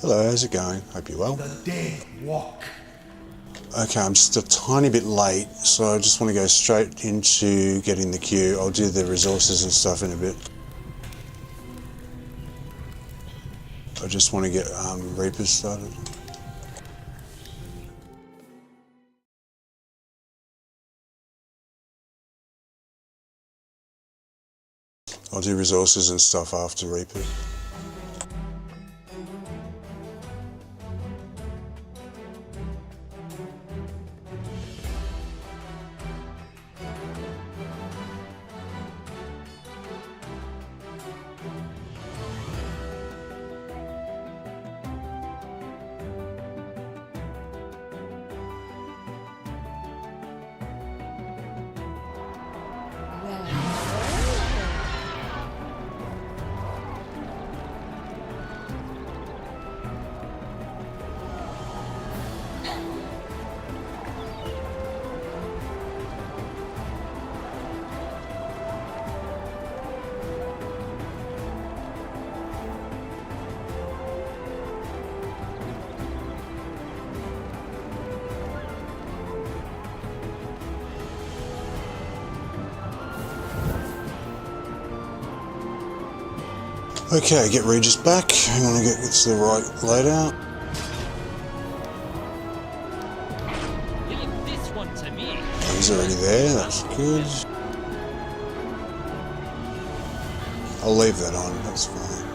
Hello, how's it going? Hope you're well. The dead walk. Okay, I'm just a tiny bit late, so I just want to go straight into getting the queue. I'll do the resources and stuff in a bit. I just want to get Reapers started. I'll do resources and stuff after Reapers. Okay, get Regis back. I'm gonna get this the right layout. Leave this one to me. He's already there, that's good. I'll leave that on, that's fine.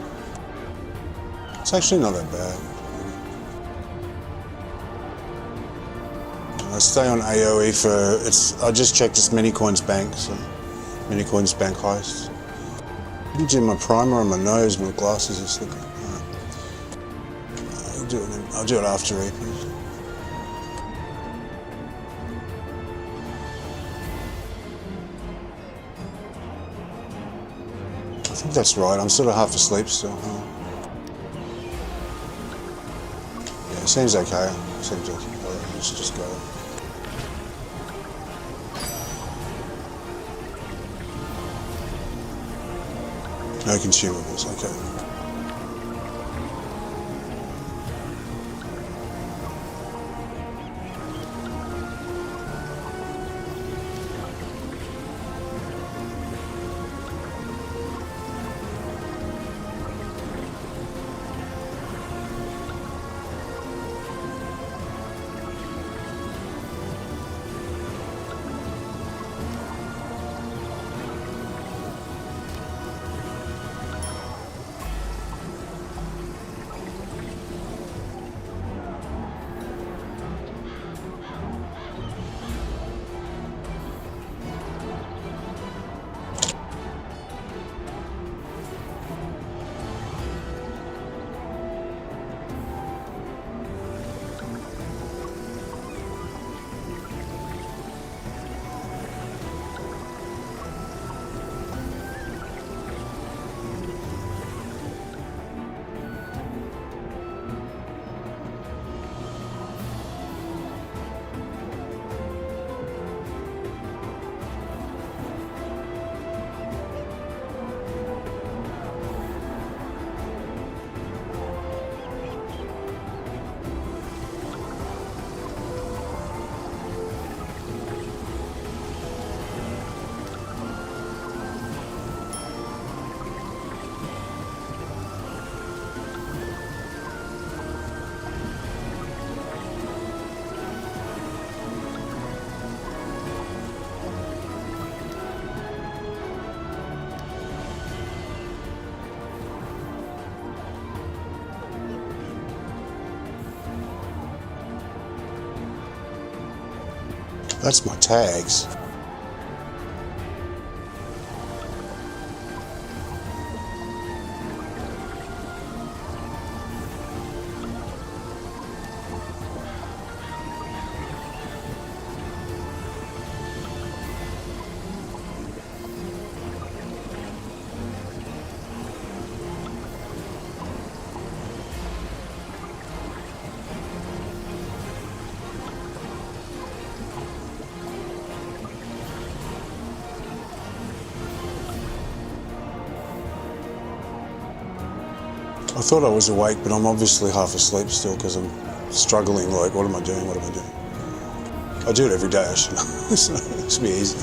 It's actually not that bad. I stay on AoE for, I just checked it's Manycoins bank, so Manycoins bank heist. I didn't do my primer on my nose, my glasses are slipping. Right. I'll do it after Reapers. I think that's right, I'm sort of half asleep still. Yeah, it seems okay. Seems okay. Let's just go. No consumables, okay. That's my tags. I thought I was awake, but I'm obviously half asleep still because I'm struggling, like, what am I doing, what am I doing? I do it every day, I should know. It should be easy.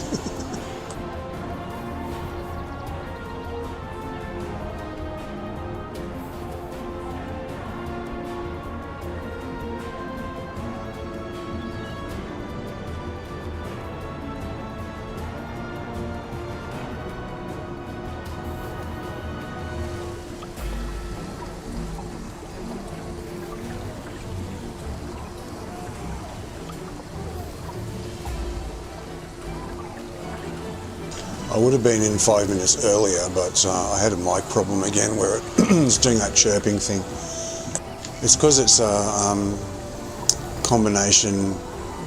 I would have been in 5 minutes earlier, but I had a mic problem again where it was doing that chirping thing. It's because it's a combination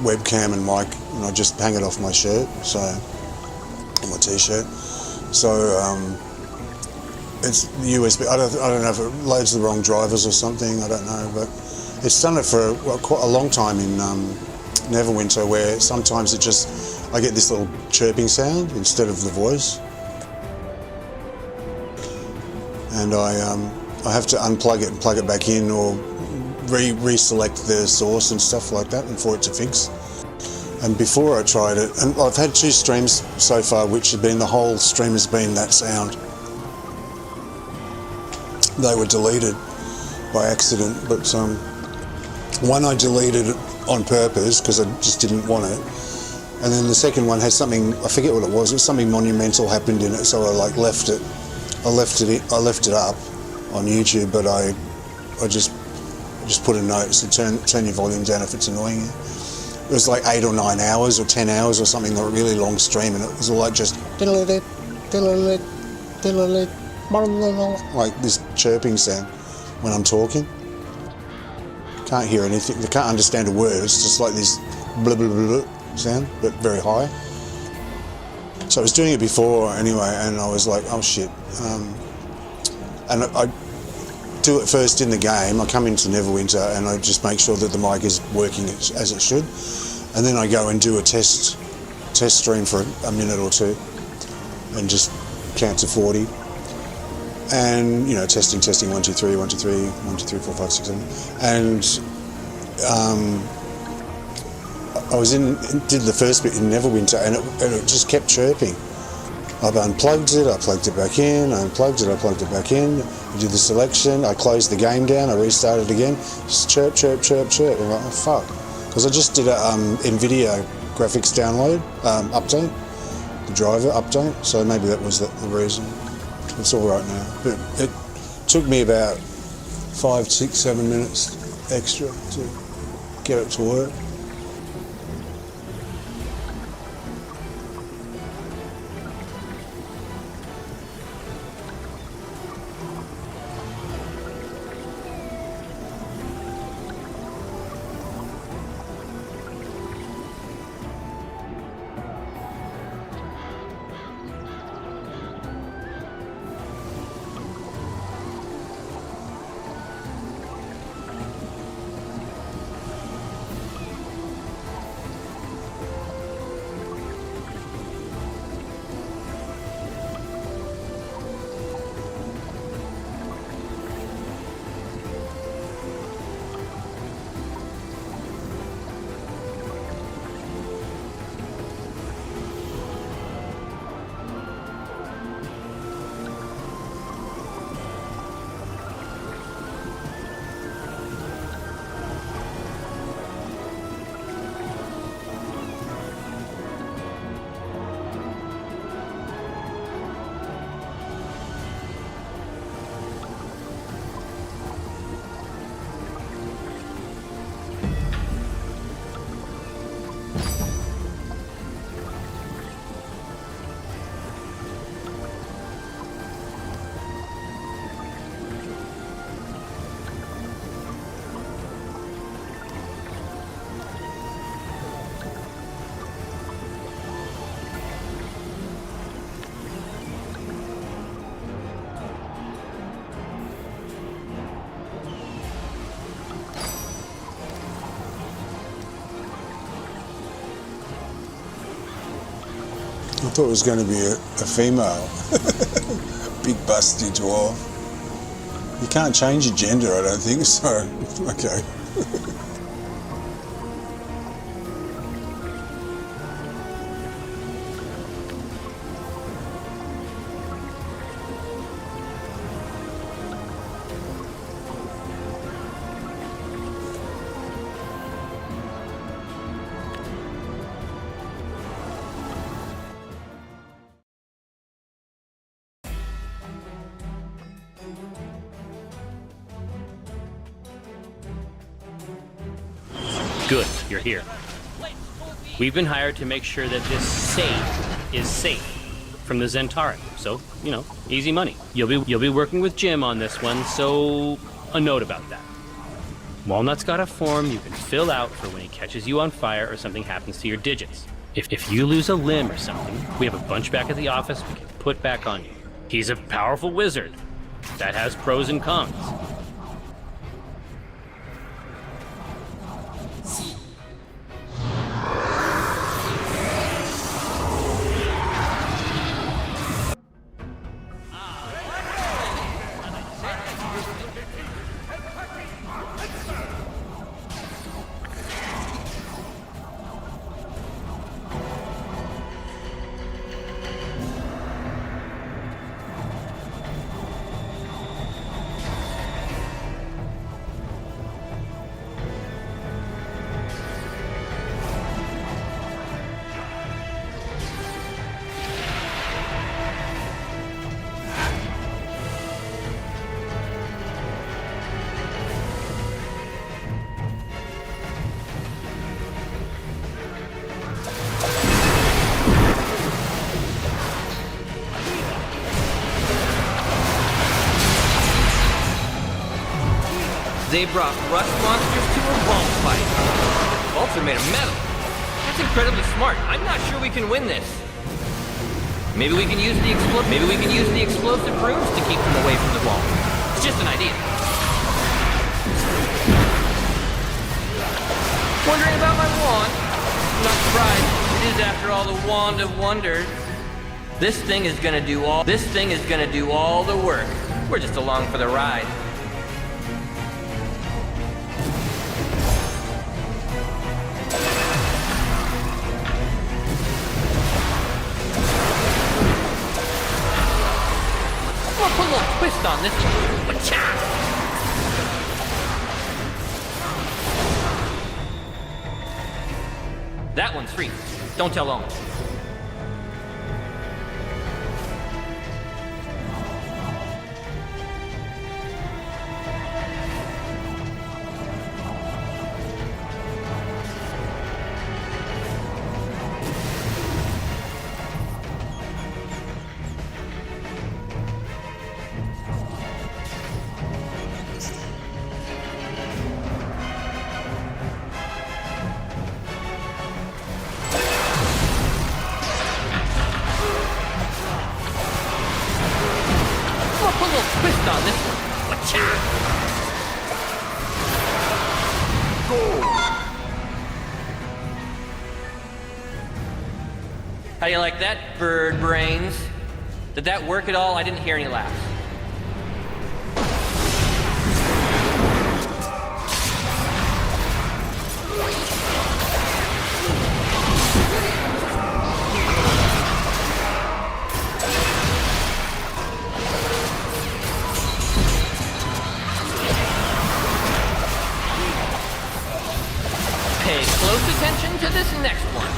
webcam and mic, and I just hang it off my shirt, so on my t-shirt. So it's USB. I don't know if it loads the wrong drivers or something. I don't know, but it's done it for quite a long time in Neverwinter, where sometimes I get this little chirping sound instead of the voice, and I have to unplug it and plug it back in, or reselect the source and stuff like that, and for it to fix. And before I tried it, and I've had 2 streams so far, which have been, the whole stream has been that sound. They were deleted by accident, but one I deleted on purpose because I just didn't want it. And then the second one has something, I forget what it was something monumental happened in it, so I like left it up on YouTube, but I just put a note, so turn your volume down if it's annoying you. It was like 8 or 9 hours or 10 hours or something, a really long stream, and it was all like just like this chirping sound when I'm talking. Can't hear anything, I can't understand a word, it's just like this blah blah blah sound, but very high. So I was doing it before anyway, and I was like, oh shit. And I do it first in the game. I come into Neverwinter and I just make sure that the mic is working as it should, and then I go and do a test stream for a minute or two and just count to 40, and you know, testing 1 2 3 1 2 3 1 2 3 4 5 6 7, and I did the first bit in Neverwinter, and it just kept chirping. I've unplugged it, I plugged it back in, I unplugged it, I plugged it back in, I did the selection, I closed the game down, I restarted again, just chirp, chirp, chirp, chirp. I'm like, oh fuck. Because I just did a NVIDIA graphics download, update, the driver update, so maybe that was the reason. It's all right now. But it took me about 5, 6, 7 minutes extra to get it to work. I thought it was going to be a female. Big busty dwarf. You can't change your gender, I don't think, so, okay. Good, you're here. We've been hired to make sure that this safe is safe from the Zentari. So, you know, easy money. You'll be working with Jim on this one, so a note about that. Walnut's got a form you can fill out for when he catches you on fire or something happens to your digits. If you lose a limb or something, we have a bunch back at the office we can put back on you. He's a powerful wizard. That has pros and cons. They brought rust monsters to a vault fight. Vaults are made of metal. That's incredibly smart. I'm not sure we can win this. Maybe we can use the explosive rooms to keep them away from the vault. It's just an idea. Wondering about my wand? I'm not surprised. It is, after all, the wand of wonders. This thing is gonna do all the work. We're just along for the ride. Put a little twist on this one. Wacha! That one's free. Don't tell Owen. How do you like that, bird brains? Did that work at all? I didn't hear any laughs. Pay close attention to this next one.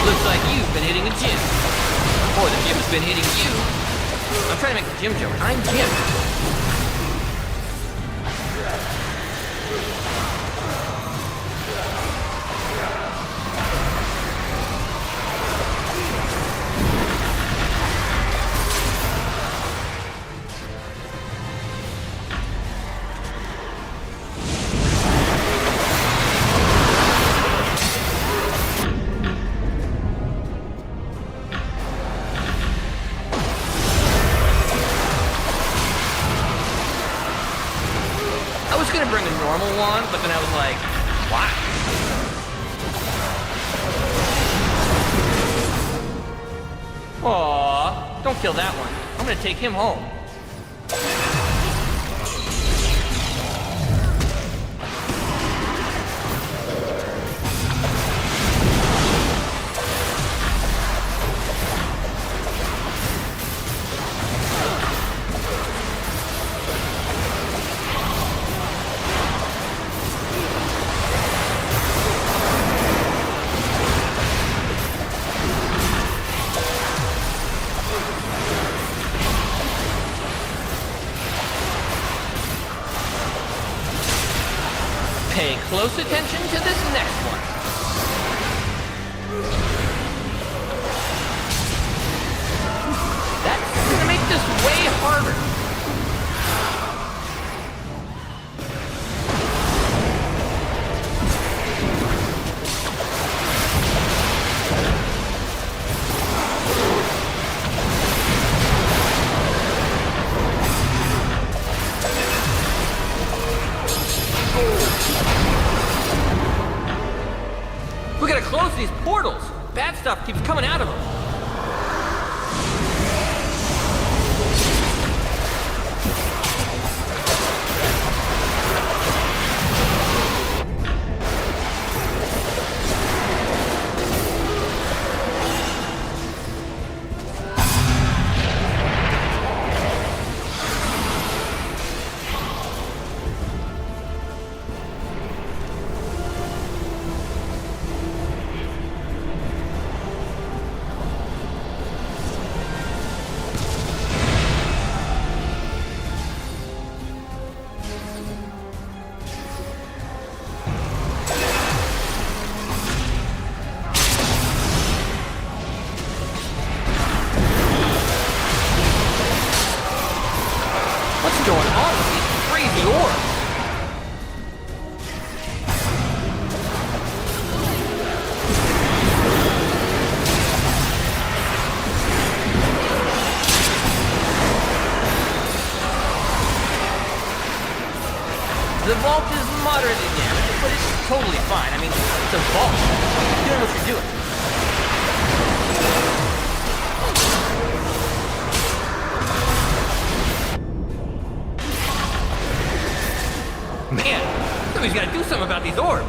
Looks like you've been hitting a gym. Or the gym's been hitting you. I'm trying to make a gym joke. I'm Jim. But then I was like, why? Aww, don't kill that one. I'm gonna take him home. Pay close attention to this next one. That's gonna make this way harder. We gotta close these portals. Bad stuff keeps coming out of them. What's going on with these crazy orbs? The vault is moderately damaged, but it's totally fine. I mean, it's a vault. Keep doing what you're doing. Man, somebody's gotta do something about these orbs.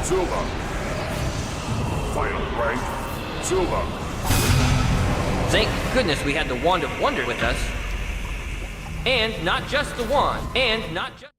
Silver. Final rank, Silver. Thank goodness we had the Wand of Wonder with us. And not just the wand. And not just...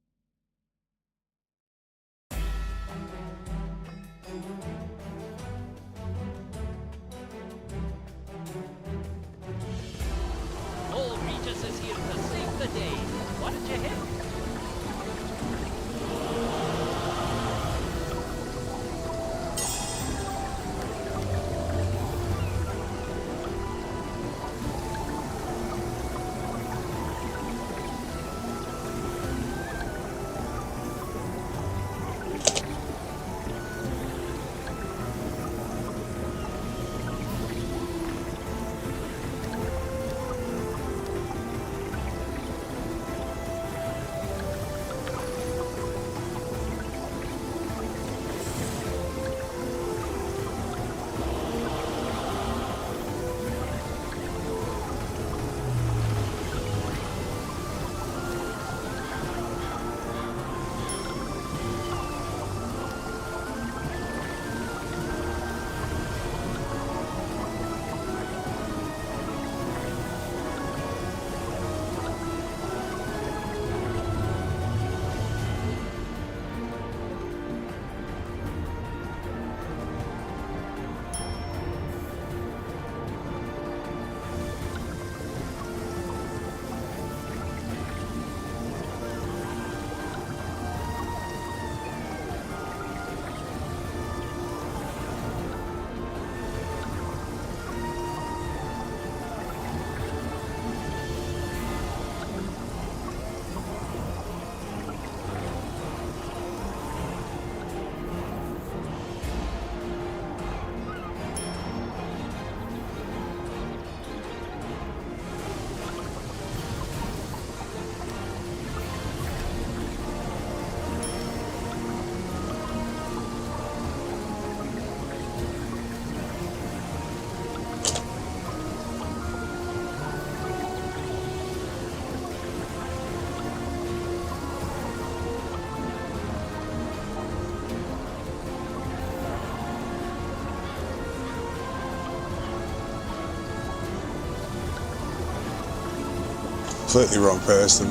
completely wrong person.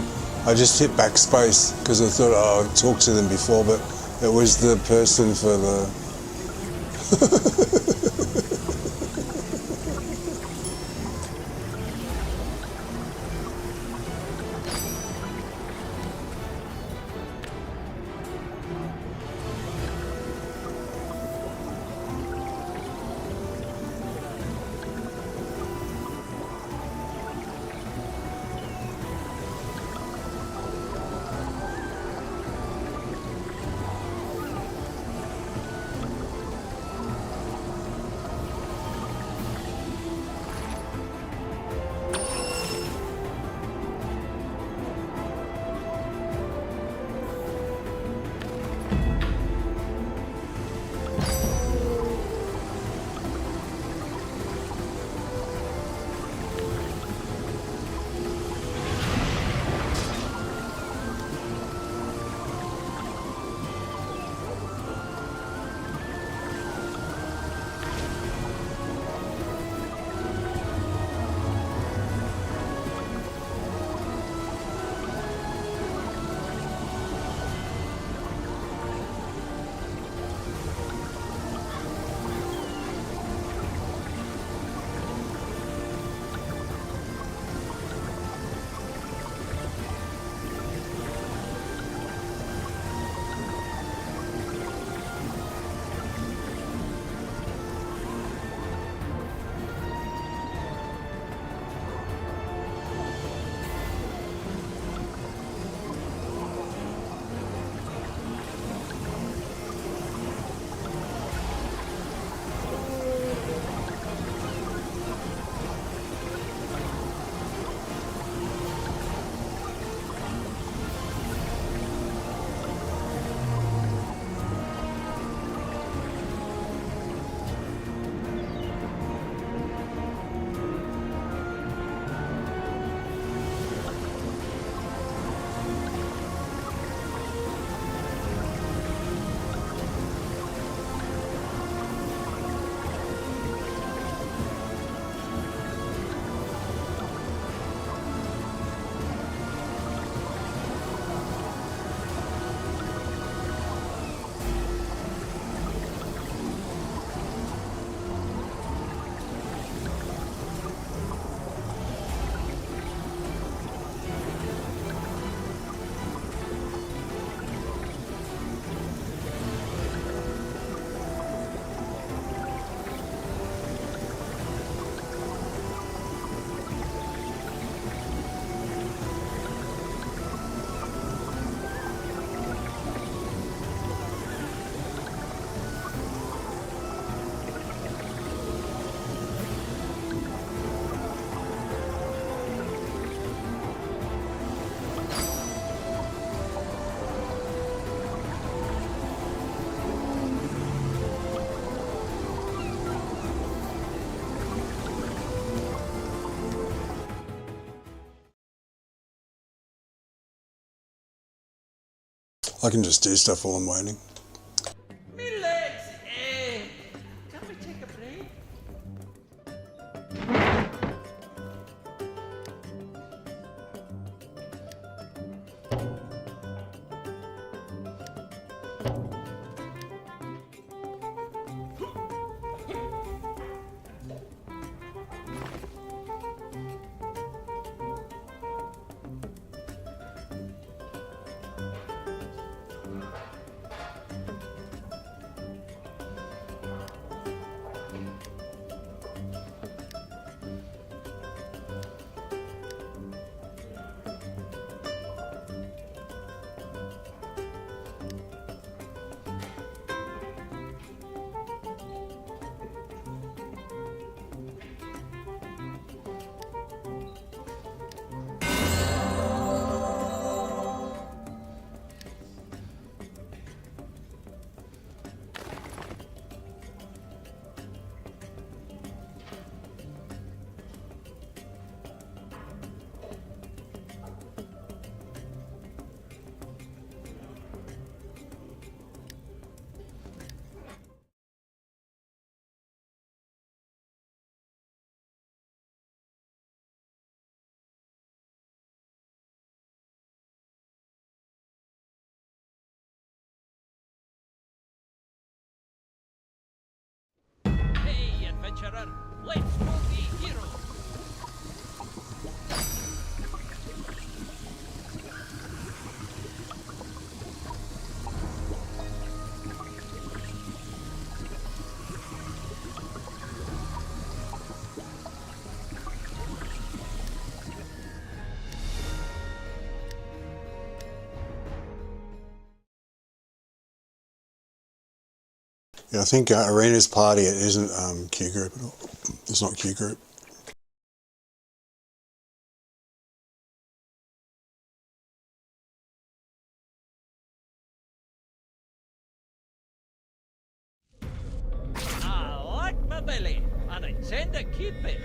I just hit backspace because I thought, oh, I talked to them before, but it was the person for the... I can just do stuff while I'm waiting. Me legs, can we take a break? adventurer. Let's go be heroes. Yeah, I think Arena's party it isn't Q group at all. It's not Q group. I like my belly, and I intend to keep it.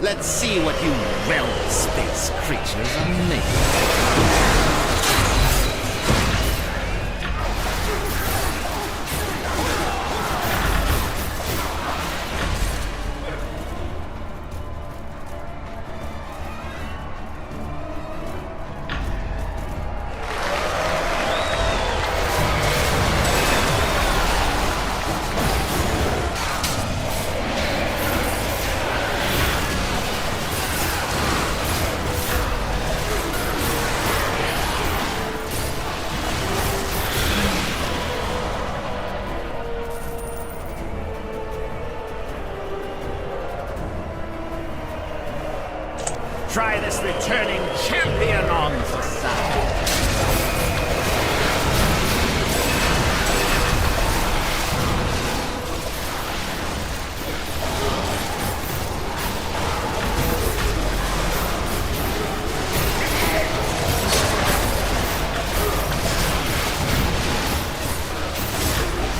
Let's see what you Wildspace creatures are made of. Try this returning champion on the side.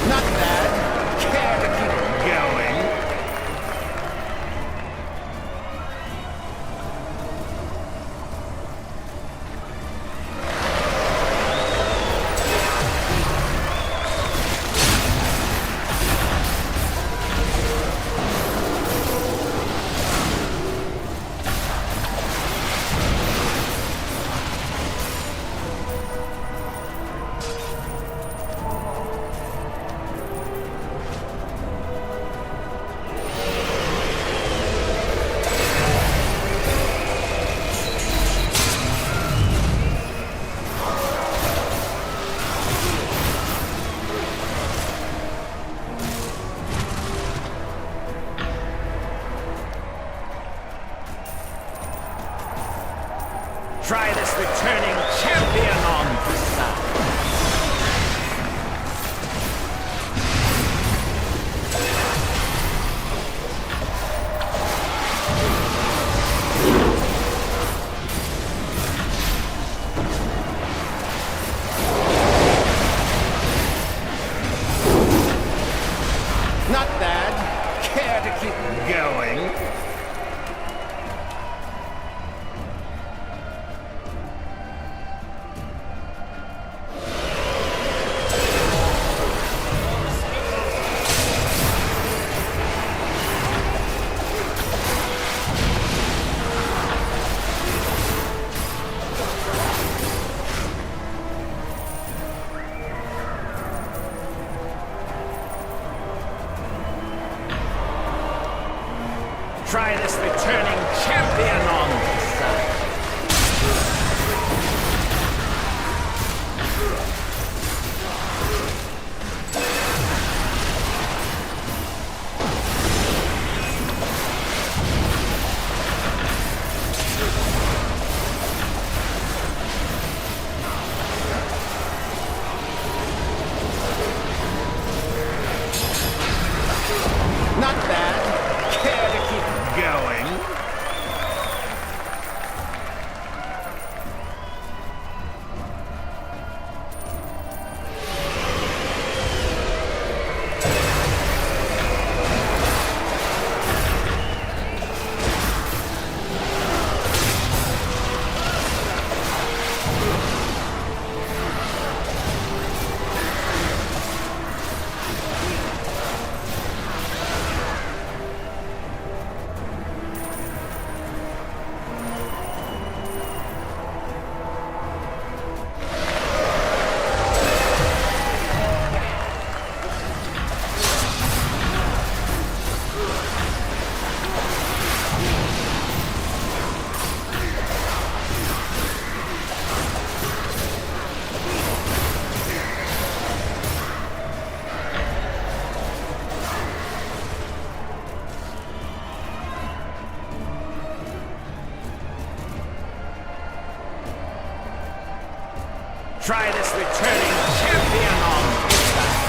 Not bad. Care to keep going? Try this returning champion on the side. Not bad. Care to keep going? Try this returning champion on the side. Not bad. Care to keep going? Try this returning champion on the side.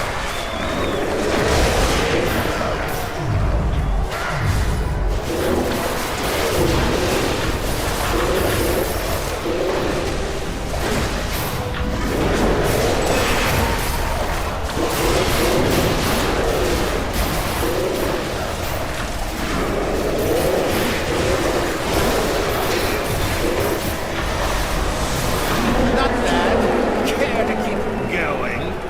Not bad. Care to keep going?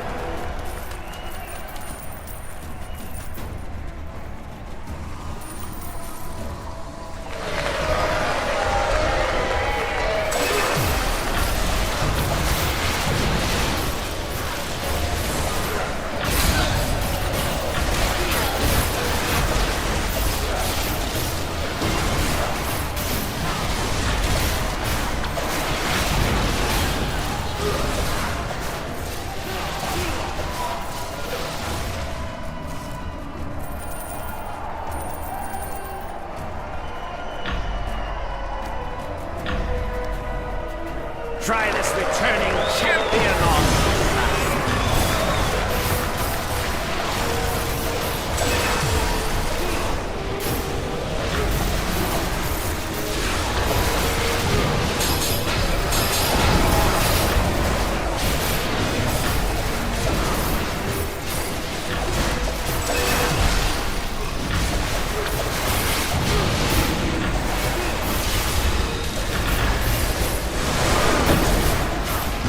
Try this returning champion on the side.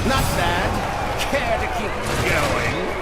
Not bad. Care to keep going?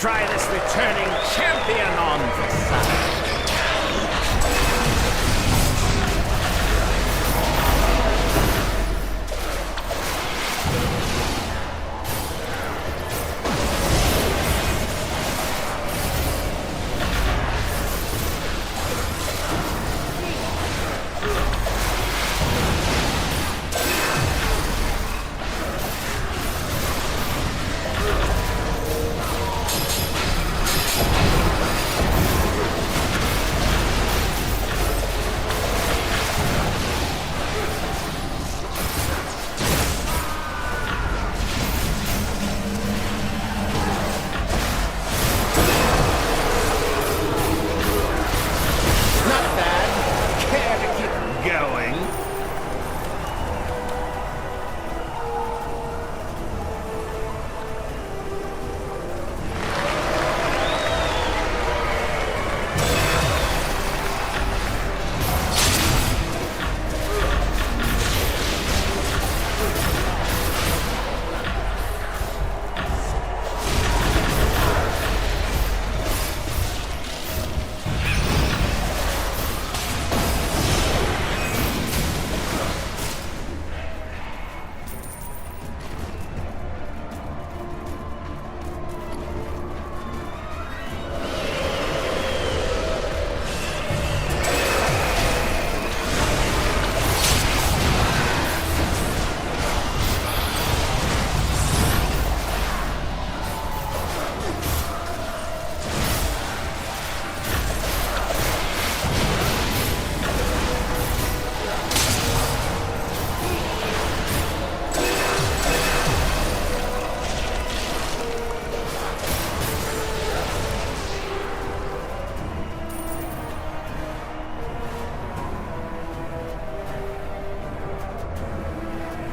Try this returning champion on the side.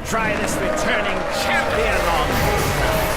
Try this returning champion on the side.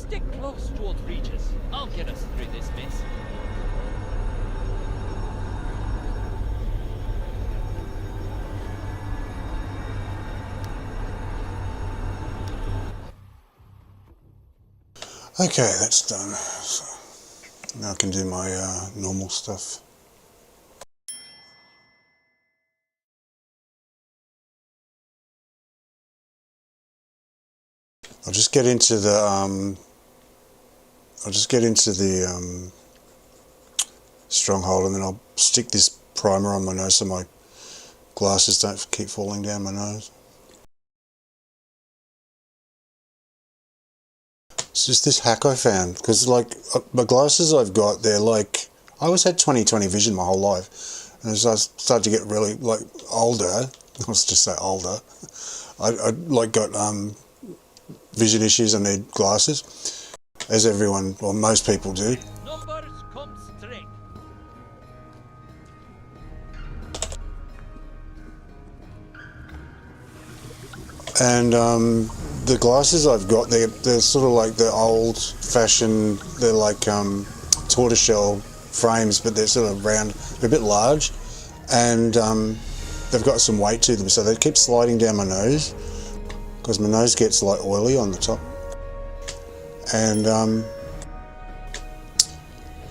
Stick close to old Regis. I'll get us through this mess. Okay, that's done. So now I can do my normal stuff. I'll just get into the Stronghold, and then I'll stick this primer on my nose so my glasses don't keep falling down my nose. It's just this hack I found, because like my glasses I've got, they're like, I always had 20/20 vision my whole life, and as I started to get really like older, let's just say older, I like got vision issues. I need glasses, as everyone, or most people do. Numbers come straight. And the glasses I've got, they're sort of like the old-fashioned, they're like tortoiseshell frames, but they're sort of round, they're a bit large, and they've got some weight to them, so they keep sliding down my nose, because my nose gets like oily on the top. And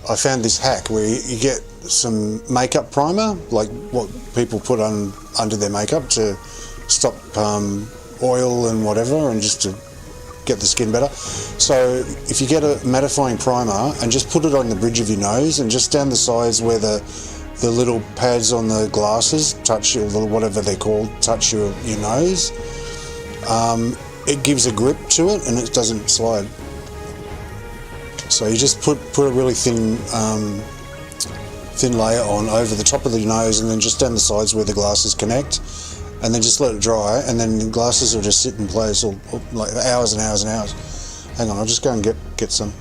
I found this hack where you get some makeup primer, like what people put on under their makeup to stop oil and whatever, and just to get the skin better. So if you get a mattifying primer and just put it on the bridge of your nose, and just down the sides where the little pads on the glasses touch your, whatever they're called, touch your nose, it gives a grip to it and it doesn't slide. So you just put a really thin layer on over the top of the nose, and then just down the sides where the glasses connect, and then just let it dry, and then the glasses will just sit in place all like hours and hours and hours. Hang on, I'll just go and get some.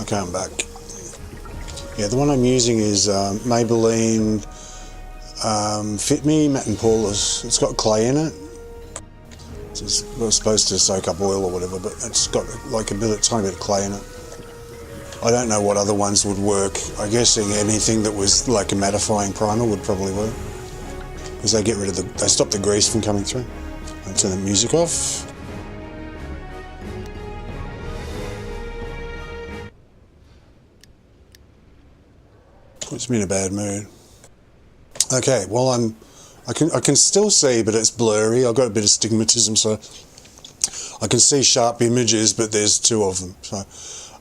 Okay, I'm back. Yeah, the one I'm using is Maybelline Fit Me Matte and Poreless. It's got clay in it. It's supposed to soak up oil or whatever, but it's got like a tiny bit of clay in it. I don't know what other ones would work. I'm guessing anything that was like a mattifying primer would probably work, because they get rid of they stop the grease from coming through. I'll turn the music off. Puts me in a bad mood. Okay, well I can still see, but it's blurry. I've got a bit of astigmatism, so I can see sharp images, but there's two of them. So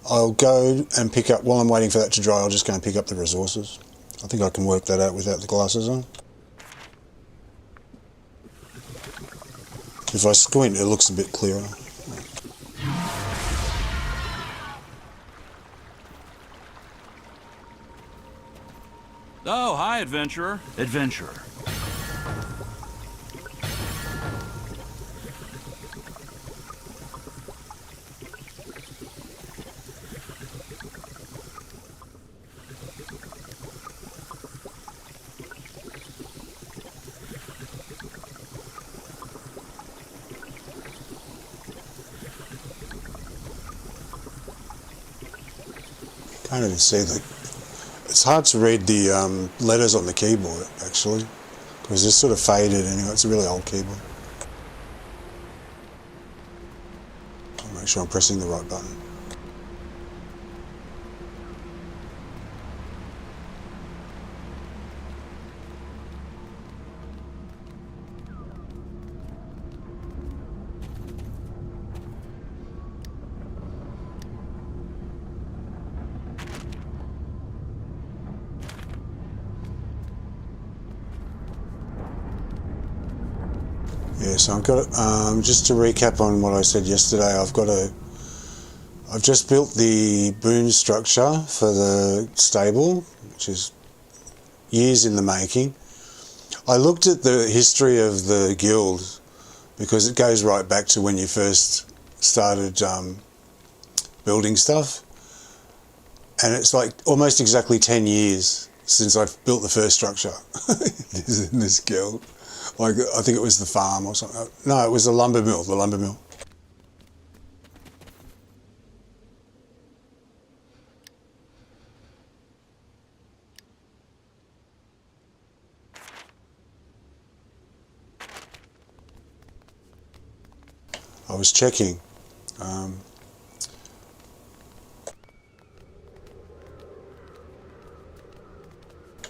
I'll go and pick up, while I'm waiting for that to dry, I'll just go and pick up the resources. I think I can work that out without the glasses on. If I squint, it looks a bit clearer. Oh, hi, adventurer. Adventurer. Can't even see the... It's hard to read the letters on the keyboard, actually, because it's sort of faded anyway. It's a really old keyboard. I'll make sure I'm pressing the right button. Yeah, so I've got, just to recap on what I said yesterday, I've just built the boon structure for the stable, which is years in the making. I looked at the history of the guild because it goes right back to when you first started building stuff, and it's like almost exactly 10 years since I've built the first structure in this guild. Like, I think it was the farm or something. No, it was the lumber mill, I was checking.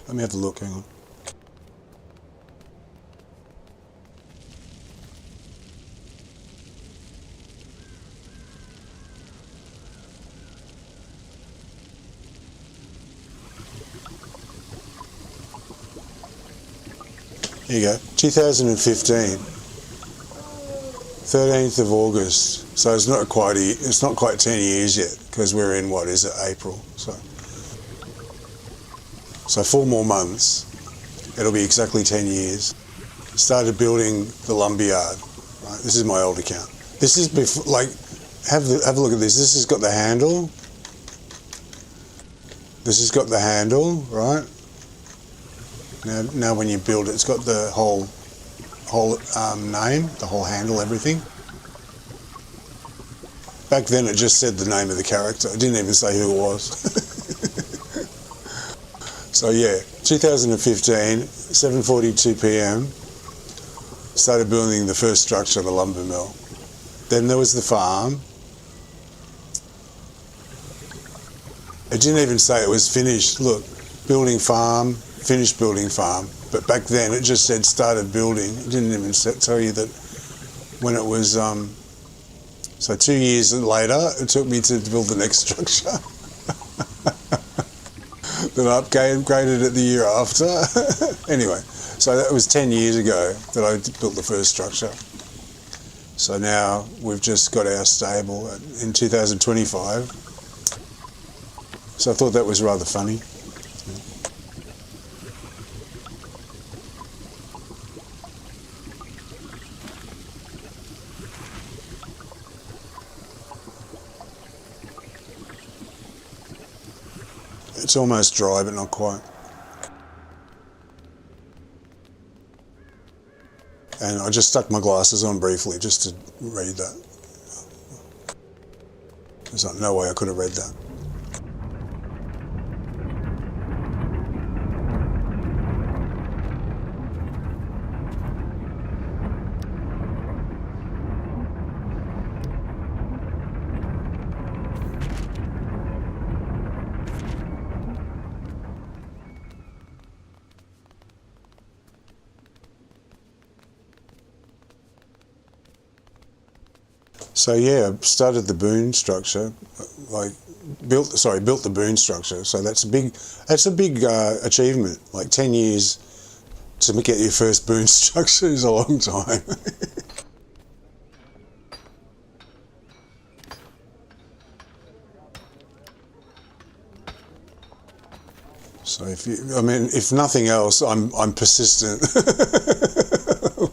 Let me have a look, hang on. Here you go, 2015, 13th of August. So it's not quite 10 years yet, because we're in, what is it, April? So 4 more months, it'll be exactly 10 years. Started building the lumberyard. Right, this is my old account. This is before, like, have a look at this. This has got the handle. This has got the handle, right? Now when you build it, it's got the whole name, the whole handle, everything. Back then it just said the name of the character. It didn't even say who it was. So yeah, 2015, 7:42 p.m. started building the first structure, the lumber mill. Then there was the farm. It didn't even say it was finished. Look, building farm, finished building farm, but back then it just said started building. It didn't even tell you that when it was, so 2 years later it took me to build the next structure. Then I upgraded it the year after. Anyway, so that was 10 years ago that I built the first structure. So now we've just got our stable in 2025. So I thought that was rather funny. It's almost dry, but not quite. And I just stuck my glasses on briefly just to read that. There's no way I could have read that. So yeah, I started the boon structure, like built the boon structure. So that's a big achievement. Like 10 years to get your first boon structure is a long time. So if nothing else, I'm persistent.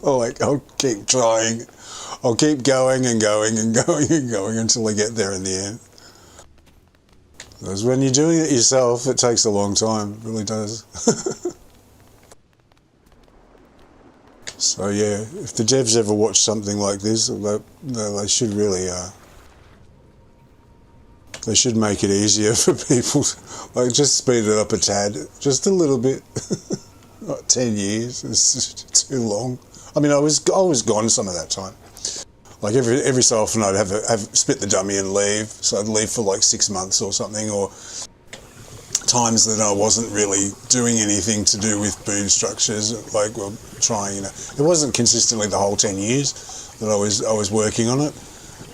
Like I'll keep trying. I'll keep going and going and going and going until I get there in the end. Because when you're doing it yourself, it takes a long time. It really does. So yeah, if the devs ever watch something like this, they should really, they should make it easier for people. Like just speed it up a tad, just a little bit. Not 10 years, it's too long. I mean, I was gone some of that time. Like every so often I'd have split the dummy and leave. So I'd leave for like 6 months or something, or times that I wasn't really doing anything to do with boon structures, like trying, it wasn't consistently the whole 10 years that I was working on it.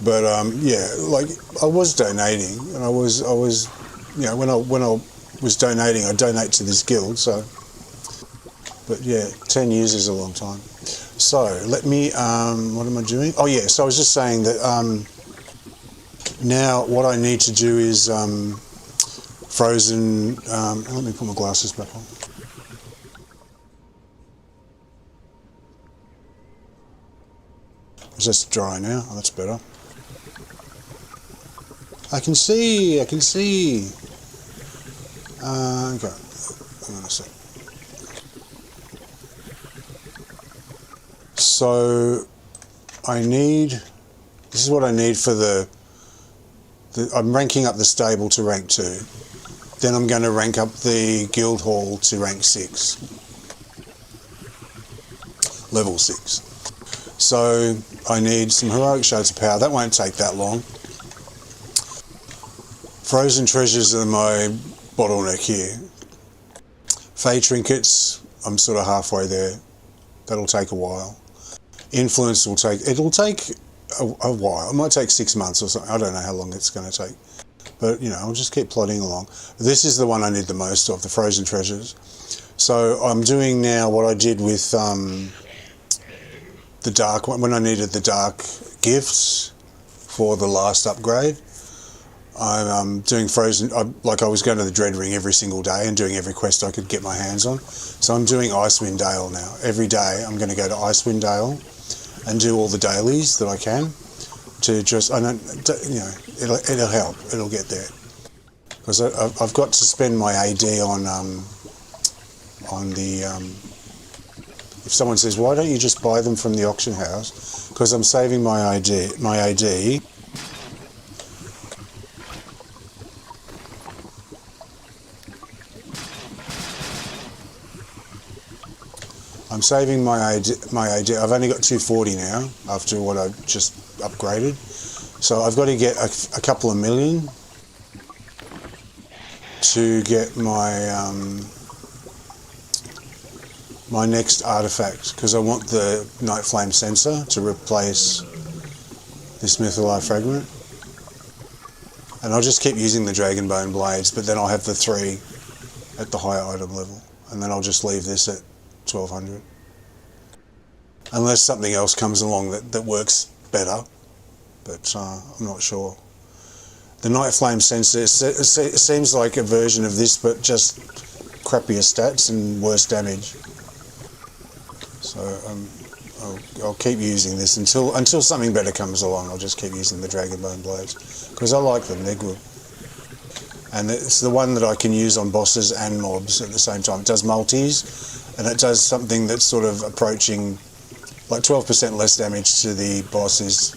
But yeah, like I was donating, and I was when I was donating, I donate to this guild. So, but yeah, 10 years is a long time. So let me, what am I doing? Oh yeah, so I was just saying that now what I need to do is frozen, let me put my glasses back on. It's just dry now, oh, that's better. I can see. Okay, hang on a sec. So this is what I need for I'm ranking up the stable to rank 2. Then I'm going to rank up the guild hall to rank 6. Level 6. So I need some heroic shards of power. That won't take that long. Frozen treasures are my bottleneck here. Fey trinkets, I'm sort of halfway there. That'll take a while. Influence it'll take a while. It might take 6 months or something. I don't know how long it's going to take. But, I'll just keep plodding along. This is the one I need the most of, the frozen treasures. So I'm doing now what I did with the dark one, when I needed the dark gifts for the last upgrade. I'm doing frozen, I was going to the Dread Ring every single day and doing every quest I could get my hands on. So I'm doing Icewind Dale now. Every day I'm going to go to Icewind Dale and do all the dailies that I can to just, it'll help, it'll get there. Because I've got to spend my AD on the, if someone says, why don't you just buy them from the auction house? Because I'm saving my AD. I'm saving my AD. I've only got 240 now after what I just upgraded. So I've got to get a couple of million to get my my next artifact, because I want the Night Flame Sensor to replace this Mythalite fragment. And I'll just keep using the Dragonbone blades, but then I'll have the 3 at the higher item level. And then I'll just leave this at 1200. Unless something else comes along that works better, but I'm not sure. The Night Flame Sensor, it seems like a version of this, but just crappier stats and worse damage. So I'll keep using this until something better comes along. I'll just keep using the Dragonbone blades because I like them, they're good. And it's the one that I can use on bosses and mobs at the same time. It does multis, and it does something that's sort of approaching like 12% less damage to the bosses,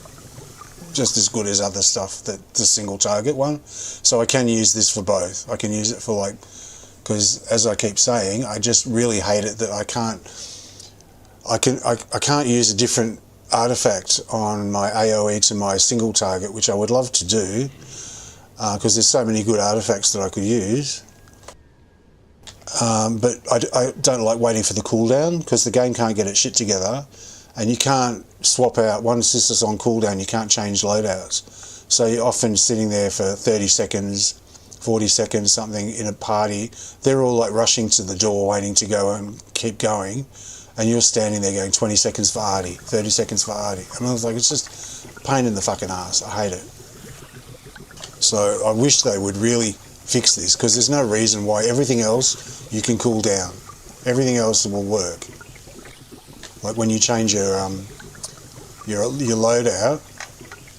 just as good as other stuff, that the single target one. So I can use this for both. I can use it for because as I keep saying, I just really hate it that I can't use a different artifact on my AoE to my single target, which I would love to do, because there's so many good artifacts that I could use. But I don't like waiting for the cooldown, because the game can't get its shit together, and you can't swap out, once this is on cooldown, you can't change loadouts. So you're often sitting there for 30 seconds, 40 seconds, something in a party. They're all like rushing to the door, waiting to go and keep going. And you're standing there going 20 seconds for Artie, 30 seconds for Artie. And I was like, it's just a pain in the fucking ass. I hate it. So I wish they would really fix this, because there's no reason why everything else you can cool down. Everything else will work. Like when you change your loadout,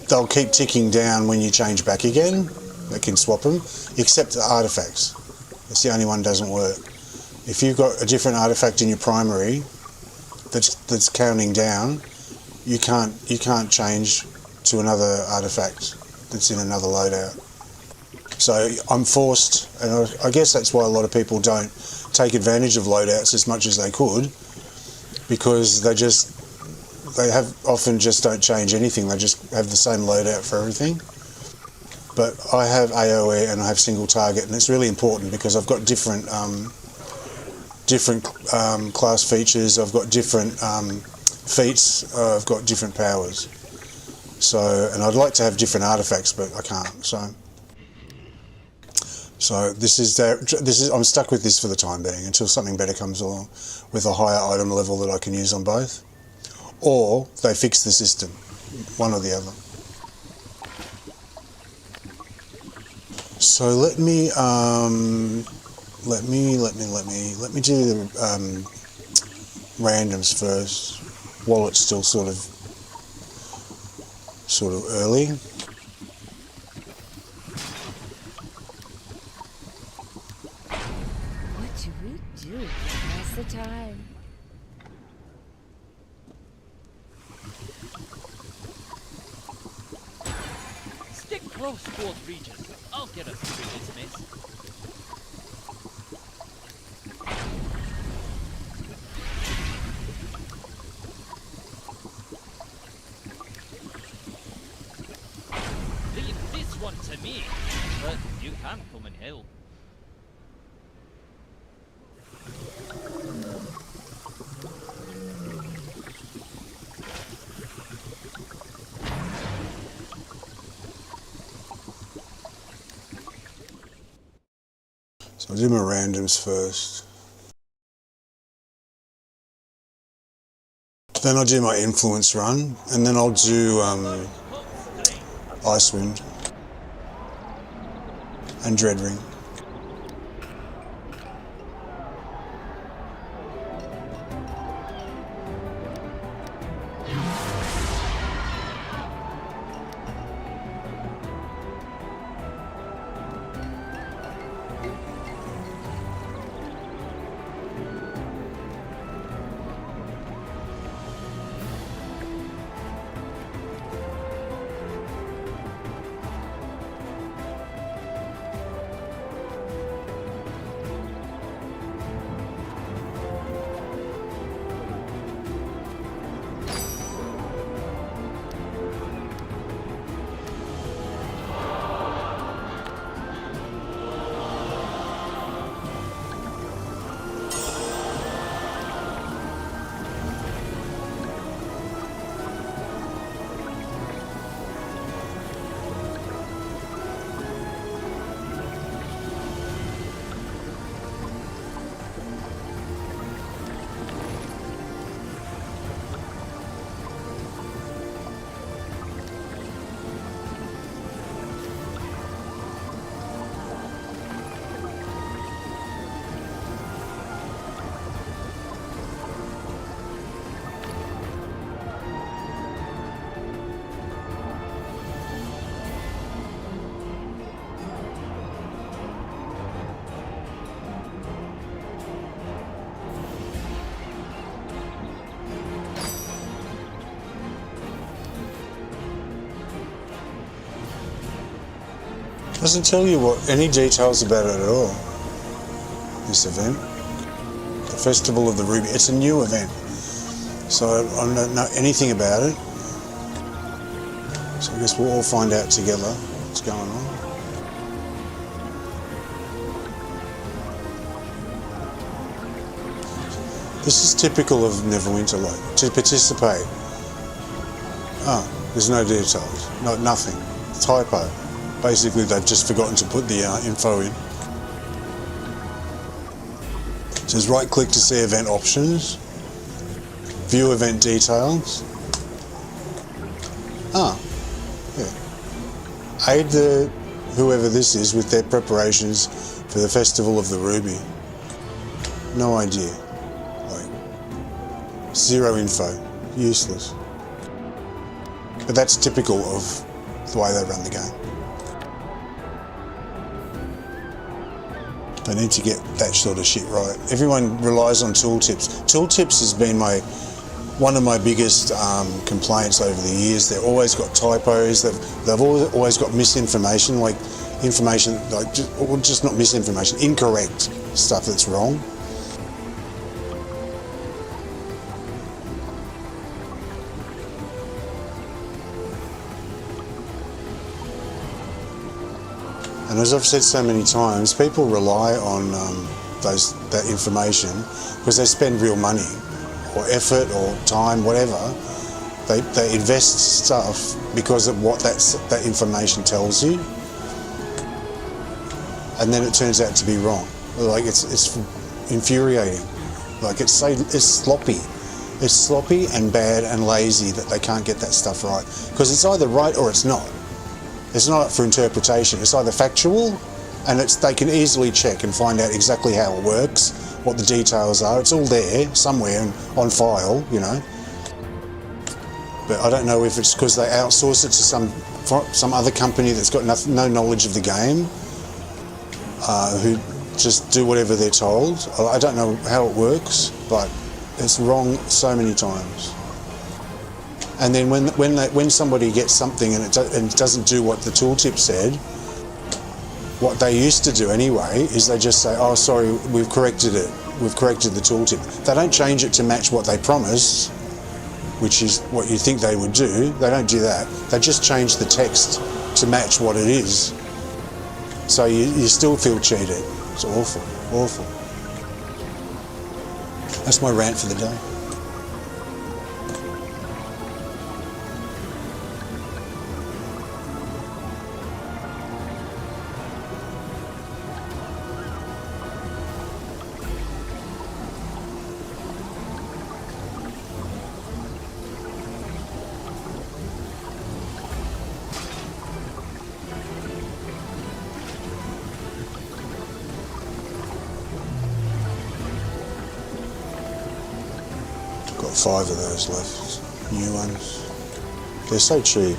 they'll keep ticking down when you change back again. They can swap them, except the artifacts. That's the only one that doesn't work. If you've got a different artifact in your primary that's counting down, you can't change to another artifact that's in another loadout. So I'm forced, and I guess that's why a lot of people don't take advantage of loadouts as much as they could, because they often just don't change anything. They just have the same loadout for everything. But I have AoE and I have single target, and it's really important because I've got different class features. I've got different feats. I've got different powers. So, and I'd like to have different artifacts, but I can't. So this is I'm stuck with this for the time being until something better comes along with a higher item level that I can use on both, or they fix the system, one or the other. So let me do the randoms first while it's still sort of early. What do we do to pass the time? Stick close towards Regis. I'll get us through this mess. Leave this one to me, but you can come and help. So I'll do my randoms first. Then I'll do my influence run, and then I'll do Icewind and Dreadring. Doesn't tell you any details about it at all, this event. The Festival of the Ruby, it's a new event, so I don't know anything about it. So I guess we'll all find out together what's going on. This is typical of Neverwinter, like, to participate. Oh, there's no details. Nothing. Typo. Basically, they've just forgotten to put the info in. It says right-click to see event options. View event details. Ah, yeah. Aid whoever this is with their preparations for the Festival of the Ruby. No idea. Like, zero info. Useless. But that's typical of the way they run the game. They need to get that sort of shit right. Everyone relies on tooltips. Tooltips has been one of my biggest complaints over the years. They've always got typos. They've always got misinformation, like information, like just not misinformation, incorrect stuff that's wrong. And as I've said so many times, people rely on that information because they spend real money or effort or time, whatever. They invest stuff because of what that information tells you, and then it turns out to be wrong. Like it's infuriating. Like it's sloppy. It's sloppy and bad and lazy that they can't get that stuff right, because it's either right or it's not. It's not up for interpretation. It's either factual, and they can easily check and find out exactly how it works, what the details are. It's all there somewhere on file, you know. But I don't know if it's because they outsource it to some other company that's got no knowledge of the game, who just do whatever they're told. I don't know how it works, but it's wrong so many times. And then when somebody gets something and it doesn't do what the tooltip said, what they used to do anyway is they just say, oh, sorry, we've corrected it. We've corrected the tooltip. They don't change it to match what they promised, which is what you think they would do. They don't do that. They just change the text to match what it is. So you still feel cheated. It's awful, awful. That's my rant for the day. Got 5 of those left, new ones. They're so cheap.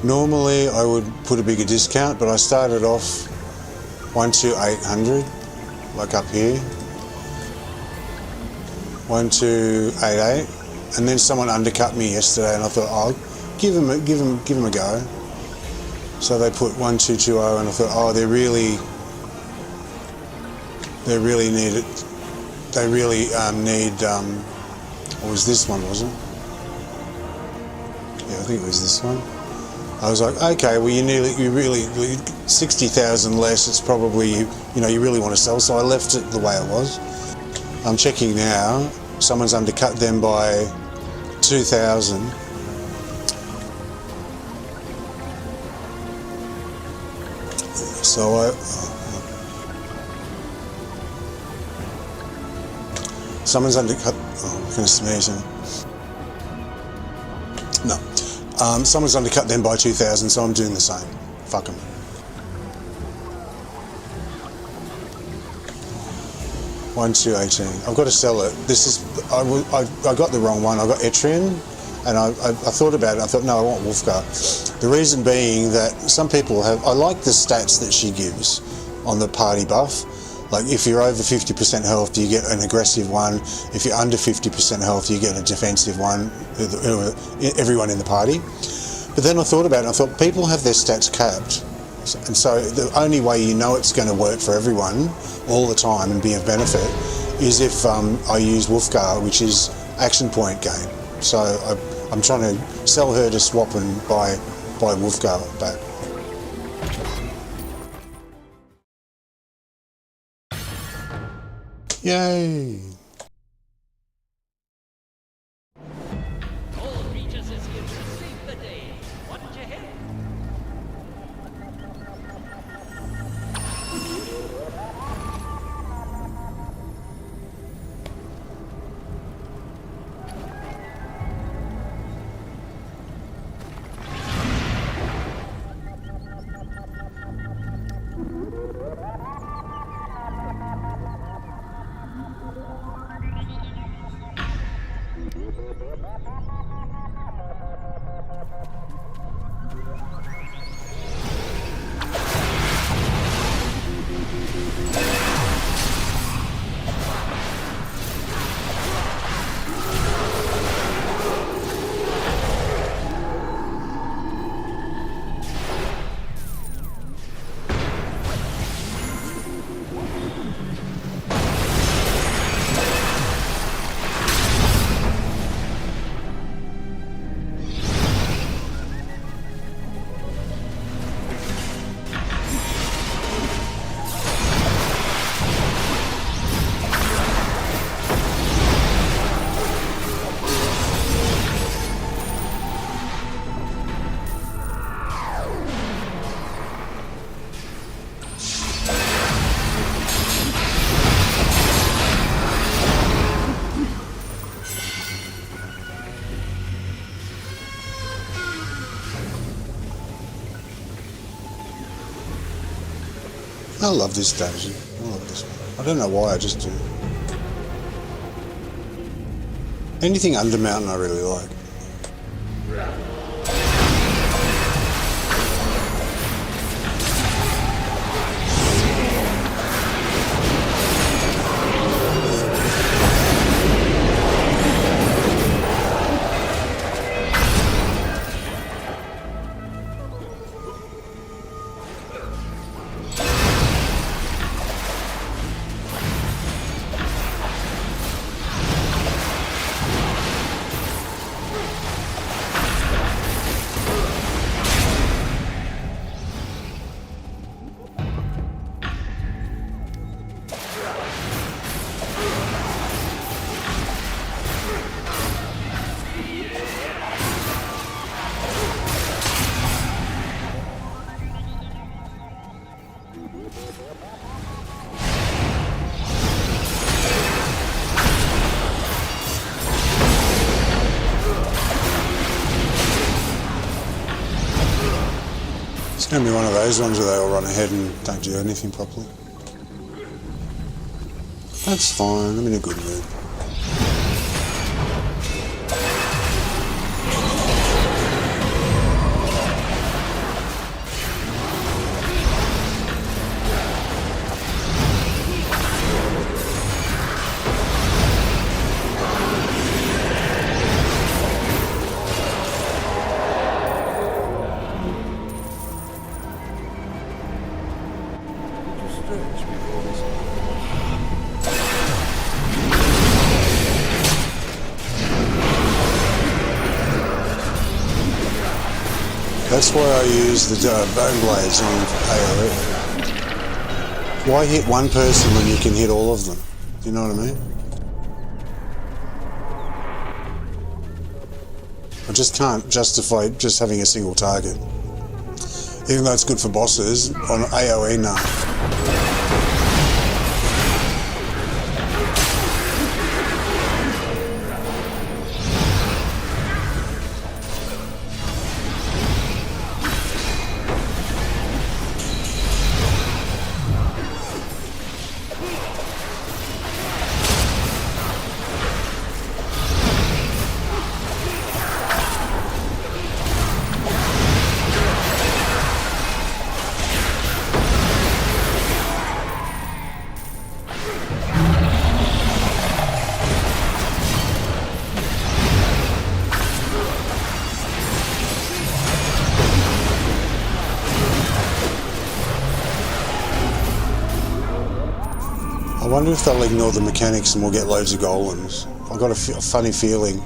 Normally I would put a bigger discount, but I started off 12800, like up here, 1288, and then someone undercut me yesterday, and I thought, oh, give them a go. So they put 1220, and I thought, oh, they really need it. They really need. What was this one? Was it? Yeah, I think it was this one. I was like, okay, well, you really 60,000 less. It's probably, you really want to sell. So I left it the way it was. I'm checking now. Someone's undercut them by 2,000. So Someone's undercut. Oh, I'm going to smash him. No. Someone's undercut them by 2,000, so I'm doing the same. Fuck them. One, 2, 18. I've got to sell it. This is. I got the wrong one. I got Etrian, and I thought about it. I thought, no, I want Wolfgar. The reason being that some people have. I like the stats that she gives on the party buff. Like if you're over 50% health, you get an aggressive one. If you're under 50% health, you get a defensive one. Everyone in the party. But then I thought about it. I thought people have their stats capped. And so the only way you know it's going to work for everyone all the time and be of benefit is if I use Wolfgar, which is action point gain. So I'm trying to sell her to swap and buy Wolfgar back. Yay! All Regis is here to save the day. Watch ahead. I love this strategy. I love this one. I don't know why, I just do. Anything under mountain I really like. It's going to be one of those ones where they all run ahead and don't do anything properly. That's fine, I'm in a good mood. That's why I use the bone blades on AoE. Why hit one person when you can hit all of them? Do you know what I mean? I just can't justify just having a single target. Even though it's good for bosses, on AoE, no. wonder if they'll ignore the mechanics and we'll get loads of golems. I've got a funny feeling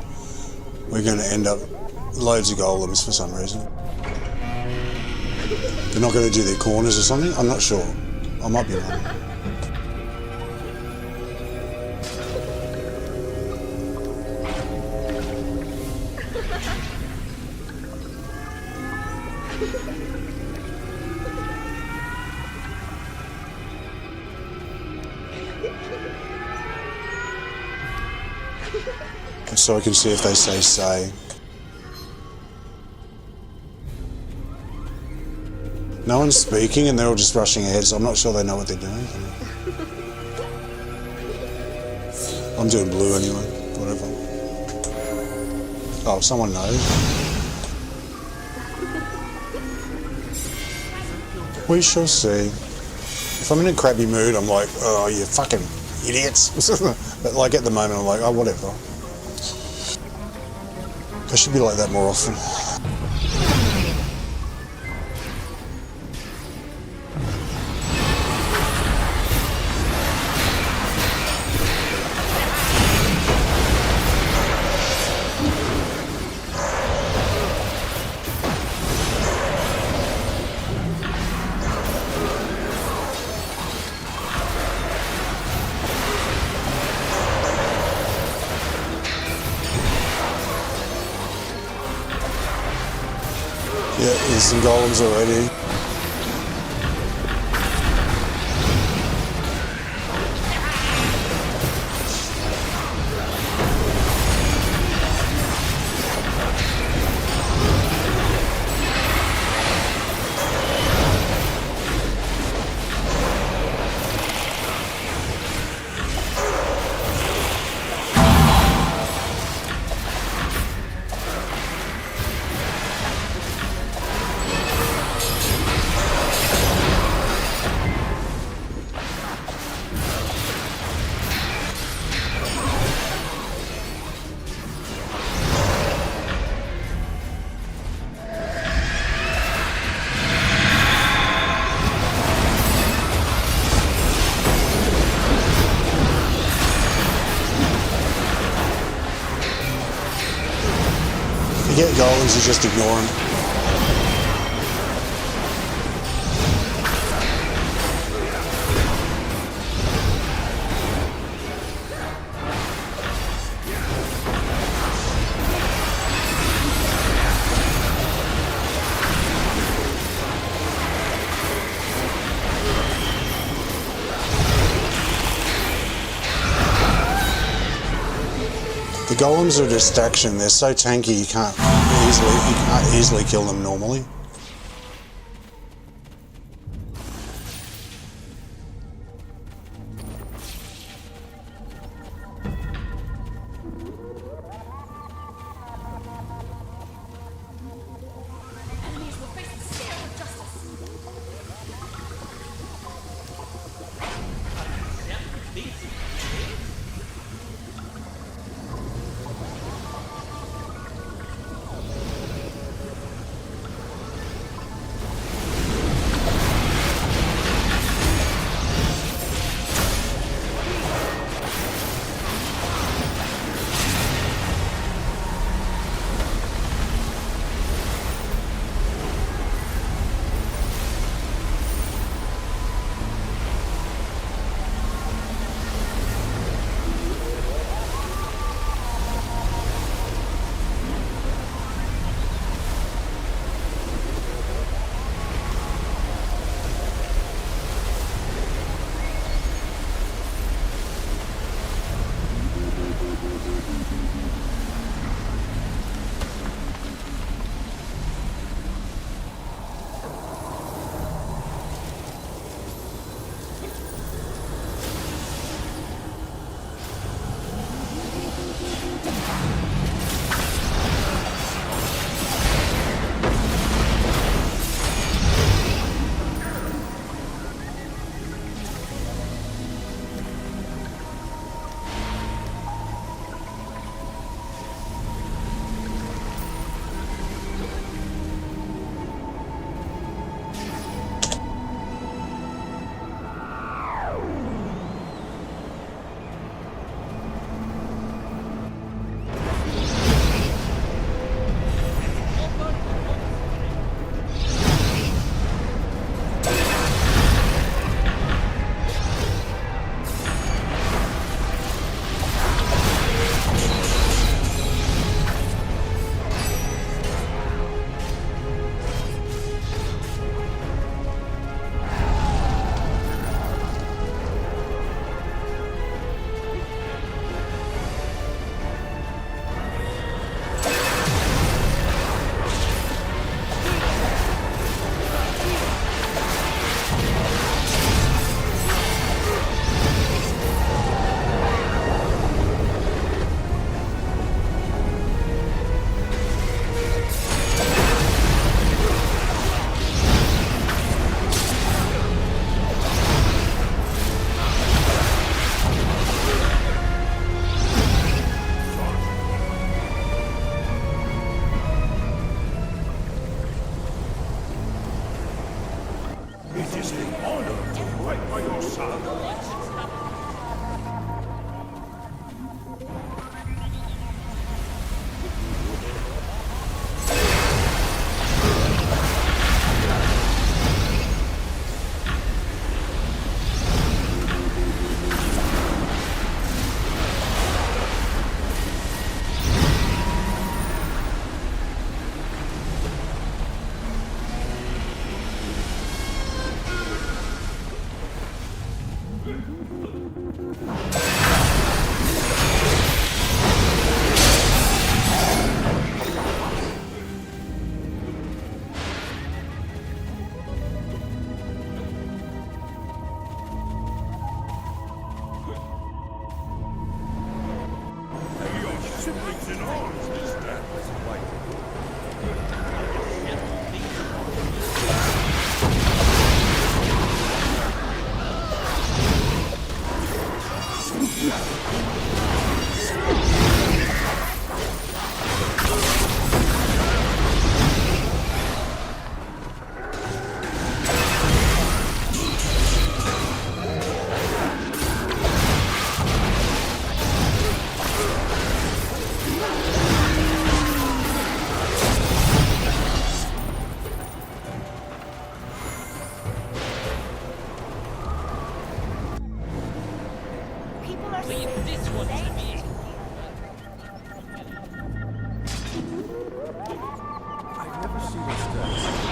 we're going to end up loads of golems for some reason. They're not going to do their corners or something? I'm not sure. I might be wrong. So I can see if they say. No one's speaking and they're all just rushing ahead, so I'm not sure they know what they're doing. I'm doing blue anyway, whatever. Oh, someone knows. We shall see. If I'm in a crabby mood, I'm like, oh, you fucking idiots. But like at the moment, I'm like, oh, whatever. I should be like that more often. Yeah, there's some golems already. You get golems, you just ignore them. The golems are a distraction. They're so tanky you can't easily kill them normally. I've never seen a statue.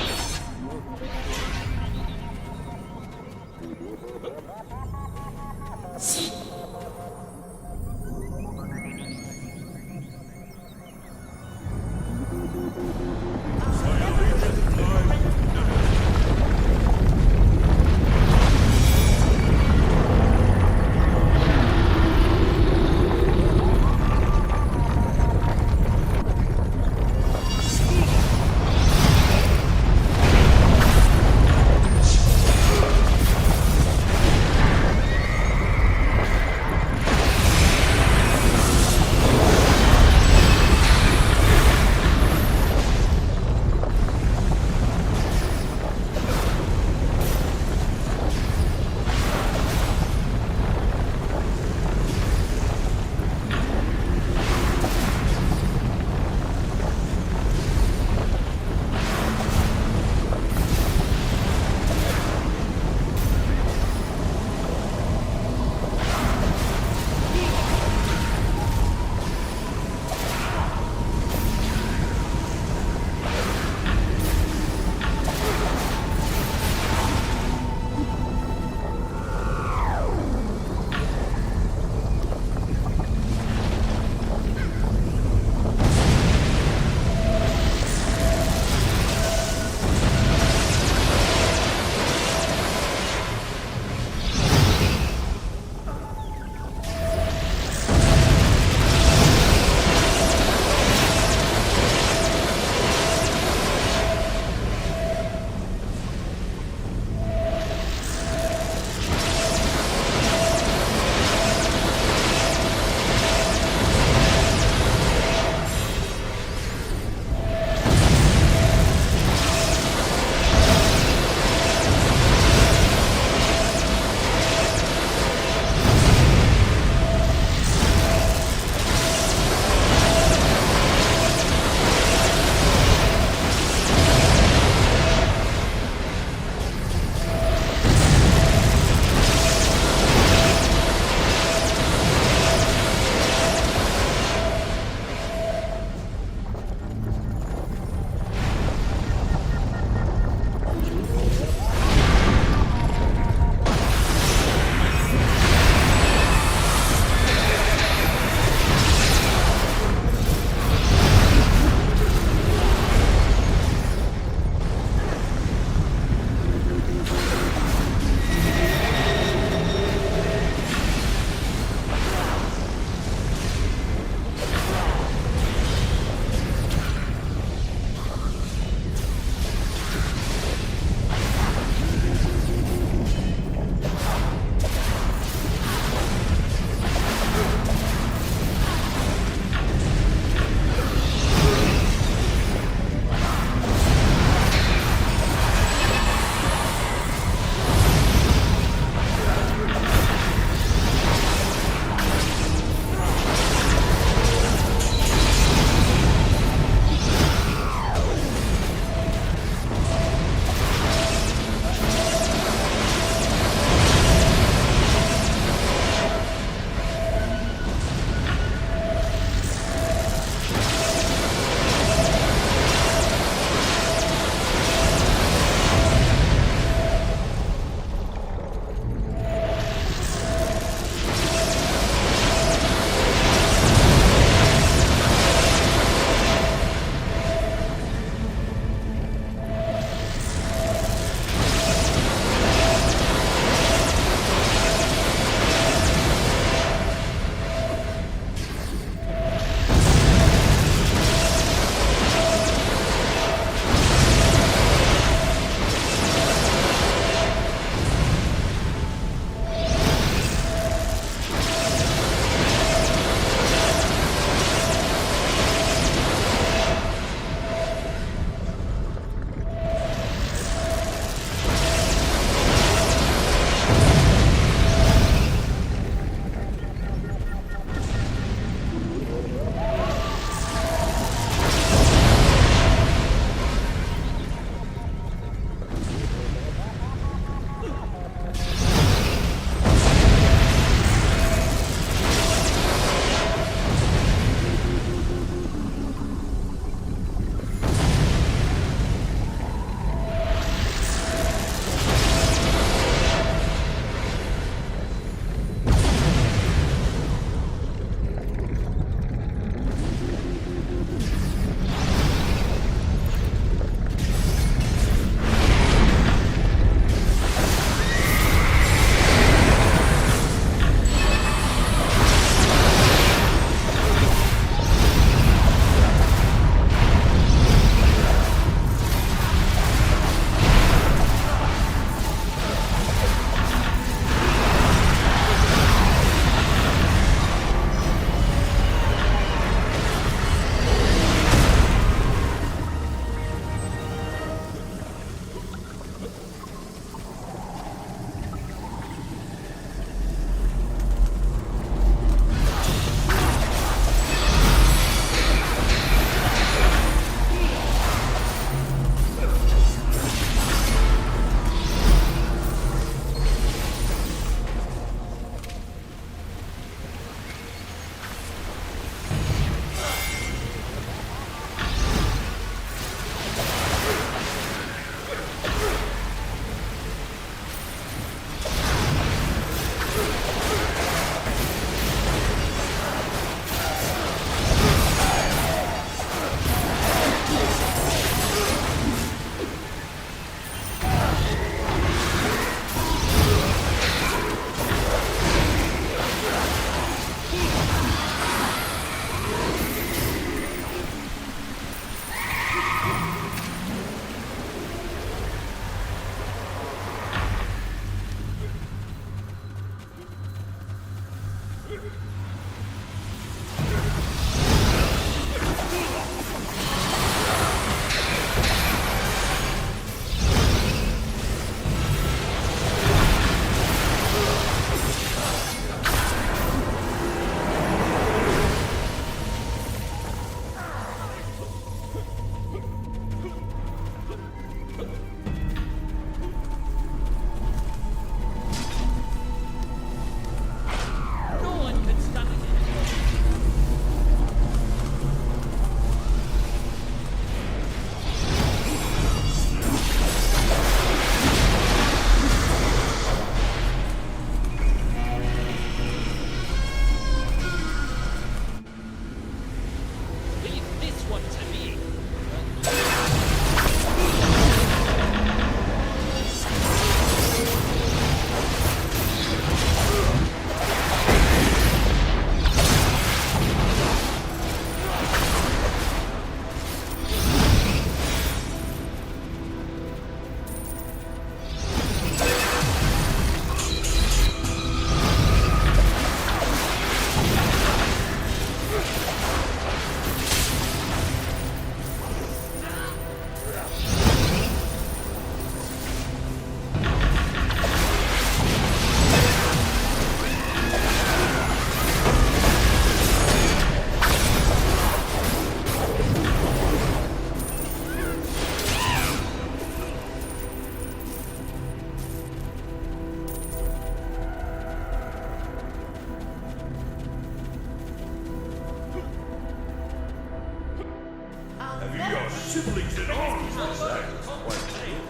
Have you got siblings in arms? That's quite good.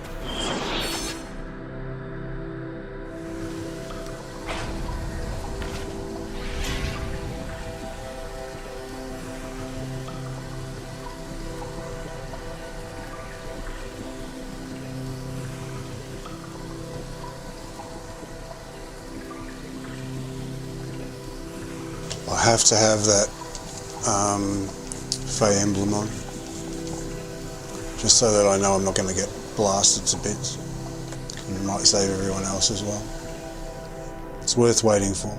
I have to have that Fey emblem on, just so that I know I'm not going to get blasted to bits, and it might save everyone else as well. It's worth waiting for.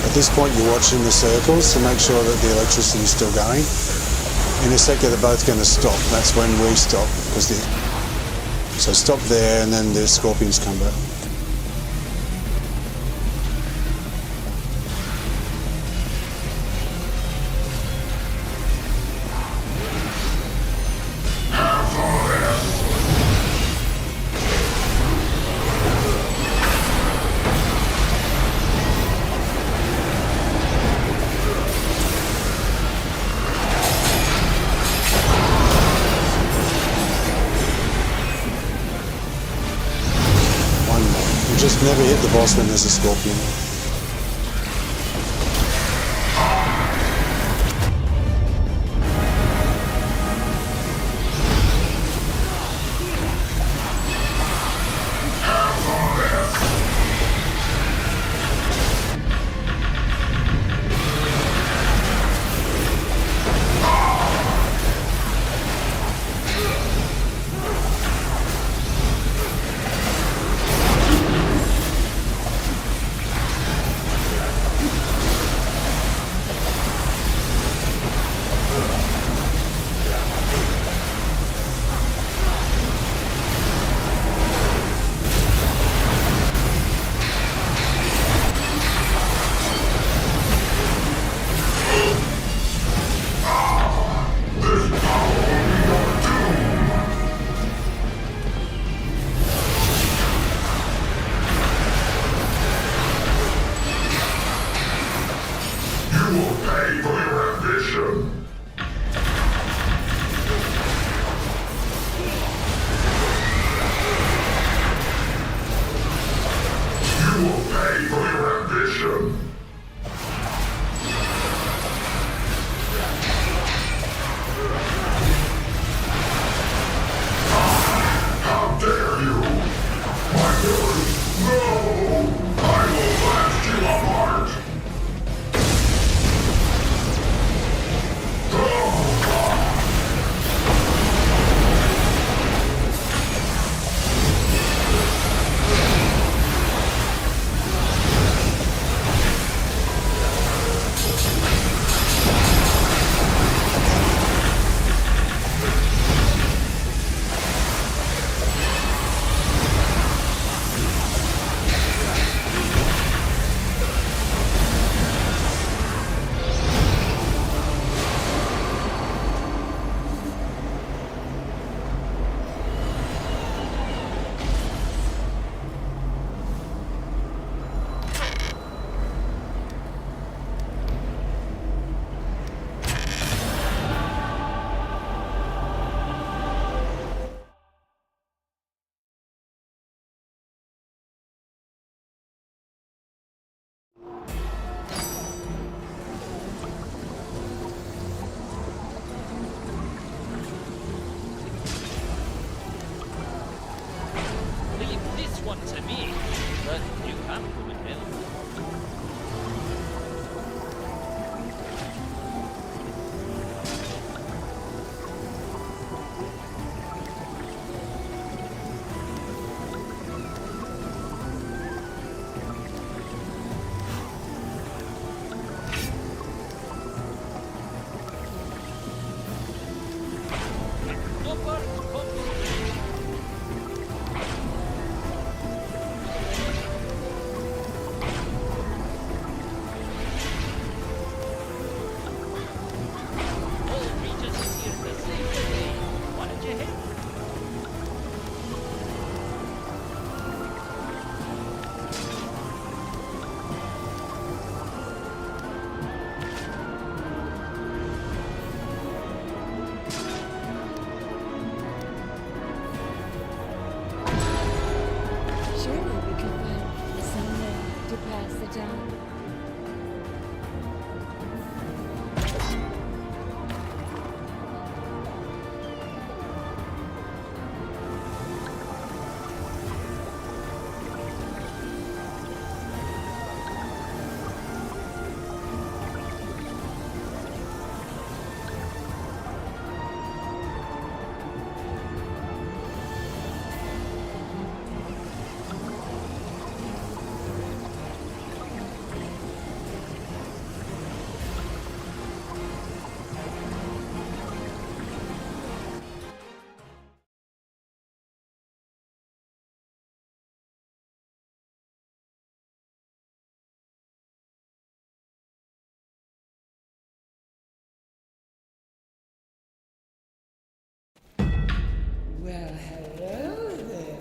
At this point you're watching the circles to make sure that the electricity is still going. In a second they're both going to stop. That's when we stop. So stop there and then the scorpions come back. Just never hit the boss when there's a scorpion. this one to me, but you can't ruin him. Well, hello there.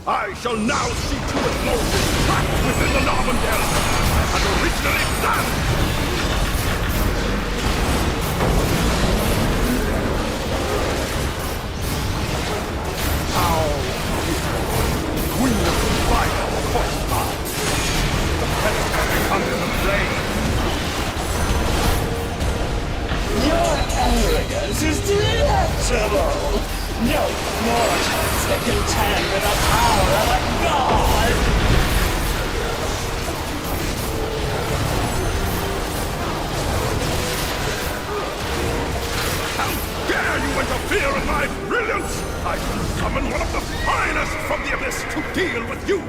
I shall now see to it Moses trapped within the Narvandale as had originally planned. How Queen of Fire crossed paths. The predator becomes the flame. Your arrogance is delectable. No mortals can contend with the power of a god. How dare you interfere in my brilliance! I shall summon one of the finest from the abyss to deal with you!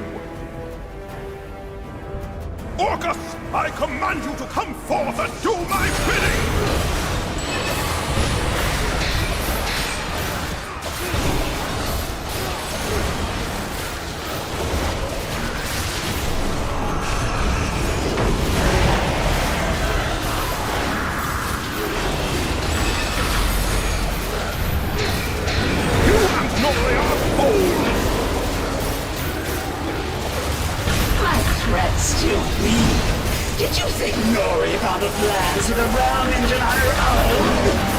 Orcus, I command you to come forth and do my bidding! Did you think Nori found the plans for the realm engine on her own?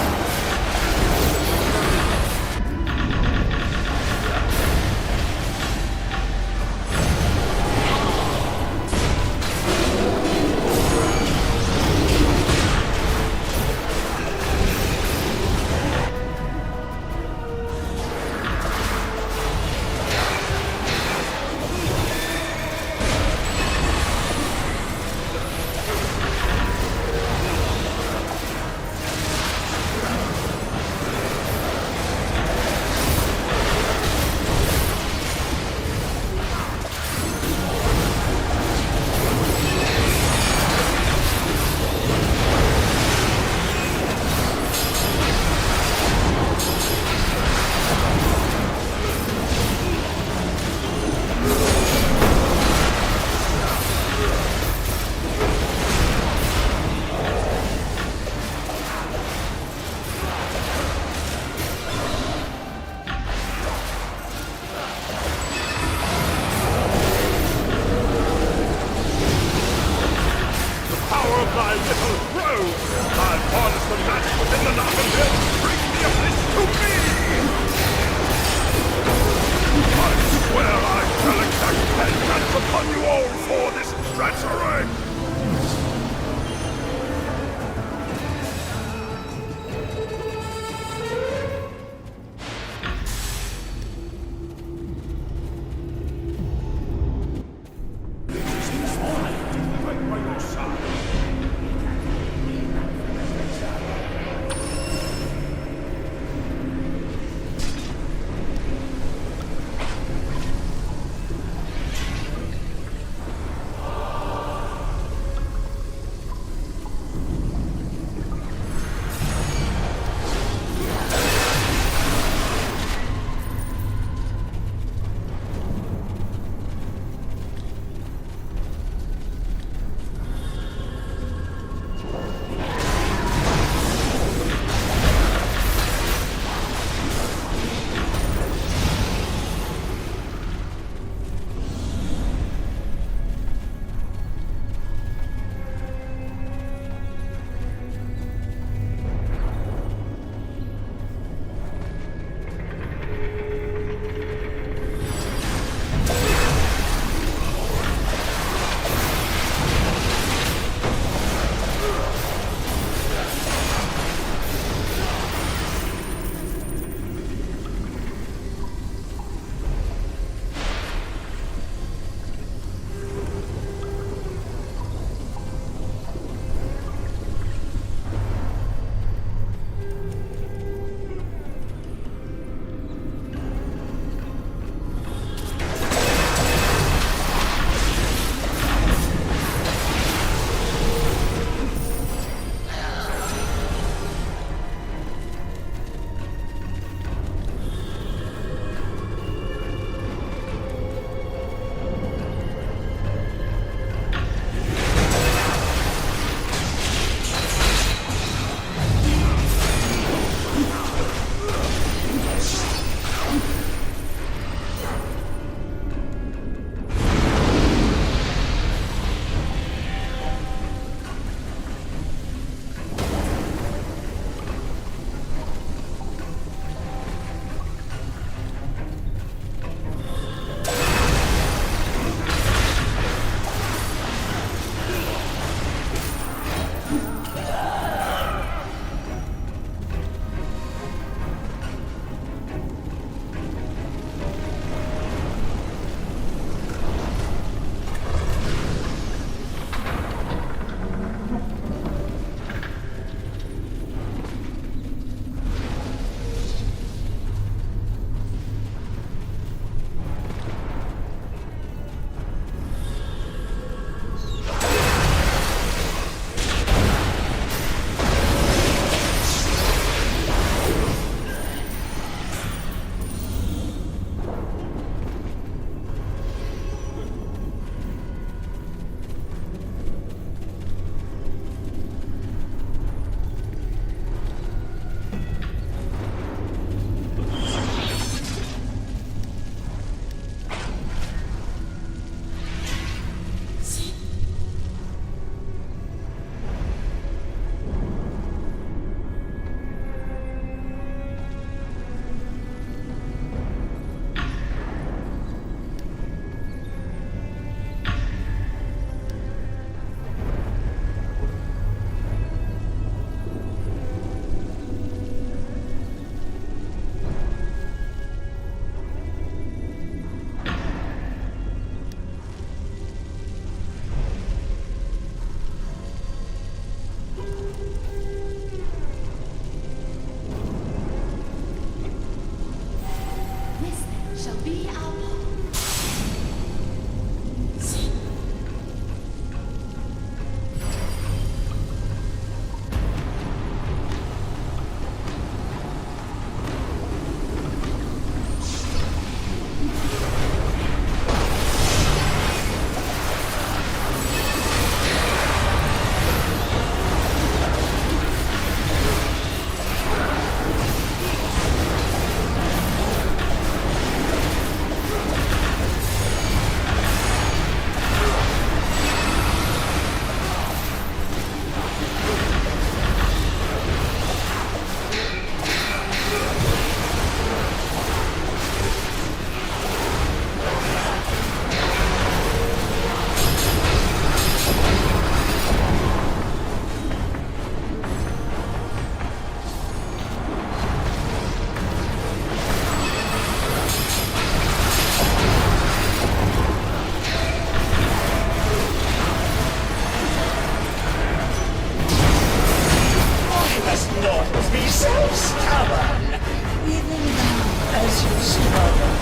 trouble.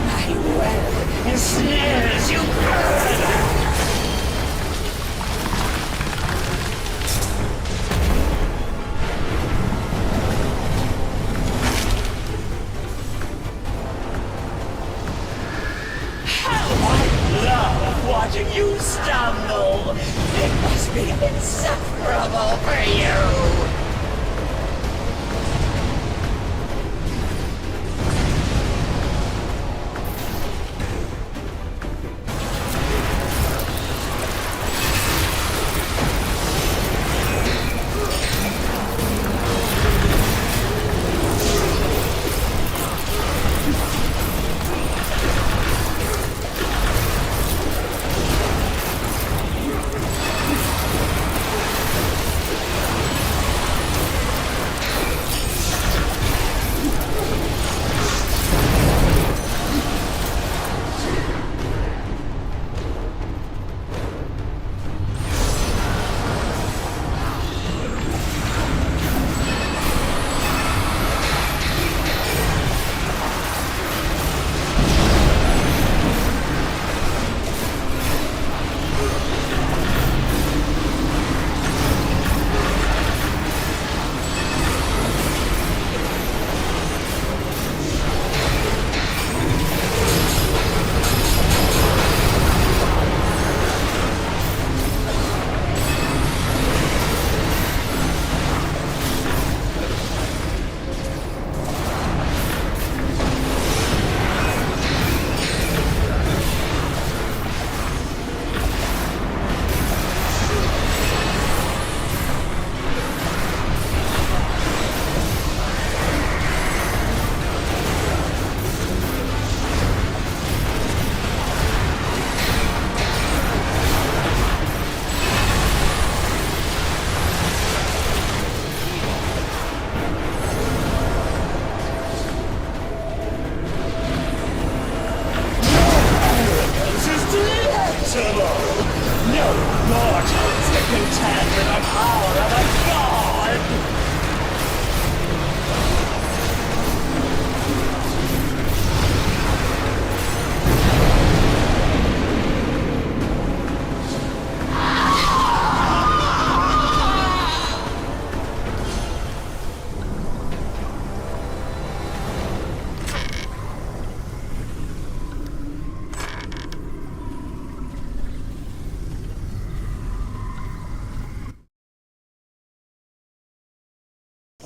My web ensnares you further. Watching you stumble, it must be insufferable for you.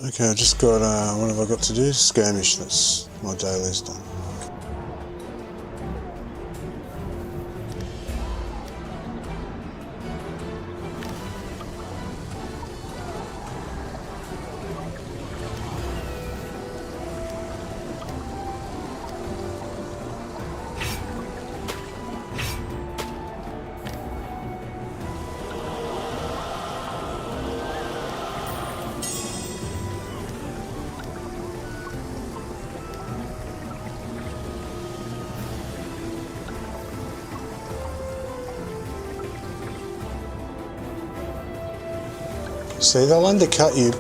Okay, I just got, what have I got to do? Skirmish, that's my dailies done. See, they'll undercut you.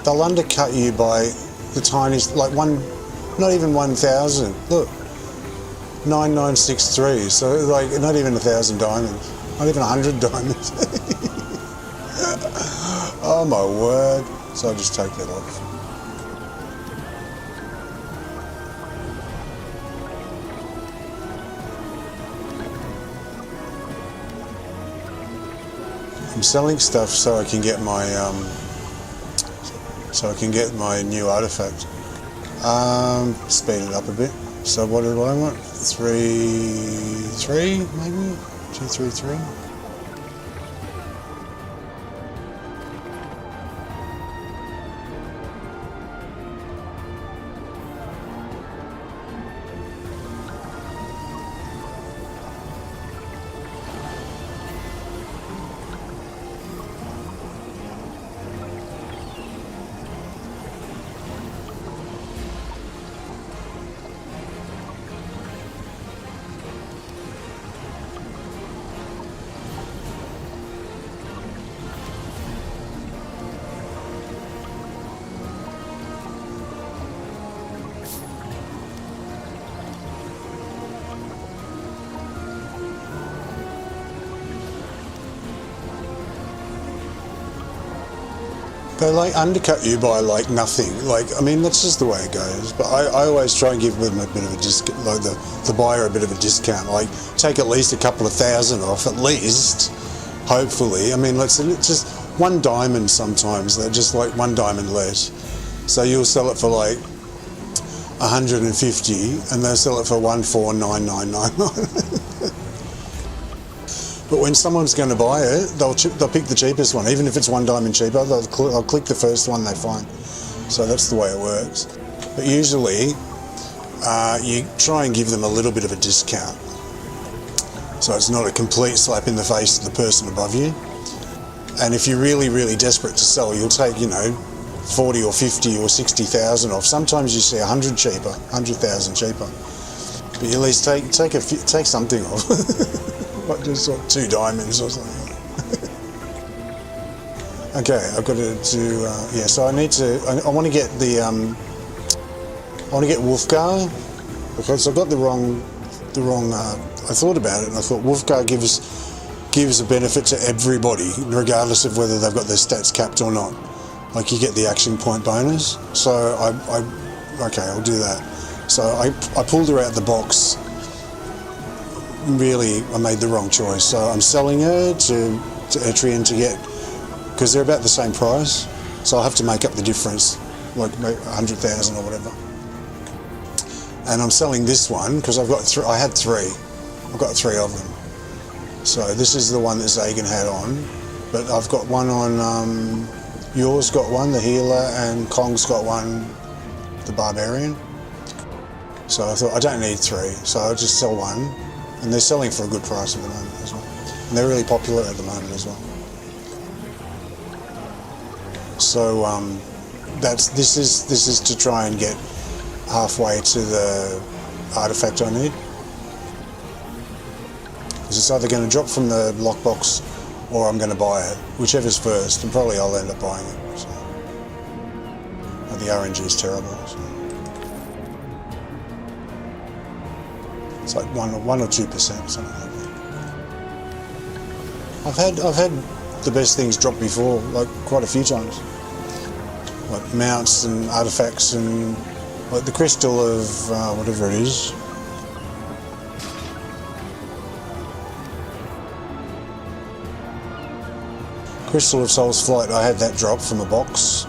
They'll undercut you by the tiniest, like not even 1,000. Look, 9963. So like not even 1,000 diamonds. Not even 100 diamonds. Oh my word! So I just take that off. I'm selling stuff so I can get my new artifact. Speed it up a bit. So what do I want? 3 maybe? 2, 3, 3. They like undercut you by like nothing. Like, I mean, that's just the way it goes. But I always try and give them a bit of a discount, like the buyer a bit of a discount. Like, take at least a couple of $1,000 off, at least. Hopefully, I mean, it's just one diamond. Sometimes they're just like one diamond less. So you'll sell it for like 150, and they'll sell it for 149,999. But when someone's going to buy it, they'll pick the cheapest one, even if it's one diamond cheaper. They'll click the first one they find. So that's the way it works. But usually, you try and give them a little bit of a discount, so it's not a complete slap in the face to the person above you. And if you're really, really desperate to sell, you'll take 40 or 50 or 60,000 off. Sometimes you see 100 cheaper, 100,000 cheaper. But you at least take something off. Like just like 2 diamonds or something. Okay, I've got to do, yeah, so I want to get the, I want to get Wolfgar, because I got the wrong, I thought about it and I thought Wolfgar gives a benefit to everybody, regardless of whether they've got their stats capped or not. Like, you get the action point bonus, so okay, I'll do that. So I pulled her out the box. Really, I made the wrong choice. So I'm selling her to Etrian to get, because they're about the same price. So I'll have to make up the difference, like 100,000 or whatever. And I'm selling this one because I've got I had 3. I've got 3 of them. So this is the one that Zagan had on, but I've got one on. Yours got one, the healer, and Kong's got one, the barbarian. So I thought I don't need 3, so I'll just sell one. And they're selling for a good price at the moment as well. And they're really popular at the moment as well. So this is to try and get halfway to the artifact I need. Because it's either going to drop from the lockbox or I'm going to buy it. Whichever's first, and probably I'll end up buying it. So. And the RNG is terrible. So. It's like 1 or 2%, something like that. I've had the best things drop before, like quite a few times. Like mounts and artifacts and like the crystal of whatever it is. Crystal of Soul's Flight, I had that drop from a box.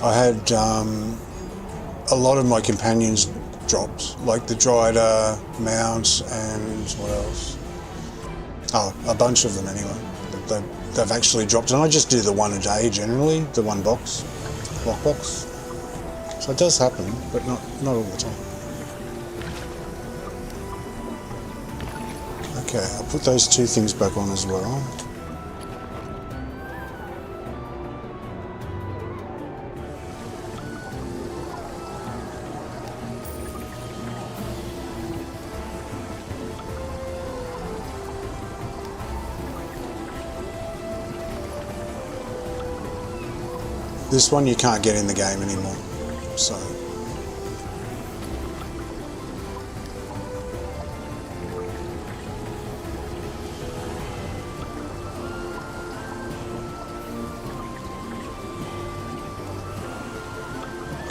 I had a lot of my companions drops, like the Dryder, mounts, and what else? Oh, a bunch of them anyway. They've actually dropped, and I just do the one a day generally, the one box, lockbox. So it does happen, but not all the time. Okay, I'll put those 2 things back on as well. This one you can't get in the game anymore, so.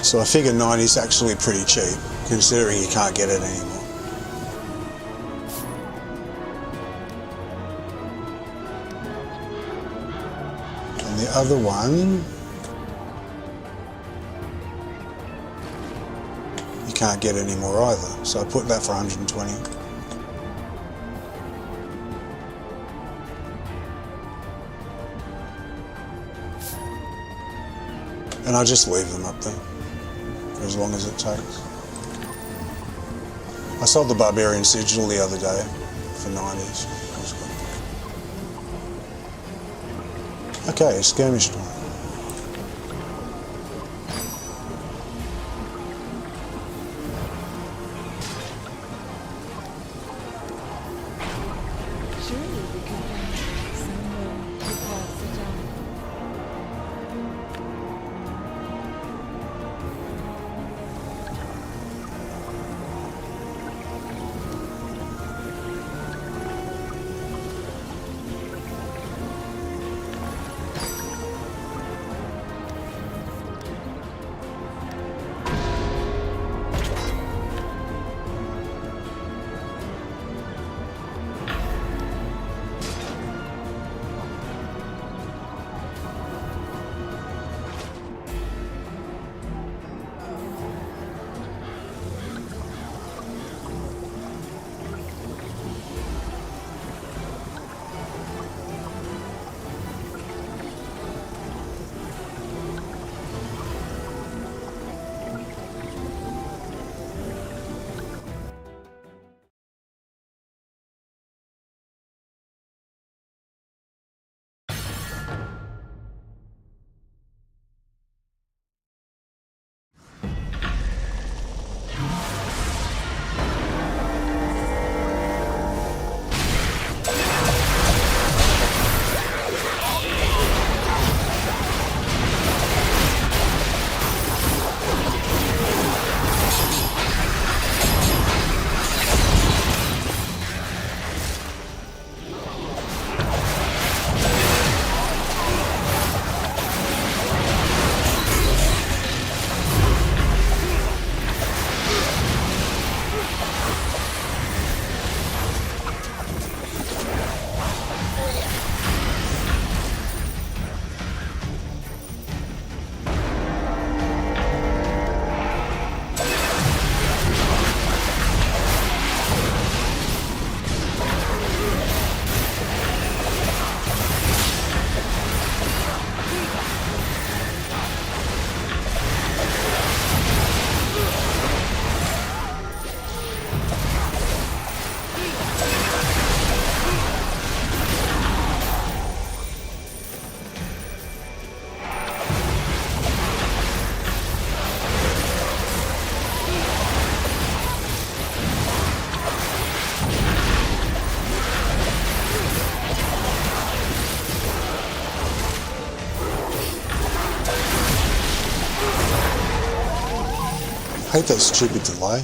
So I figure 90 is actually pretty cheap, considering you can't get it anymore. And the other one, can't get any more either, so I put that for 120. And I just leave them up there for as long as it takes. I sold the Barbarian Sigil the other day for 90s. Okay, Skirmish time. Hate that stupid delay.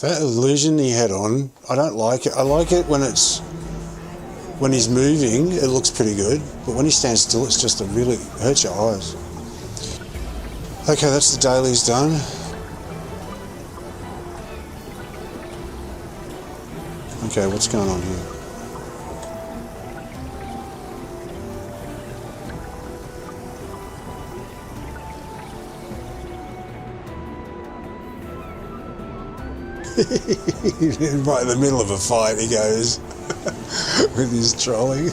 That illusion he had on, I don't like it. I like it when he's moving, it looks pretty good, but when he stands still, it's just really hurts your eyes. Okay, that's the dailies done. Okay, what's going on here? Right in the middle of a fight he goes with his trolling.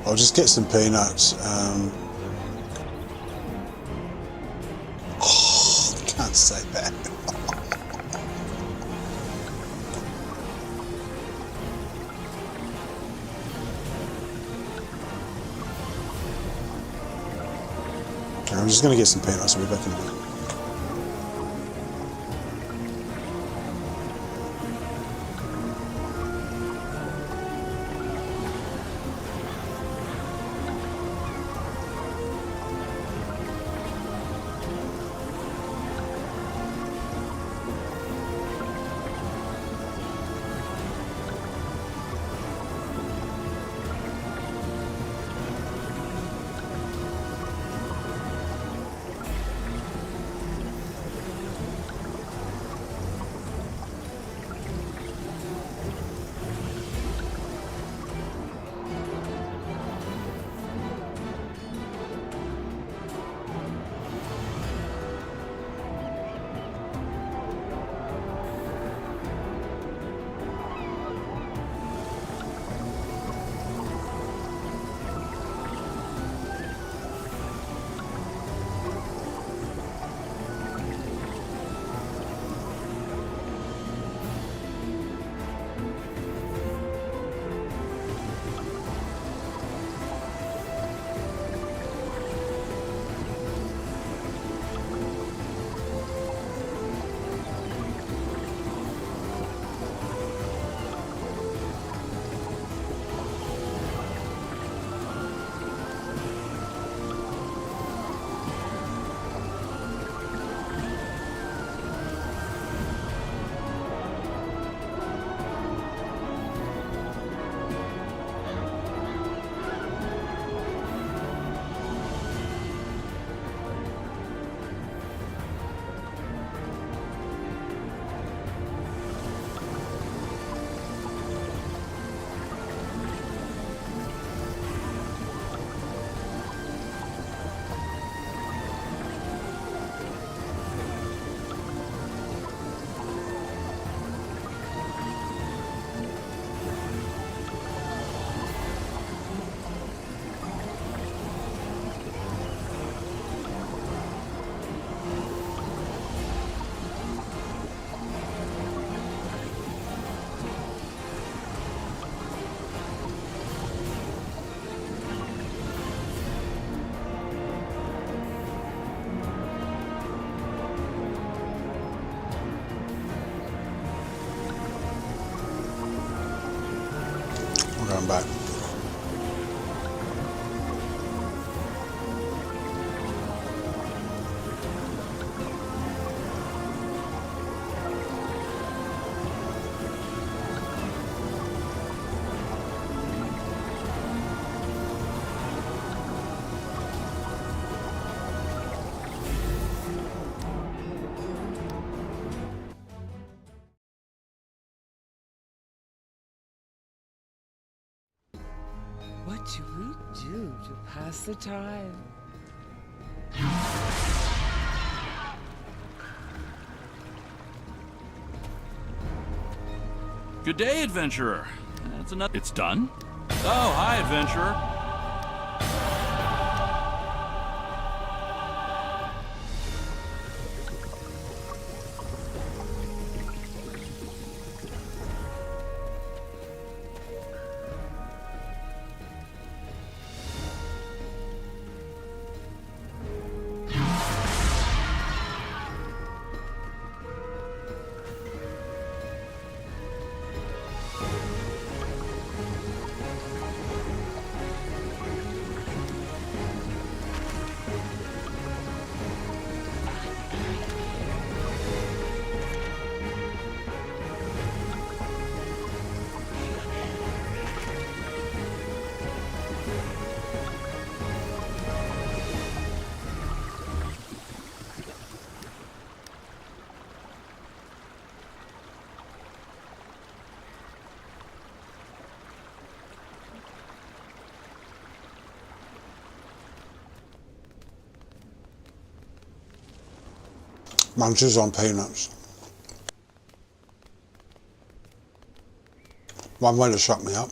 I'll just get some peanuts. Oh, can't say that. Okay, I'm just going to get some peanuts. I'll be back in a minute. back. What do we do to pass the time? Good day, adventurer. That's enough. It's done? Oh, hi, adventurer. Munches on peanuts. One way to shut me up.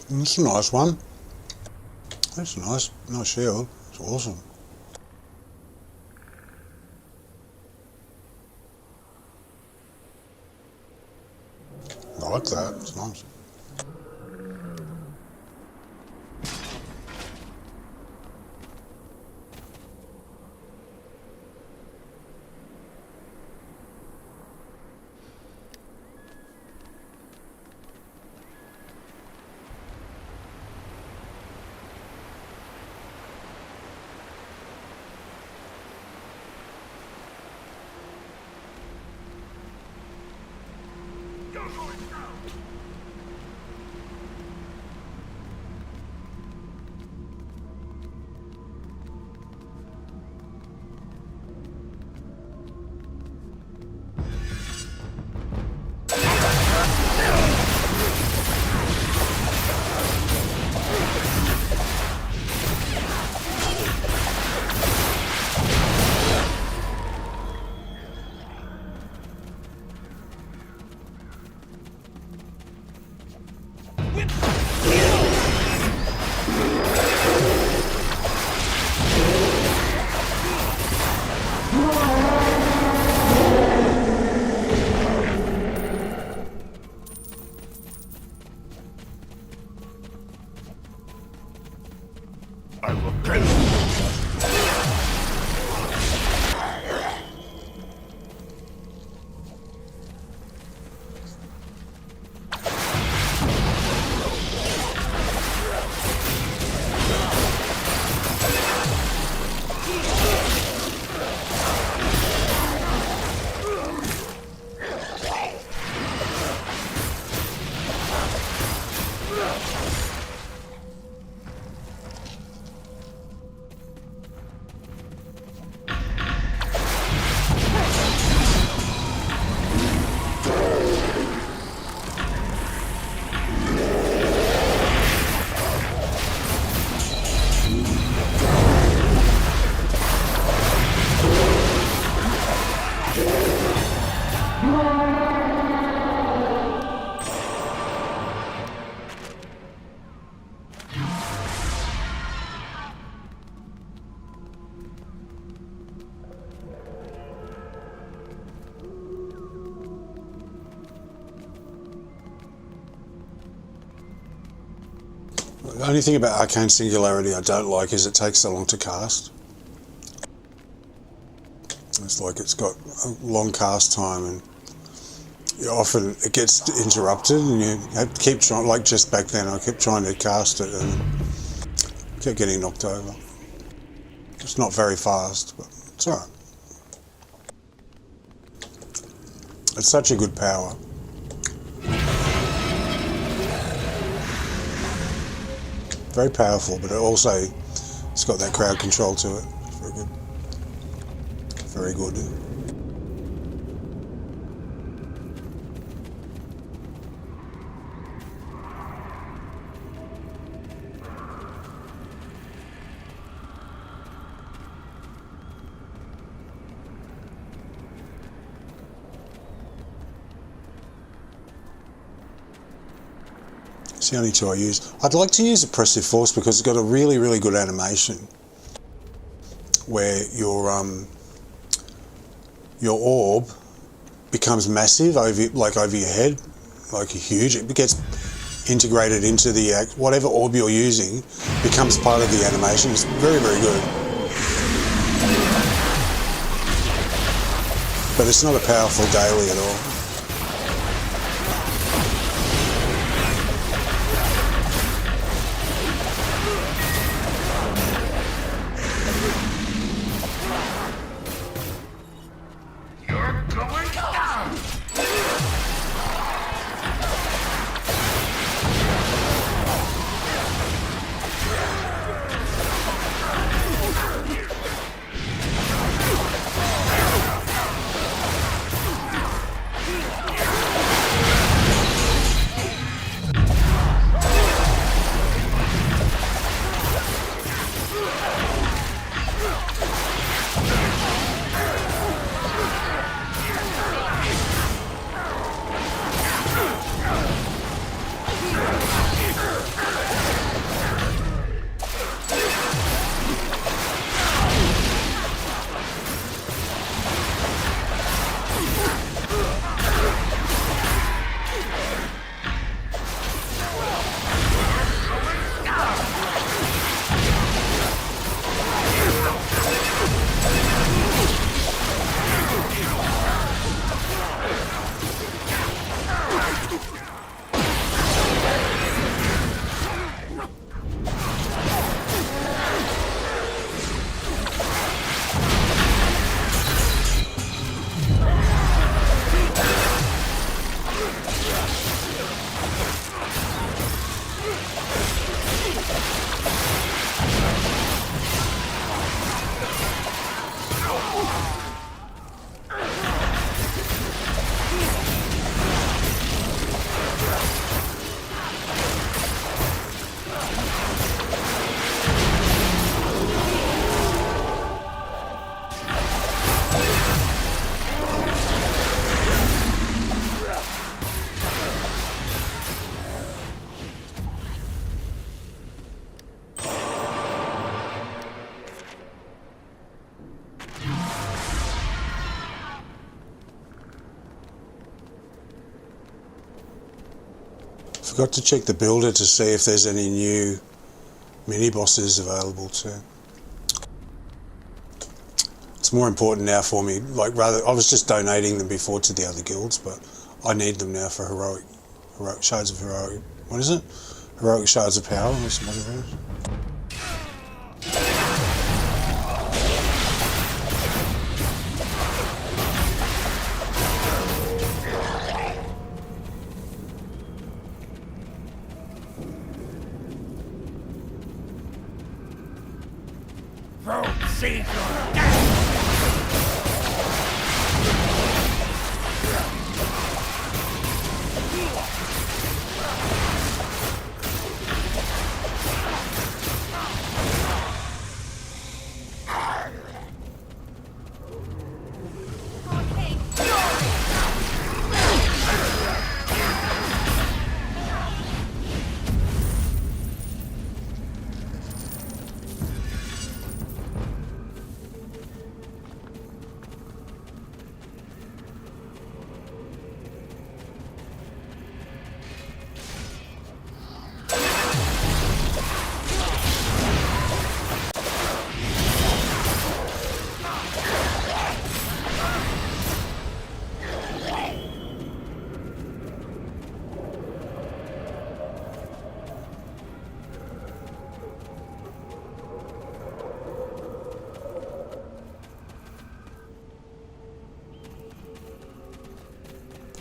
That's a nice one. That's a nice shield. It's awesome. I like that. It's nice. I will kill you. The only thing about Arcane Singularity I don't like is it takes so long to cast. It's like it's got a long cast time, and often it gets interrupted, and you have to keep trying. Like just back then, I kept trying to cast it and kept getting knocked over. It's not very fast, but it's alright. It's such a good power. Very powerful, but it also it's got that crowd control to it. It's very good. Very good. It's the only two I use. I'd like to use Oppressive Force because it's got a really, really good animation where your orb becomes massive over your head, like huge. It gets integrated into the whatever orb you're using becomes part of the animation. It's very, very good. But it's not a powerful daily at all. Forgot to check the builder to see if there's any new mini bosses available too. It's more important now for me. Like, rather, I was just donating them before to the other guilds, but I need them now for heroic shards of heroic. What is it? Heroic shards of power, or whatever it is. Proceed your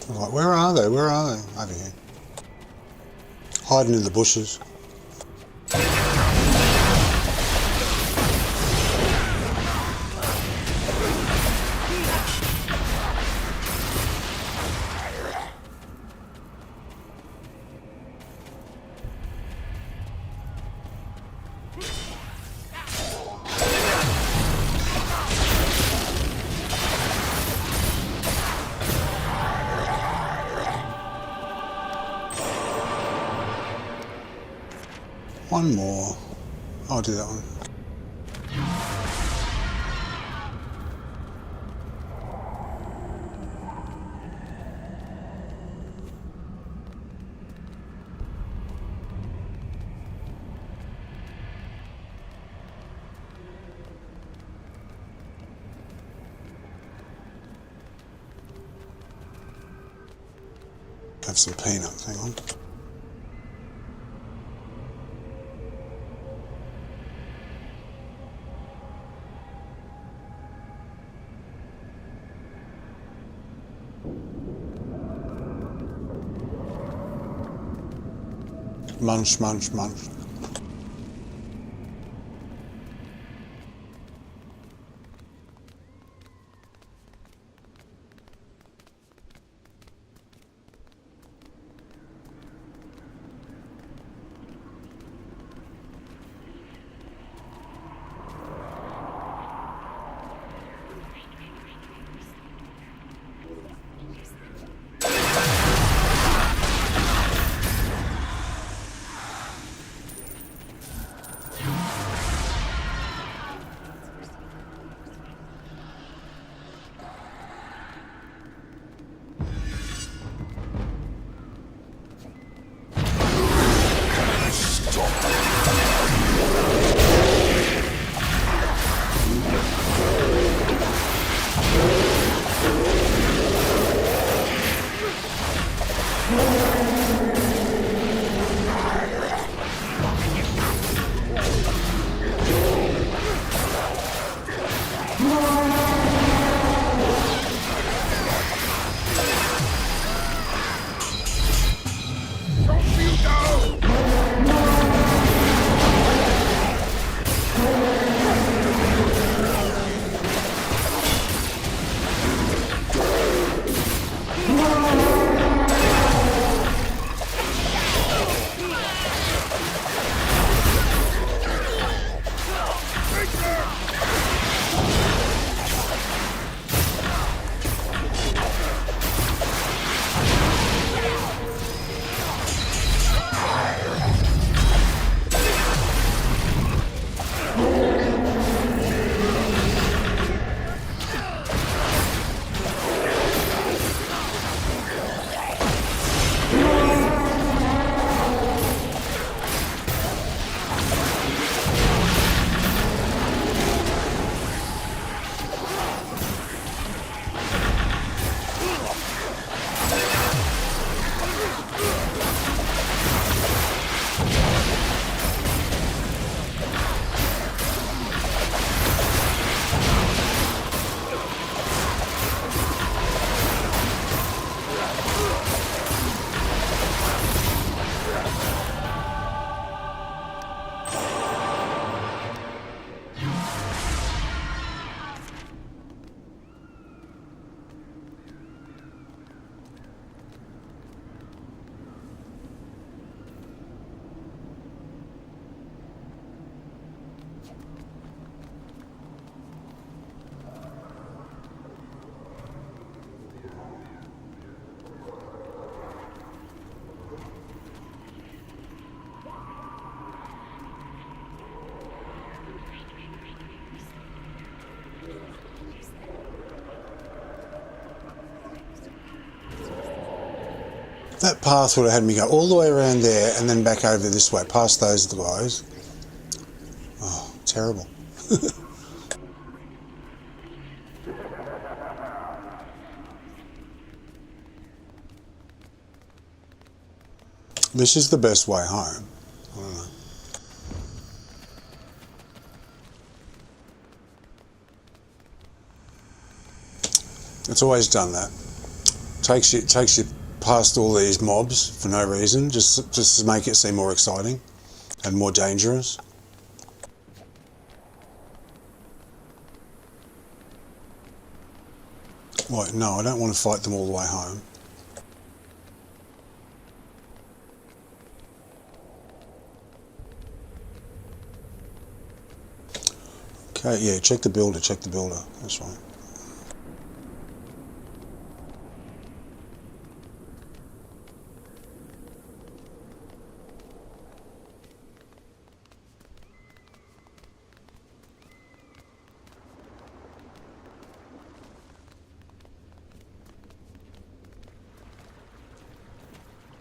Like, where are they? Where are they? Over here. Hiding in the bushes. One more. I'll do that one. Have some peanuts, hang on. Munch, munch, munch. That path would have had me go all the way around there and then back over this way, past those guys. Oh, terrible. This is the best way home. I don't know. It's always done that. Takes you past all these mobs for no reason, just to make it seem more exciting and more dangerous. Wait, no, I don't want to fight them all the way home. Okay, yeah, check the builder, that's right.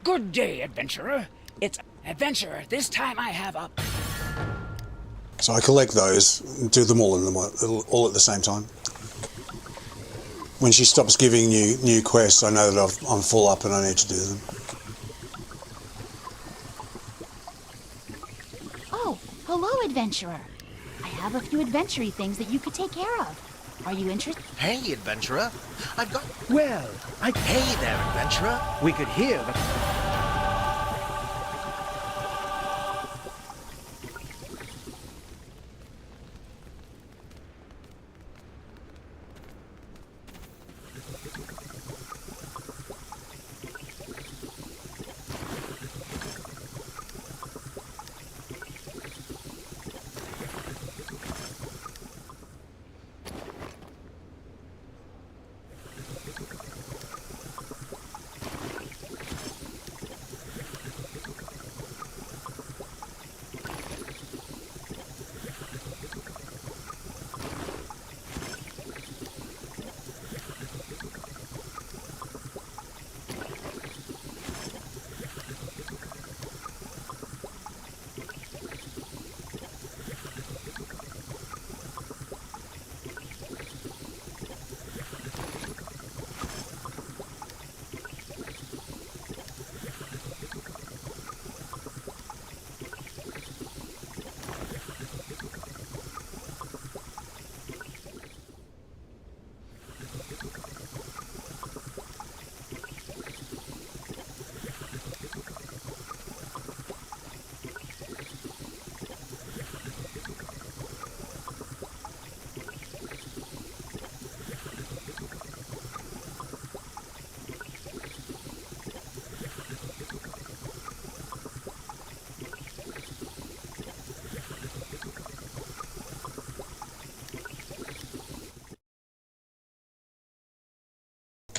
Good day, adventurer. It's adventurer. This time I have a... So I collect those and do them all all at the same time. When she stops giving you new quests, I know that I'm full up and I need to do them. Oh, hello, adventurer. I have a few adventure-y things that you could take care of. Are you interested? Hey, adventurer. I've got... Well, Hey there, adventurer. we could hear the...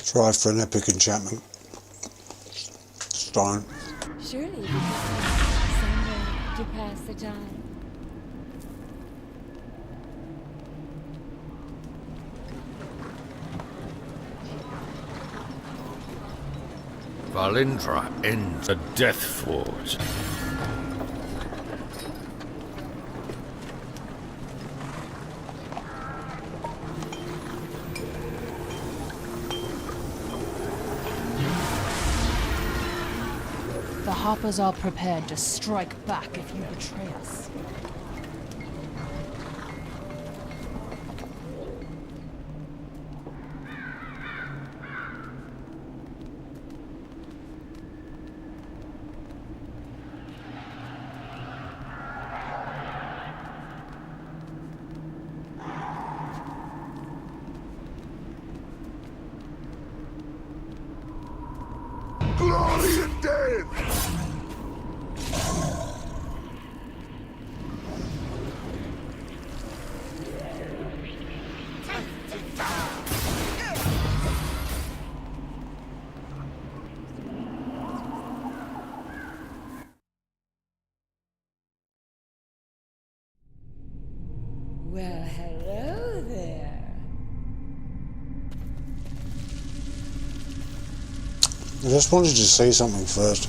Try for an epic enchantment. Stone. Surely we can find some way to pass the time. Valindra ends the Death Forge. The Hoppers are prepared to strike back if you betray us. Glory and death! I just wanted to see something first.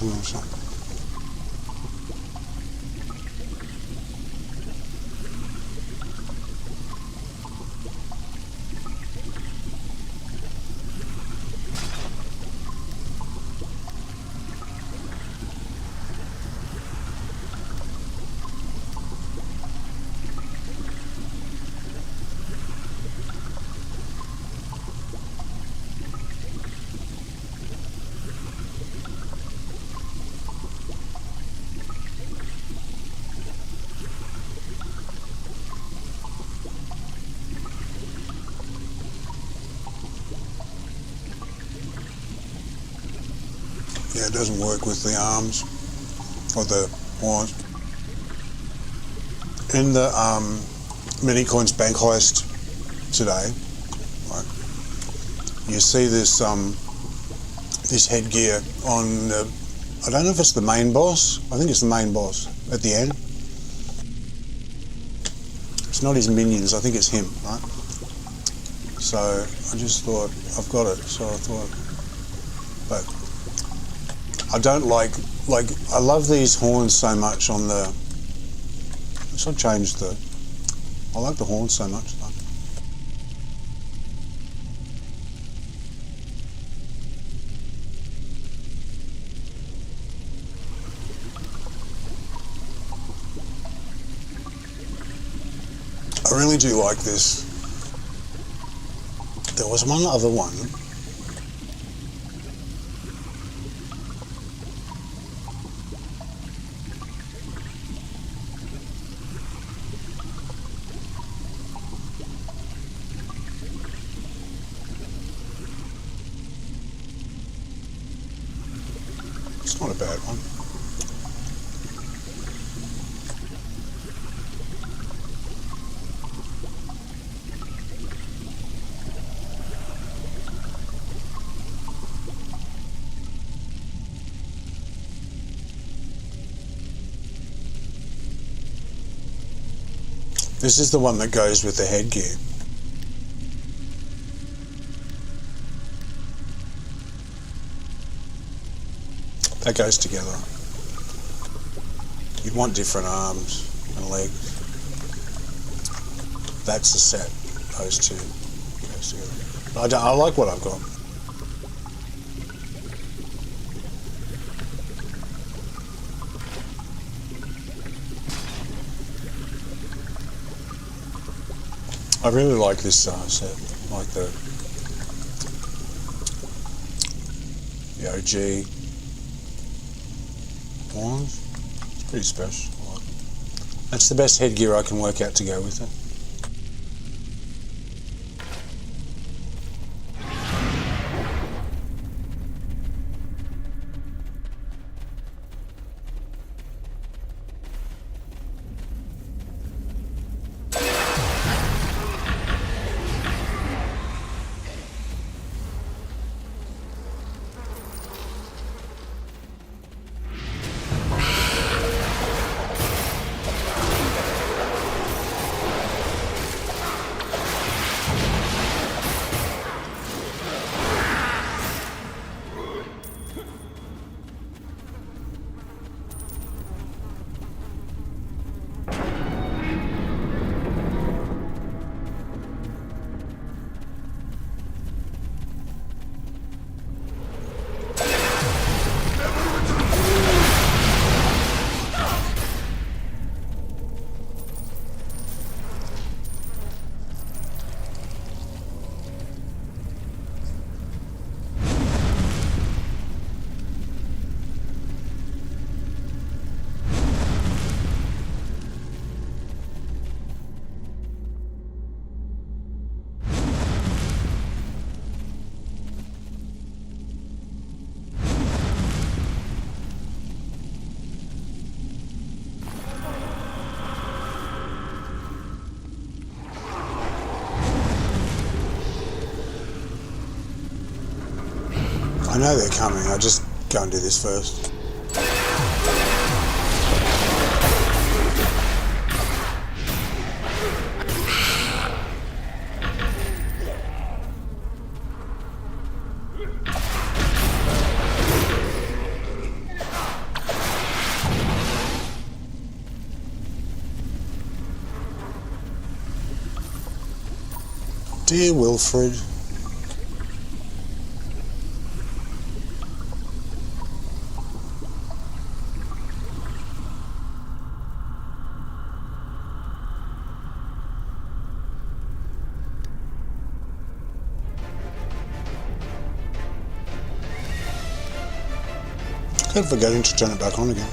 Yeah, it doesn't work with the arms or the horns. In the Manycoins bank heist today, right, you see this this headgear on the, I don't know if it's the main boss. I think it's the main boss at the end. It's not his minions. I think it's him, right? So I just thought I've got it. So I thought, but I don't like I love these horns so much on the. So I changed the. I like the horns so much. I really do like this. There was one other one. It's not a bad one. This is the one that goes with the headgear. That goes together. You'd want different arms and legs. That's the set. Those two goes together. I like what I've got. I really like this set, like the OG ones. It's pretty special. That's the best headgear I can work out to go with it. I know they're coming, I'll just go and do this first. Dear Wilfred. I kept forgetting to turn it back on again.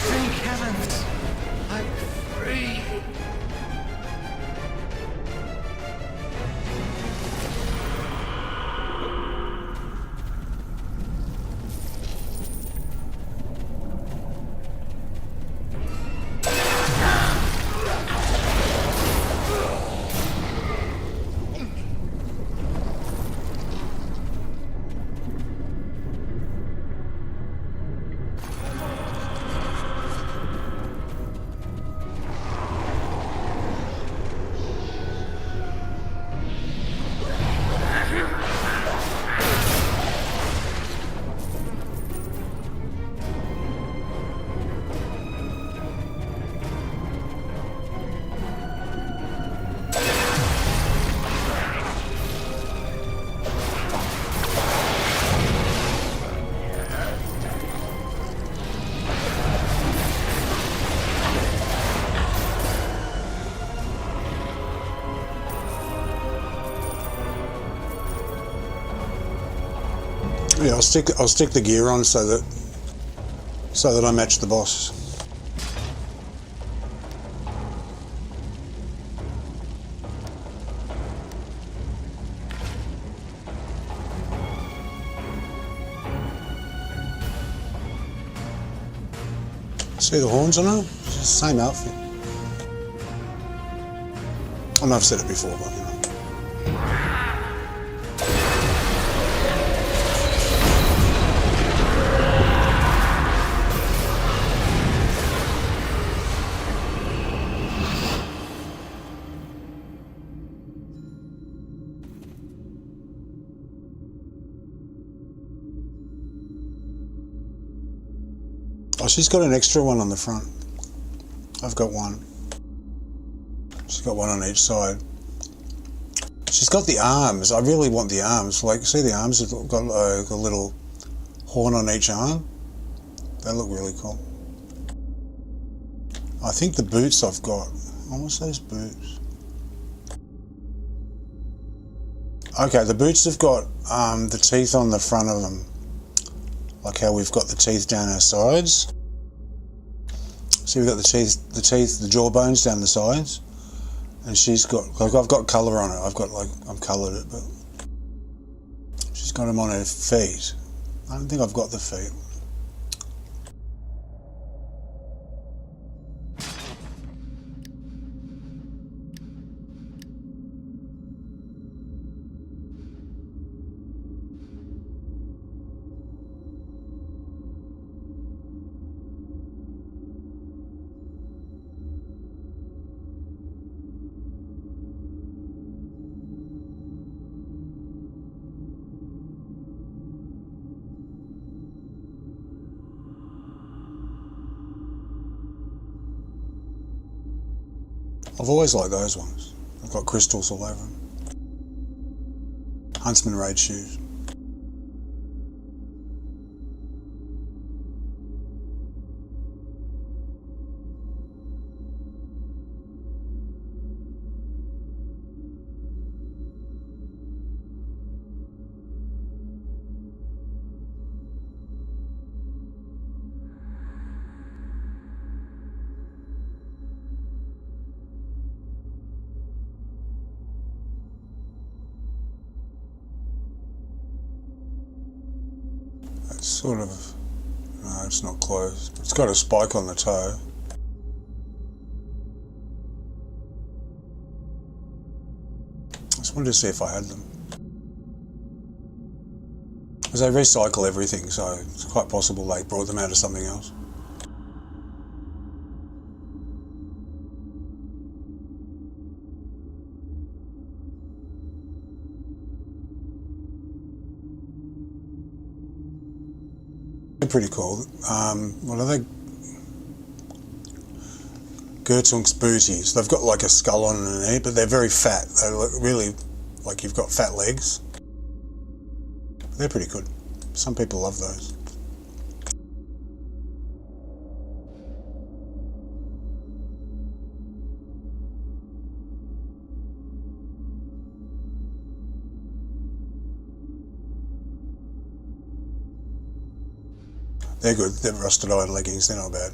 Thank heavens, I'm free. Yeah, I'll stick the gear on so that I match the boss. See the horns on her? It's the same outfit. I know I've said it before, but you know. Oh, she's got an extra one on the front. I've got one. She's got one on each side. She's got the arms. I really want the arms. Like, see the arms have got a little horn on each arm? They look really cool. I think the boots I've got. Oh, what's those boots? Okay, the boots have got the teeth on the front of them. Like how we've got the teeth down our sides. See, we've got the jawbones down the sides. And she's got, like, I've got colour on it. I'm coloured it, but she's got them on her feet. I don't think I've got the feet. I've always liked those ones. I've got crystals all over them. Huntsman raid shoes. Sort of, no, it's not closed. It's got a spike on the toe. I just wanted to see if I had them. Because they recycle everything, so it's quite possible they brought them out of something else. They're pretty cool. What are they? Gertunk's booties. They've got like a skull on underneath, but they're very fat. They look really like you've got fat legs. They're pretty good. Some people love those. They're good. They're rusted iron leggings. They're not bad.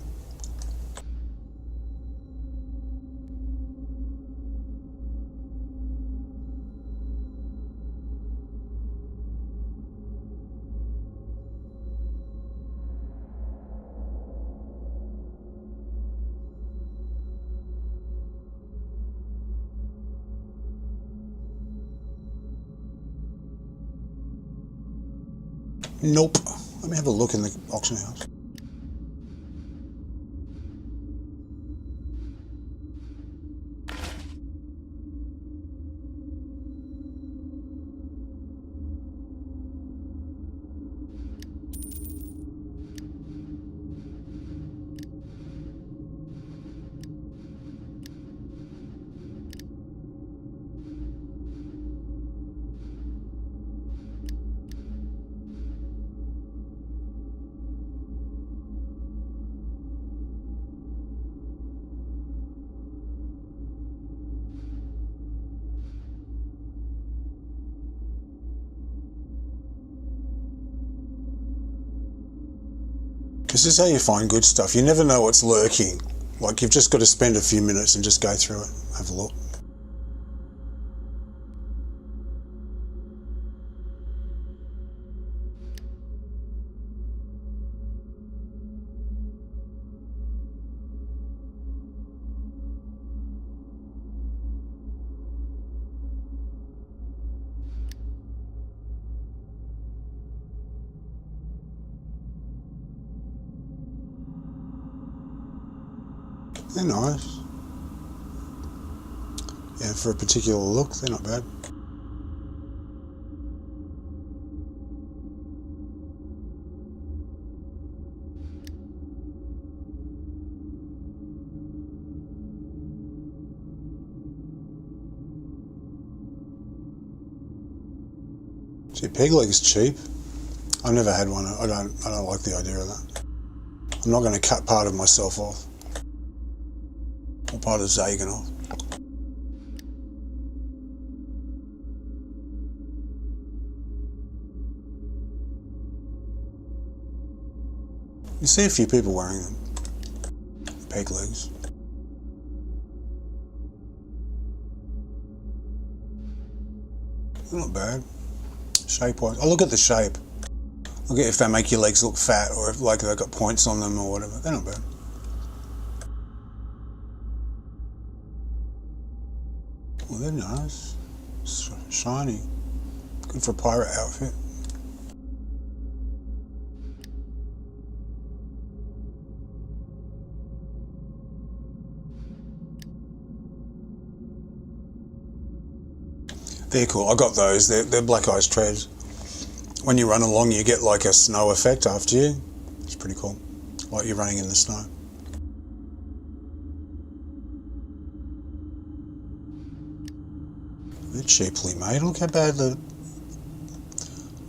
Nope. Let me have a look in the auction house. This is how you find good stuff. You never know what's lurking. Like, you've just got to spend a few minutes and just go through it. Have a look. They're nice. Yeah, for a particular look, they're not bad. See, peg leg's cheap. I've never had one. I don't like the idea of that. I'm not going to cut part of myself off. Or part of Zagan off. You see a few people wearing them. Peg legs. They're not bad. Shape-wise. Oh, look at the shape. Look at if they make your legs look fat or if like they've got points on them or whatever. They're not bad. Well, they're nice. Shiny. Good for a pirate outfit. They're cool. I got those. They're black ice treads. When you run along, you get like a snow effect after you. It's pretty cool. Like you're running in the snow. They're cheaply made. Look how bad the...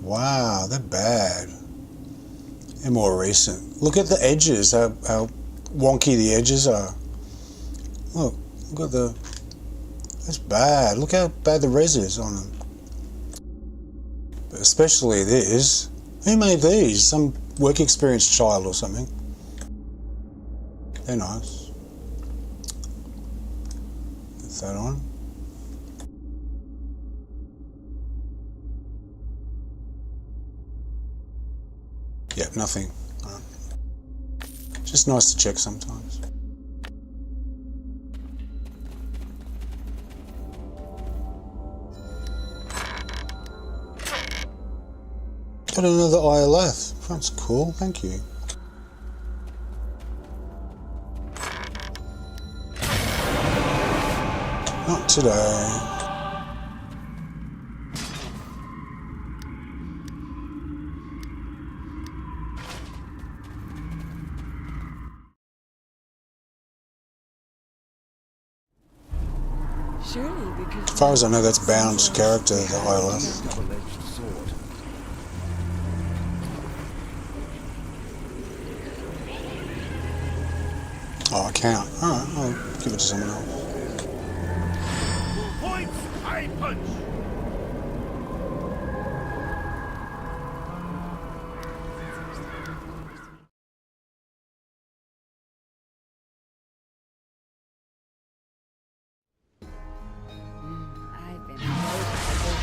Wow, they're bad. They're more recent. Look at the edges, how wonky the edges are. Look at the... That's bad. Look how bad the res is on them. But especially this. Who made these? Some work experienced child or something. They're nice. Put that on. Yeah, nothing. Just nice to check sometimes. Got another ILF. That's cool, thank you. Not today. Surely because... As far as I know, that's Bound's character, the Eyeless. Double-edged sword. Oh, I can't. Alright, I'll give it to someone else. Points, high punch. I've been waiting for this.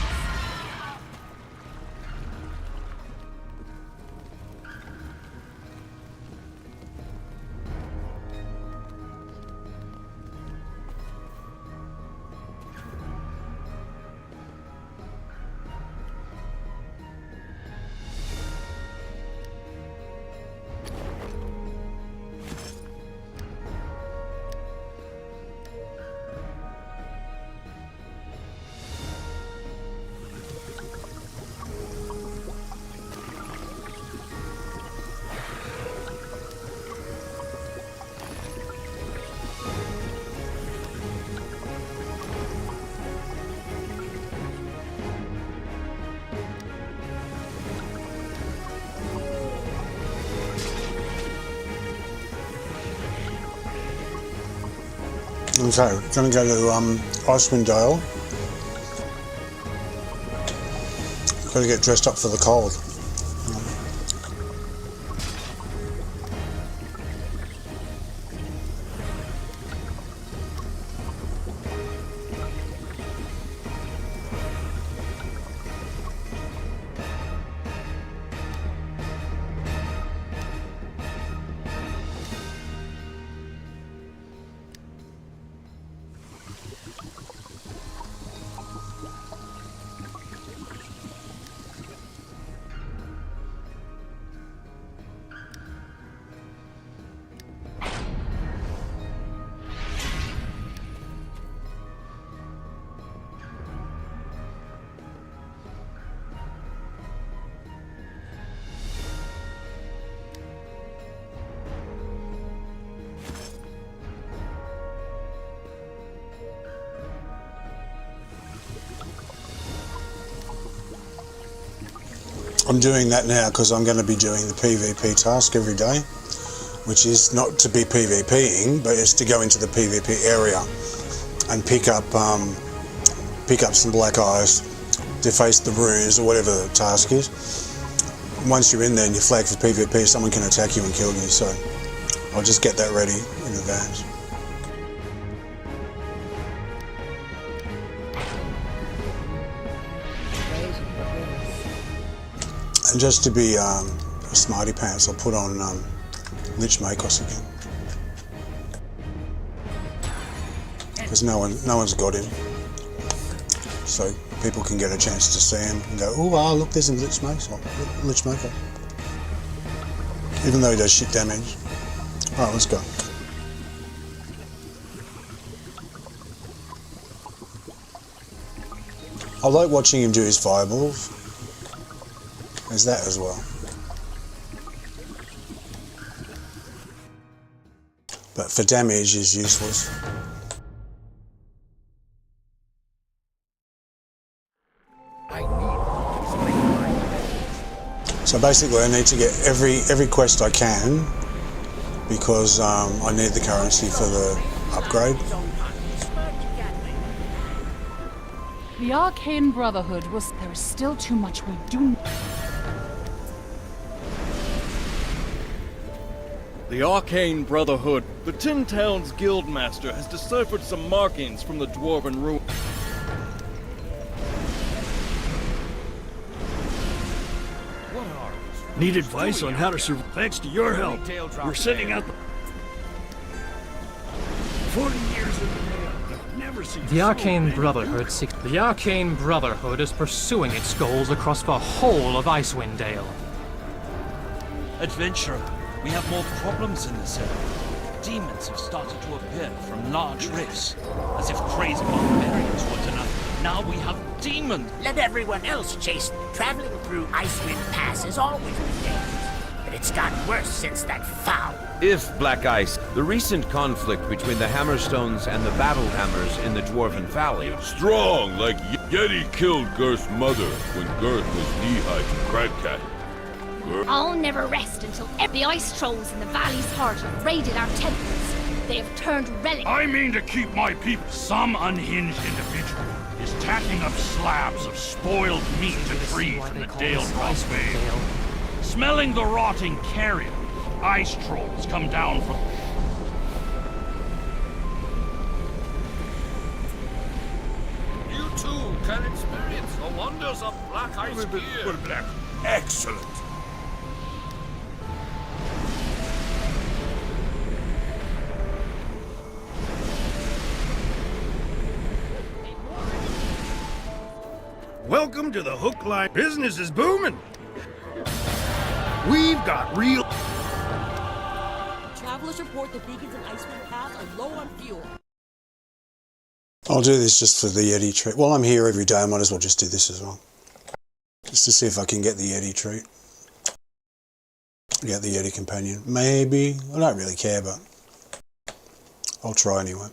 Okay, gonna go to Icewind Dale. Gotta get dressed up for the cold. I'm doing that now because I'm going to be doing the PvP task every day, which is not to be PvPing, but it's to go into the PvP area and pick up some black eyes, deface the runes, or whatever the task is. Once you're in there and you flag for PvP, someone can attack you and kill you, so I'll just get that ready in advance. And just to be a smarty pants, I'll put on Lich Makos again, because no one's got him, so people can get a chance to see him and go, oh wow, look, there's a Lich Makos, even though he does shit damage. Alright, let's go. I like watching him do his fireballs. There's that as well. But for damage is useless. So basically I need to get every quest I can, because I need the currency for the upgrade. The Arcane Brotherhood was... There is still too much we do... The Arcane Brotherhood. The Tin Town's Guildmaster has deciphered some markings from the Dwarven ruin. Need advice on how to survive? Thanks to your help, we're sitting out 40 years in the mail. I've never seen The Arcane Brotherhood The Arcane Brotherhood is pursuing its goals across the whole of Icewind Dale. Adventurer, we have more problems in this area. Demons have started to appear from large rifts, as if crazy barbarians weren't enough. Now we have demons! Let everyone else chase. Traveling through Icewind Pass has always been dangerous, but it's gotten worse since that foul... If Black Ice, the recent conflict between the Hammerstones and the Battle Hammers in the Dwarven Valley. Strong, like Yeti killed Girth's mother when Girth was knee-high to Cragcat. I'll never rest until the ice trolls in the valley's heart have raided our temples. They have turned relics. I mean to keep my people. Some unhinged individual is tacking up slabs of spoiled meat to tree from the Dale Drop Vale. Smelling the rotting carrion, ice trolls come down from... You too can experience the wonders of Black Ice gear. Black. Excellent. Welcome to the hook line. Business is booming. We've got real... Travelers report the beacons in Icewind Pass are low on fuel. I'll do this just for the Yeti treat. While I'm here every day, I might as well just do this as well. Just to see if I can get the Yeti treat. Get the Yeti companion. Maybe. I don't really care, but I'll try anyway.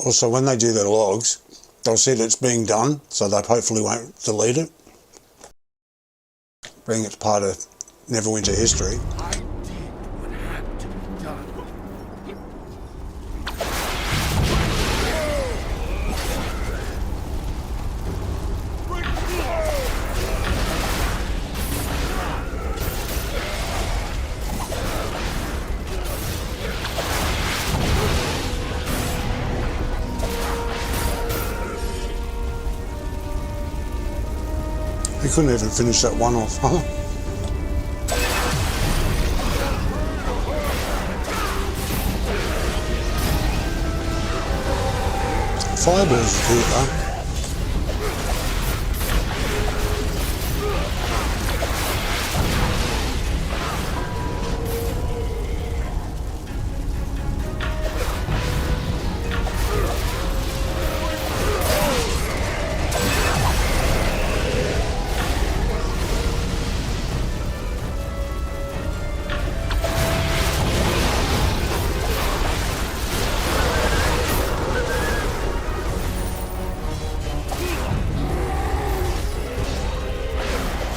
Also, when they do their logs, they'll see that it's being done, so they hopefully won't delete it. Being it's part of Neverwinter history. He couldn't even finish that one off, huh? Fireballs are good, though.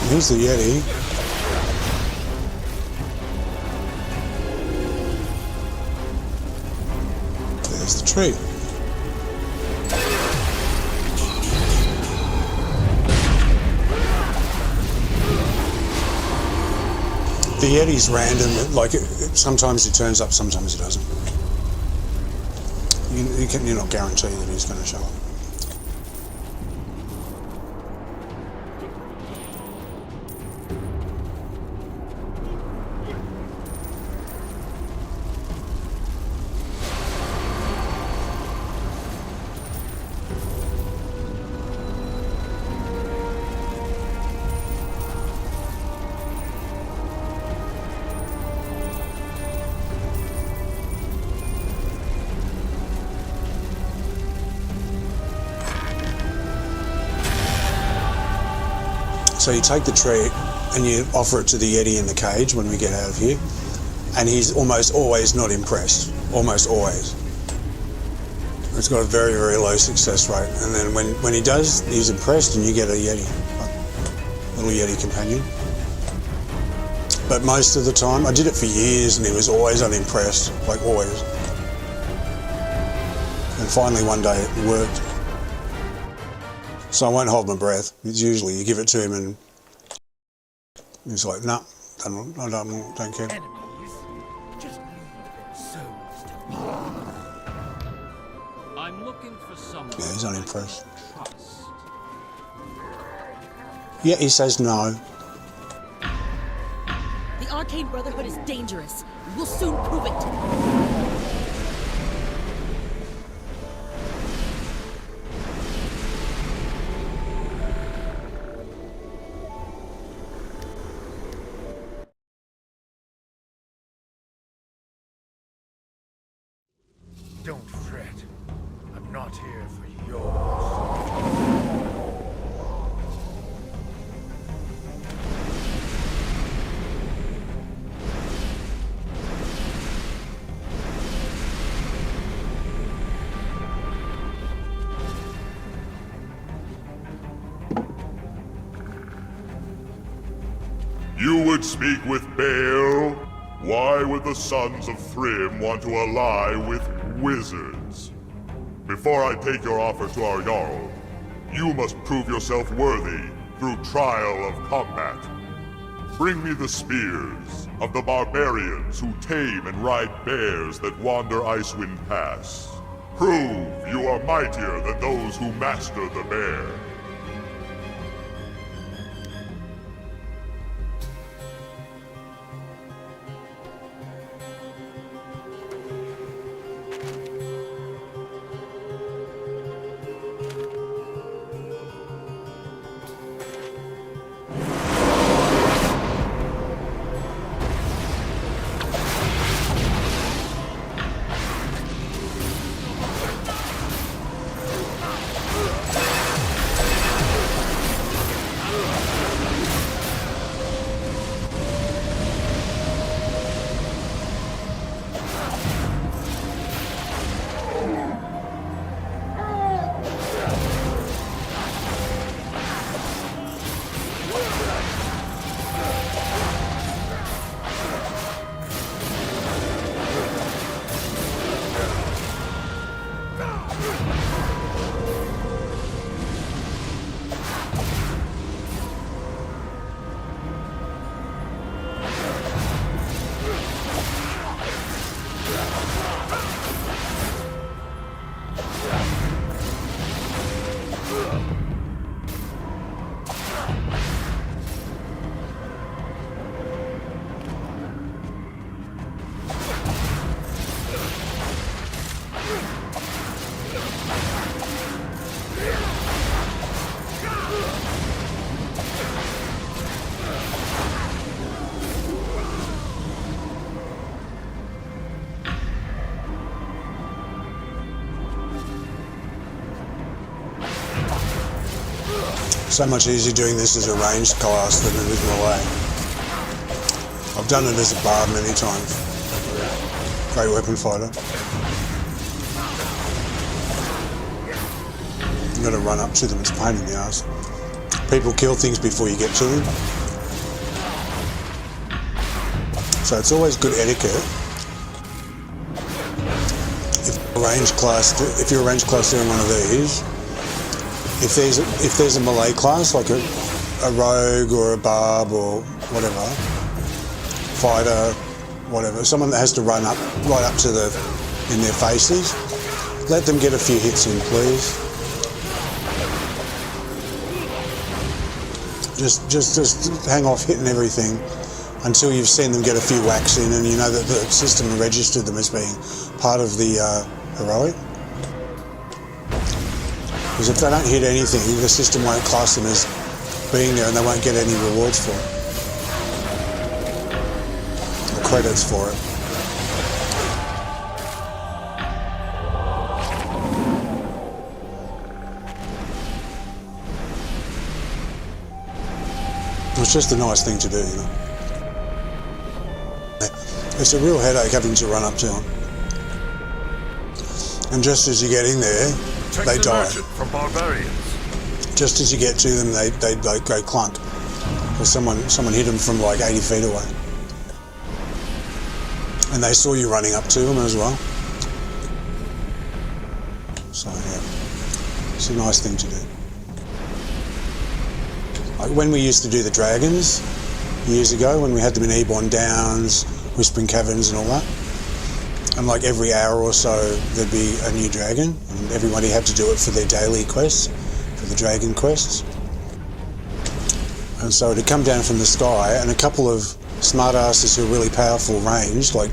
Here's the Yeti. There's the tree. The Yeti's random, like sometimes it turns up, sometimes it doesn't. You're not guaranteed that he's going to show up. So you take the tree and you offer it to the Yeti in the cage when we get out of here, and he's almost always not impressed. Almost always. It's got a very, very low success rate. And then when he does, he's impressed and you get a Yeti, a little Yeti companion. But most of the time, I did it for years and he was always unimpressed, like always. And finally one day it worked. So I won't hold my breath. It's usually you give it to him and he's like, no, I don't care. I'm looking for someone. Yeah, he's unimpressed. Yeah, he says no. The Arcane Brotherhood is dangerous. We'll soon prove it. fret. I'm not here for yours. You would speak with Baal? Why would the sons of Thrym want to ally with wizards? Before I take your offer to our Jarl, you must prove yourself worthy through trial of combat. Bring me the spears of the barbarians who tame and ride bears that wander Icewind Pass. Prove you are mightier than those who master the bear. So much easier doing this as a ranged class than it is melee. I've done it as a bard many times. Great weapon fighter. You gotta run up to them, it's a pain in the ass. People kill things before you get to them. So it's always good etiquette. If you're a ranged class doing one of these, if there's a melee class like a rogue or a barb or whatever, fighter, whatever, someone that has to run up right up to in their faces, let them get a few hits in, please. Just hang off hitting everything until you've seen them get a few whacks in and you know that the system registered them as being part of the heroic. Because if they don't hit anything, the system won't class them as being there and they won't get any rewards for it. Or credits for it. It's just a nice thing to do, you know. It's a real headache having to run up to them. And just as you're getting there, they die. From barbarians. Just as you get to them, they go clunk. Because someone hit them from like 80 feet away. And they saw you running up to them as well. So yeah, it's a nice thing to do. Like when we used to do the dragons years ago, when we had them in Ebon Downs, Whispering Caverns and all that, and like every hour or so there'd be a new dragon, and everybody had to do it for their daily quests, for the dragon quests. And so it'd come down from the sky, and a couple of smartasses who are really powerful ranged, like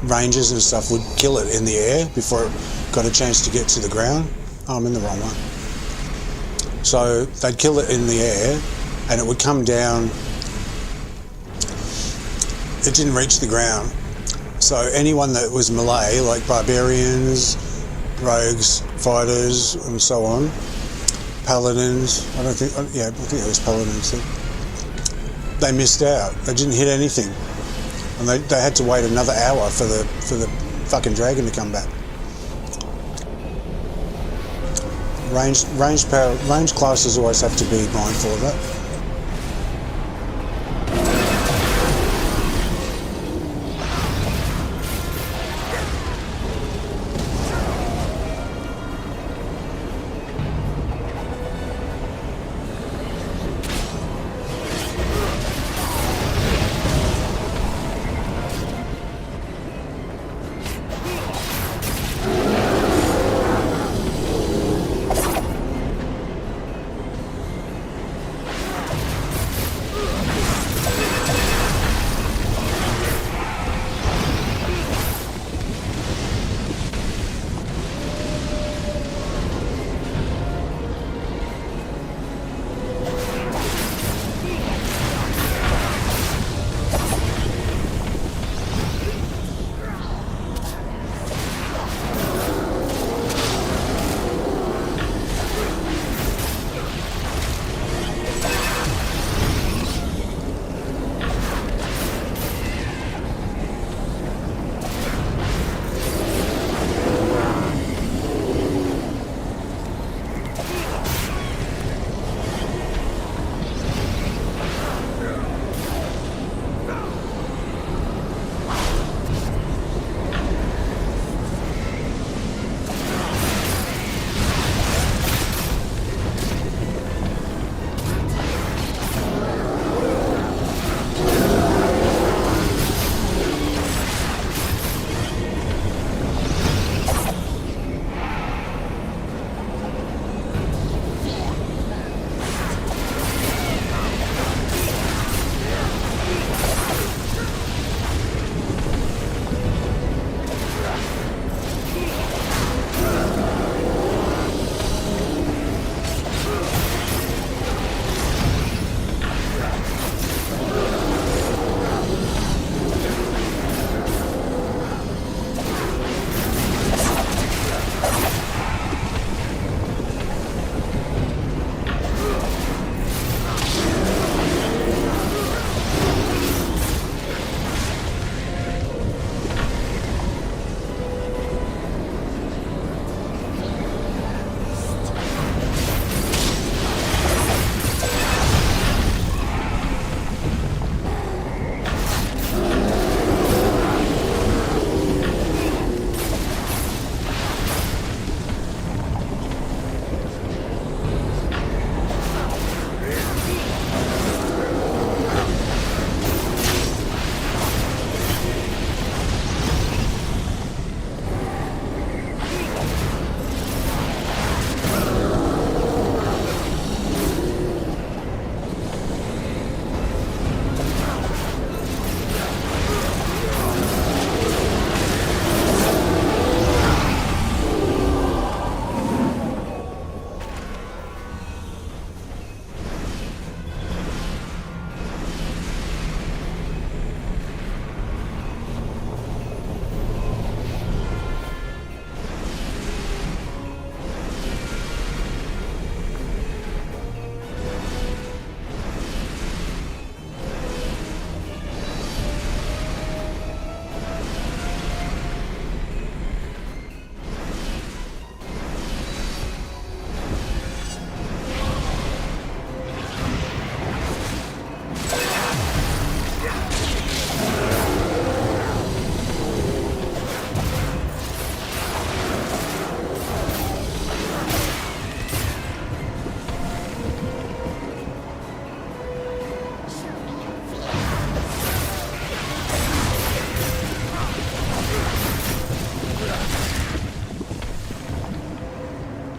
rangers and stuff, would kill it in the air before it got a chance to get to the ground. Oh, I'm in the wrong one. So they'd kill it in the air, and it would come down. It didn't reach the ground. So anyone that was melee, like barbarians, rogues, fighters, and so on. Paladins. I think it was paladins. They missed out. They didn't hit anything, and they had to wait another hour for the fucking dragon to come back. Range classes always have to be mindful of that.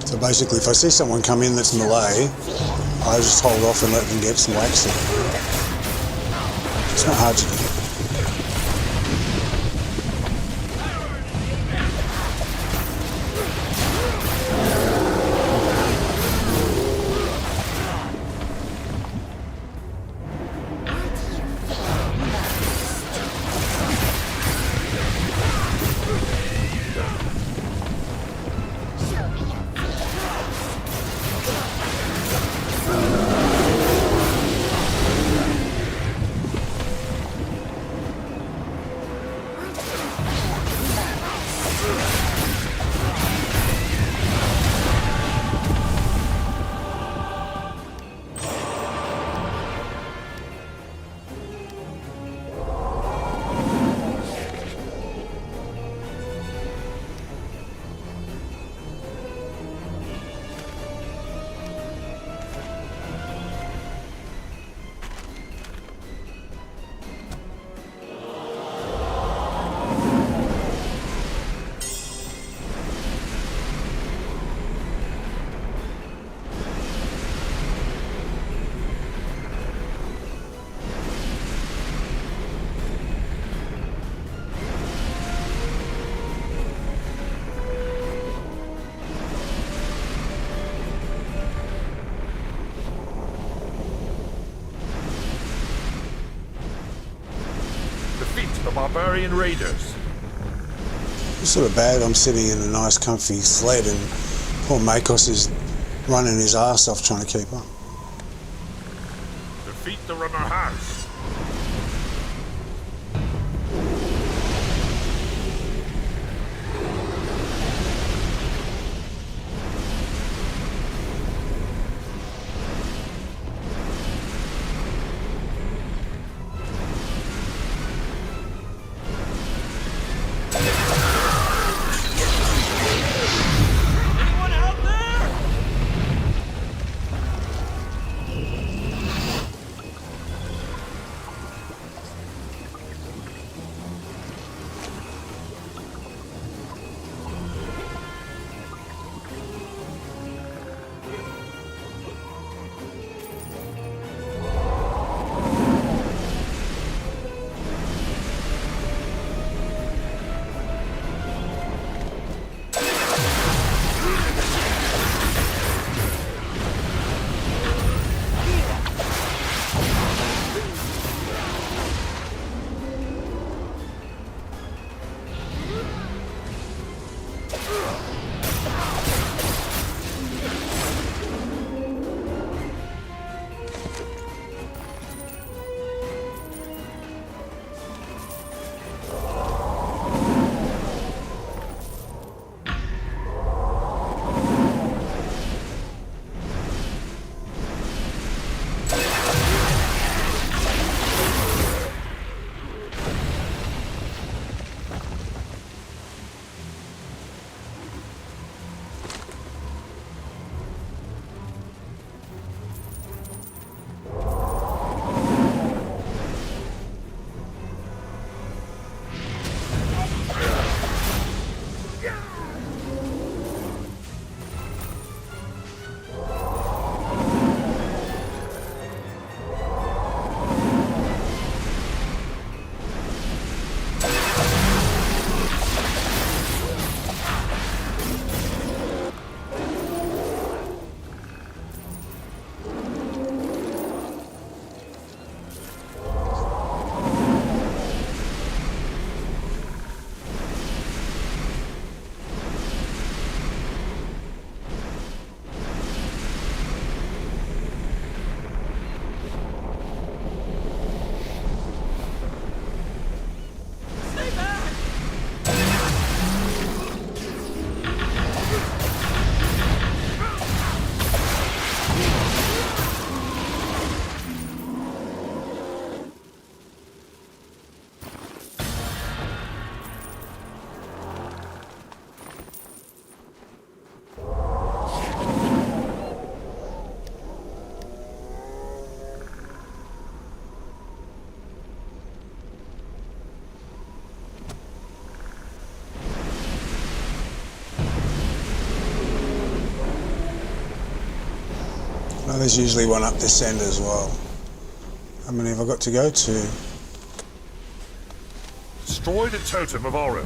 So basically, if I see someone come in that's melee, I just hold off and let them get some wax in. It's not hard to do. barbarian raiders. It's sort of bad. I'm sitting in a nice comfy sled and poor Makos is running his ass off trying to keep up. Defeat the runner house. Well, there's usually one up this end as well. How many have I got to go to? Destroy the totem of Oro.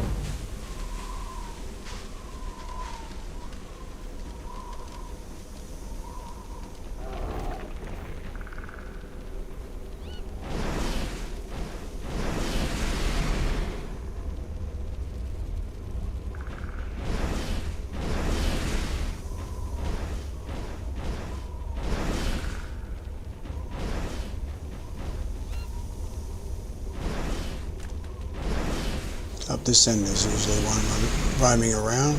Up this end there's usually one roaming around.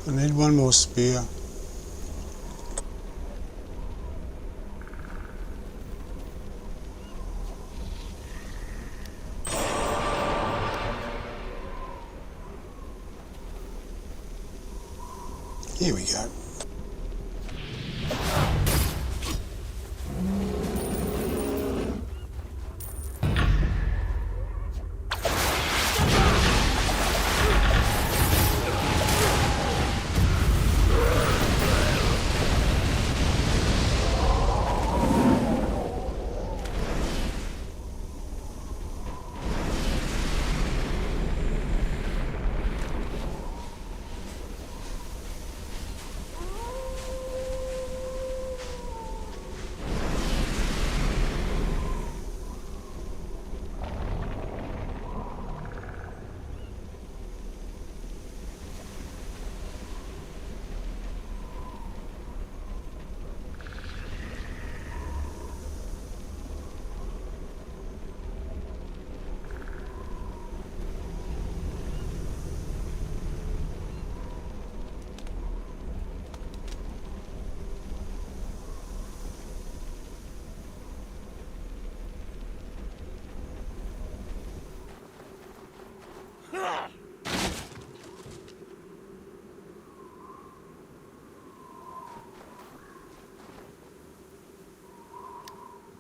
I need one more spear. Here we go.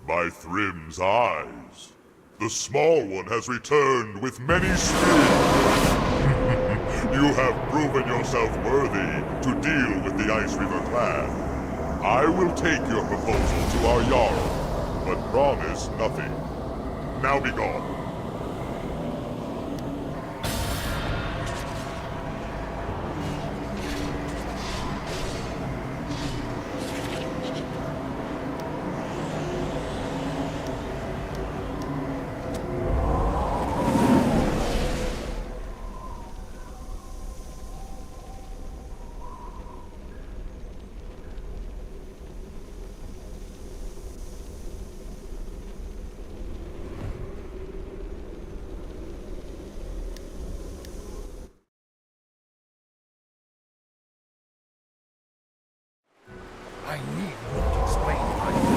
By Thrym's eyes, the small one has returned with many skills. You have proven yourself worthy to deal with the Ice River clan. I will take your proposal to our Jarl, but promise nothing. Now be gone. I need not explain my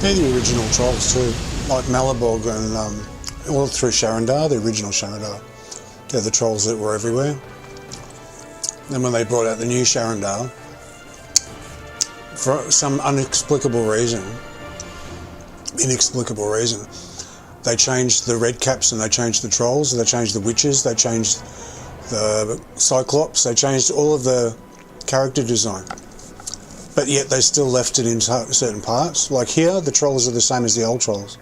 They're the original trolls too, like Malabog and all through Sharandar, the original Sharandar. They're the trolls that were everywhere. Then when they brought out the new Sharandar, for some inexplicable reason, they changed the red caps and they changed the trolls, they changed the witches, they changed the Cyclops, they changed all of the character design. But yet they still left it in certain parts. Like here, the trolls are the same as the old trolls.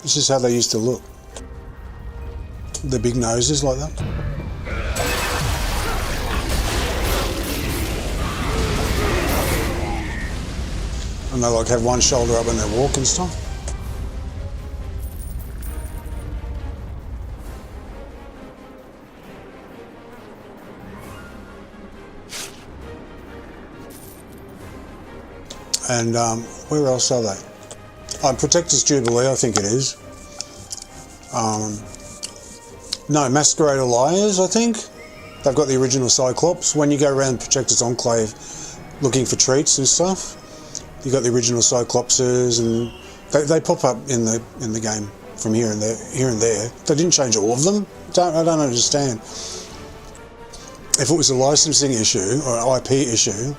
This is how they used to look. The big noses like that. And they like have one shoulder up when they walk and stuff. And where else are they? Protector's Jubilee, I think it is. No, Masquerade Liars, I think. They've got the original Cyclops. When you go around Protector's Enclave looking for treats and stuff, you got the original Cyclopses, and they pop up in the game from here and there. They didn't change all of them. I don't understand. if it was a licensing issue or an IP issue,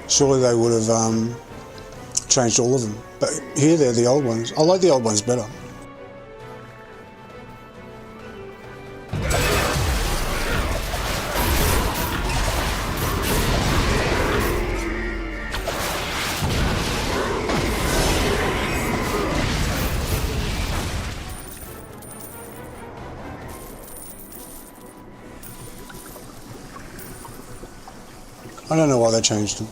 surely they would have changed all of them. But here they're the old ones. I like the old ones better. I don't know why they changed them.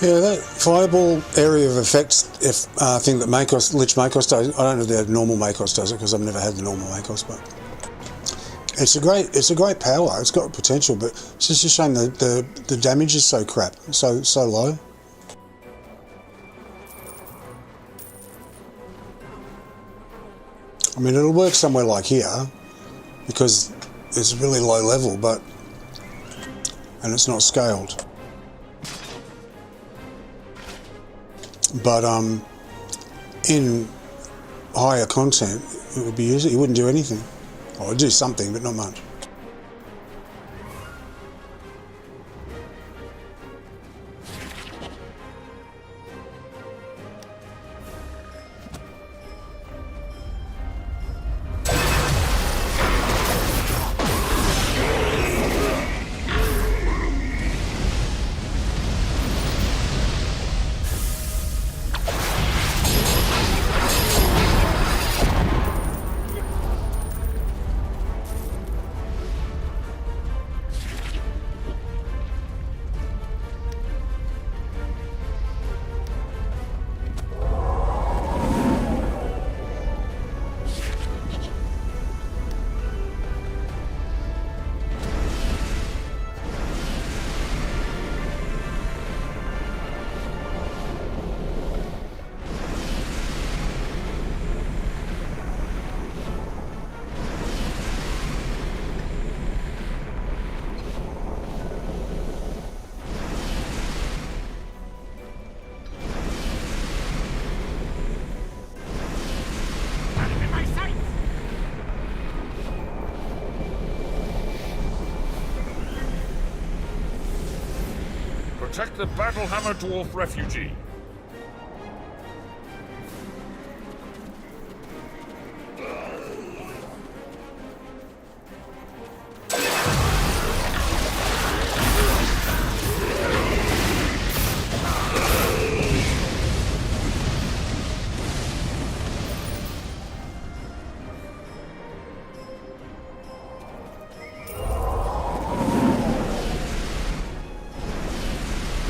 Yeah, that fireball area of effects thing that Lich Makos does, I don't know if the normal Makos does it because I've never had the normal Makos, but it's a great power. It's got potential, but it's just a shame that the damage is so crap, so low. I mean, it'll work somewhere like here because it's really low level, and it's not scaled. But in higher content, it would be useless. It wouldn't do anything. Or it would do something, but not much. Protect the Battlehammer Dwarf refugee.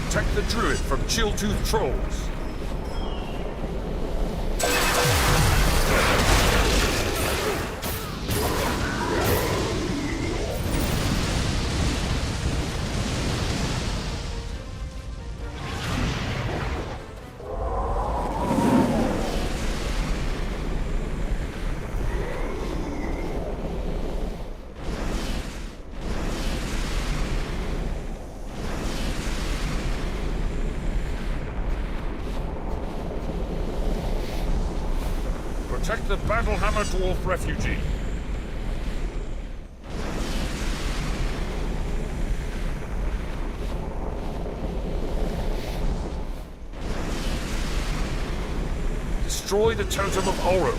Protect the druid from chill-toothed trolls. Protect the Battlehammer Dwarf refugee. destroy the Totem of Oru.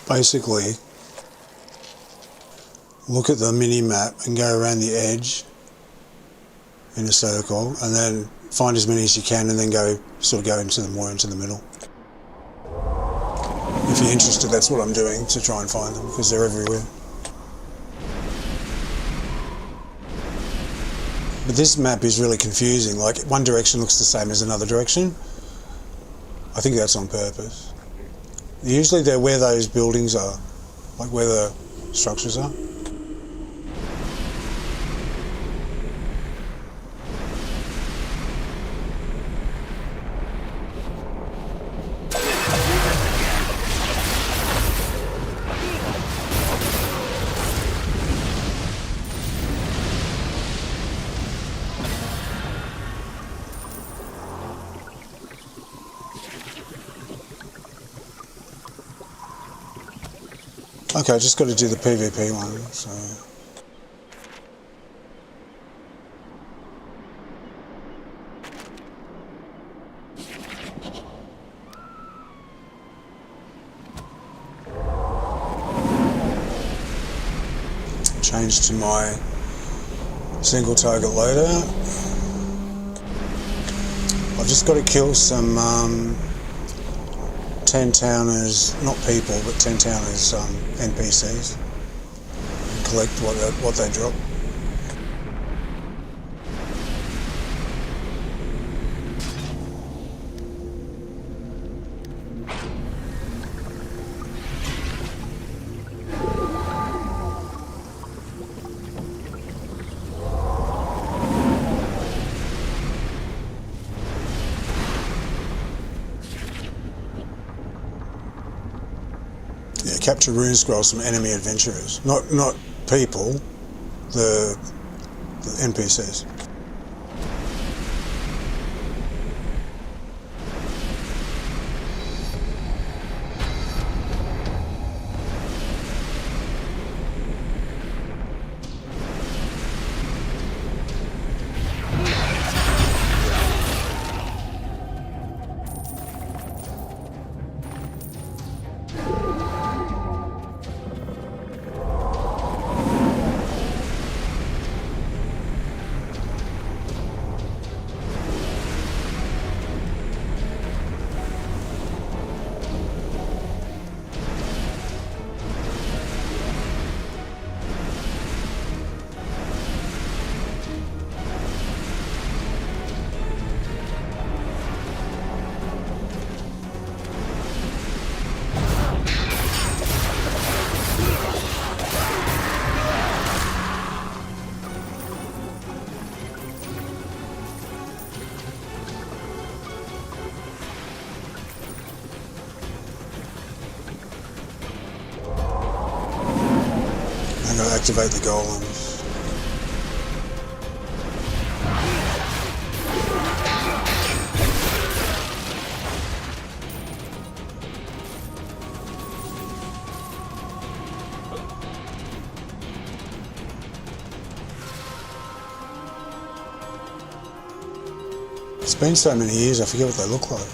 Basically, look at the mini-map and go around the edge in a circle, and then find as many as you can, and then go into the more into the middle. If you're interested, that's what I'm doing to try and find them, because they're everywhere. But this map is really confusing. Like, one direction looks the same as another direction. I think that's on purpose. Usually they're where those buildings are, like where the structures are. Okay, I just got to do the PvP one, so... Change to my single target loadout. I've just got to kill some 10-towners, not people, but 10-towners NPCs, and collect what they drop. Capture rune scrolls from enemy adventurers, not people, the NPCs. I'm going to activate the golems. It's been so many years, I forget what they look like.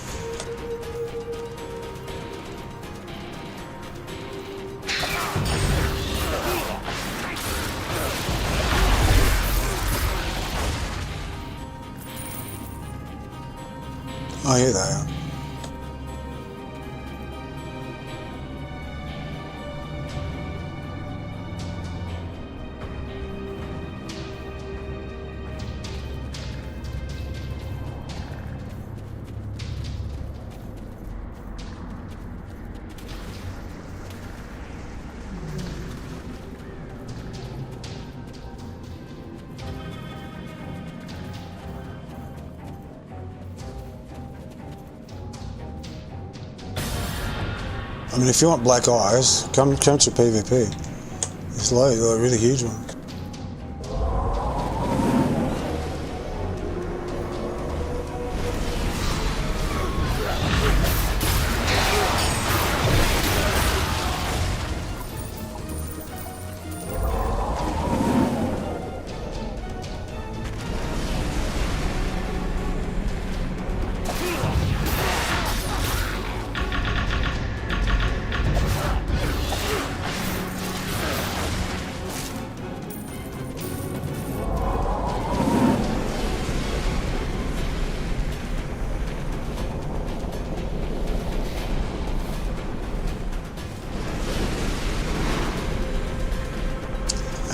Oh, here they are. I mean, if you want black eyes, come to PvP. It's low, a really huge one.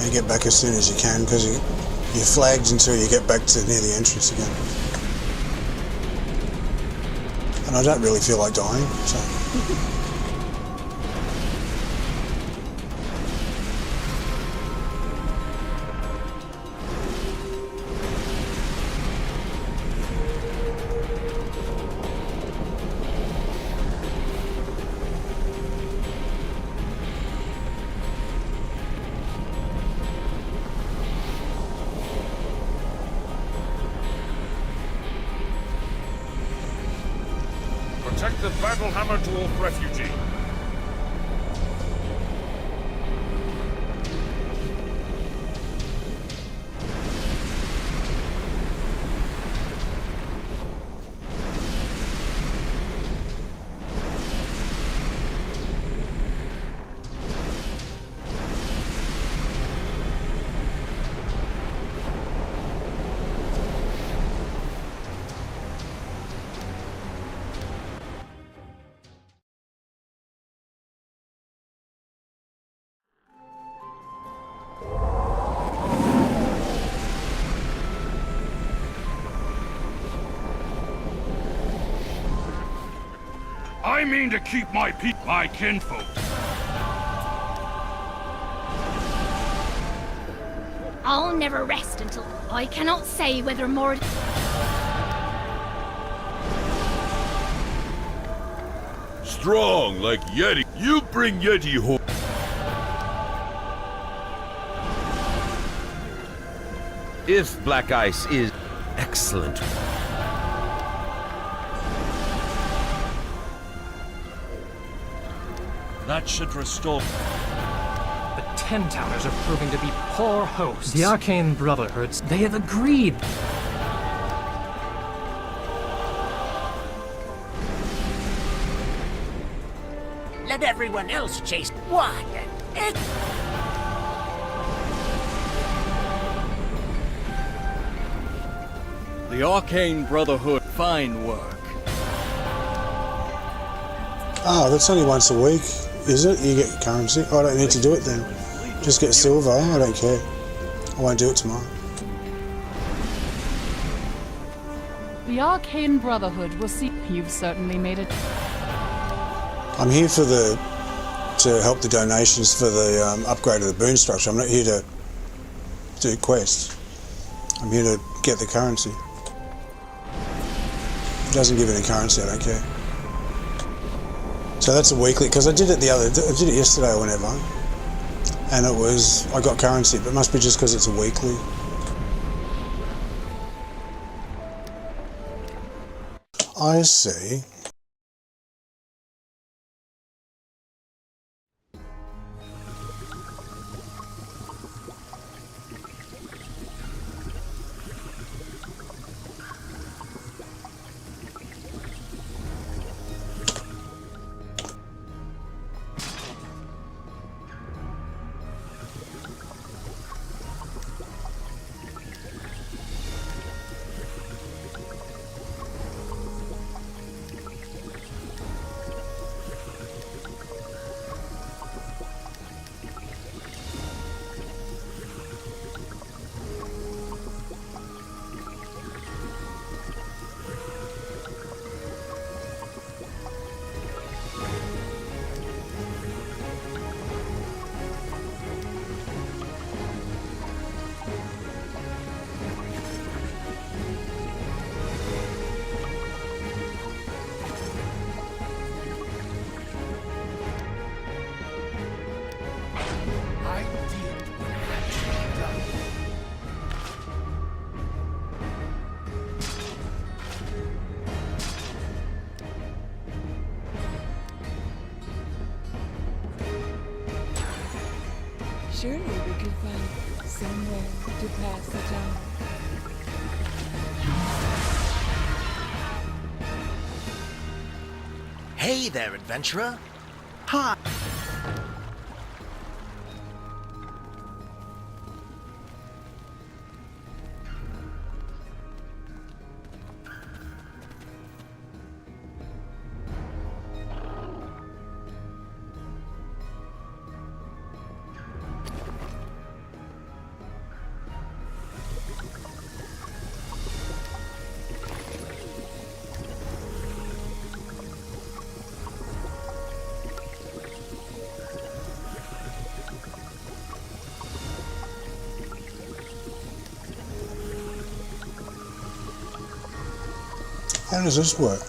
You get back as soon as you can because you're flagged until you get back to near the entrance again. And I don't really feel like dying, so. Protect the battle hammer dwarf refugee. I mean to keep my my kinfolk. I'll never rest until I cannot say whether more... Strong like Yeti. You bring Yeti home. If black ice is excellent. That should restore. The Ten Towers are proving to be poor hosts. The Arcane Brotherhoods, they have agreed. Let everyone else chase. What? The Arcane Brotherhood, fine work. Ah, that's only once a week, is it? You get currency. I don't need to do it then. Just get silver. I don't care. I won't do it tomorrow. The Arcane Brotherhood will see. You've certainly made it. I'm here for to help the donations for the upgrade of the boon structure. I'm not here to do quests. I'm here to get the currency. It doesn't give any currency, I don't care. So that's a weekly, because I did it yesterday or whenever, and it was, I got currency, but it must be just because it's a weekly. I see. Surely we could find somewhere to pass the time. Hey there, adventurer. Hi. How does this work?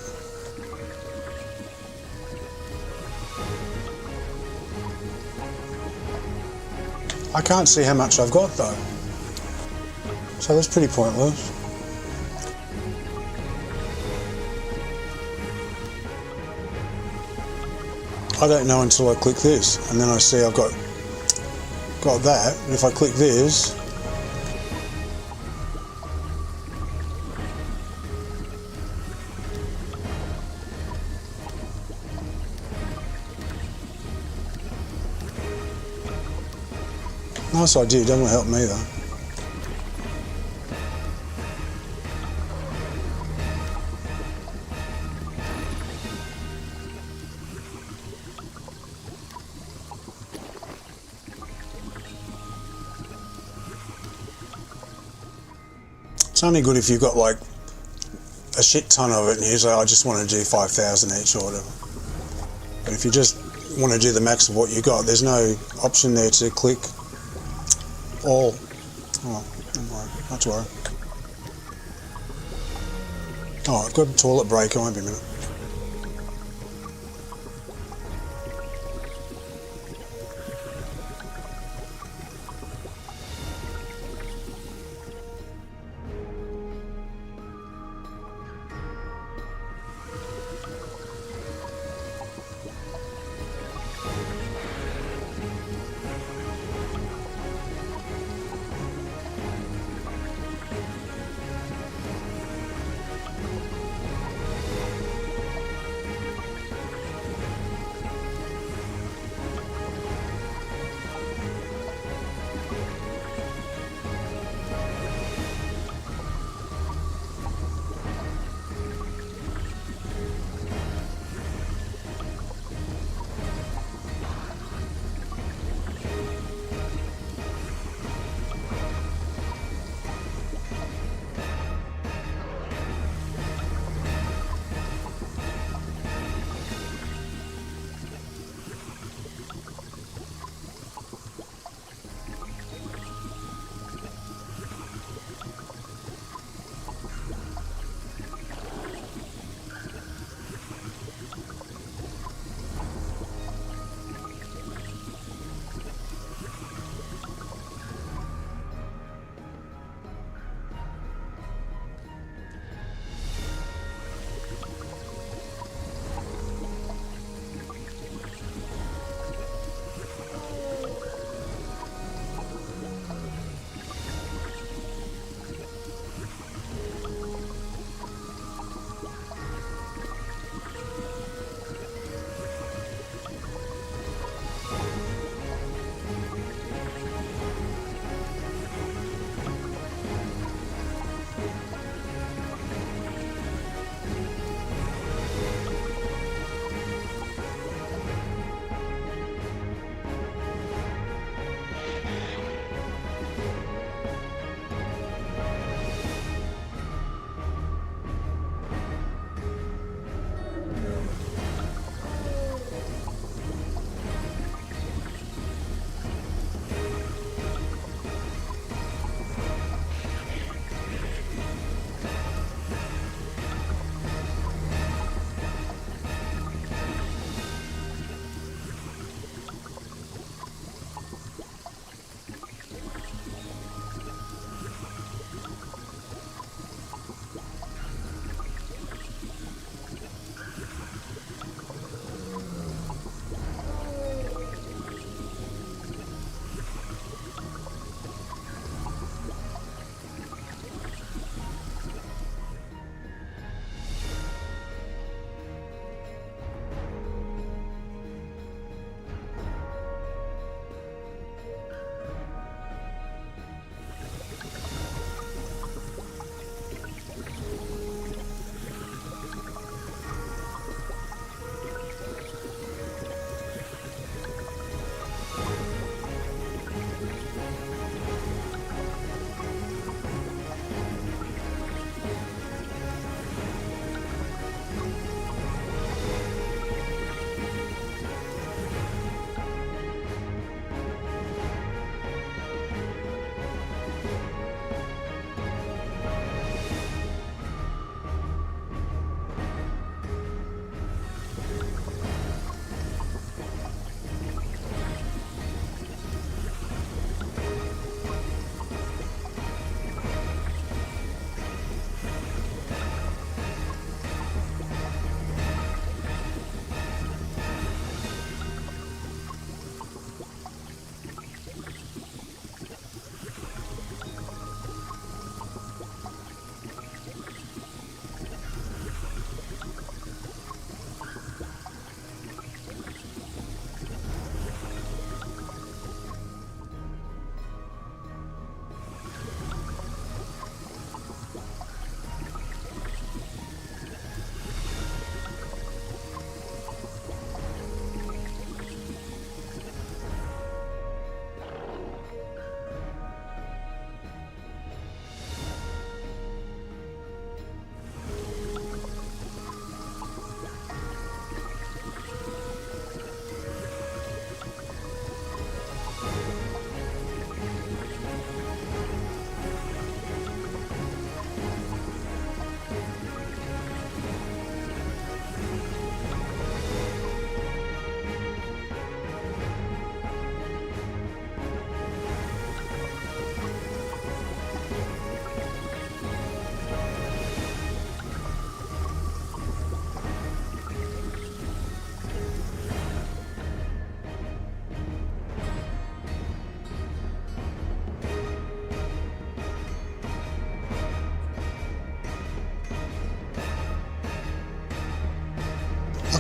I can't see how much I've got though. So that's pretty pointless. I don't know until I click this, and then I see I've got that, and if I click this, nice idea, doesn't help me though. It's only good if you've got like a shit ton of it and you say, I just want to do 5,000 each or whatever. But if you just want to do the max of what you got, there's no option there to click all. Oh, never mind, not to worry. Oh, I've got a toilet break, I won't be a minute.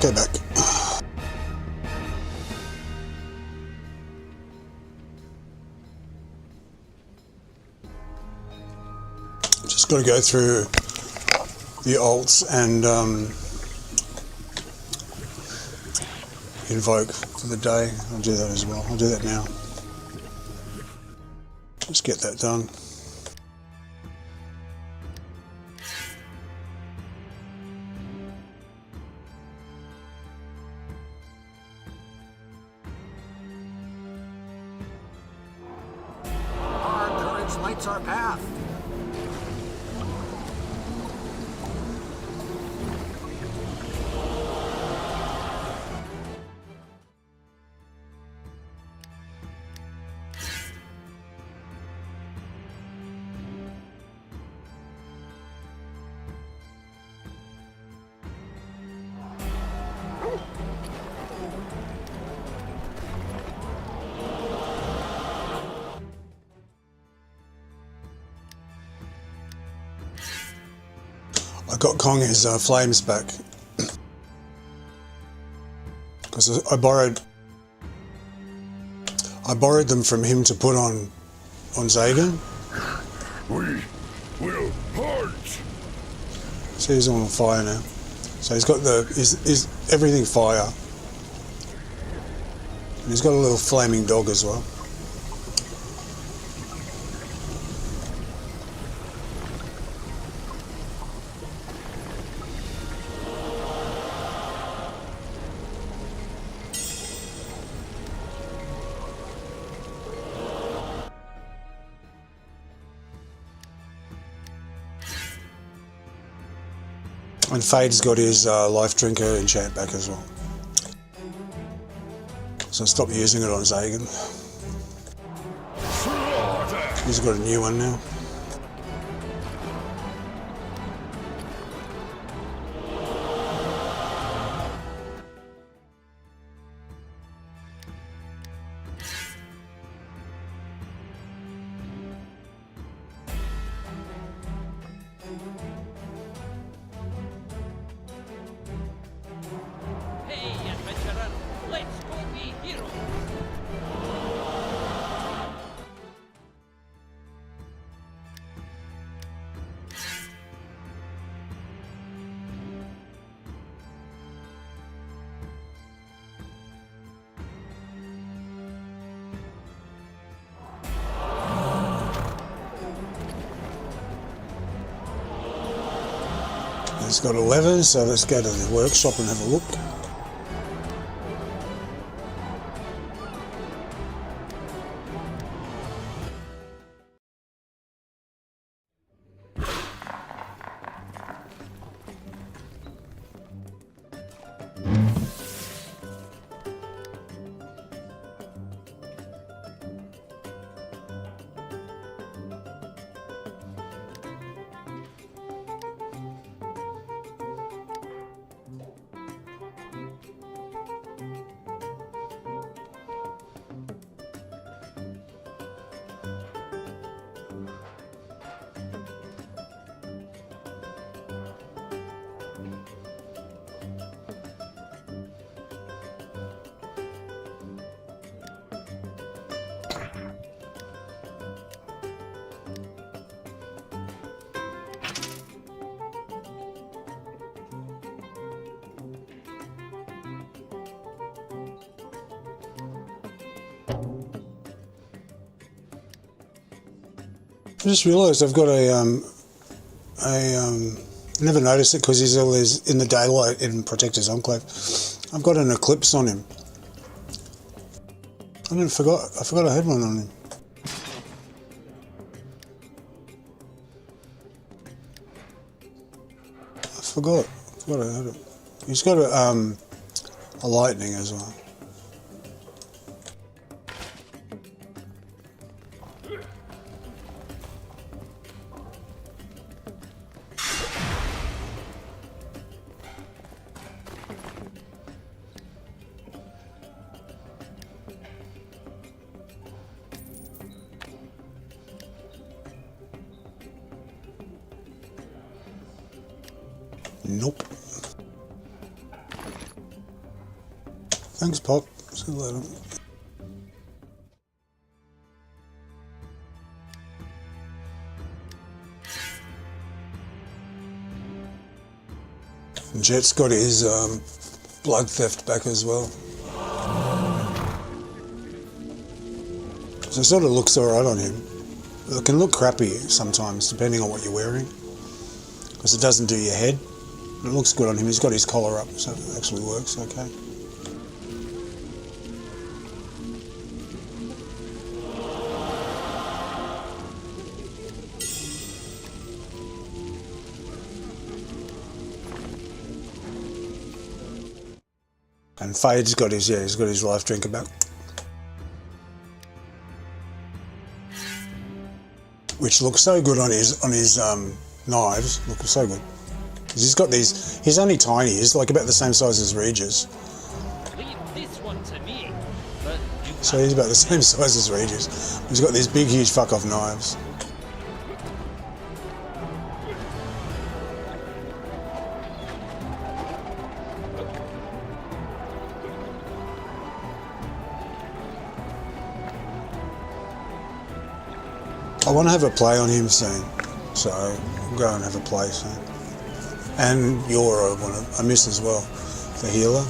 go back. Just got to go through the alts and invoke for the day. I'll do that as well. I'll do that now. Just get that done. Our courage lights our path. I got Konga's flames back because I borrowed them from him to put on Zagan. We will punch. So he's on fire now. So he's got is everything fire, and he's got a little flaming dog as well. And Fade's got his life drinker enchant back as well. So I stopped using it on Zagan. He's got a new one now. It's got 11, so let's go to the workshop and have a look. I just realised I've got I never noticed it because he's always in the daylight in Protector's Enclave. I've got an eclipse on him. I forgot I had one on him. I forgot I had it. He's got a lightning as well. Nope. Thanks, Pop. See you later. Jet's got his blood theft back as well. So it sort of looks alright on him. It can look crappy sometimes depending on what you're wearing, because it doesn't do your head. It looks good on him. He's got his collar up, so it actually works okay. And Fade's got his, yeah, he's got his life drinker back, which looks so good on his knives. Looks so good. He's got these. He's only tiny. He's like about the same size as Regis. Leave this one to me. But So he's about the same size as Regis. He's got these big, huge fuck off knives. I want to have a play on him soon, so we'll go and have a play soon. And Yora I miss as well, the healer.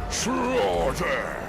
Slaughter!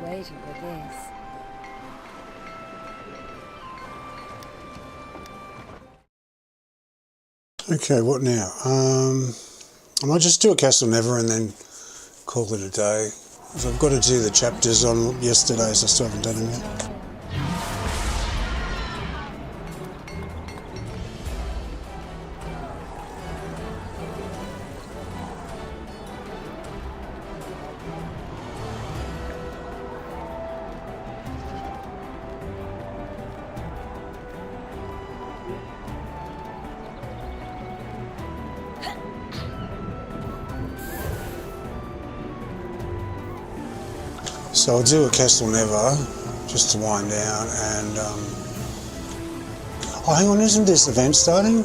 Waiting for this. Okay, what now? I might just do a Castle Never and then call it a day. So I've got to do the chapters on yesterday, so I still haven't done them yet. So I'll do a Castle Never, just to wind down, and oh hang on, isn't this event starting?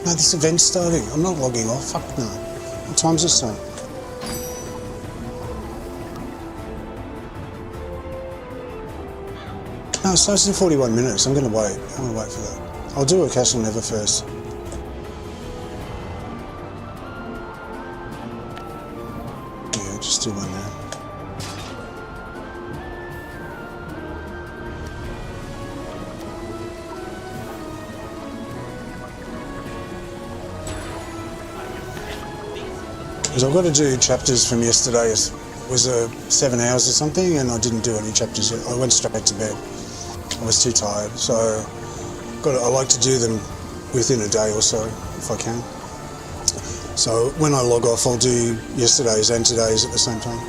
No, this event's starting. I'm not logging off, fuck no. What time's it start? No, it starts in 41 minutes. I'm going to wait. I'm going to wait for that. I'll do a Castle Never first. Yeah, just do one now. Because I've got to do chapters from yesterday. It was 7 hours or something, and I didn't do any chapters yet. I went straight to bed. I was too tired, so I like to do them within a day or so, if I can. So when I log off, I'll do yesterday's and today's at the same time.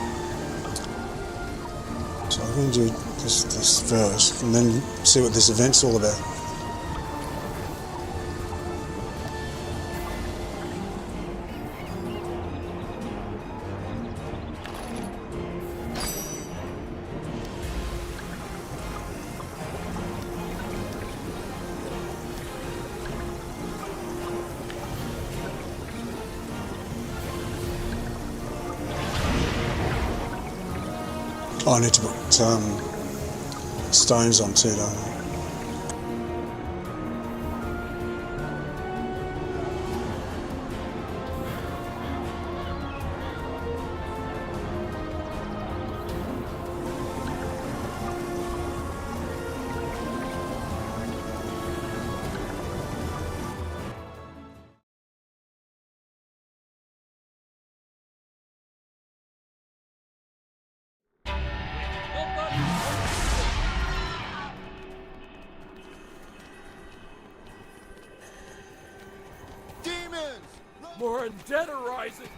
So I'm going to do this first, and then see what this event's all about. Oh, I need to put stones on too, don't I? More undead are rising.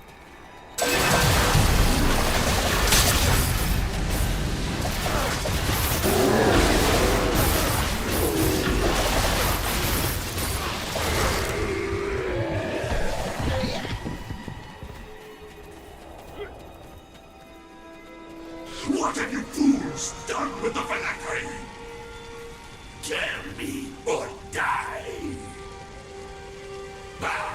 What have you fools done with the Valkyrie? Kill me or die. Bah!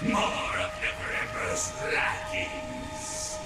More of Neverwinter's lackeys.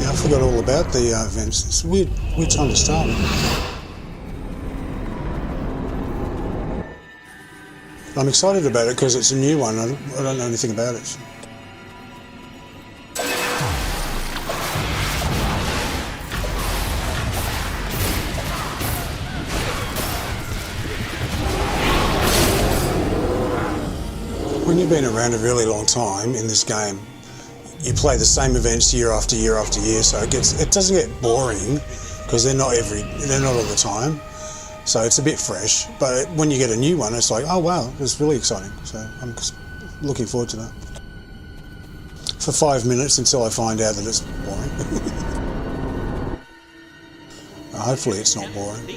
I forgot all about the events. It's a weird time to start. I'm excited about it because it's a new one. I don't know anything about it. When you've been around a really long time in this game, you play the same events year after year after year, so it doesn't get boring because they're not all the time. So it's a bit fresh, but when you get a new one, it's like, oh wow, it's really exciting. So I'm just looking forward to that. For 5 minutes until I find out that it's boring. Hopefully it's not boring.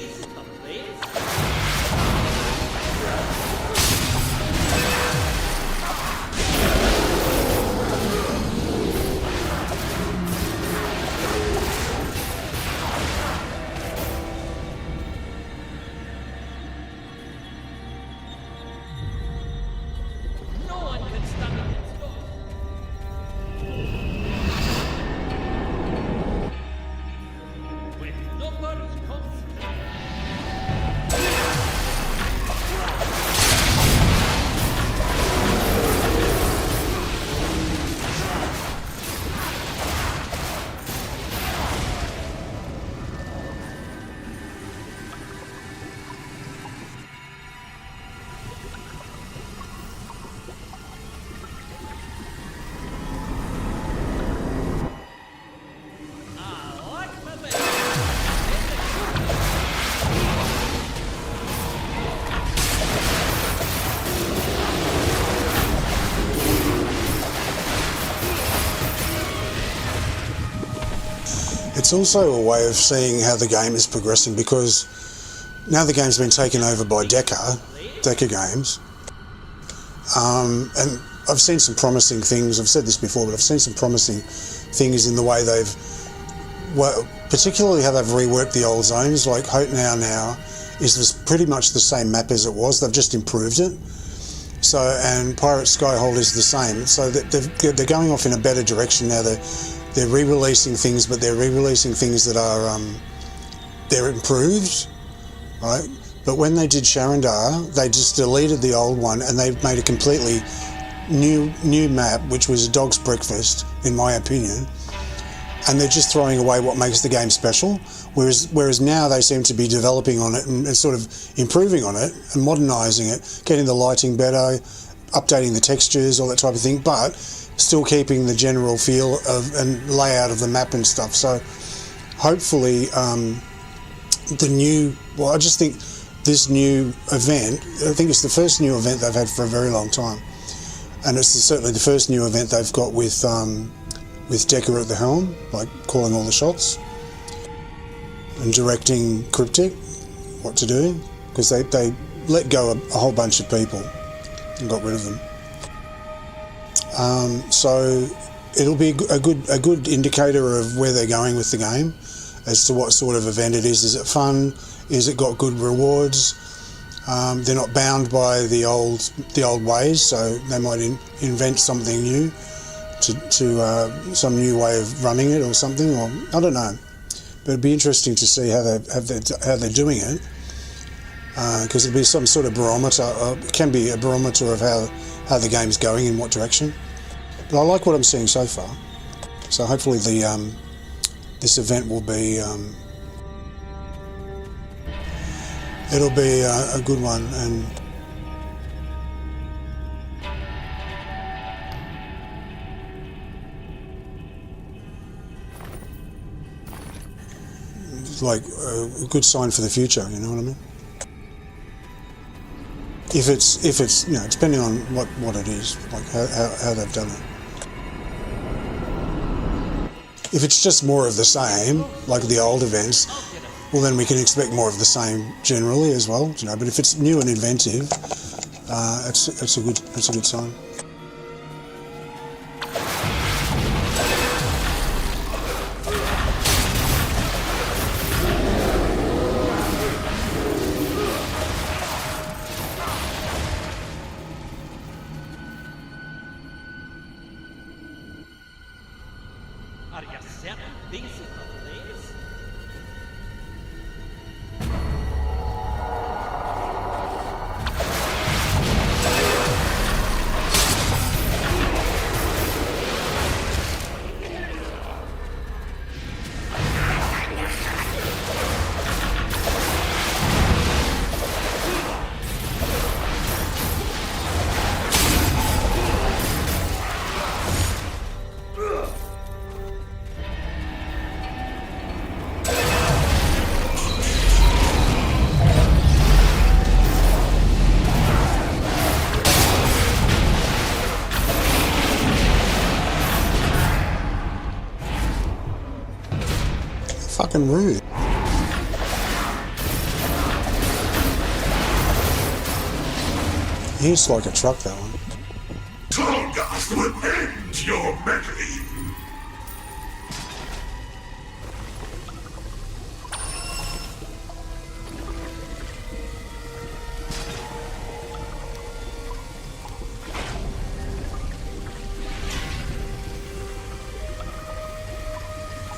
It's also a way of seeing how the game is progressing, because now the game's been taken over by Deca Games, and I've seen some promising things. I've said this before, but I've seen some promising things in the way they've, well, particularly how they've reworked the old zones. Like Hope now is pretty much the same map as it was. They've just improved it. So, and Pirate Skyhold is the same. So they're going off in a better direction now. They're re-releasing things, but they're re-releasing things that are they're improved, right? But when they did Sharandar, they just deleted the old one and they made a completely new map, which was a dog's breakfast, in my opinion. And they're just throwing away what makes the game special. Whereas now they seem to be developing on it and sort of improving on it and modernising it, getting the lighting better, updating the textures, all that type of thing, but still keeping the general feel of and layout of the map and stuff. So hopefully I just think this new event, I think it's the first new event they've had for a very long time, and it's certainly the first new event they've got with Deca at the helm, like calling all the shots and directing Cryptic what to do, because they let go a whole bunch of people and got rid of them. So it'll be a good indicator of where they're going with the game, as to what sort of event it is. Is it fun? Is it got good rewards? They're not bound by the old ways, so they might invent something new to some new way of running it or something, or I don't know. But it'd be interesting to see how they're doing it, because it'll be some sort of barometer. It can be a barometer of how the game's going, in what direction. But I like what I'm seeing so far. So hopefully this event will be it'll be a good one. And it's like a good sign for the future, you know what I mean? If it's you know, depending on what it is, like how they've done it. If it's just more of the same, like the old events, well then we can expect more of the same generally as well, you know. But if it's new and inventive, it's a good sign. Fucking rude. He's like a truck, that one. Tolgas will end your memory.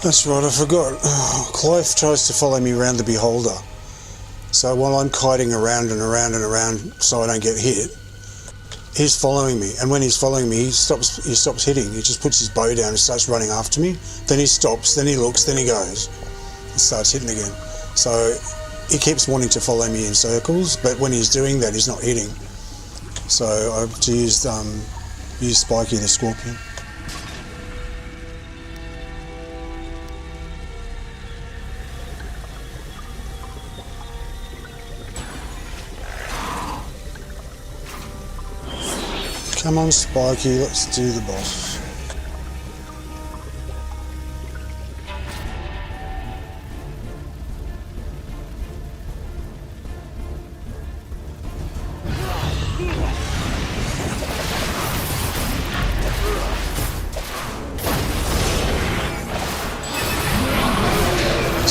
That's right, I forgot. Clive tries to follow me around the Beholder. So while I'm kiting around and around and around so I don't get hit, he's following me. And when he's following me, he stops hitting. He just puts his bow down and starts running after me. Then he stops, then he looks, then he goes. And starts hitting again. So he keeps wanting to follow me in circles, but when he's doing that, he's not hitting. So I have to use Spiky the Scorpion. Come on, Spiky, let's do the boss.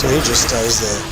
So he just stays there.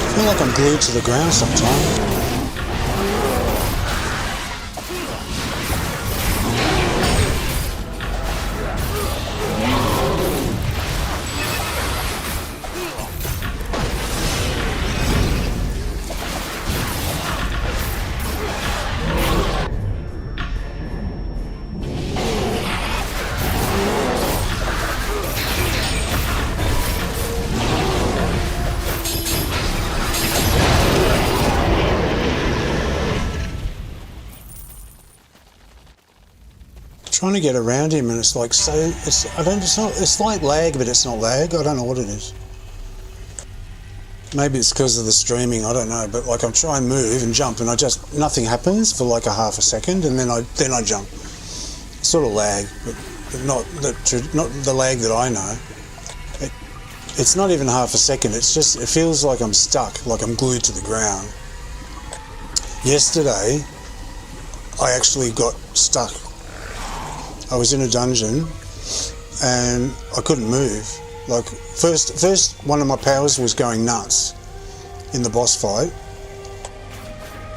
I feel like I'm glued to the ground sometimes. Trying to get around him, and it's like it's like lag, but it's not lag. I don't know what it is. Maybe it's because of the streaming, I don't know, but like I'm trying to move and jump and nothing happens for like a half a second, and then I jump. It's sort of lag, but not the lag that I know. It's not even half a second, it feels like I'm stuck, like I'm glued to the ground. Yesterday, I actually got stuck. I was in a dungeon and I couldn't move. Like first one of my powers was going nuts in the boss fight.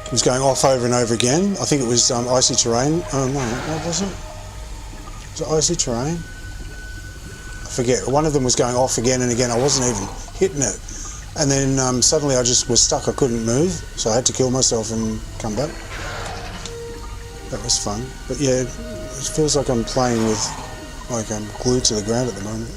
It was going off over and over again. I think it was icy terrain. Oh no, what was it? Was it icy terrain? I forget. One of them was going off again and again. I wasn't even hitting it. And then suddenly I just was stuck. I couldn't move, so I had to kill myself and come back. That was fun. But yeah, it feels like I'm playing with, like I'm glued to the ground at the moment.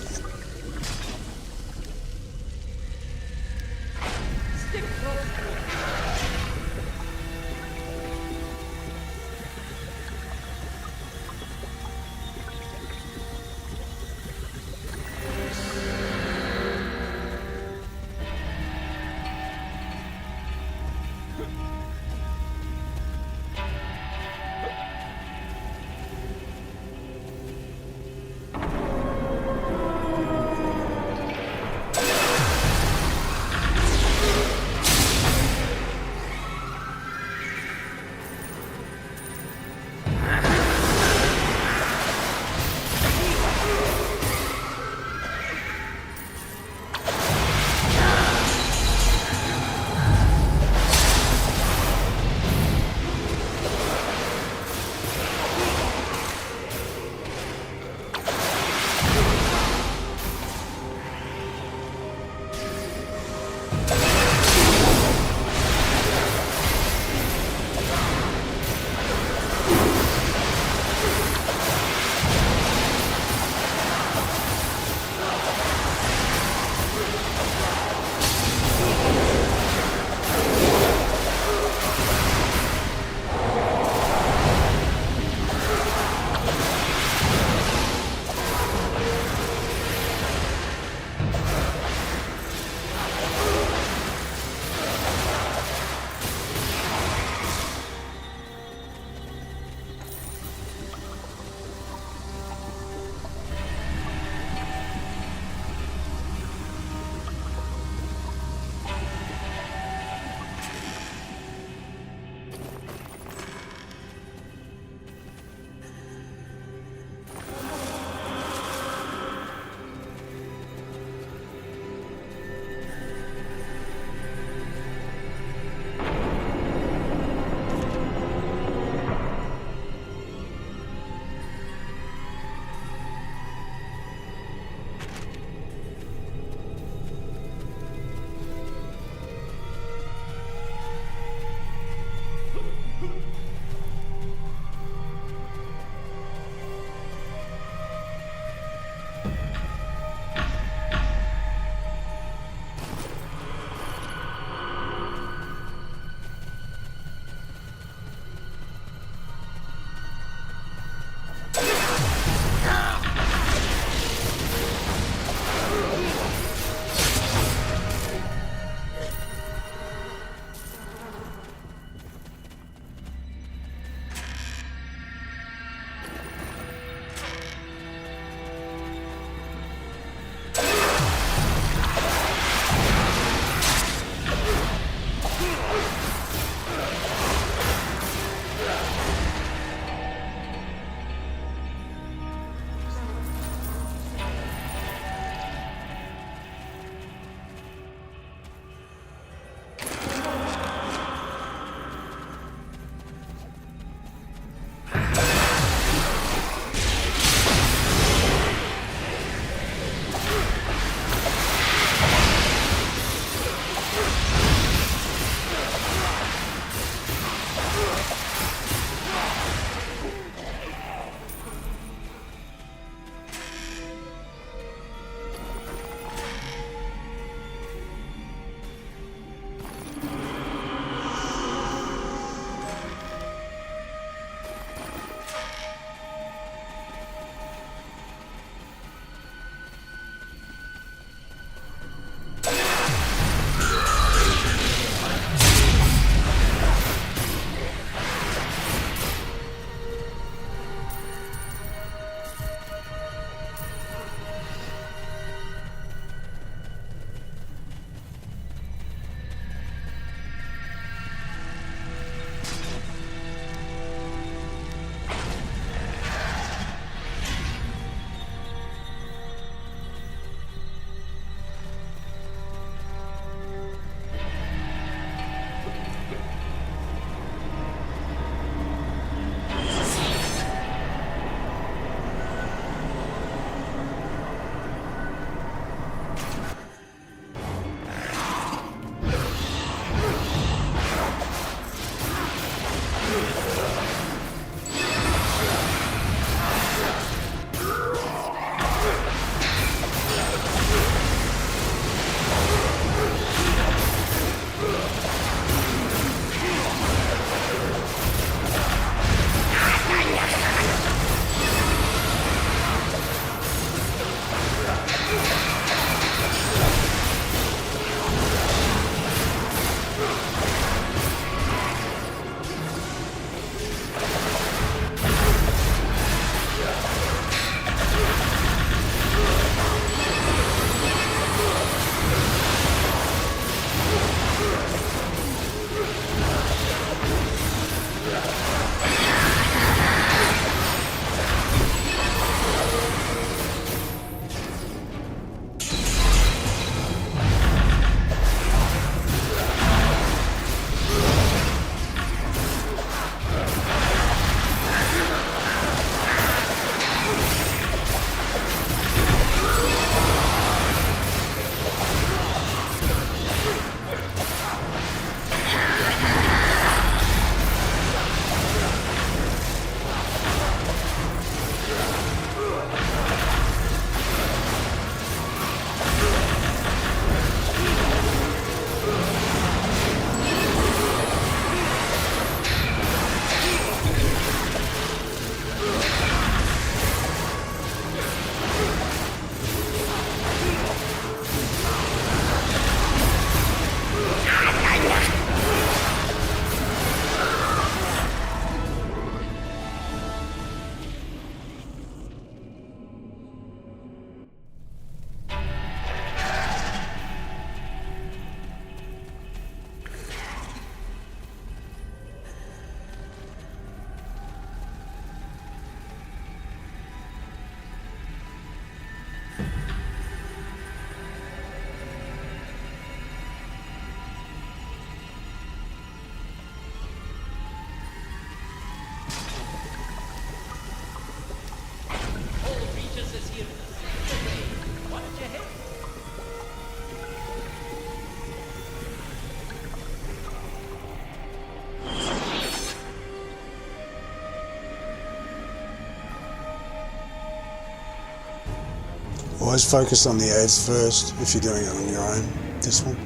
Always focus on the ads first if you're doing it on your own. This one.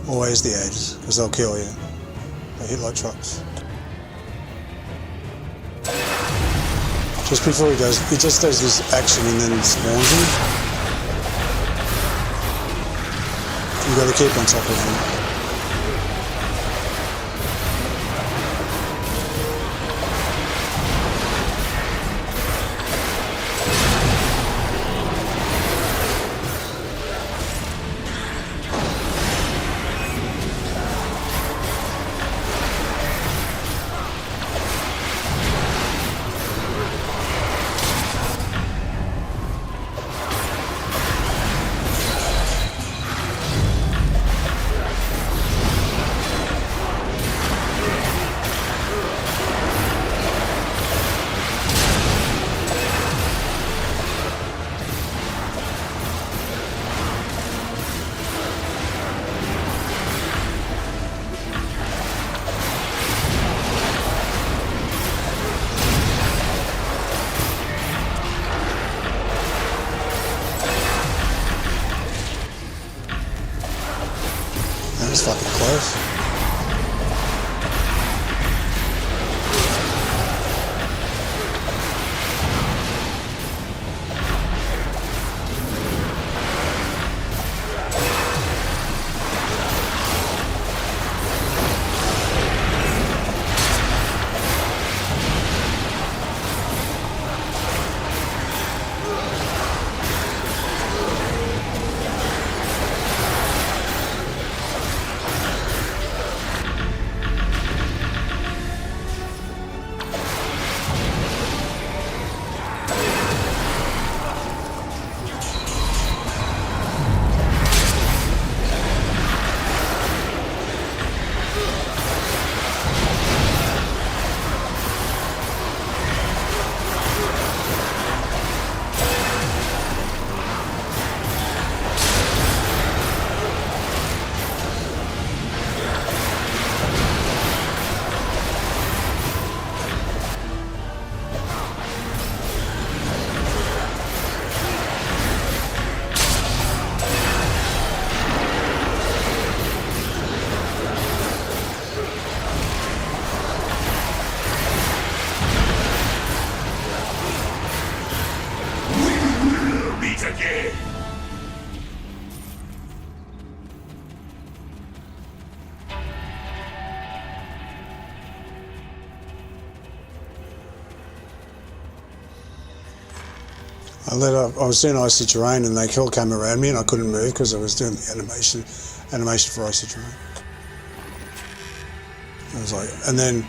Always the ads, because they'll kill you. They hit like trucks. Just before he goes, he just does this action and then spawns him. You got to keep on top of him. That was fucking close. I was doing icy terrain and they all came around me and I couldn't move because I was doing the animation for icy terrain. I was like, and then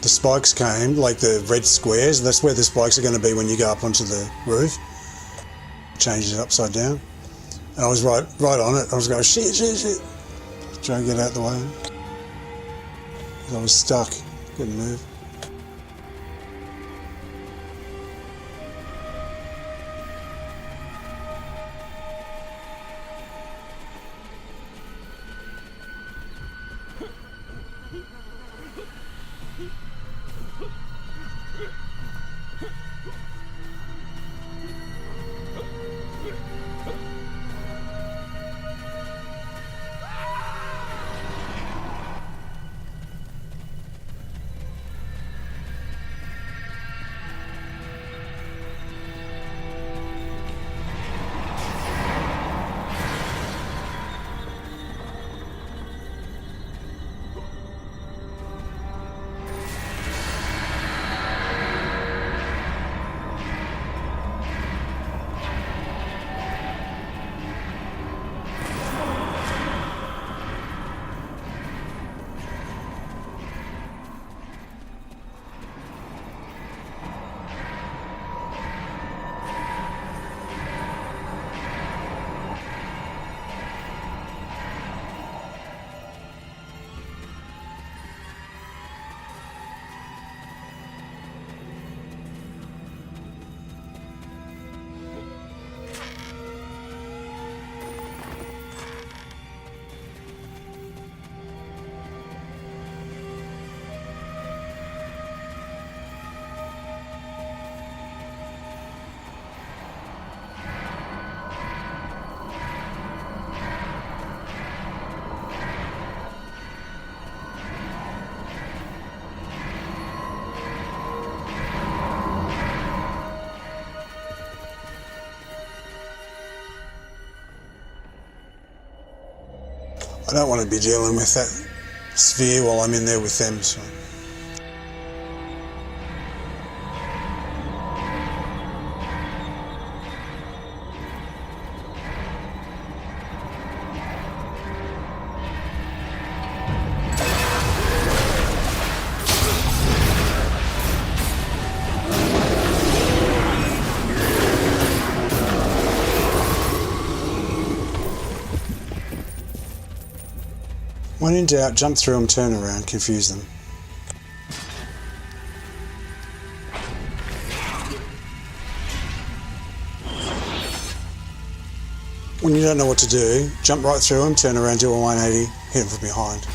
the spikes came, like the red squares. That's where the spikes are going to be when you go up onto the roof. Changes it upside down. And I was right on it. I was going, shit. Trying to get out the way. I was stuck, couldn't move. I don't want to be dealing with that sphere while I'm in there with them, so. When in doubt, jump through them, turn around, confuse them. When you don't know what to do, jump right through them, turn around, do a 180, hit them from behind.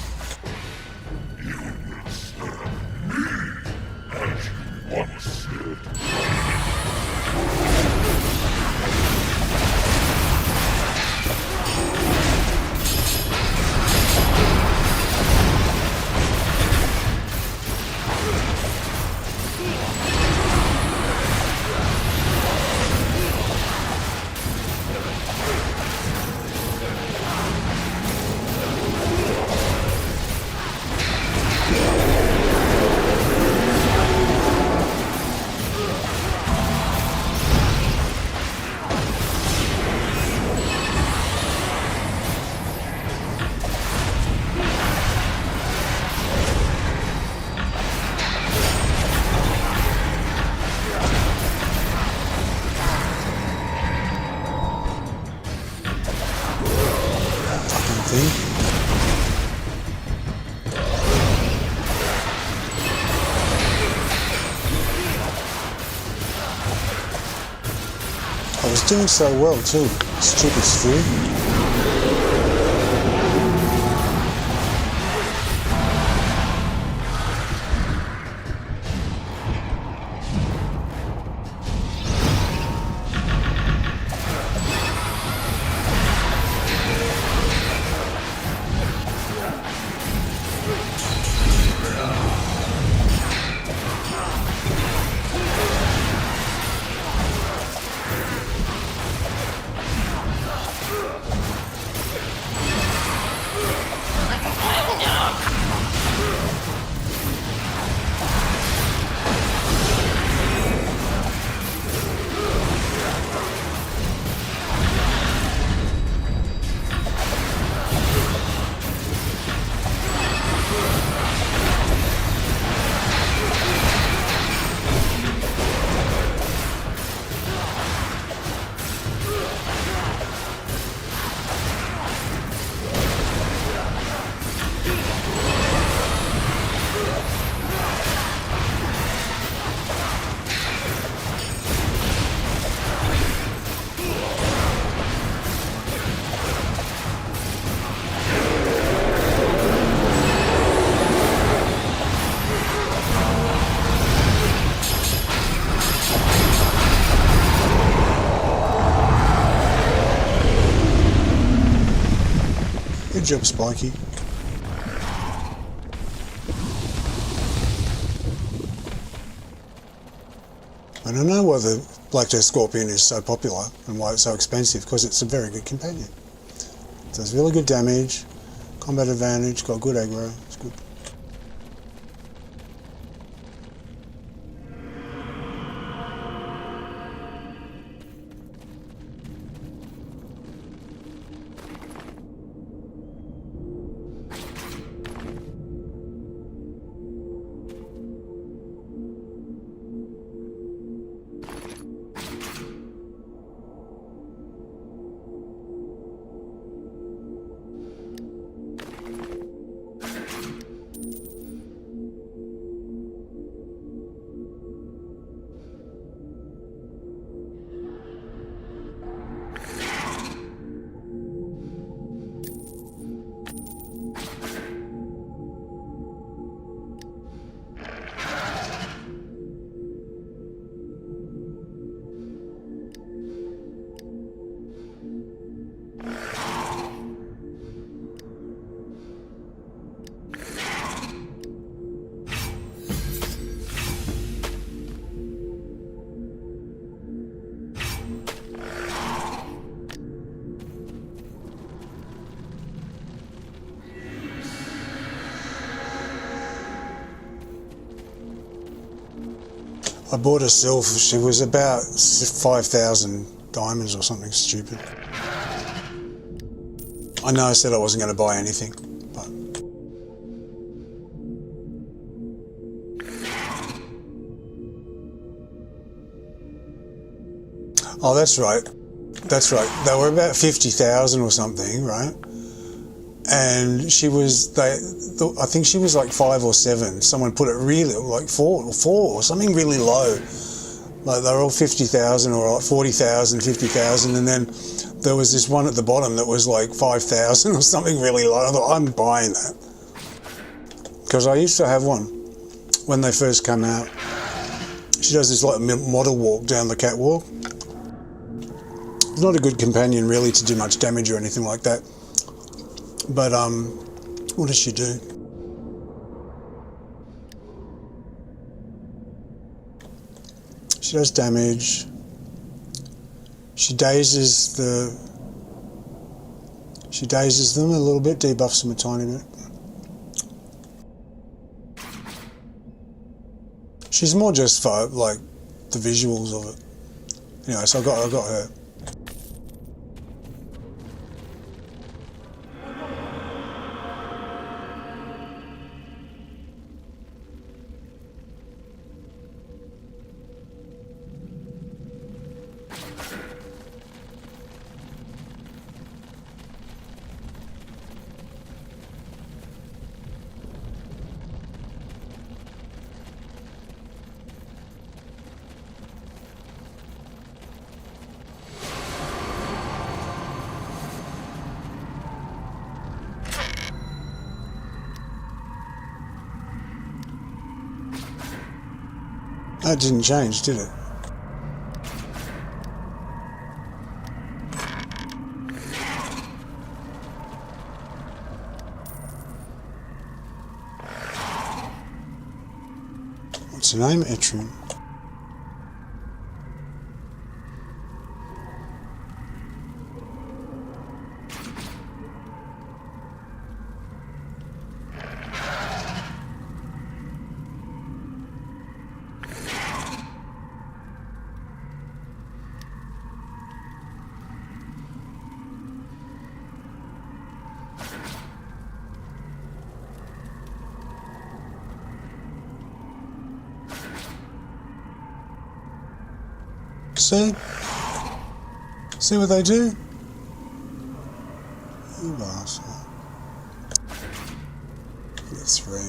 I was doing so well too, stupid sphere. Good job, Spiky. I don't know why the Black-Death Scorpion is so popular and why it's so expensive, because it's a very good companion. It does really good damage, combat advantage, got good aggro, it's good. I bought herself, she was about 5,000 diamonds or something stupid. I know I said I wasn't going to buy anything, but... Oh, that's right. That's right. They were about 50,000 or something, right? And she was, I think she was like 5 or 7. Someone put it really, like 4 or something really low. Like they were all 50,000 or like 40,000, 50,000, and then there was this one at the bottom that was like 5,000 or something really low. I thought, I'm buying that. Because I used to have one when they first came out. She does this like model walk down the catwalk. It's not a good companion really to do much damage or anything like that. But what does she do? She does damage. She dazes them a little bit, debuffs them a tiny bit. She's more just for like the visuals of it. Anyway, so I got her. That didn't change, did it? What's her name? Etrin. See what they do? You bastard. That's 3.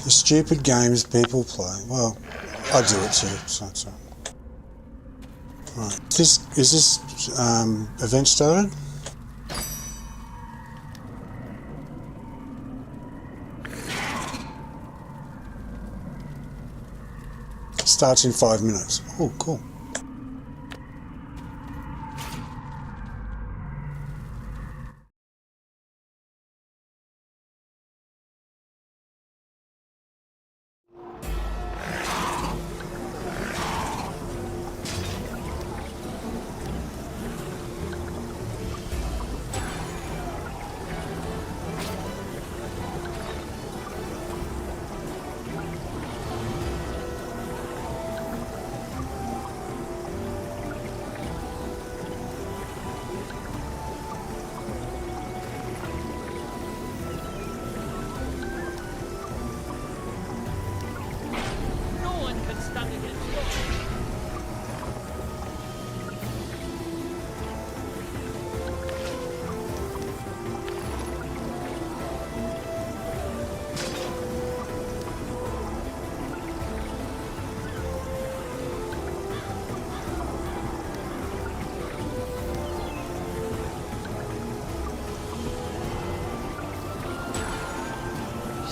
The stupid games people play. Well, I do it too, so it's right. Is this event started? Starts in 5 minutes. Oh, cool.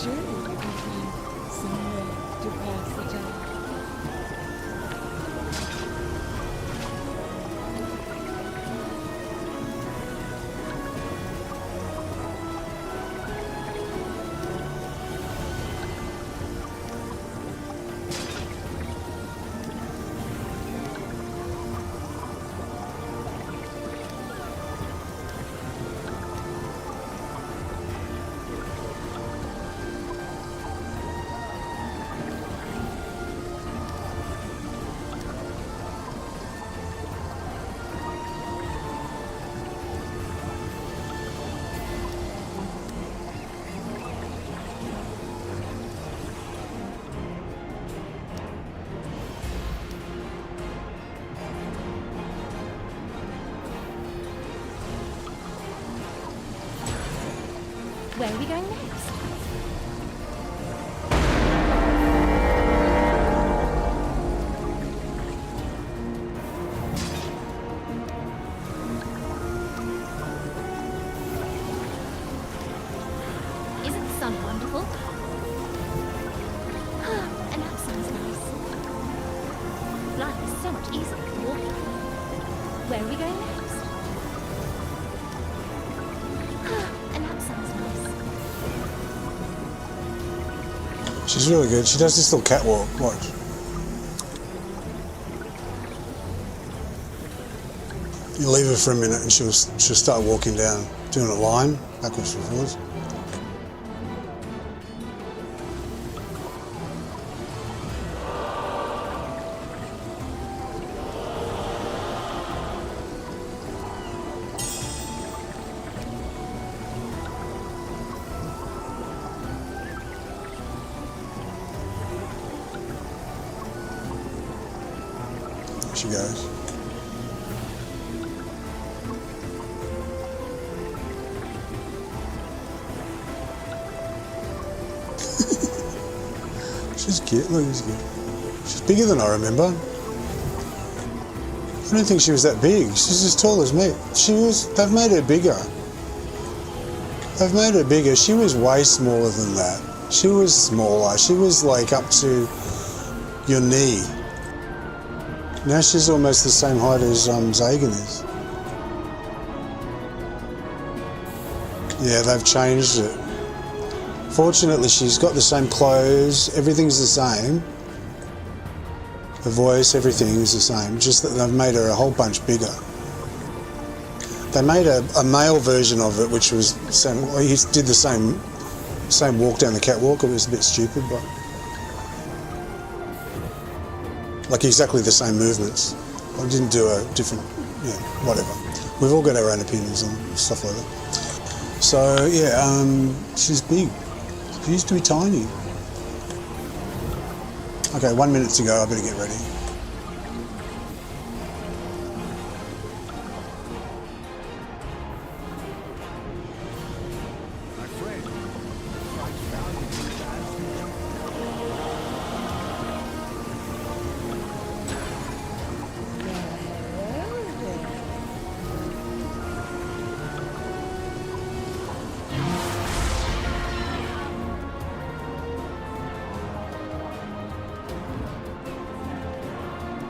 Surely you can find somewhere to pass the time. Where are we going next? Isn't the sun wonderful? And that sounds nice. Flying is so much easier than walking. Where are we going next? And that sounds nice. She's really good. She does this little catwalk. Watch. You leave her for a minute and she'll start walking down, doing a line, backwards and forwards. She goes. She's cute, look, she's good. She's bigger than I remember. I don't think she was that big. She's as tall as me. They've made her bigger. They've made her bigger. She was way smaller than that. She was smaller. She was like up to your knee. Now she's almost the same height as Zagan is. Yeah, they've changed it. Fortunately, she's got the same clothes, everything's the same. The voice, everything is the same, just that they've made her a whole bunch bigger. They made a male version of it, which was, he did the same walk down the catwalk. It was a bit stupid, but like exactly the same movements. I didn't do a different, yeah, whatever. We've all got our own opinions on stuff like that. So yeah, she's big. She used to be tiny. Okay, 1 minute to go, I better get ready.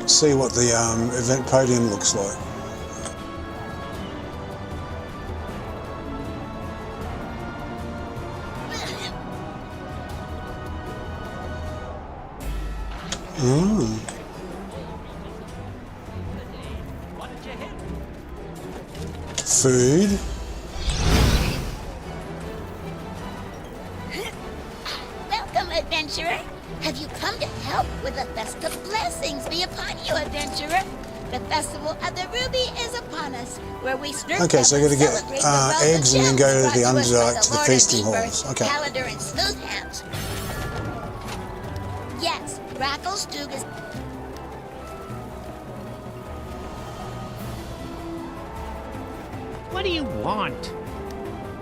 See what the event podium looks like. Food. Welcome, adventurer. Have you come to help with the festive blessings be upon you, adventurer? The festival of the Ruby is upon us, where we Okay, so I got to get eggs and then go to the Underdark to the feasting halls. Okay. Calendar and Sleuth Hounds. Yes, Rafflestug is. What do you want?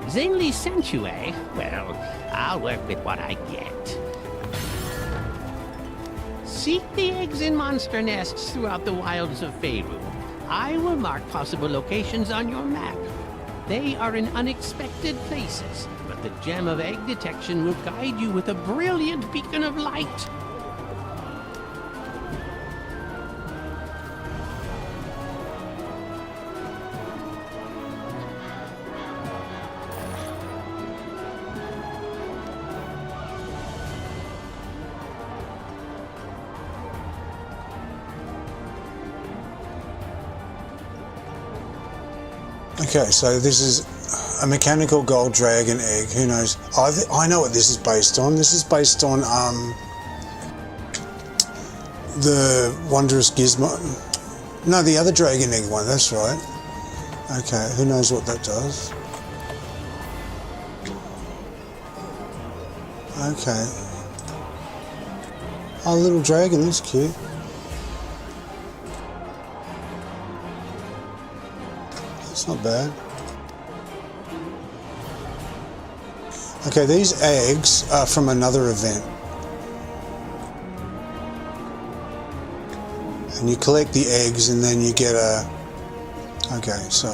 Zingli sent you, eh? Well, I'll work with what I get. Seek the eggs in monster nests throughout the wilds of Faerun. I will mark possible locations on your map. They are in unexpected places, but The gem of egg detection will guide you with a brilliant beacon of light. Okay, so this is a mechanical gold dragon egg. Who knows? I know what this is based on. This is based on the wondrous gizmo. No, the other dragon egg one. That's right. Okay, who knows what that does? Okay. Oh, little dragon. That's cute. It's not bad. Okay, these eggs are from another event. And you collect the eggs and then you get a... Okay, so...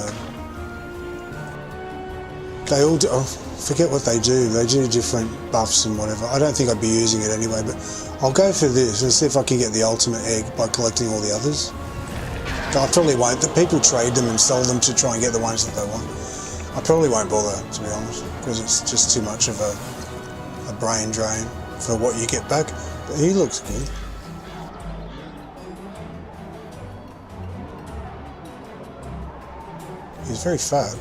They all do... I forget what they do. They do different buffs and whatever. I don't think I'd be using it anyway, but I'll go for this and see if I can get the ultimate egg by collecting all the others. I probably won't. The people trade them and sell them to try and get the ones that they want. I probably won't bother, to be honest, because it's just too much of a brain drain for what you get back. But he looks good. He's very fat.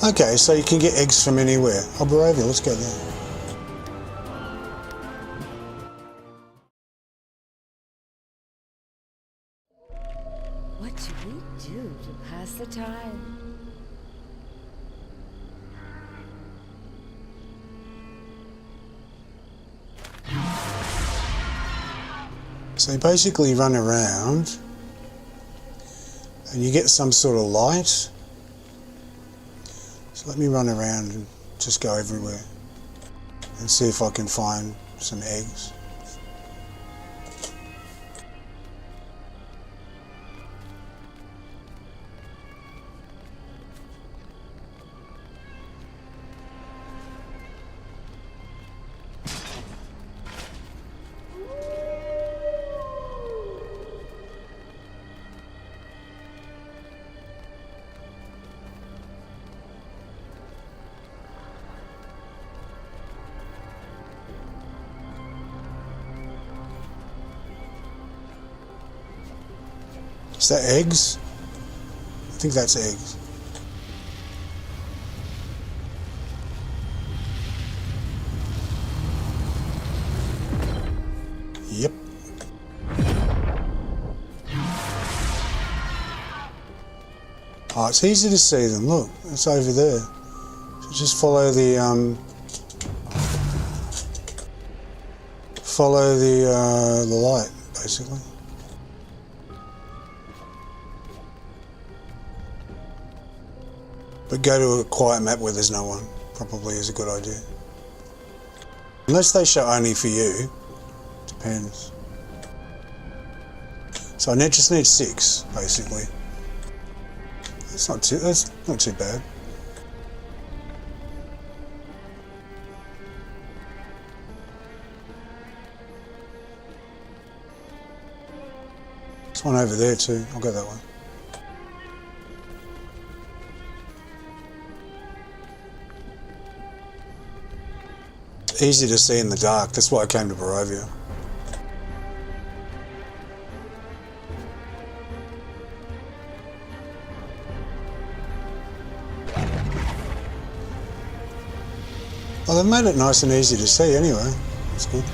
Okay, so you can get eggs from anywhere. Oh, Barovia, let's go there. What do we do to pass the time? So you basically run around and you get some sort of light. So let me run around and just go everywhere and see if I can find some eggs. Is that eggs? I think that's eggs. Yep. Oh, it's easy to see them. Look, it's over there. So just follow the light, basically. But go to a quiet map where there's no one. Probably is a good idea. Unless they show only for you. Depends. So I just need 6, basically. That's not too bad. There's one over there too. I'll go that one. Easy to see in the dark. That's why I came to Barovia. Well, they've made it nice and easy to see anyway. That's good.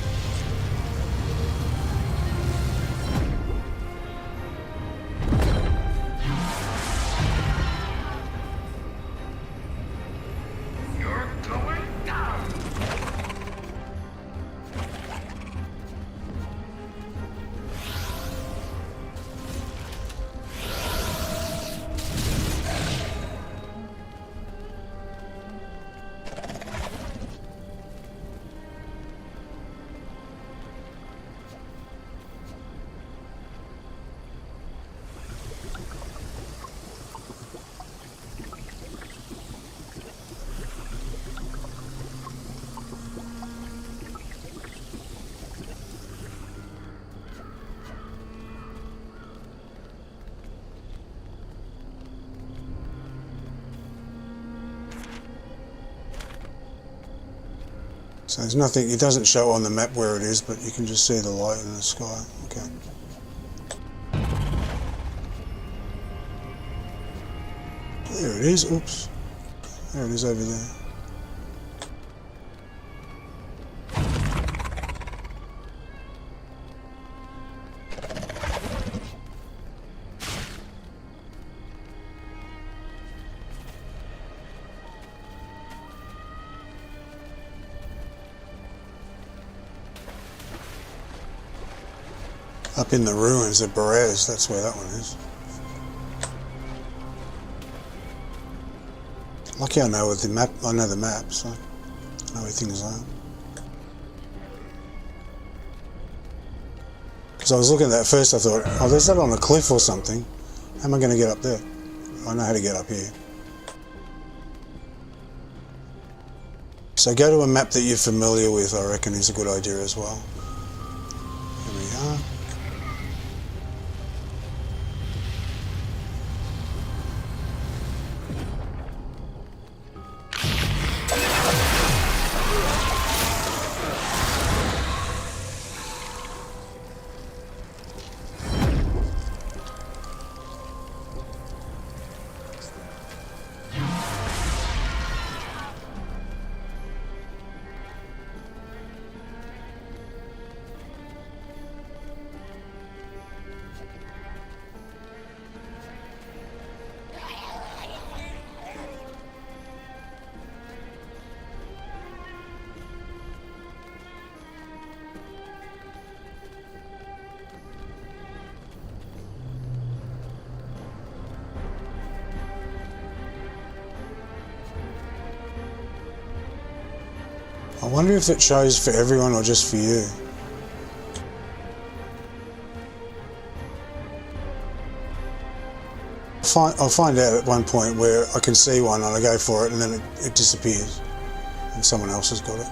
So there's nothing, it doesn't show on the map where it is, but you can just see the light in the sky. Okay. There it is, oops. There it is over there. Up in the ruins of Barez, that's where that one is. Lucky I know the map. I know the map, so I know where things are. Because I was looking at that first, I thought, oh, there's that on a cliff or something. How am I going to get up there? I know how to get up here. So go to a map that you're familiar with, I reckon, is a good idea as well. Here we are. I wonder if it shows for everyone or just for you. I'll find out at one point where I can see one and I go for it and then it disappears and someone else has got it.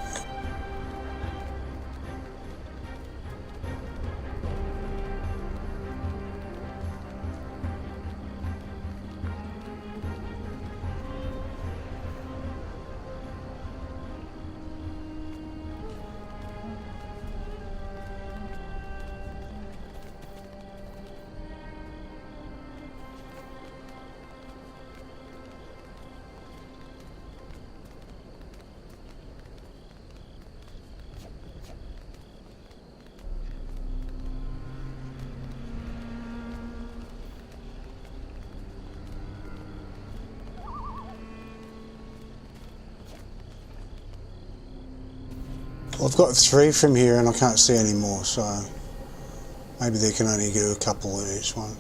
I've got 3 from here and I can't see any more, so maybe they can only do a couple of each one.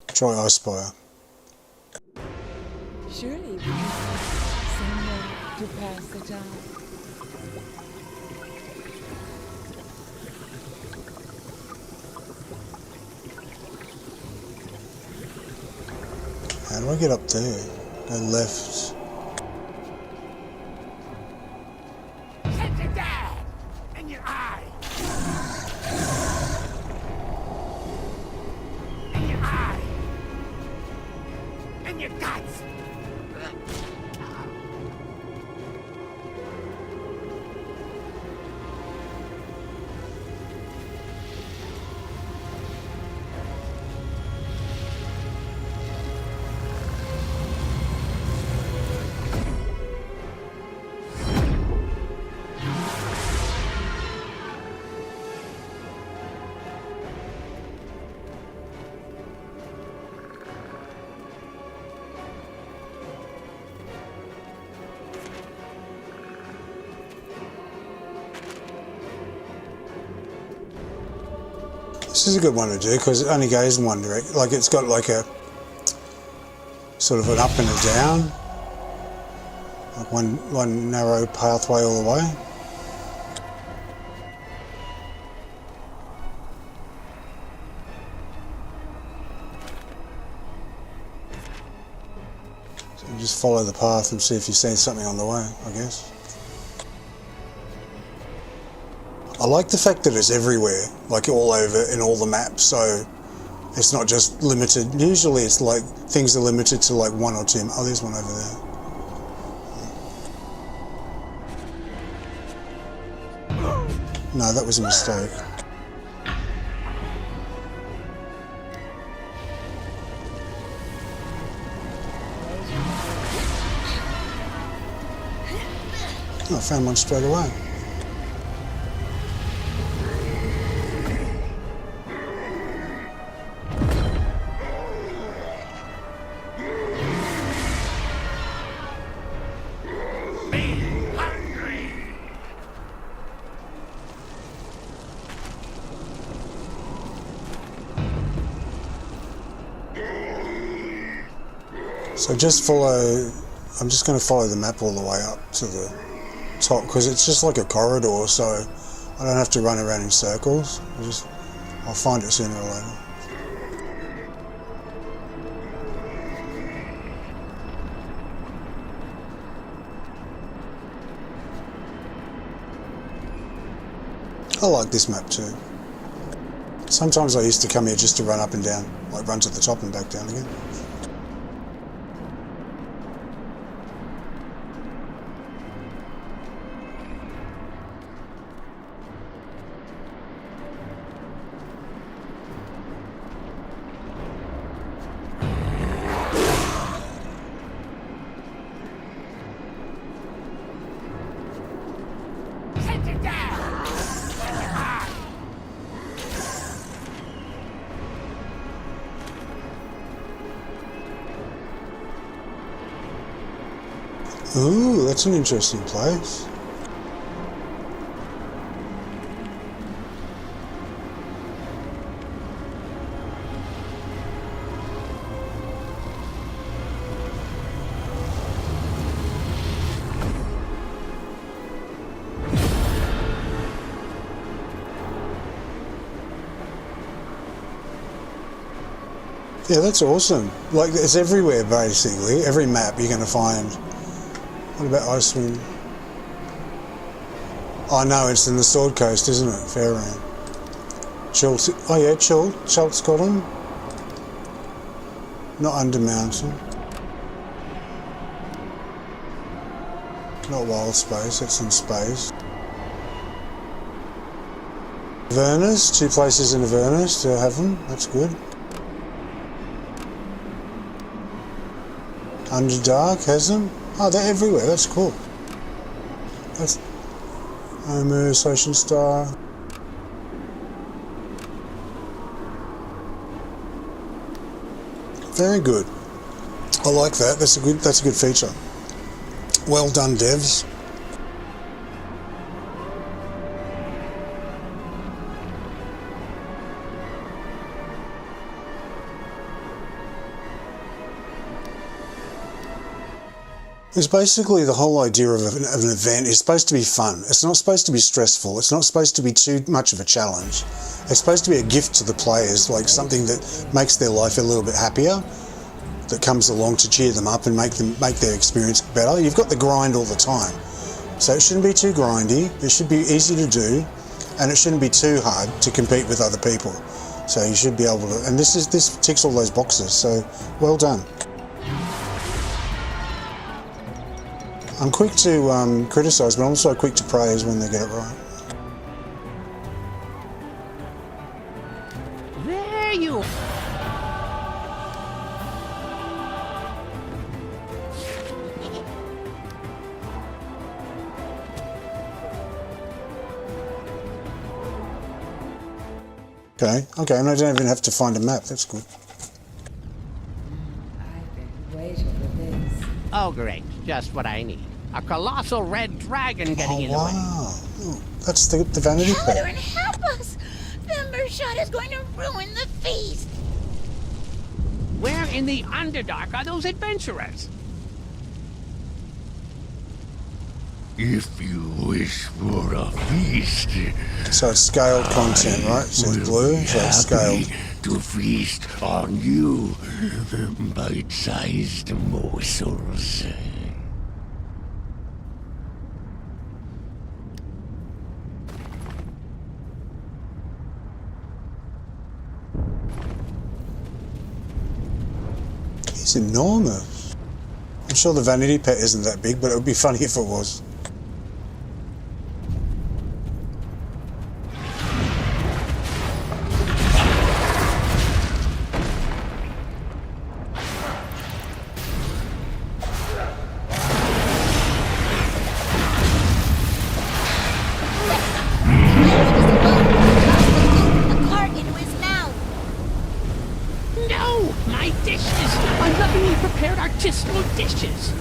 Try Icespire. Surely we can find some way to pass the time. How do I get up there? Go left. Set your dad in your eye. In your eye. In your guts. This is a good one to do because it only goes in one direction. Like it's got like a sort of an up and a down, like one narrow pathway all the way. So you just follow the path and see if you see something on the way, I guess. I like the fact that it's everywhere, like all over in all the maps, so it's not just limited. Usually it's like things are limited to like one or two. Oh, there's one over there. No, that was a mistake. Oh, I found one straight away. So just follow, I'm just going to follow the map all the way up to the top because it's just like a corridor, so I don't have to run around in circles. I'll find it sooner or later. I like this map too. Sometimes I used to come here just to run up and down, like run to the top and back down again. Ooh, that's an interesting place. Yeah, that's awesome. Like, it's everywhere, basically. Every map you're going to find. What about Icewind? Oh no, it's in the Sword Coast, isn't it? Fairground. Chult. Oh yeah, Chult. Chult's got them. Not Under Mountain. Not Wildspace, it's in space. Avernus, 2 places in Avernus to have them, that's good. Underdark has them. Oh, they're everywhere, that's cool. That's Homer's Ocean Star. Very good. I like that. That's a good feature. Well done, devs. It's basically the whole idea of an event is supposed to be fun. It's not supposed to be stressful. It's not supposed to be too much of a challenge. It's supposed to be a gift to the players, like something that makes their life a little bit happier, that comes along to cheer them up and make their experience better. You've got the grind all the time. So it shouldn't be too grindy. It should be easy to do, and it shouldn't be too hard to compete with other people. So you should be able to, and this ticks all those boxes, so well done. I'm quick to criticise, but I'm also quick to praise when they get it right. There you are. Okay, and I don't even have to find a map, that's good. I've been waiting for this. Oh, great. Just what I need. A colossal red dragon getting in the way. Wow. Ooh, that's the vanity Helder pack. and help us! The shot is going to ruin the feast. Where in the Underdark are those adventurers? If you wish for a feast, so it's scaled content, right? So it's blue, so it's scaled. To feast on you, bite-sized morsels. It's enormous. I'm sure the vanity pet isn't that big, but it would be funny if it was. Dishes.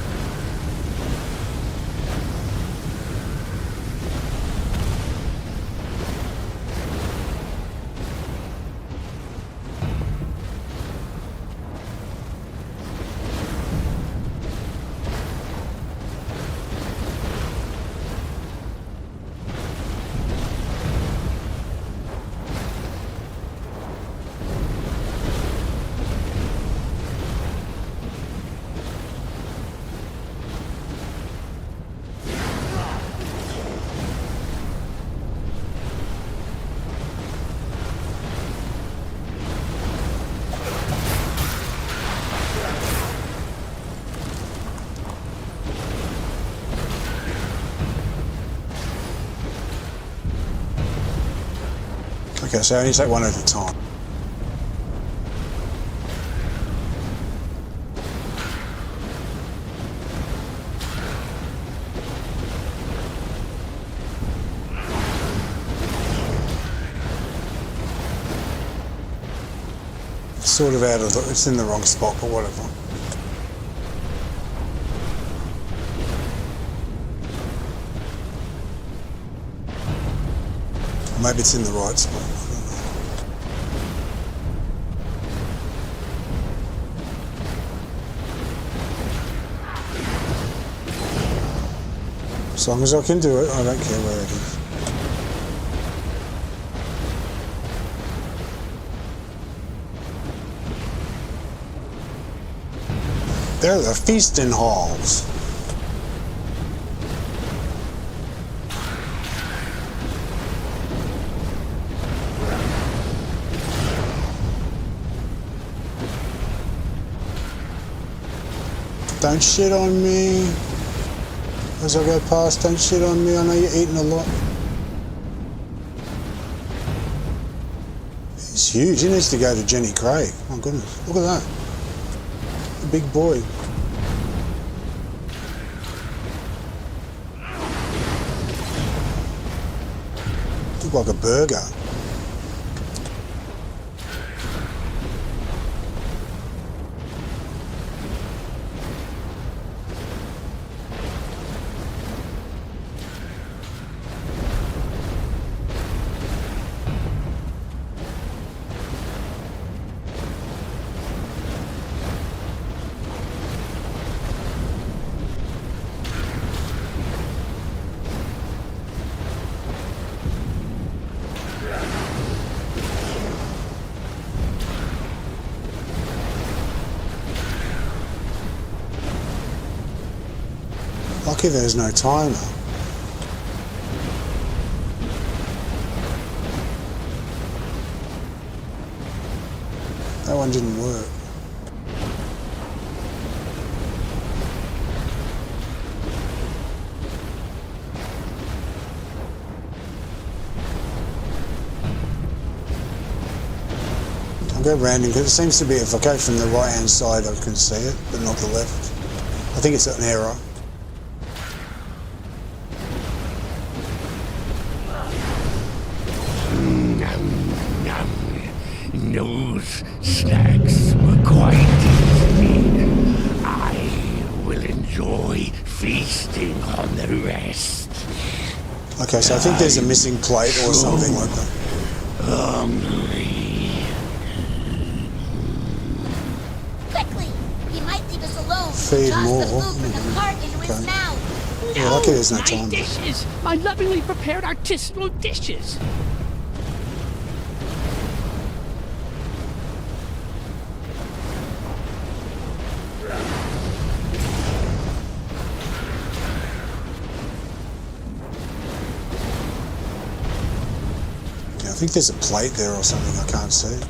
Okay, so I only take one at a time. It's sort of out of the, it's in the wrong spot, but whatever. Maybe it's in the right spot. I don't know. As long as I can do it, I don't care where it is. There are the feasting halls. Don't shit on me. As I go past, don't shit on me. I know you're eating a lot. He's huge. He needs to go to Jenny Craig. My goodness. Look at that. A big boy. Look like a burger. Lucky there's no timer. That one didn't work. I'll go random because it seems to be, if I go from the right hand side I can see it, but not the left. I think it's an error. Those snacks were quite easy. I will enjoy feasting on the rest. Okay, so I think there's a missing plate or something like that. Quickly! He might leave us alone. Feed Toss more. the food from the cart into his mouth. Yeah, lucky there's no my time. dishes! My lovingly prepared artisanal dishes! Yeah, I think there's a plate there or something I can't see.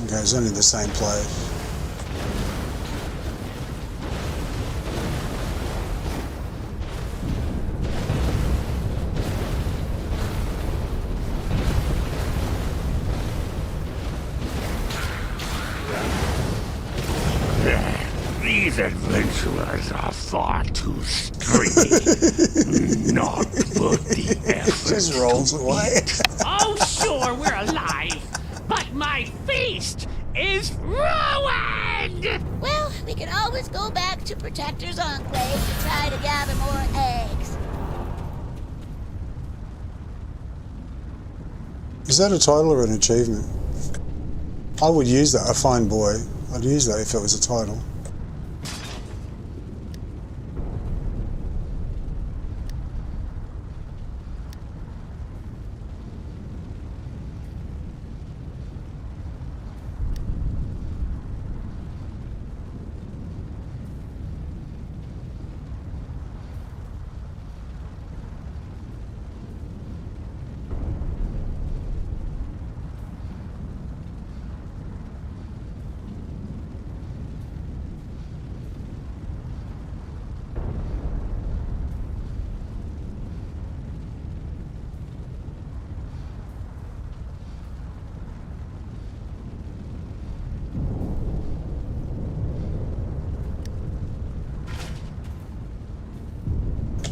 Okay, it's only the same place. These adventurers are far too stringy. Not worth the effort. Just rolls away. Oh, sure, we're alive, but my feast is ruined! Well, we can always go back to Protector's Enclave to try to gather more eggs. Is that a title or an achievement? I would use that, a fine boy. I'd use that if it was a title.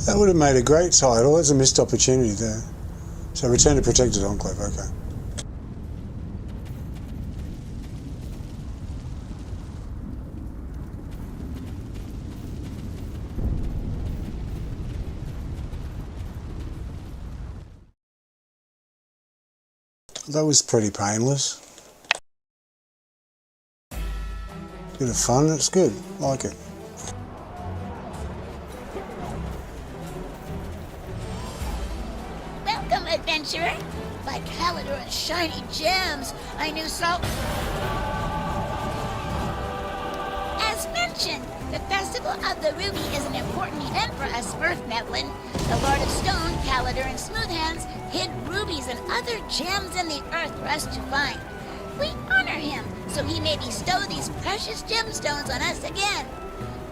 That would have made a great title. There's a missed opportunity there. So return to Protected Enclave, okay. That was pretty painless. Bit of fun, it's good, like it. Welcome, adventurer! By Calidor and shiny gems, I knew so... As mentioned, the Festival of the Ruby is an important event for us Smurfnetlin. The Lord of Stone, Calidor, and Smoothhands hid rubies and other gems in the earth for us to find. We honor him, so he may bestow these precious gemstones on us again.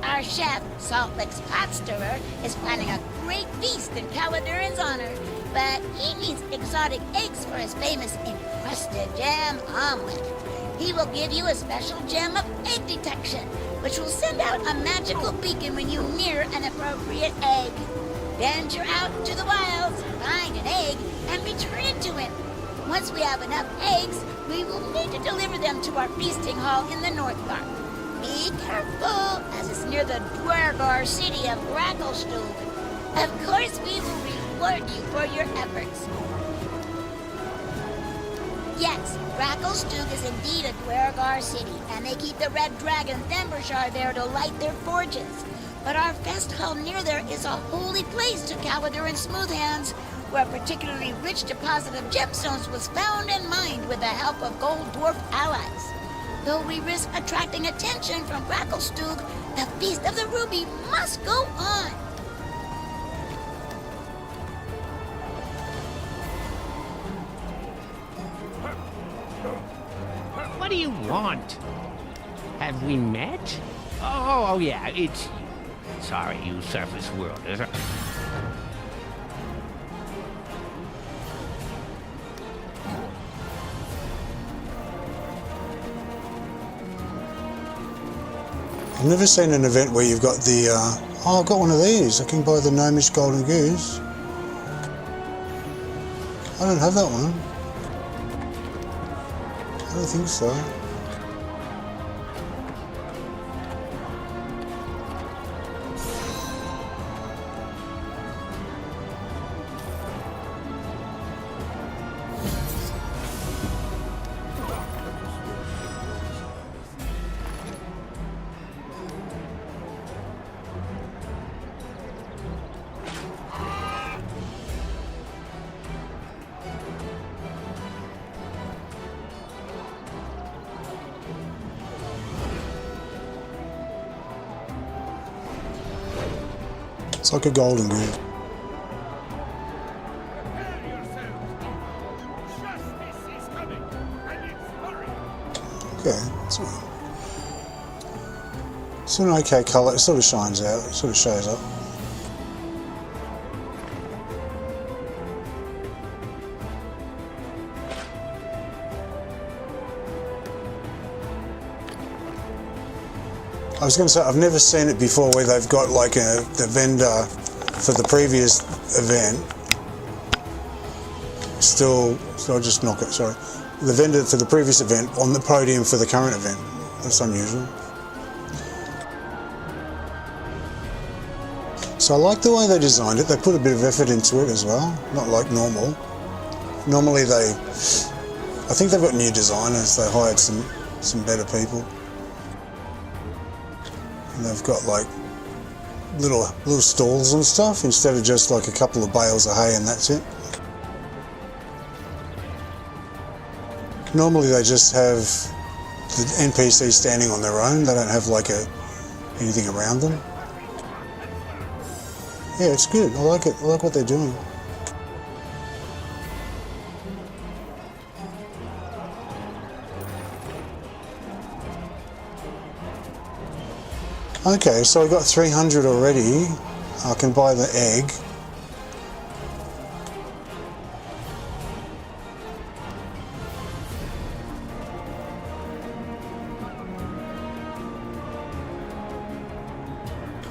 Our chef, Salt Lick's Pot Stirrer, is planning a great feast in Caladuran's honor, but he needs exotic eggs for his famous encrusted gem omelet. He will give you a special gem of egg detection, which will send out a magical beacon when you near an appropriate egg. Venture out to the wilds, find an egg, and return it to him. Once we have enough eggs, we will need to deliver them to our feasting hall in the Northgard. Be careful, as it's near the Dwergar city of Gracklestug. Of course, we will reward you for your efforts. Yes, Gracklestug is indeed a Dwergar city, and they keep the Red Dragon Thembershar there to light their forges. But our fest hall near there is a holy place to Calidor and Smoothhands, where a particularly rich deposit of gemstones was found and mined with the help of gold dwarf allies. Though we risk attracting attention from Gracklestug, the Feast of the Ruby must go on. What do you want? Have we met? Oh yeah, it's you. Sorry, you surface worlders. I've never seen an event where you've got the, oh, I've got one of these. I can buy the Gnomish Golden Goose. I don't have that one. I don't think so. It's like a golden good. Okay, that's right. It's an okay colour, it sort of shines out, it sort of shows up. I was going to say, I've never seen it before where they've got like the vendor for the previous event still, so I'll just knock it, sorry. The vendor for the previous event on the podium for the current event. That's unusual. So I like the way they designed it. They put a bit of effort into it as well, not like normal. Normally I think they've got new designers, they hired some better people. And they've got like little stalls and stuff instead of just like a couple of bales of hay and that's it. Normally they just have the NPCs standing on their own. They don't have like anything around them. Yeah, it's good. I like it. I like what they're doing. Okay, so I got 300 already. I can buy the egg.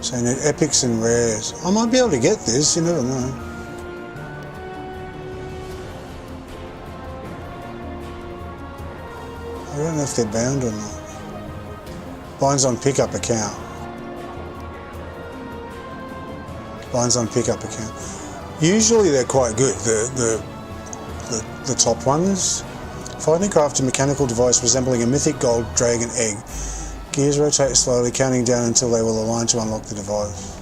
So I need epics and rares. I might be able to get this, you never know. I don't know if they're bound or not. Binds on pickup account. Binds on pickup account. Usually they're quite good, the top ones. Finally craft a mechanical device resembling a mythic gold dragon egg. Gears rotate slowly, counting down until they will align to unlock the device.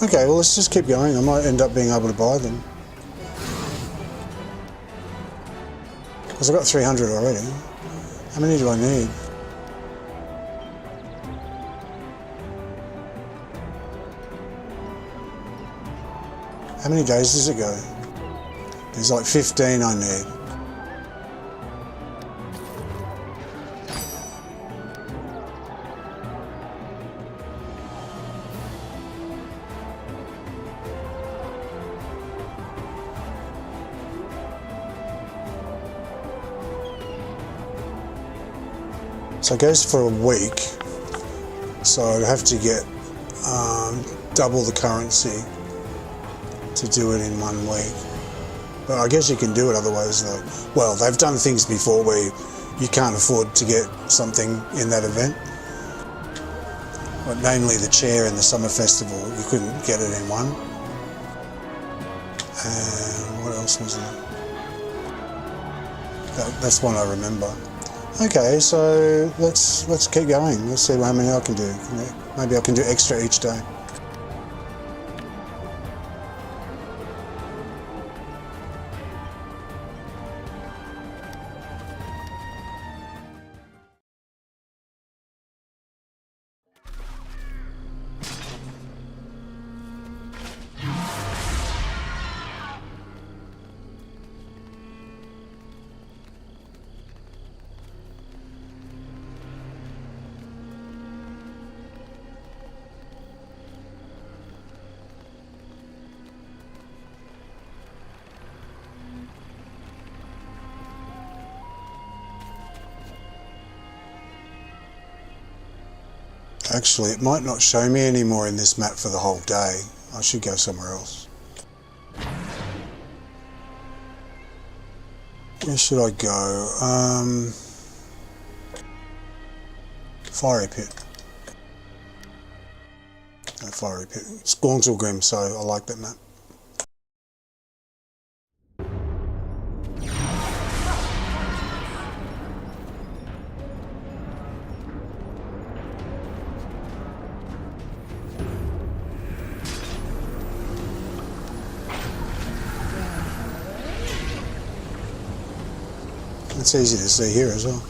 Okay, well let's just keep going. I might end up being able to buy them. Because I've got 300 already. How many do I need? How many days does it go? There's like 15 I need. So it goes for a week, so I'd have to get double the currency to do it in 1 week. But I guess you can do it otherwise though. Well, they've done things before where you can't afford to get something in that event. Well, namely the chair in the summer festival, you couldn't get it in one. And what else was there? That's one I remember. Okay, so let's keep going. Let's see how many I can do. Maybe I can do extra each day. Actually, it might not show me anymore in this map for the whole day. I should go somewhere else. Where should I go? Fiery pit. No, fiery pit. It's Gauntlegrim, so I like that map. It's easy to see here as well.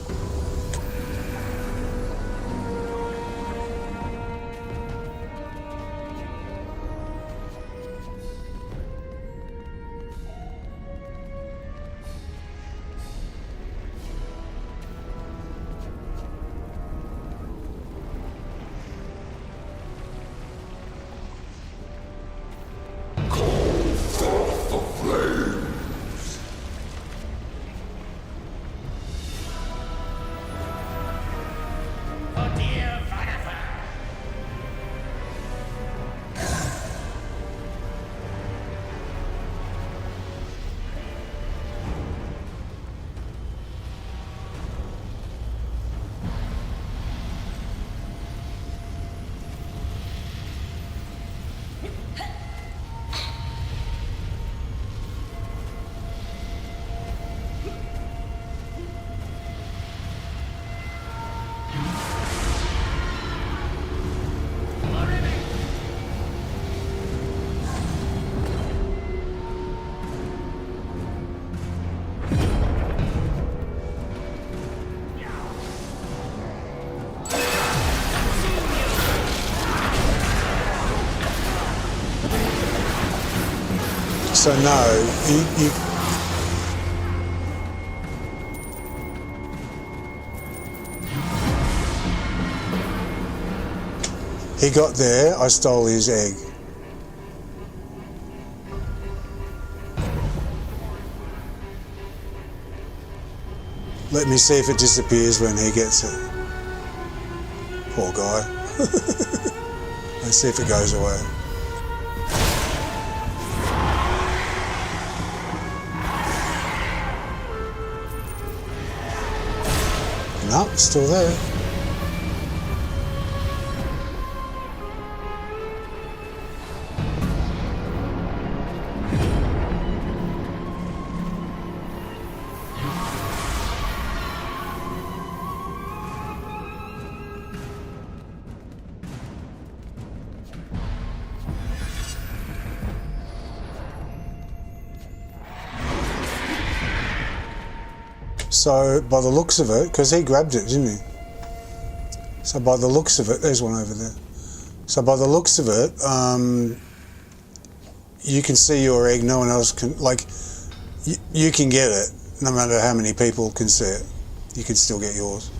So no, he got there, I stole his egg. Let me see if it disappears when he gets it. Poor guy. Let's see if it goes away. No, it's still there. So, by the looks of it, because he grabbed it, didn't he? So by the looks of it, there's one over there. So by the looks of it, you can see your egg, no one else can, like, you can get it, no matter how many people can see it. You can still get yours.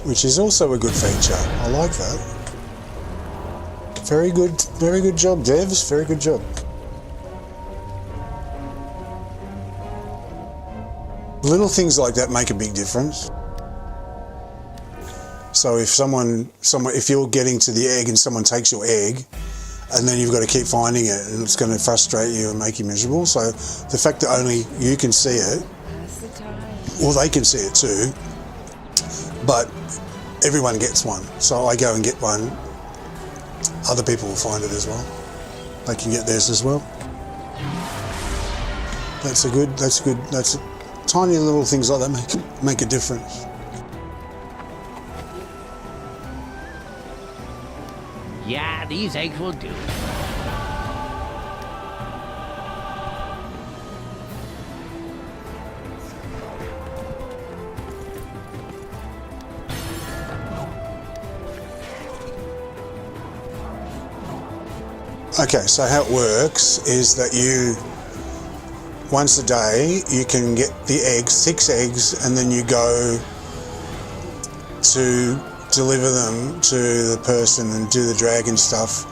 Which is also a good feature. I like that. Very good job, devs. Very good job. Little things like that make a big difference. So if if you're getting to the egg and someone takes your egg, and then you've got to keep finding it, and it's going to frustrate you and make you miserable. So the fact that only you can see it, well, they can see it too, but everyone gets one. So I go and get one. Other people will find it as well. They can get theirs as well. That's tiny little things like that make a difference. Yeah, these eggs will do. Okay, so how it works is that once a day, you can get the eggs, 6 eggs, and then you go to deliver them to the person and do the dragon stuff,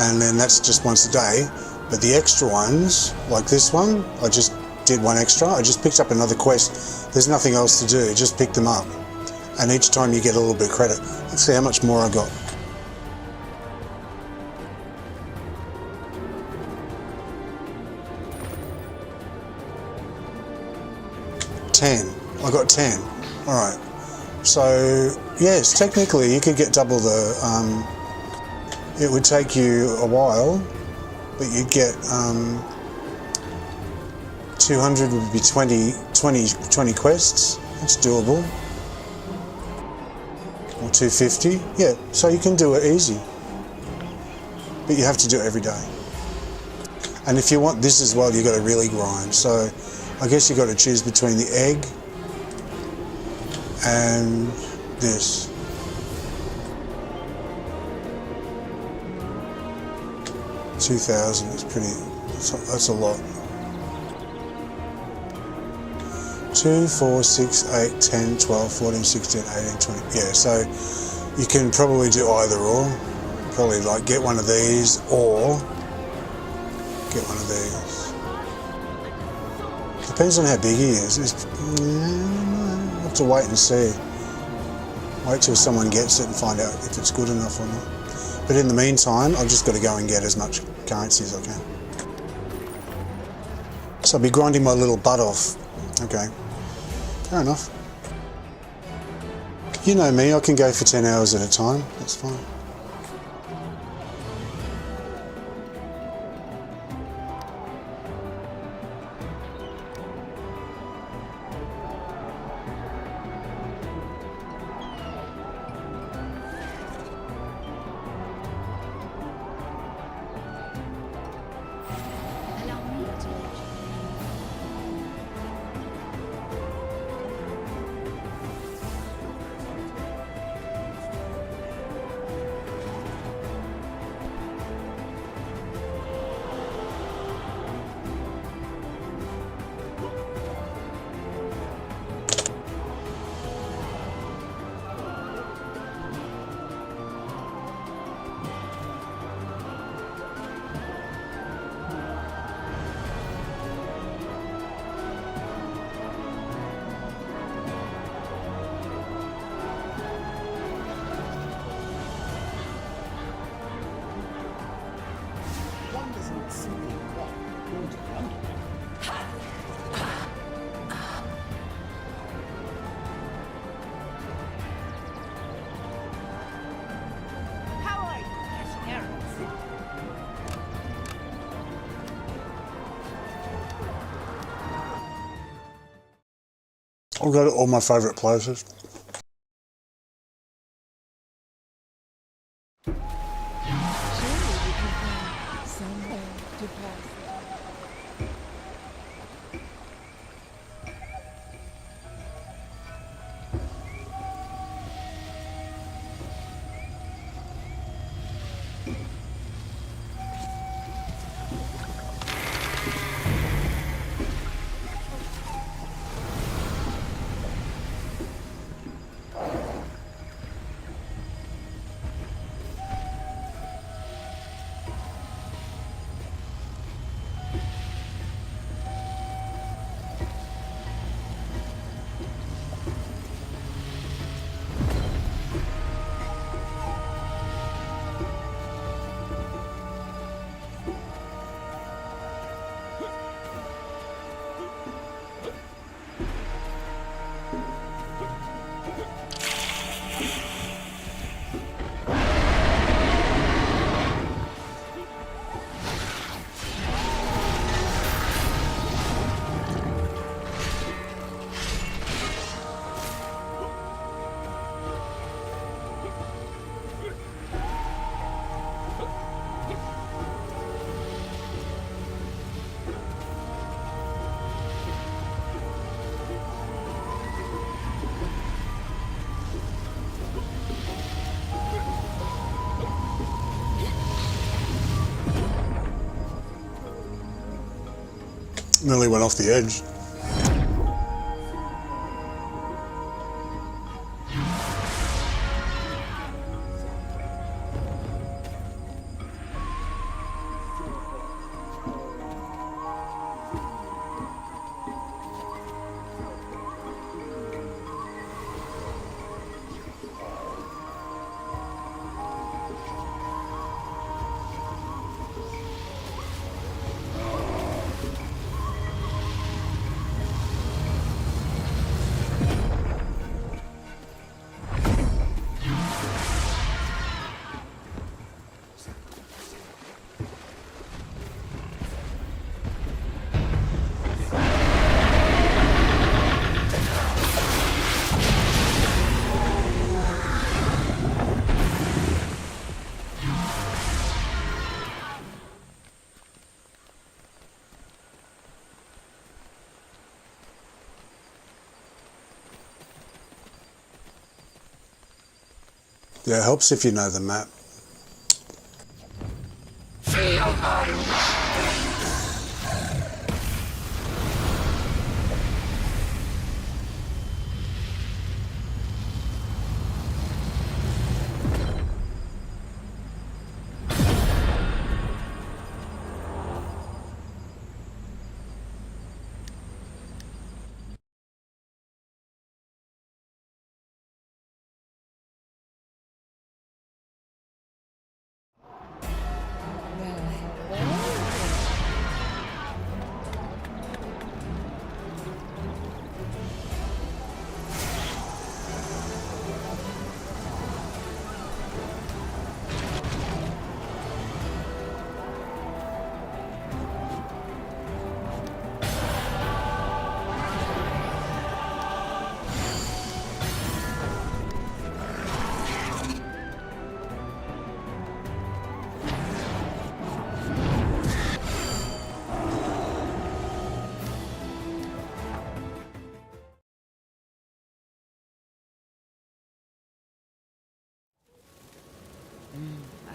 and then that's just once a day. But the extra ones, like this one, I just did one extra. I just picked up another quest. There's nothing else to do, just pick them up. And each time you get a little bit of credit. Let's see how much more I got. 10. I got 10. Alright. So, yes, technically you could get double the... it would take you a while, but you'd get... 200 would be 20 quests. It's doable. Or 250. Yeah, so you can do it easy. But you have to do it every day. And if you want this as well, you've got to really grind. So I guess you've got to choose between the egg and this. $2,000 is pretty, that's a lot. 2, 4, 6, 8, 10, 12, 14, 16, 18, 20. Yeah, so you can probably do either or. Probably like get one of these or get one of these. Depends on how big he is. I'll have to wait and see. Wait till someone gets it and find out if it's good enough or not. But in the meantime, I've just got to go and get as much currency as I can. So I'll be grinding my little butt off. Okay. Fair enough. You know me, I can go for 10 hours at a time. That's fine. I'll go to all my favourite places. Nearly went off the edge. Yeah, it helps if you know the map.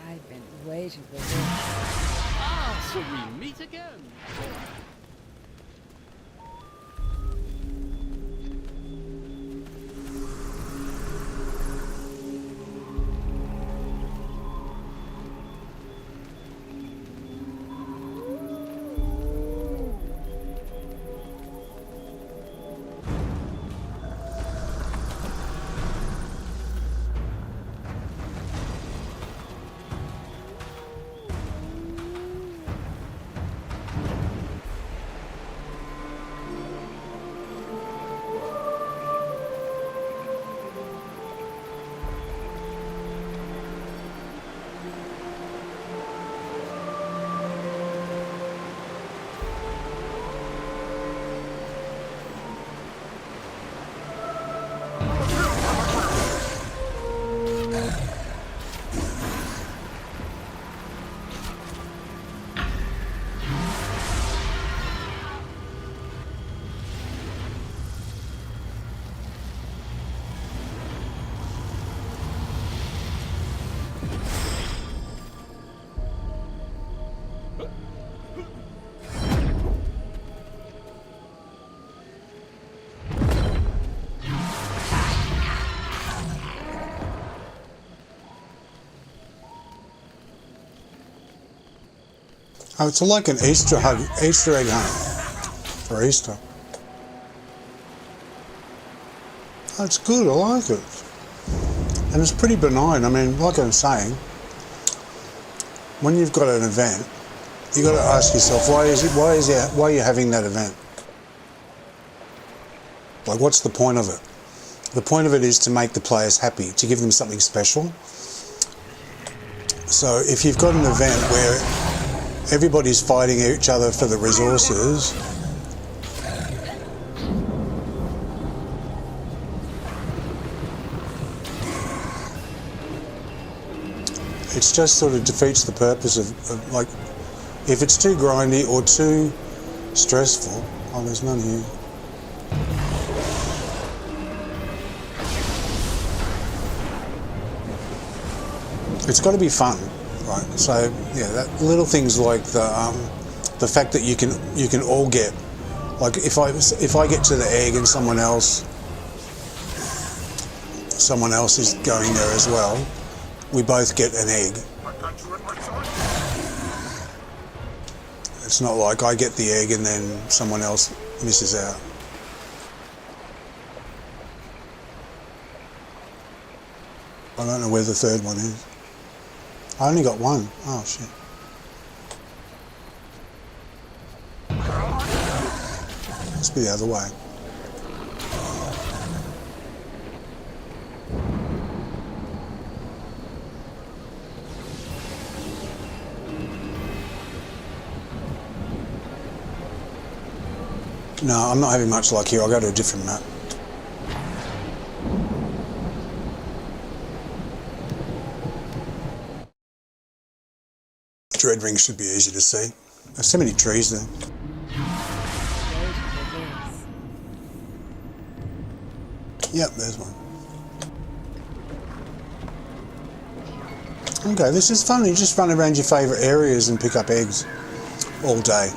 I've been waiting for this. Ah, so we meet again. Oh, it's like an Easter egg hunt for Easter. Oh, it's good, I like it. And it's pretty benign. I mean, like I'm saying, when you've got an event, you got to ask yourself, why are you having that event? Like, what's the point of it? The point of it is to make the players happy, to give them something special. So if you've got an event where everybody's fighting each other for the resources, it just sort of defeats the purpose of like, if it's too grindy or too stressful. Oh, there's none here. It's got to be fun, right? So yeah, that little things like the fact that you can all get, like if I get to the egg and someone else is going there as well, we both get an egg. It's not like I get the egg and then someone else misses out. I don't know where the third one is. I only got one. Oh shit. Must be the other way. No, I'm not having much luck here. I'll go to a different map. Dread ring should be easy to see. There's so many trees there. Yep, there's one. Okay, this is fun. You just run around your favourite areas and pick up eggs all day.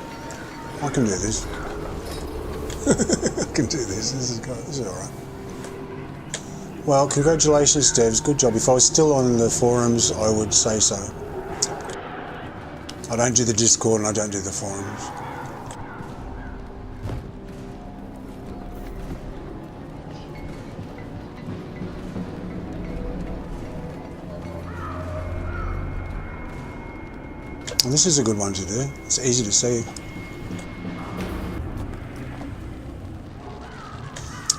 I can do this. I can do this. This is alright. Well, congratulations, devs. Good job. If I was still on the forums, I would say so. I don't do the Discord and I don't do the forums. Well, this is a good one to do. It's easy to see.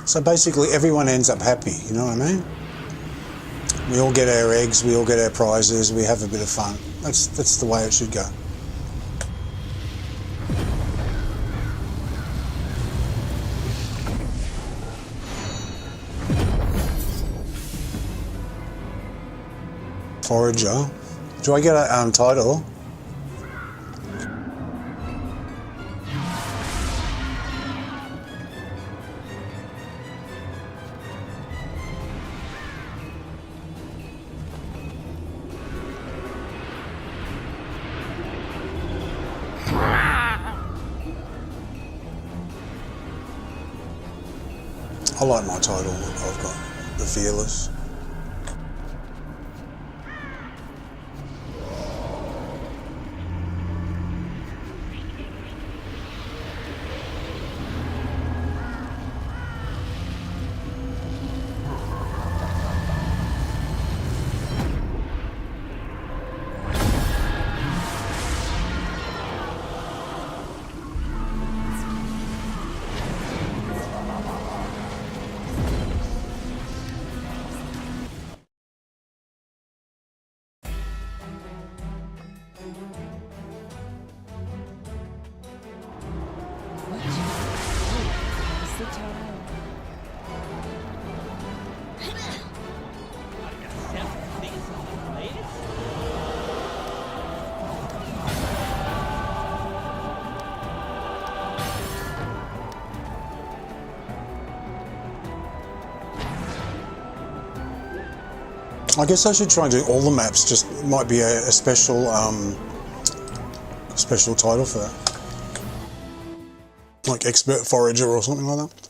So basically everyone ends up happy, you know what I mean? We all get our eggs, we all get our prizes, we have a bit of fun. That's the way it should go. Forager. Do I get a title? I like my title I've got, the Fearless. I guess I should try and do all the maps, just might be a special special title for that. Like Expert Forager or something like that.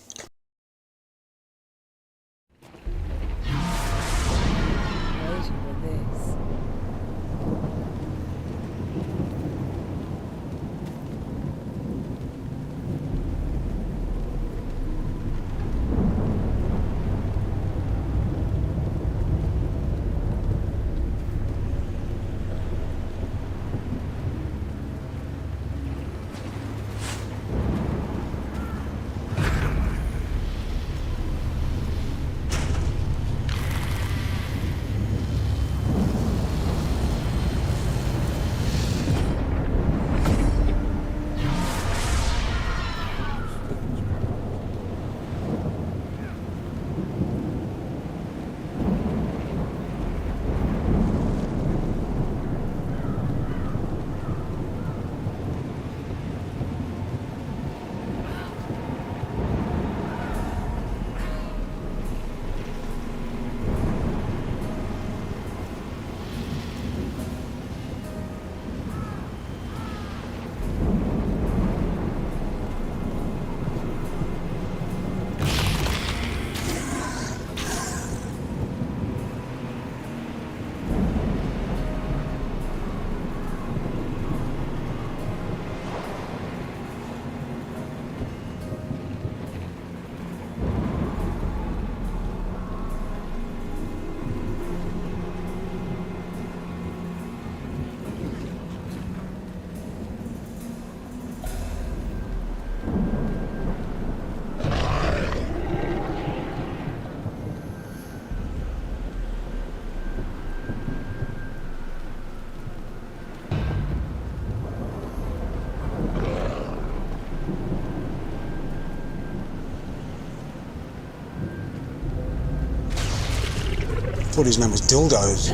I thought his name was Dildos.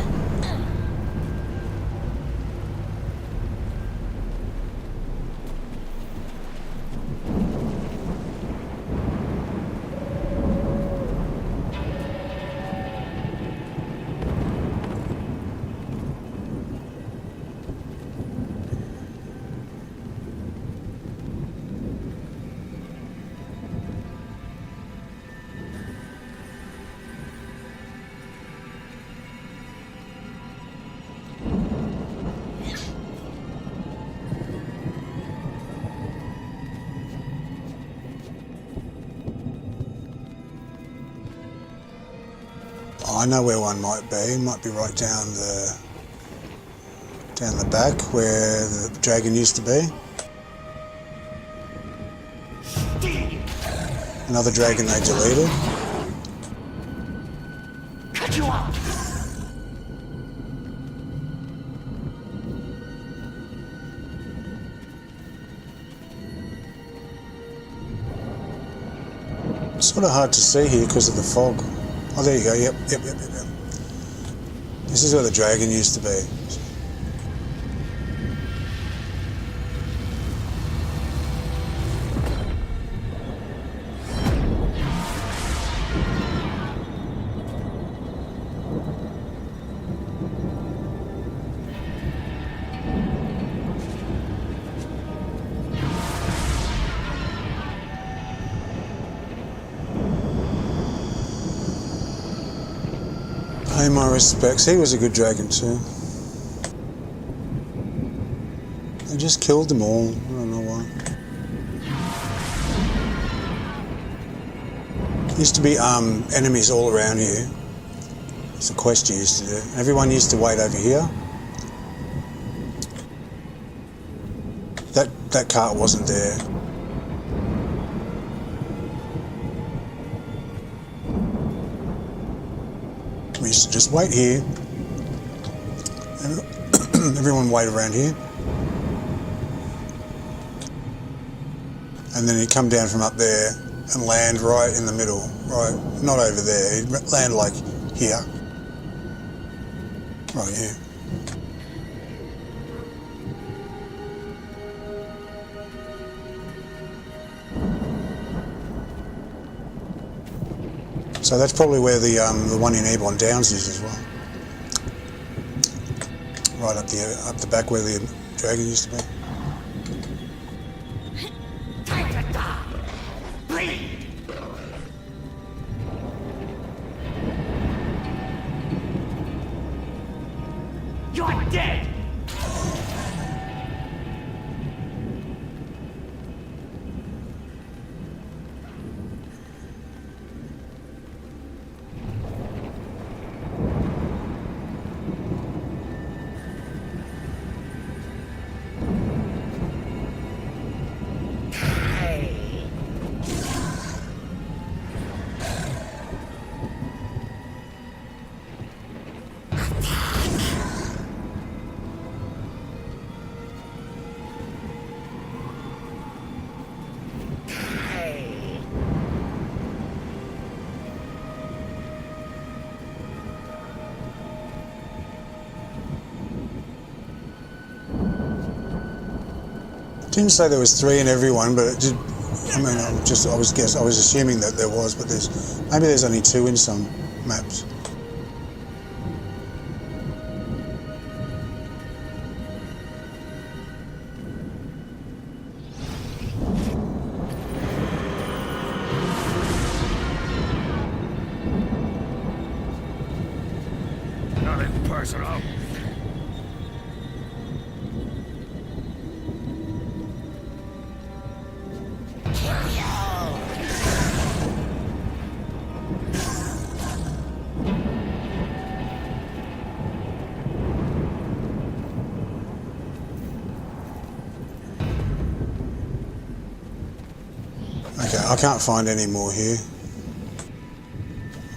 Oh, I know where one might be. It might be right down the back where the dragon used to be. Another dragon they deleted. Cut you off. It's sort of hard to see here because of the fog. Oh, there you go. Yep. This is where the dragon used to be. Pay my respects. He was a good dragon too. They just killed them all. I don't know why. Used to be enemies all around here. It's a quest you used to do. Everyone used to wait over here. That cart wasn't there. We used to just wait here. Everyone wait around here. And then he'd come down from up there and land right in the middle. Right, not over there. He'd land like here. Right here. So that's probably where the one in Ebon Downs is as well. Right up the back where the dragon used to be. Time to die. Bleed. You're dead. Didn't say there was 3 in everyone, but it did. I mean, I was assuming that there was, but maybe there's only 2 in some maps. Nothing personal. Okay, I can't find any more here.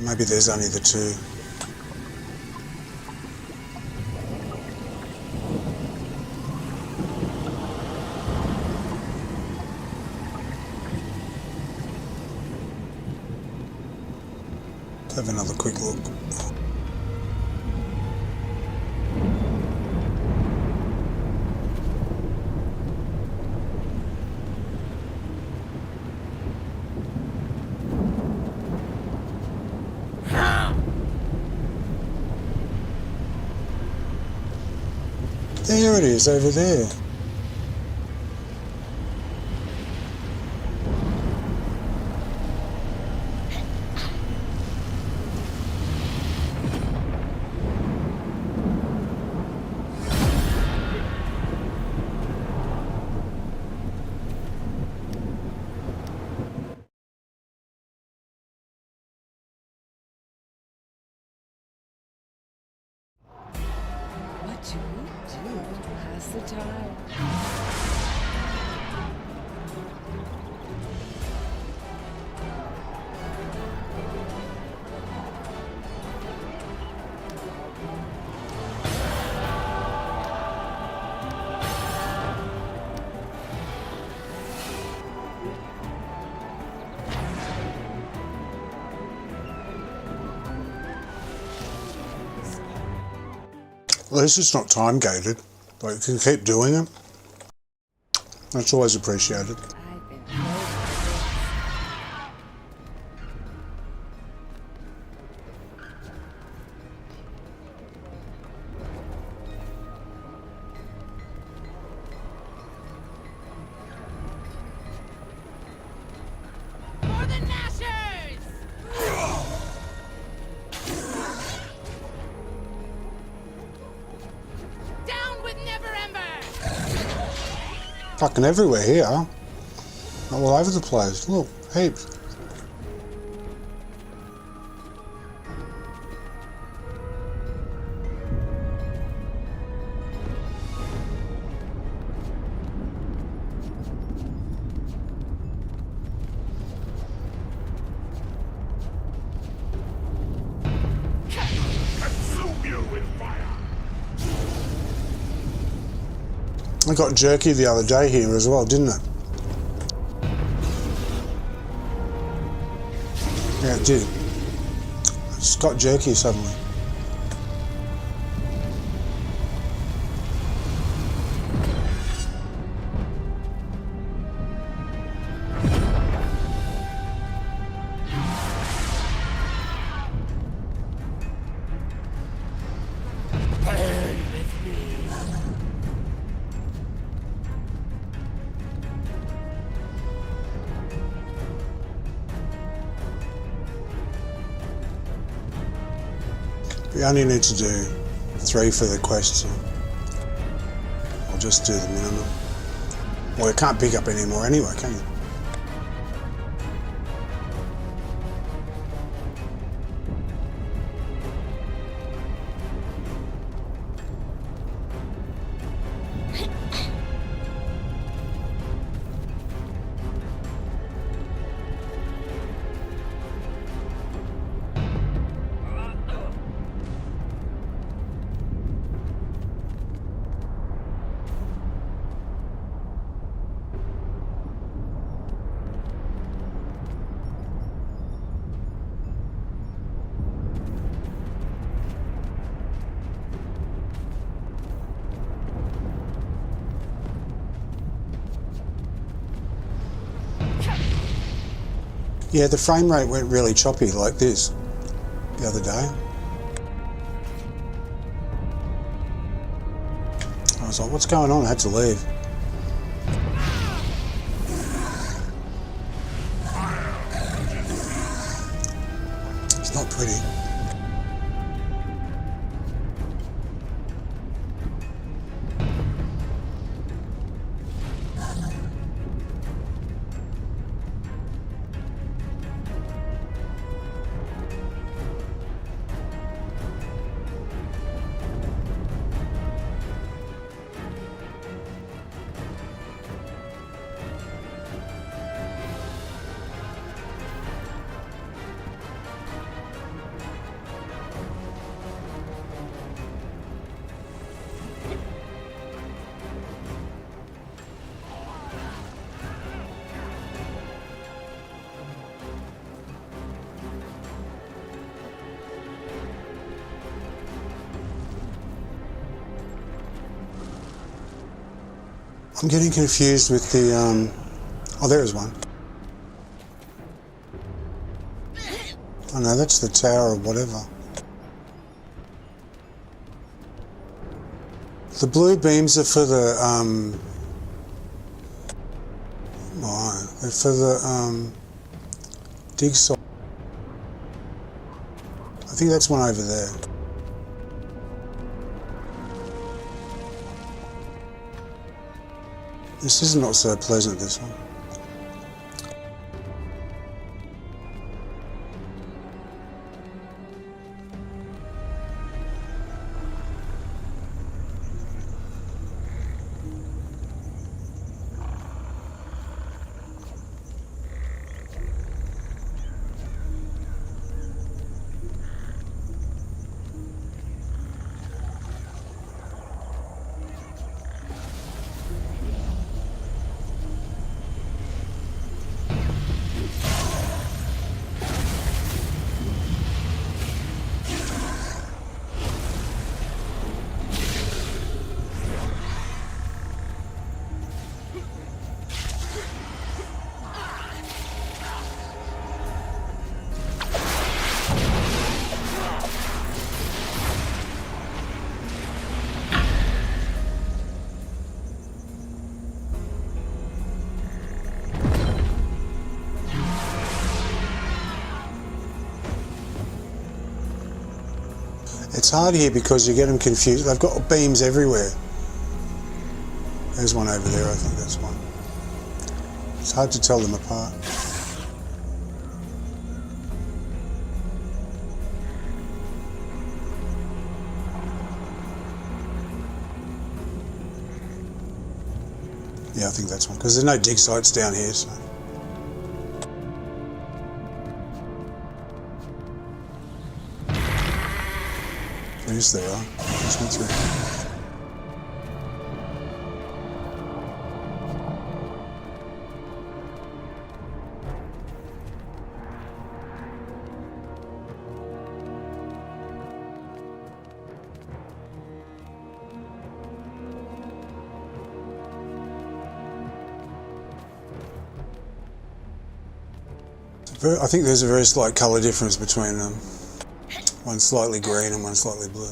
Maybe there's only the 2. Let's have another quick look. There it is, over there. pass the time. At least it's not time gated. Like, you can keep doing it. That's always appreciated. For the Nashers! Down with Neverwinter! Fucking everywhere here. All over the place. Look, heaps. I got jerky the other day here as well, didn't it? Yeah, it did. I just got jerky suddenly. We only need to do 3 for the quest, so I'll just do the minimum. Well, you can't pick up any more anyway, can you? Yeah, the frame rate went really choppy like this the other day. I was like, what's going on? I had to leave. It's not pretty. I'm getting confused with the, oh, there is one. Oh no, that's the tower or whatever. The blue beams are for the, they're for the, dig site. I think that's one over there. This is not so pleasant, this one. It's hard here because you get them confused. They've got beams everywhere. There's one over there, I think that's one. It's hard to tell them apart. Yeah, I think that's one, because there's no dig sites down here, so. Yes, there are. Just went through. I think there's a very slight colour difference between them. One slightly green and one slightly blue.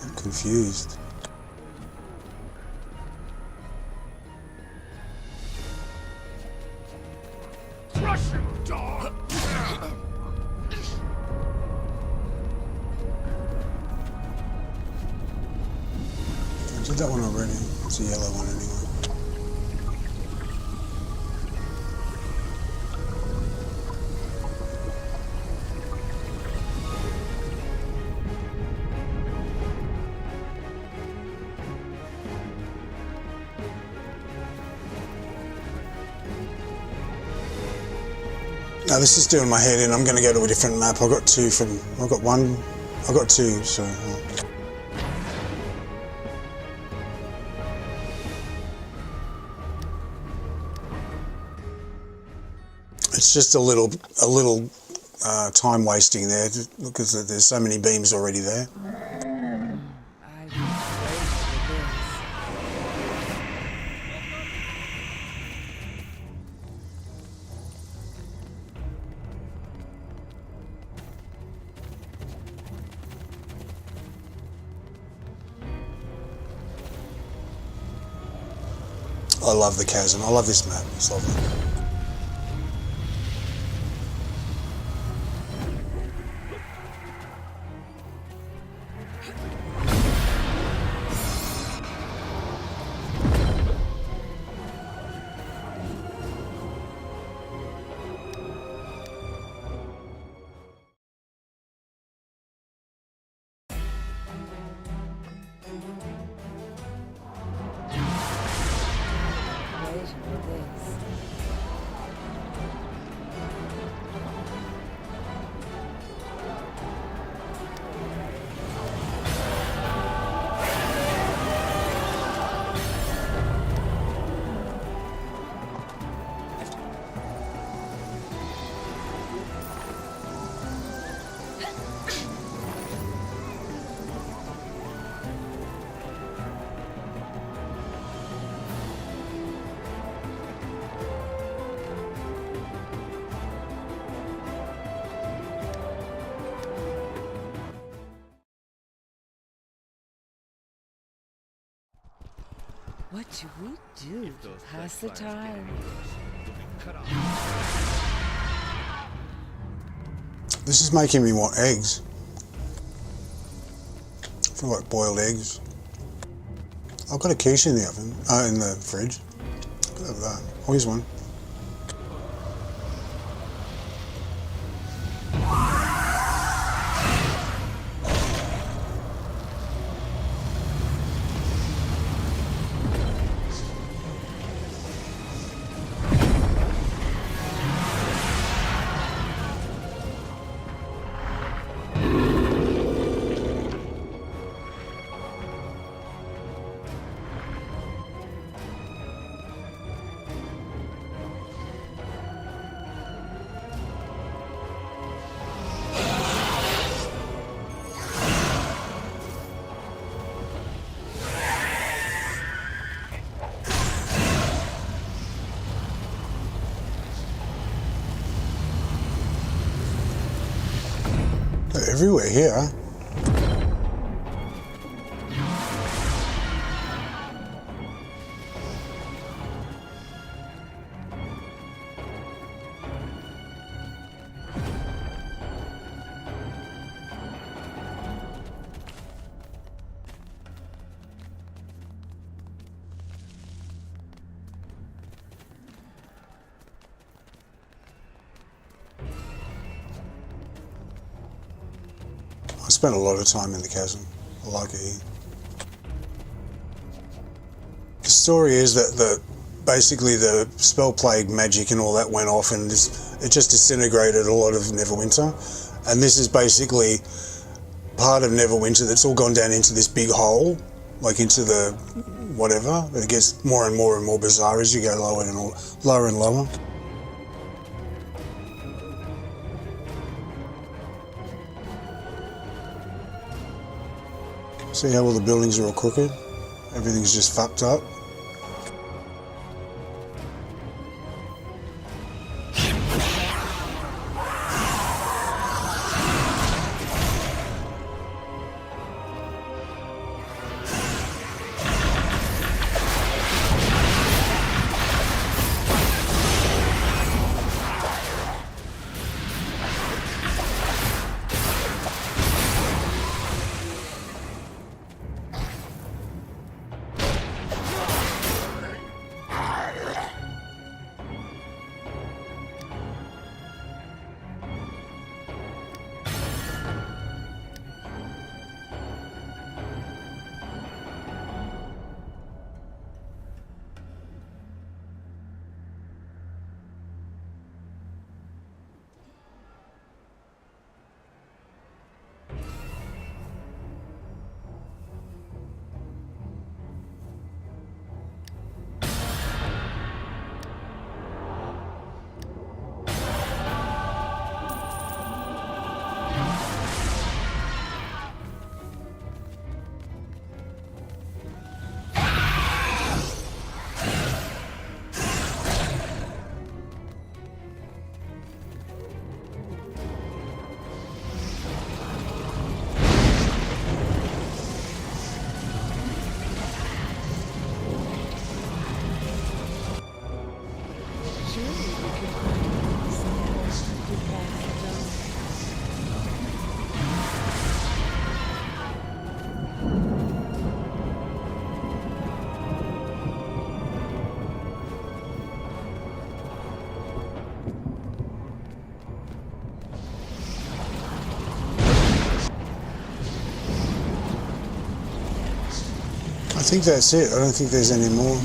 I'm confused. Crush him, dog! I did that one already. It's a yellow one anyway. Now this is doing my head in. I'm going to go to a different map. I've got two, so. It's just a little time wasting there because there's so many beams already there. I love the chasm. I love this map. It's lovely. What do we do to pass the time? This is making me want eggs. I feel like boiled eggs. I've got a quiche in the oven, in the fridge. Could have that. Oh, here's one. They're everywhere here. I spent a lot of time in the chasm. I like it here. The story is that basically the spell plague magic and all that went off, and it just disintegrated a lot of Neverwinter. And this is basically part of Neverwinter that's all gone down into this big hole, like into the whatever. But it gets more and more and more bizarre as you go lower and lower. See how all the buildings are all crooked? Everything's just fucked up. I think that's it. I don't think there's any more.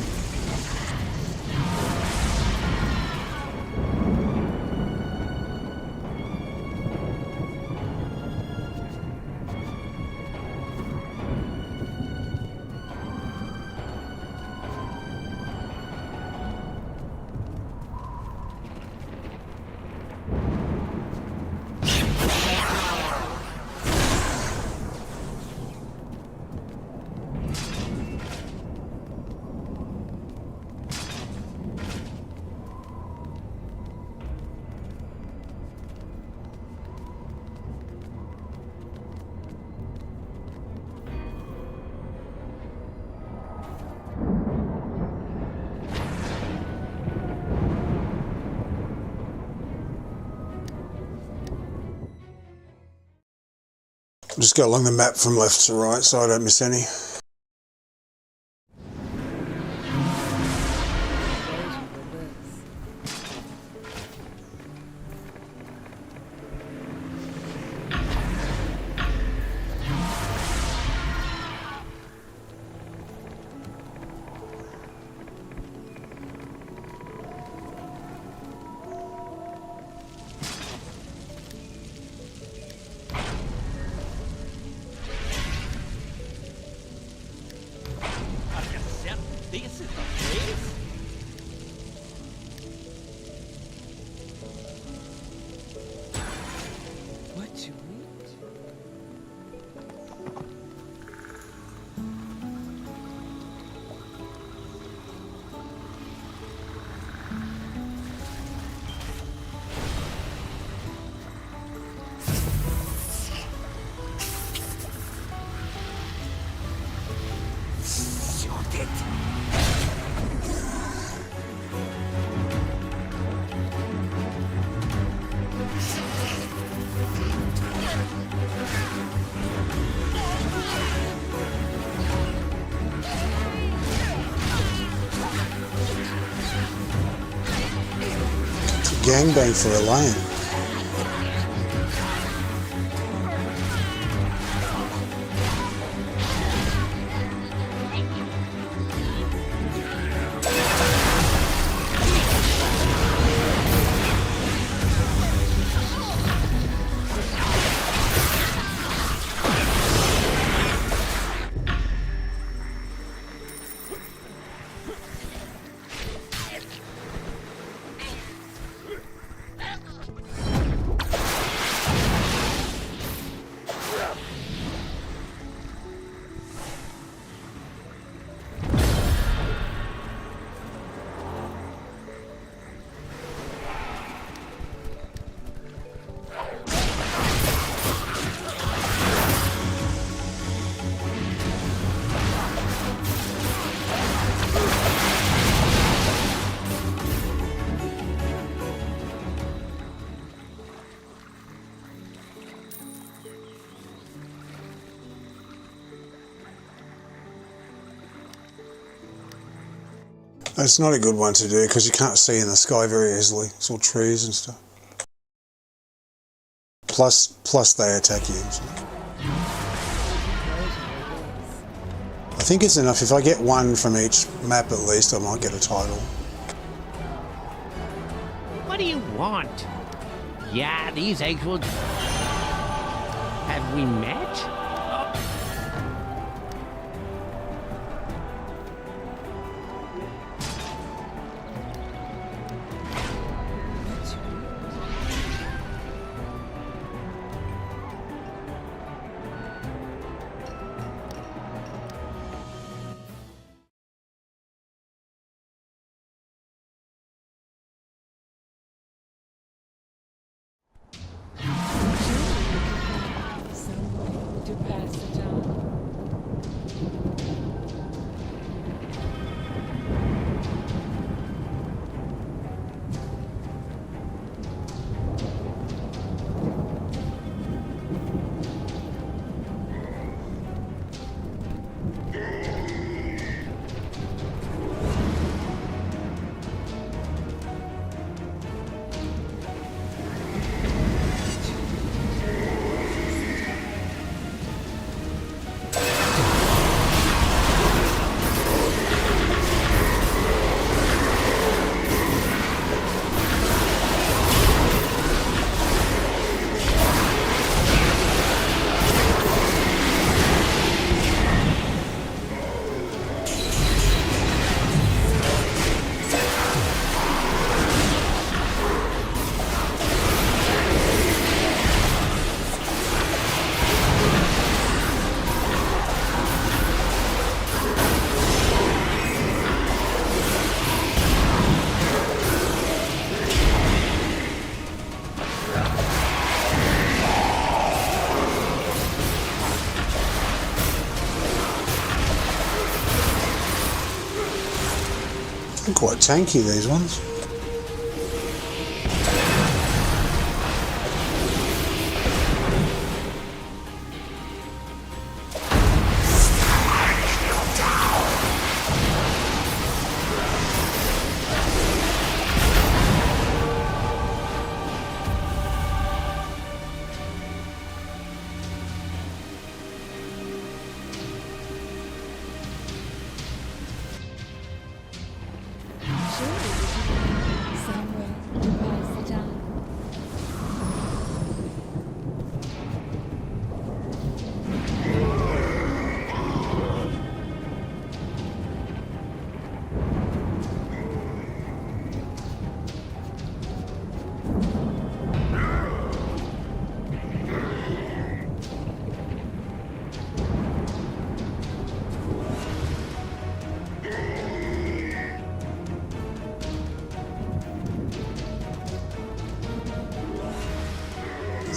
Just go along the map from left to right so I don't miss any. gangbang for a lane. It's not a good one to do because you can't see in the sky very easily. It's all trees and stuff. Plus they attack you. So. I think it's enough. If I get one from each map at least, I might get a title. What do you want? Yeah, these eggs will... Have we met? To pass the time. They're quite tanky, these ones.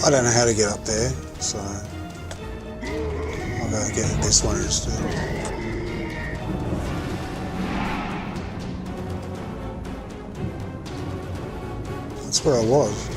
I don't know how to get up there, so I'll go get this one instead. That's where I was.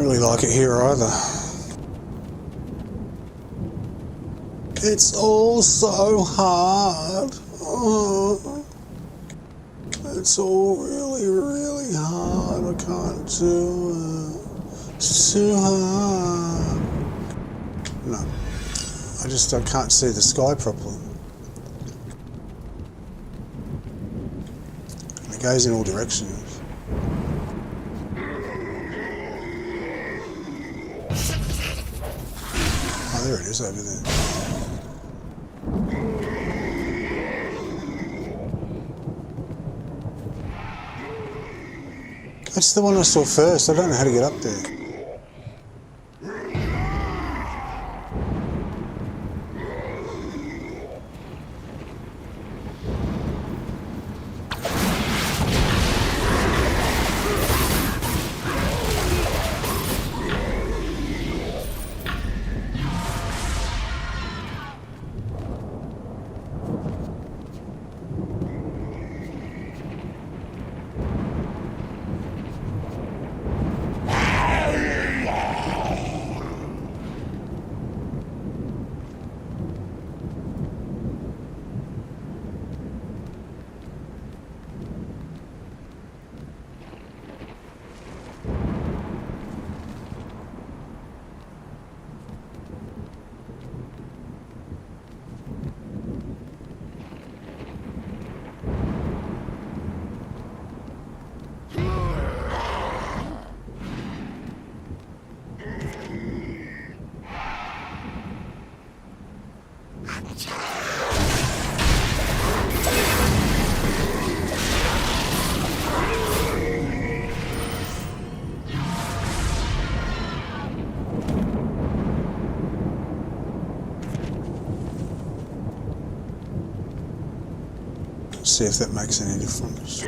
Don't really like it here either. It's all so hard. Oh, it's all really, really hard. I can't do it. It's too hard. No. I can't see the sky properly. And it goes in all directions. Oh, there it is over there. That's the one I saw first. I don't know how to get up there. See if that makes any difference.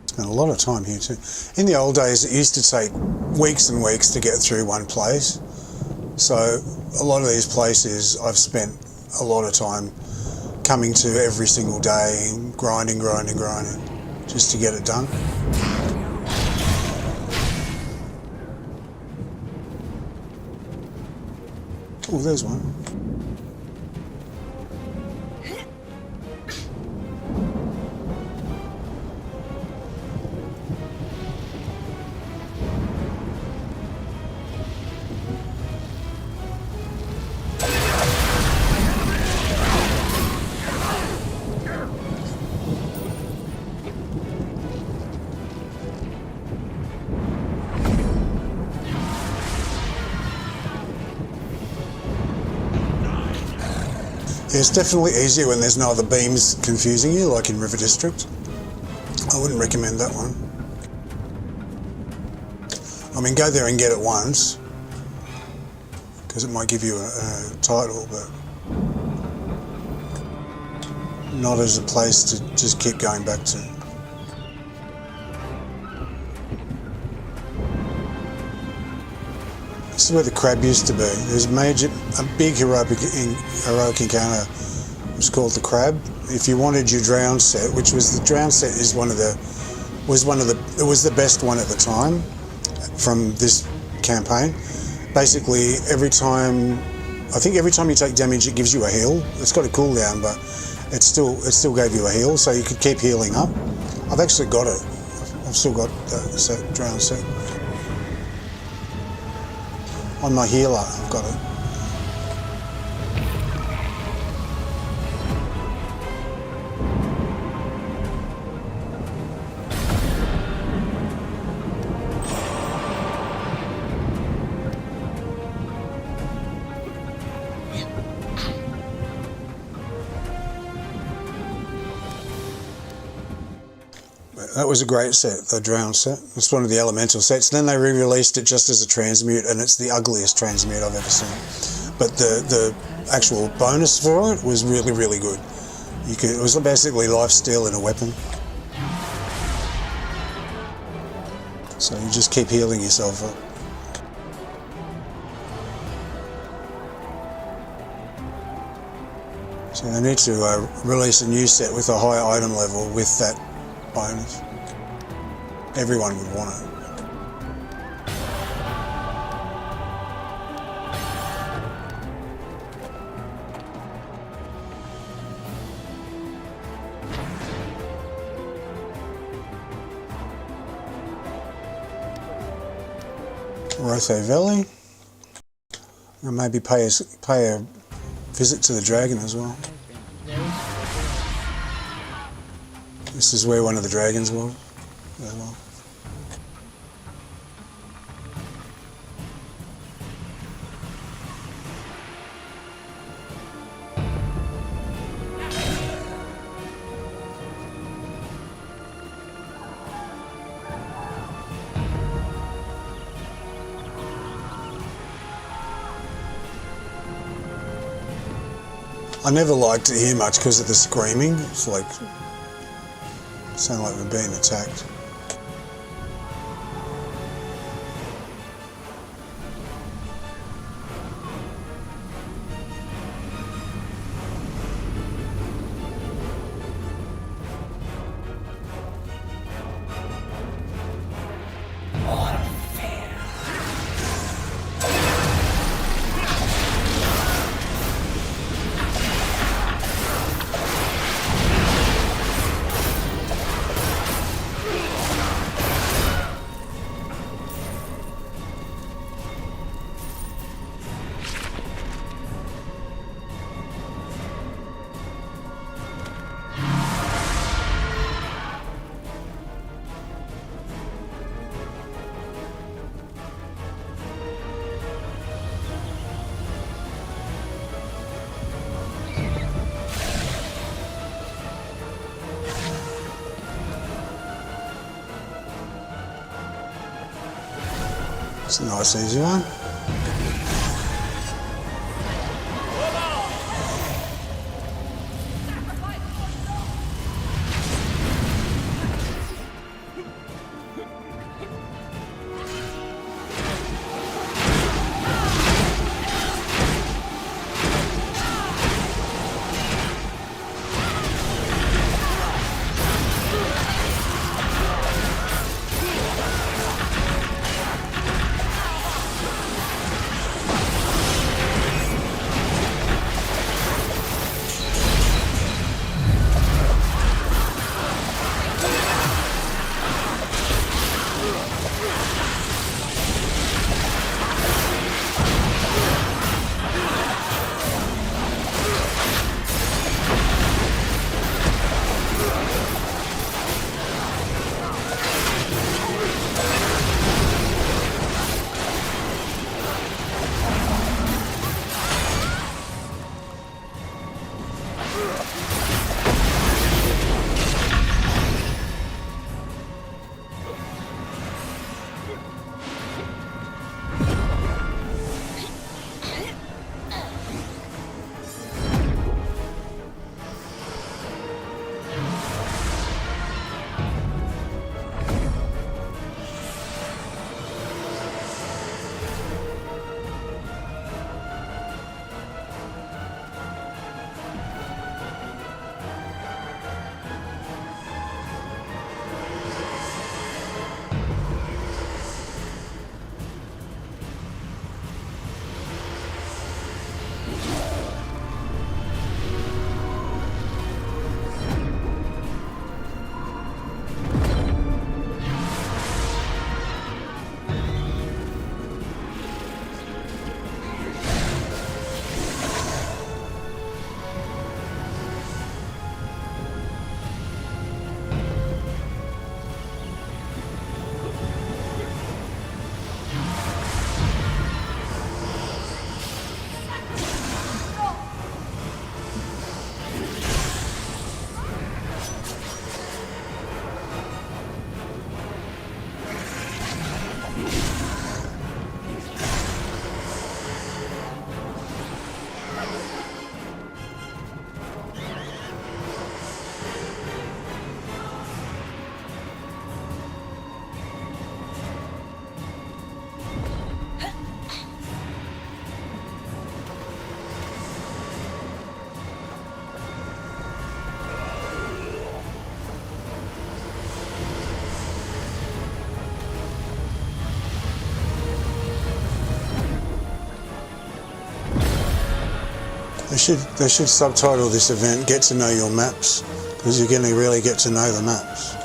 Spent a lot of time here too. In the old days, it used to take weeks and weeks to get through one place. So a lot of these places, I've spent a lot of time coming to every single day, grinding, just to get it done. Oh, there's one. It's definitely easier when there's no other beams confusing you, like in River District. I wouldn't recommend that one. I mean, go there and get it once, because it might give you a title, but not as a place to just keep going back to. This is where the crab used to be. There's a big heroic encounter. It was called the crab. If you wanted your drown set, which was the drown set, it was the best one at the time from this campaign. Basically, every time you take damage, it gives you a heal. It's got a cooldown, but it still gave you a heal, so you could keep healing up. I've actually got it. I've still got that drown set. On my healer, I've got it. That was a great set, the drown set. It's one of the elemental sets. Then they re-released it just as a transmute, and it's the ugliest transmute I've ever seen. But the actual bonus for it was really, really good. It was basically lifesteal in a weapon. So you just keep healing yourself up. So they need to release a new set with a higher item level with that bonus. Everyone would want it. Rotho Valley, and maybe pay a visit to the dragon as well. This is where one of the dragons was as well. I never liked it here much because of the screaming. It's like, sound like we're being attacked. It's a nice easy one. They should subtitle this event "Get to Know Your Maps," because you're going to really get to know the maps.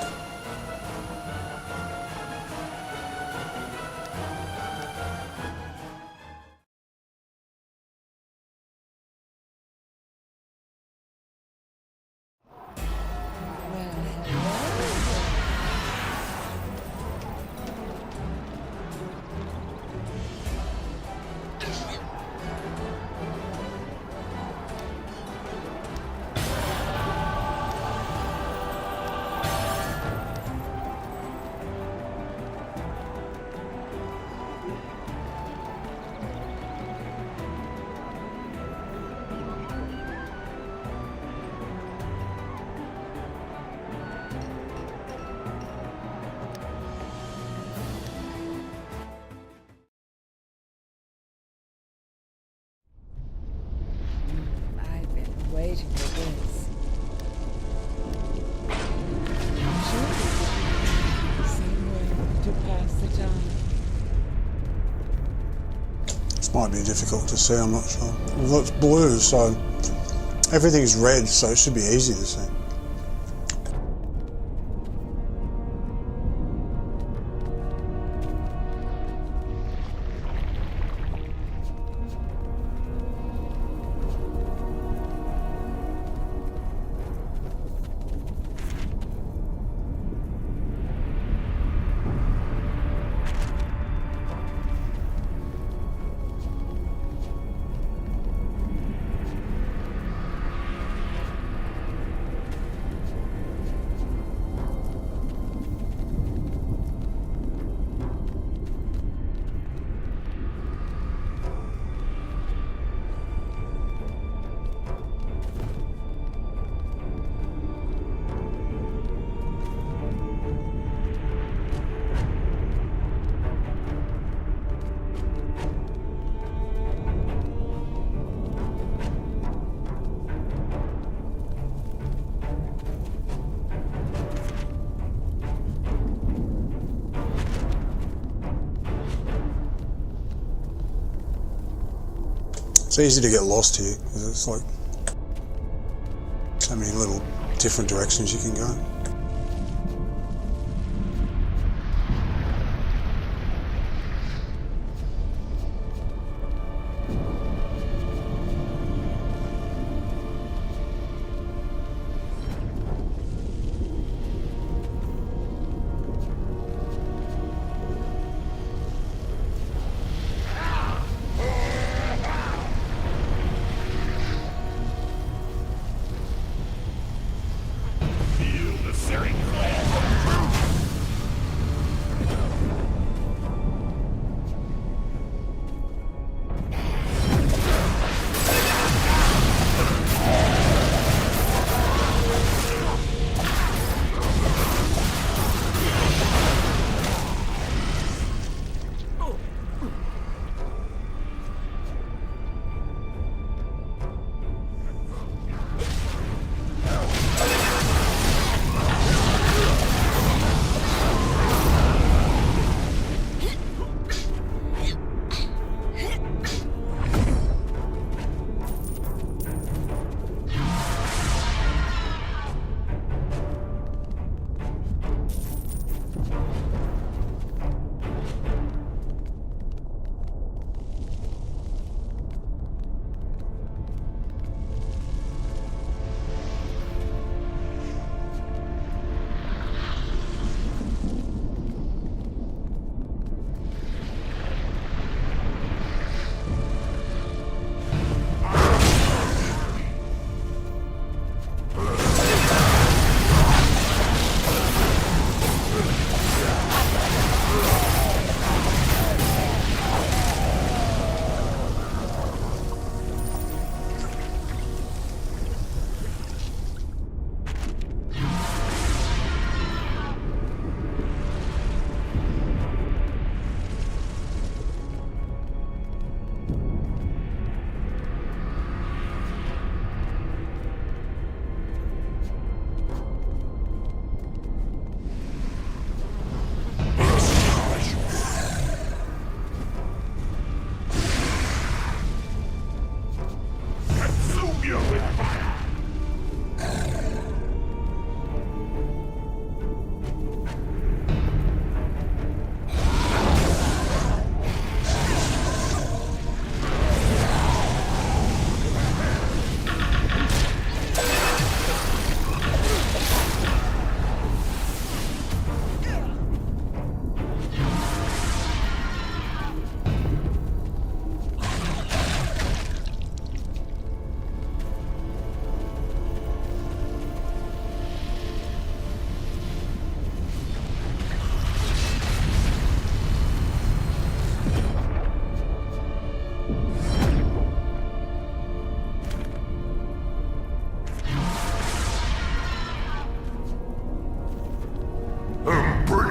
I've been waiting for this. Somewhere to pass the time. This might be difficult to see, I'm not sure. Well, it's blue, so everything's red, so it should be easy to see. It's easy to get lost here, because it's like so many little different directions you can go. Feel the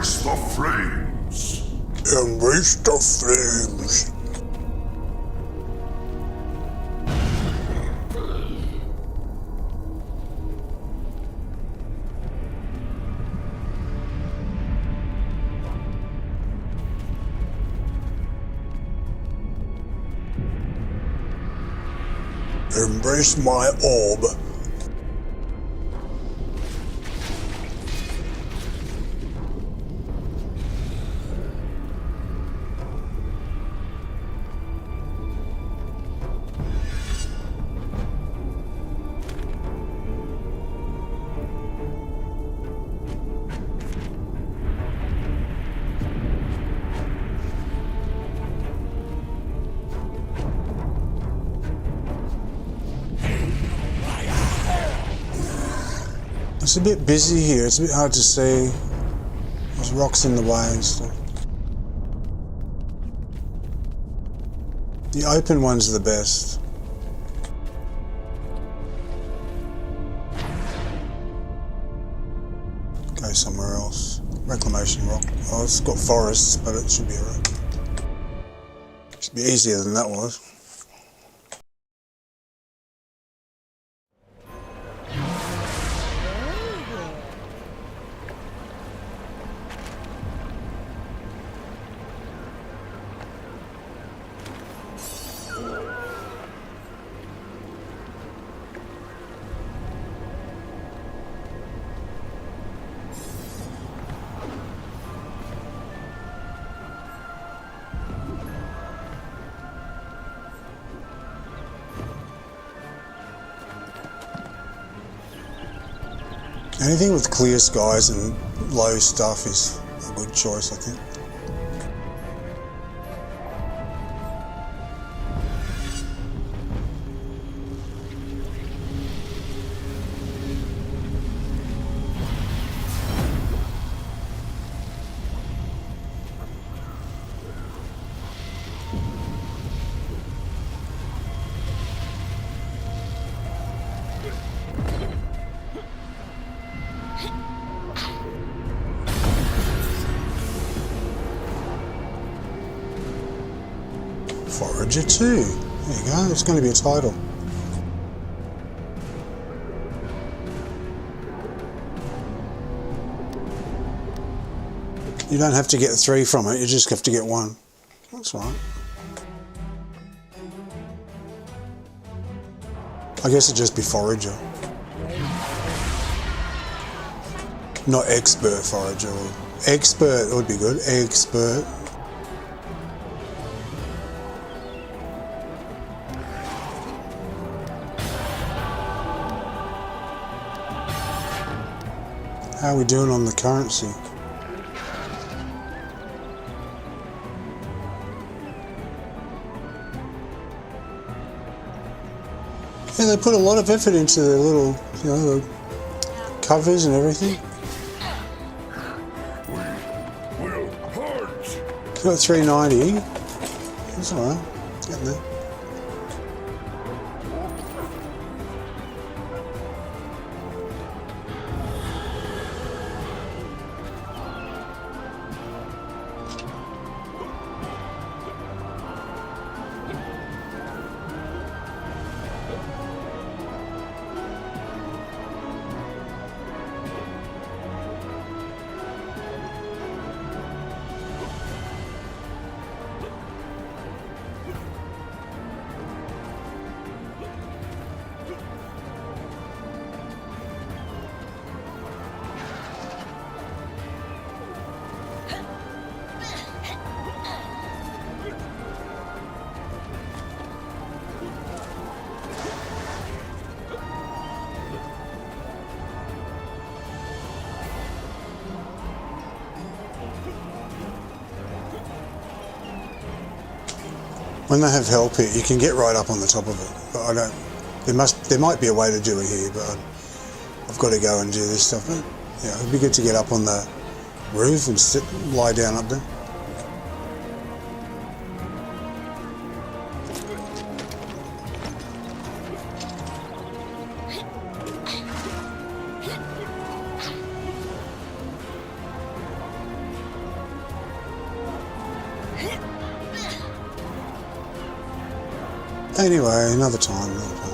Embrace the flames. Embrace the flames. Embrace my orb. It's a bit busy here, it's a bit hard to see. There's rocks in the way and stuff. The open ones are the best. Go somewhere else. Reclamation rock. Oh, it's got forests, but it should be alright. Should be easier than that was. Anything with clear skies and low stuff is a good choice, I think. Forager 2. There you go, it's going to be a title. You don't have to get 3 from it, you just have to get 1. That's right. I guess it'd just be Forager. Not Expert Forager. Expert would be good. Expert. How are we doing on the currency? Yeah, they put a lot of effort into their little, you know, the covers and everything. Got 390. That's alright. Getting there. When they have help here, you can get right up on the top of it. But I don't. There might be a way to do it here, but I've got to go and do this stuff. But yeah, it'd be good to get up on the roof and lie down up there. Anyway, another time, another time.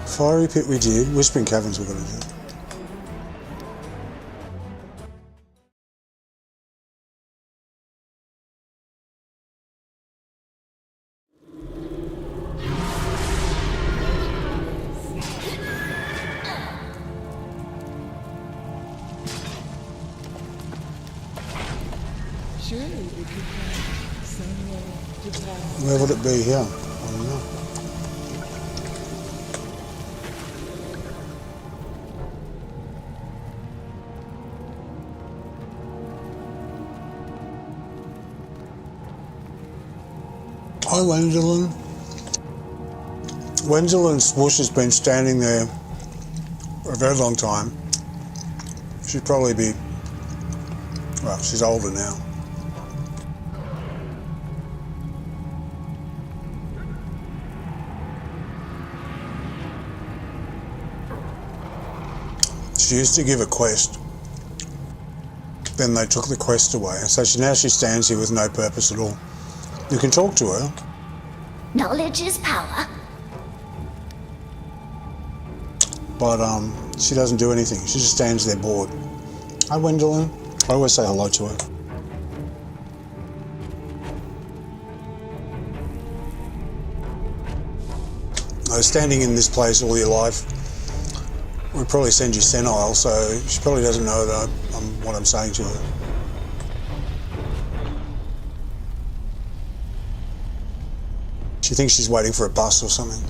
Fiery Pit we did, Whispering Caverns we're going to do. Surely we could find some way to pass. Where would it be here? I don't know. Hi, Wendelin. Wendelin's bush has been standing there for a very long time. She'd probably be, well, she's older now. She used to give a quest. Then they took the quest away, so now she stands here with no purpose at all. You can talk to her. Knowledge is power. But she doesn't do anything. She just stands there bored. Hi, Wendelin. I always say hello to her. Standing in this place all your life would probably send you senile, so she probably doesn't know that what I'm saying to her. She thinks she's waiting for a bus or something.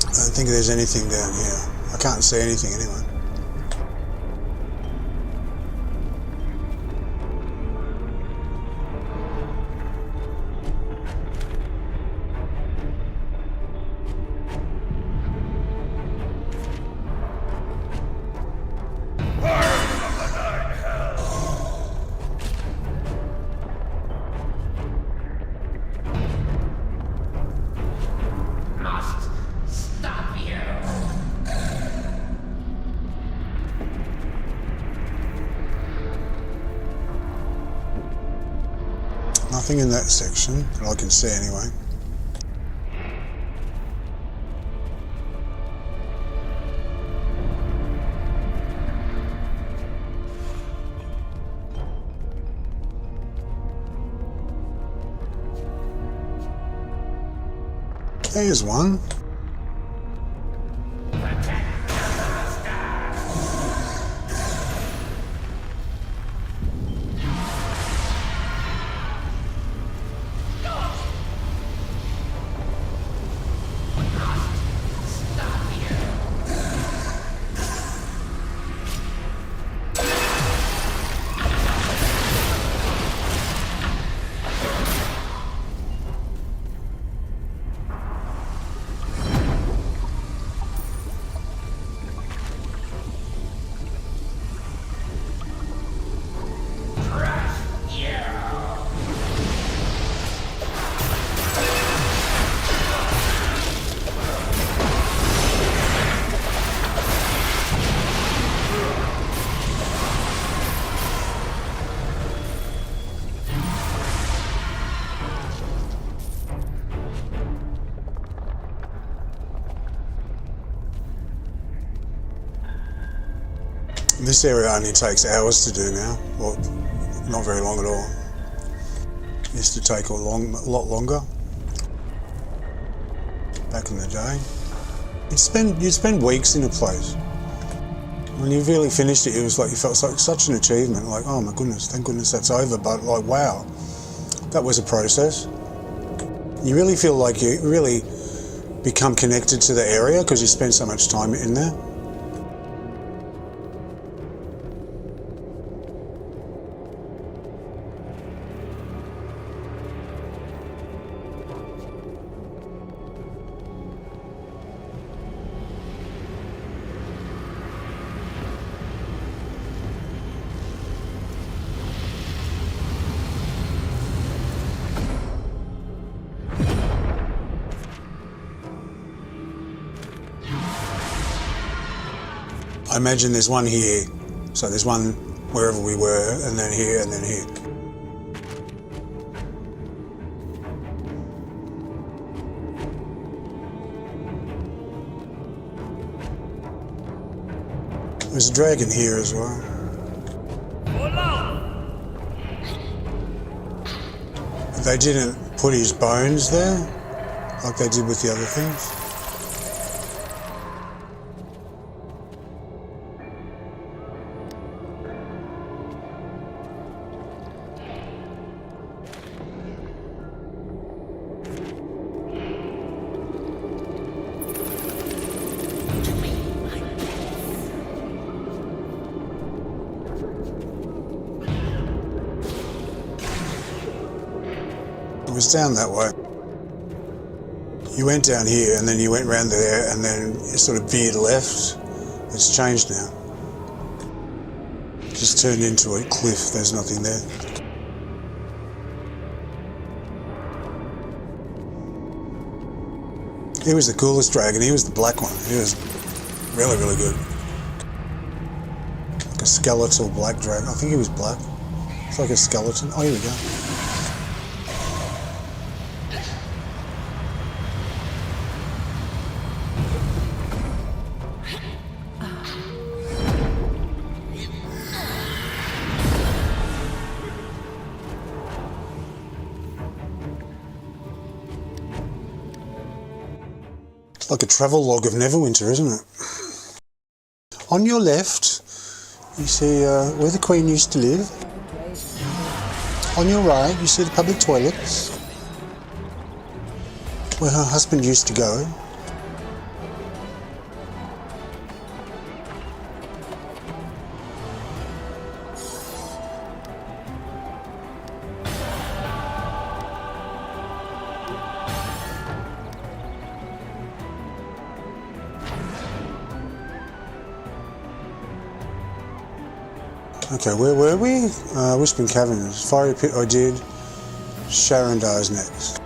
I don't think there's anything down here. I can't see anything anyway. Nothing in that section that I can see anyway. There's one. This area only takes hours to do now, well, not very long at all. Used to take a lot longer. Back in the day. You'd spend weeks in a place. When you really finished it, it was like you felt like such an achievement. Like, oh my goodness, thank goodness that's over. But like, wow, that was a process. You really feel like you really become connected to the area because you spend so much time in there. I imagine there's one here, so there's one wherever we were, and then here, and then here. There's a dragon here as well. They didn't put his bones there, like they did with the other things. It was down that way. You went down here and then you went round there and then you sort of veered left. It's changed now. Just turned into a cliff, there's nothing there. He was the coolest dragon, he was the black one. He was really, really good. Like a skeletal black dragon. I think he was black. It's like a skeleton. Oh, here we go. Like a travel log of Neverwinter, isn't it? On your left, you see where the Queen used to live. On your right, you see the public toilets, where her husband used to go. Okay, where were we? Whispering Caverns. Fiery Pit I did. Sharondar's next.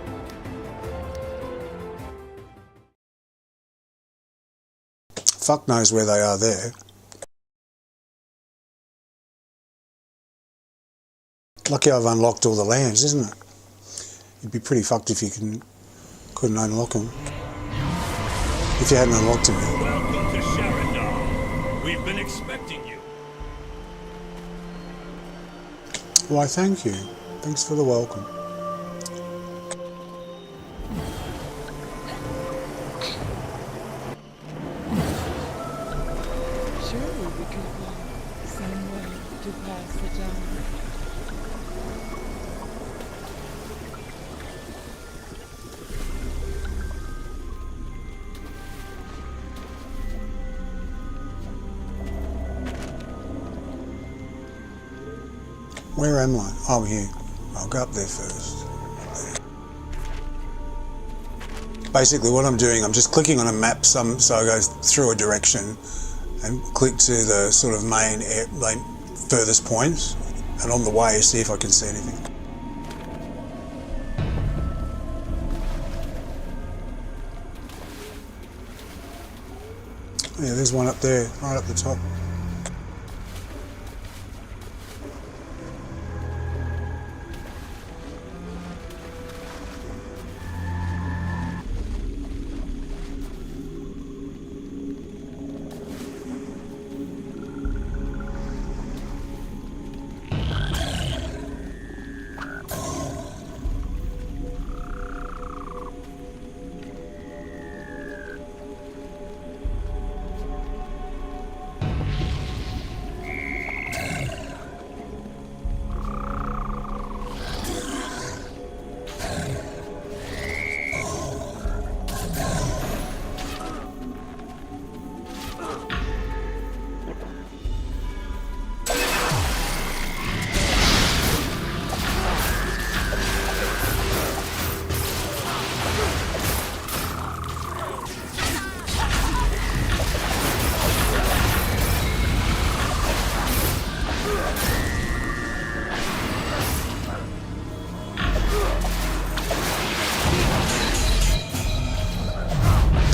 Fuck knows where they are there. Lucky I've unlocked all the lands, isn't it? You'd be pretty fucked if you couldn't unlock them. If you hadn't unlocked them yet. Welcome to Sharondar. We've been expecting you. Why, thank you. Thanks for the welcome. Surely we could walk some way to pass the time. Where am I? Oh, here. I'll go up there first. Basically what I'm doing, I'm just clicking on a map so I go through a direction and click to the sort of main furthest points, and on the way see if I can see anything. Yeah, there's one up there, right up the top.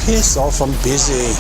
Piss off, I'm busy.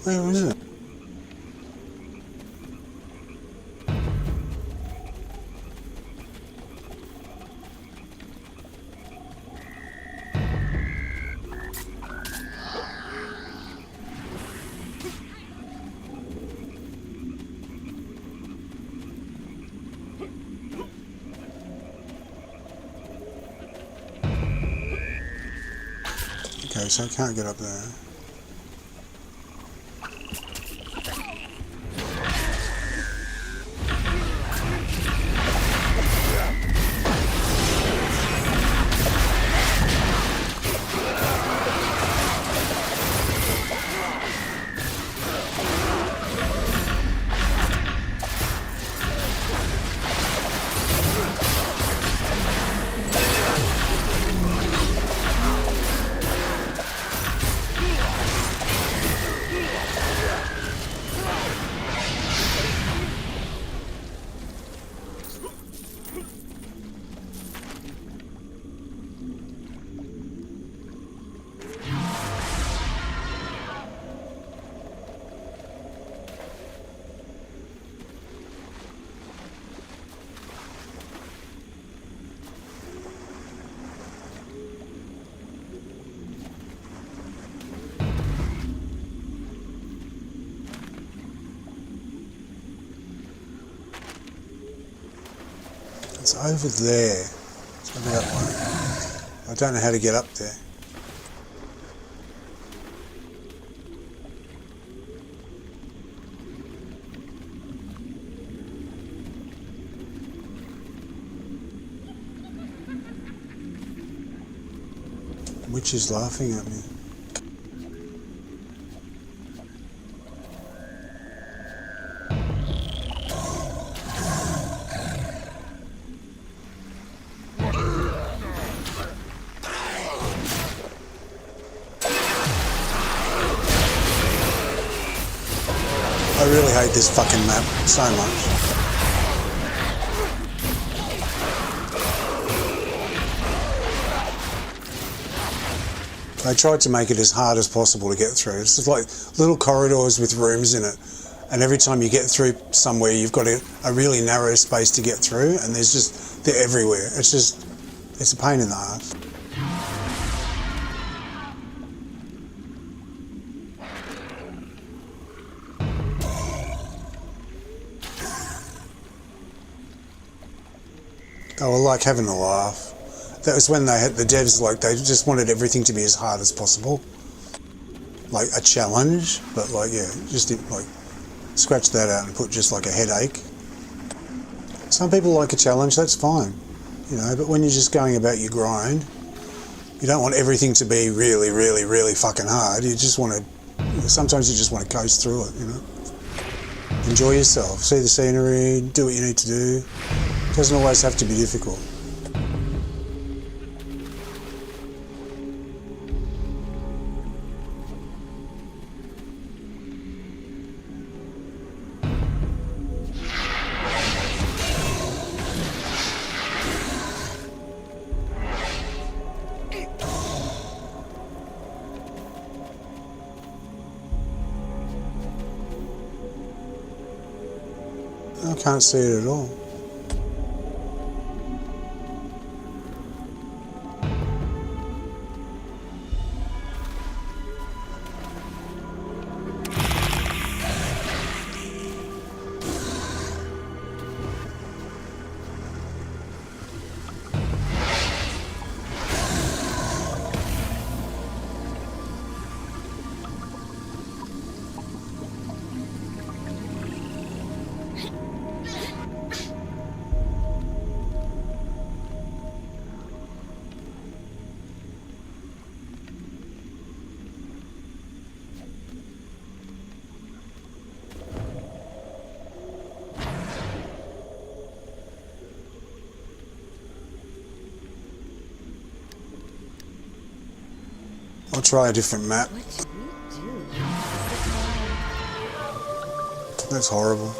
Where is it? Okay, so I can't get up there. It's over there. It's over that way. I don't know how to get up there. Witch is laughing at me. I really hate this fucking map so much. They tried to make it as hard as possible to get through. It's just like little corridors with rooms in it. And every time you get through somewhere, you've got a really narrow space to get through, and they're everywhere. It's a pain in the ass. They were like having a laugh. That was when they had the devs, like, they just wanted everything to be as hard as possible. Like a challenge, but like, yeah, just like scratch that out and put just like a headache. Some people like a challenge, that's fine, you know, but when you're just going about your grind, you don't want everything to be really, really, really fucking hard. You just want to, sometimes you just want to coast through it, you know. Enjoy yourself, see the scenery, do what you need to do. It doesn't always have to be difficult. I can't see it at all. I'll try a different map. That's horrible.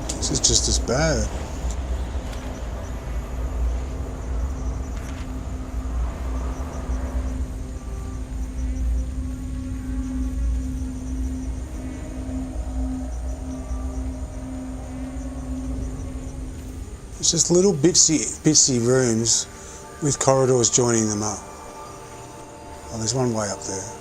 This is just as bad. It's just little bitsy rooms with corridors joining them up. Oh, there's one way up there.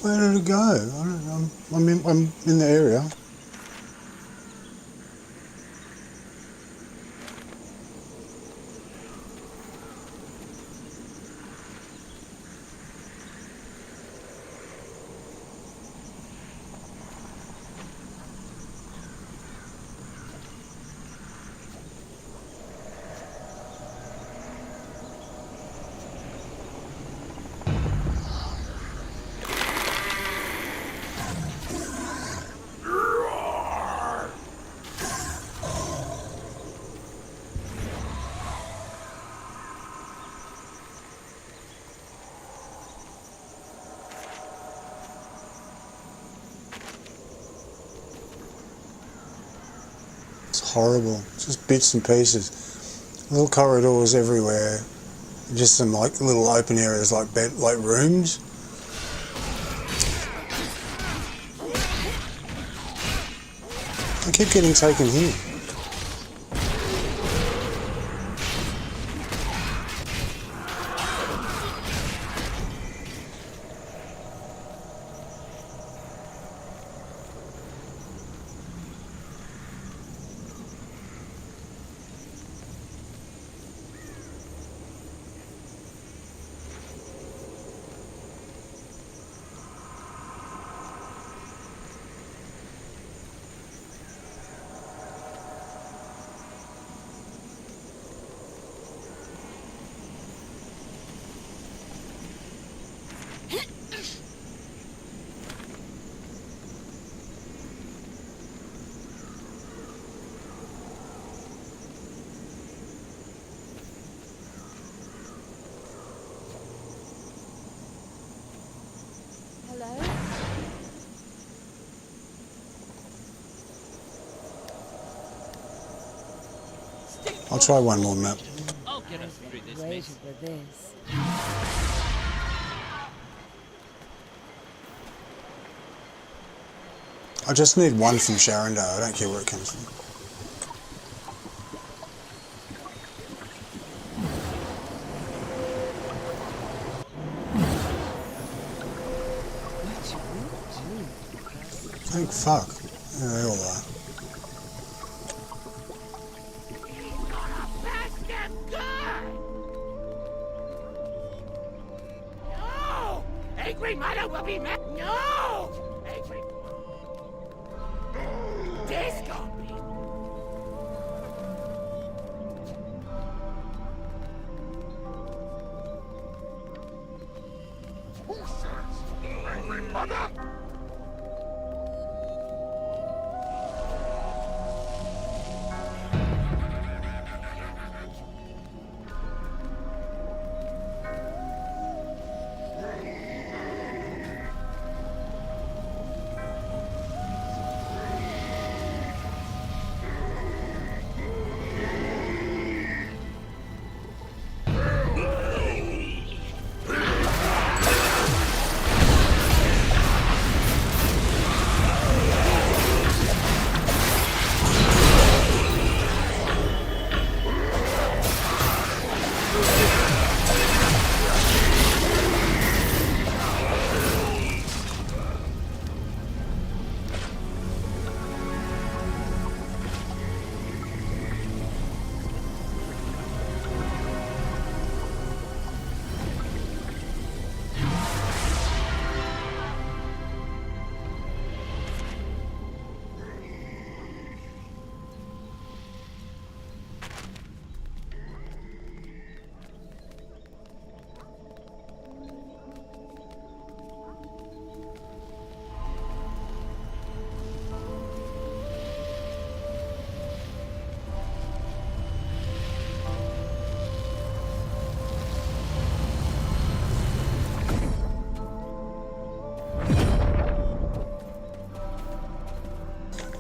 Where did it go? I'm in the area. Horrible, just bits and pieces, little corridors everywhere, just some like little open areas like rooms. I keep getting taken here. I'll try one more map. I'll get us through this mess. I just need one from Sharondale. I don't care where it comes from. Thank fuck. Yeah, they all are. Angry mother will be met. No! Angry. Disco. Who says angry mother?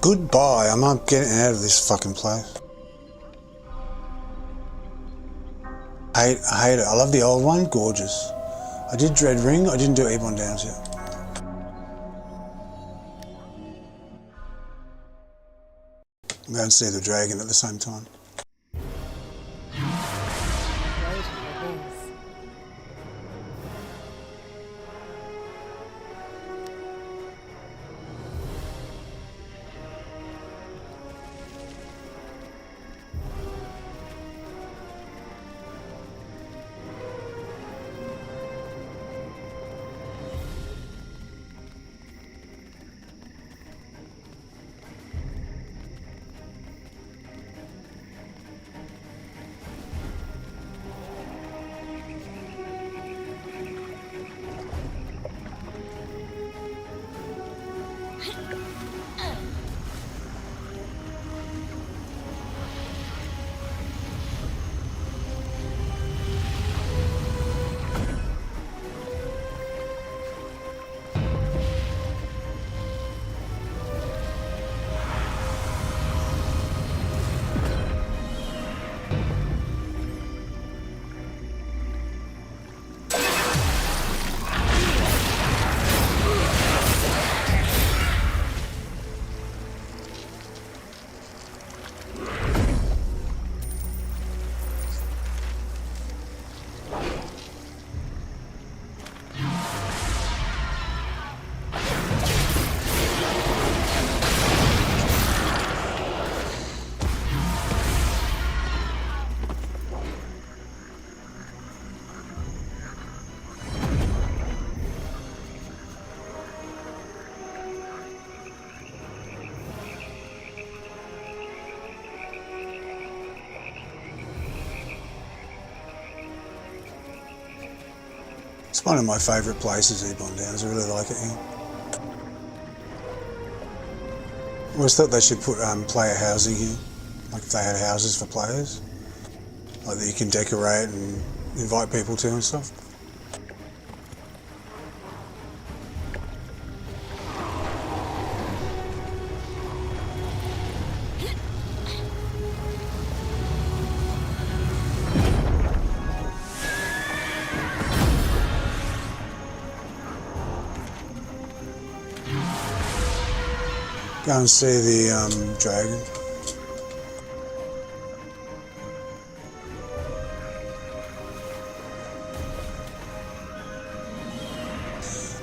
Goodbye, I'm not getting out of this fucking place. I hate it. I love the old one, gorgeous. I did Dread Ring, I didn't do Ebon Downs yet. I'm going to see the dragon at the same time. It's one of my favourite places, Ebon Downs. I really like it here. I always thought they should put player housing here, like if they had houses for players, like that you can decorate and invite people to and stuff. Go and see the dragon.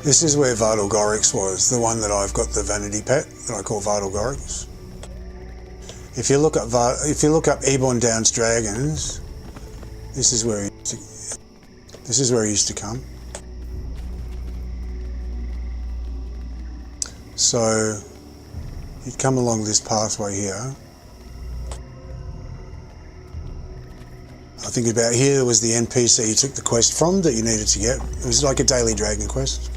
This is where Vital Gorix was, the one that I've got the vanity pet that I call Vital Gorix. If you look up Ebon Downs dragons, this is where he used to come. So you'd come along this pathway here. I think about here was the NPC you took the quest from that you needed to get. It was like a daily dragon quest.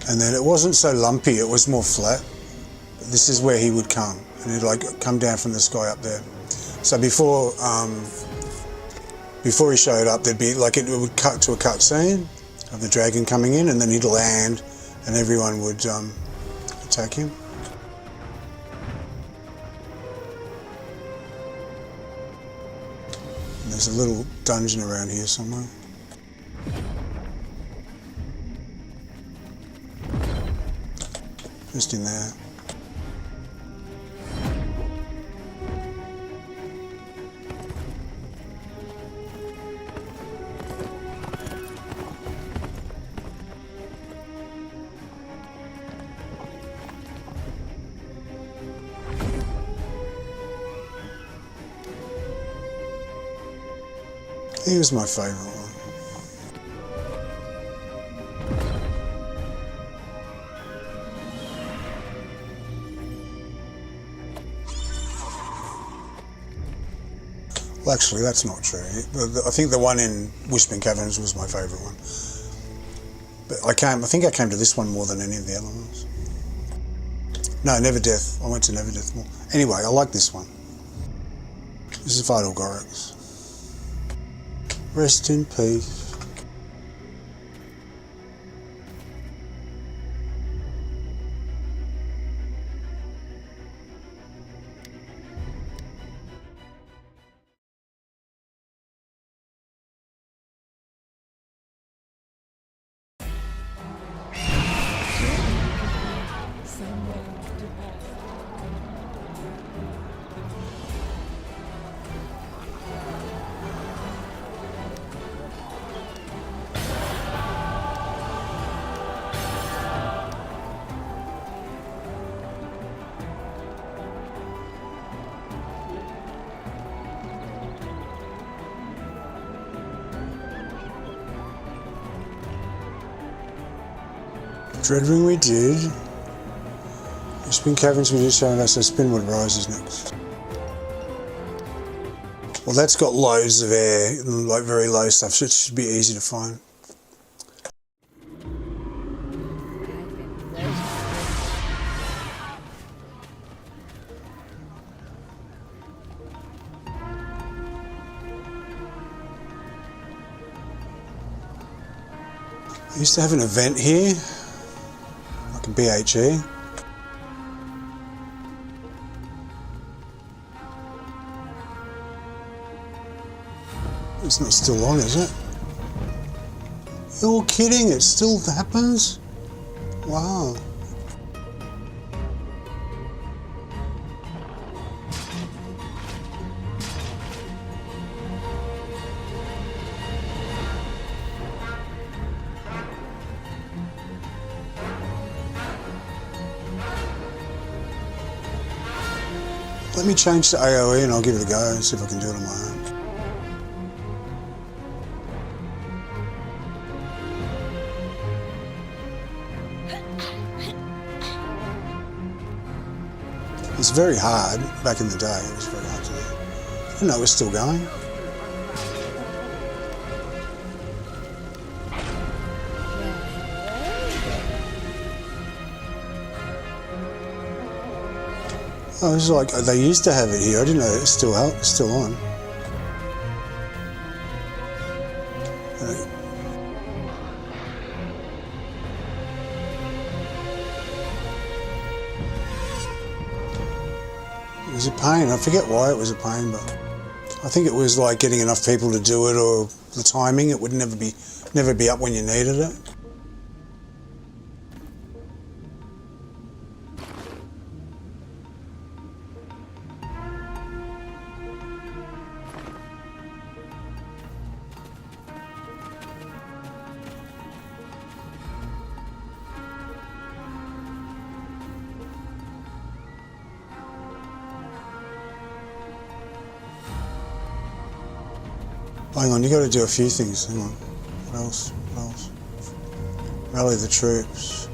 And then it wasn't so lumpy, it was more flat. But this is where he would come, and he'd like come down from the sky up there. So before he showed up, there'd be like it would cut to a cutscene of the dragon coming in, and then he'd land and everyone would attack him. And there's a little dungeon around here somewhere. Just in there. He was my favourite one. Well, actually, that's not true. I think the one in Whispering Caverns was my favourite one. But I think I came to this one more than any of the other ones. No, Neverdeath. I went to Neverdeath more. Anyway, I like this one. This is Vital Gorix. Rest in peace. Dreadring we did. Spin caverns we just showed us, so Spinwood rises next. Well, that's got loads of air, like very low stuff, so it should be easy to find. I used to have an event here, like a BHE. It's not still on, is it? You're kidding, it still happens? Wow. Let me change to AoE and I'll give it a go and see if I can do it on my own. It's very hard. Back in the day, it was very hard to do. I didn't know it was still going. Oh, it was like they used to have it here. I didn't know it's still out, still on. It was a pain. I forget why it was a pain, but I think it was like getting enough people to do it, or the timing. It would never be up when you needed it. Hang on, you got to do a few things. Hang on. What else? What else? Rally the troops.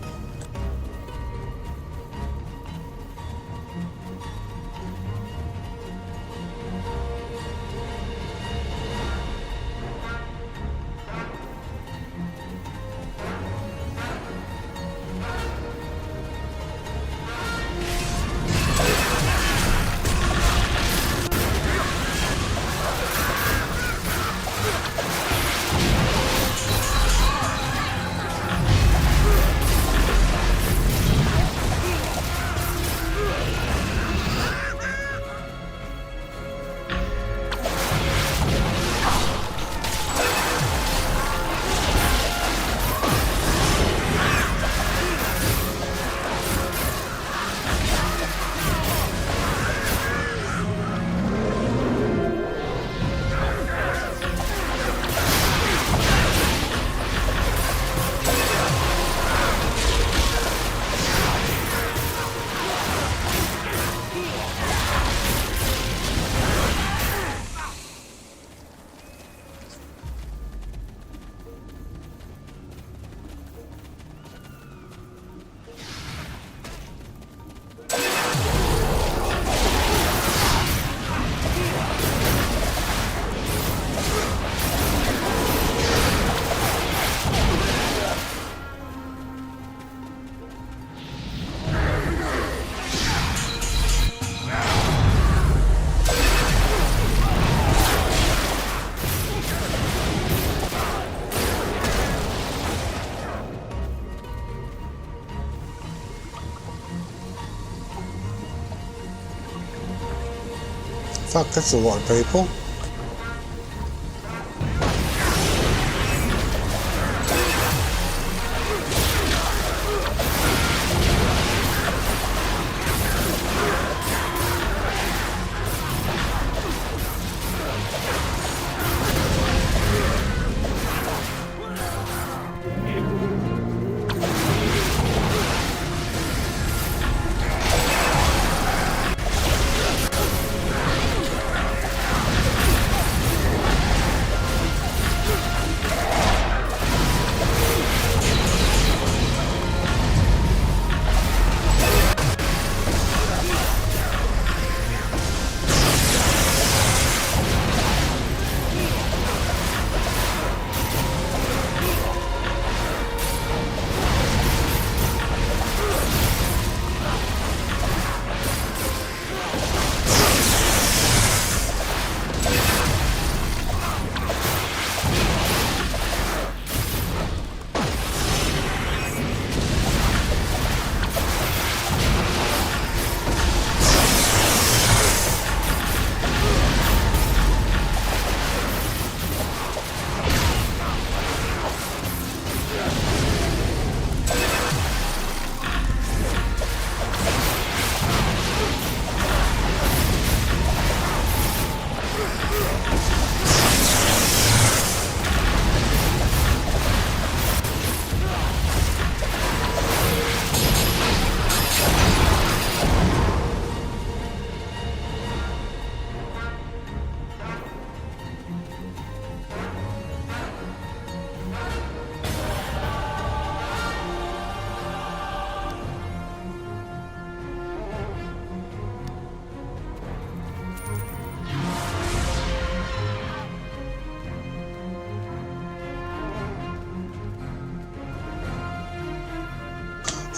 Fuck, that's a lot of people.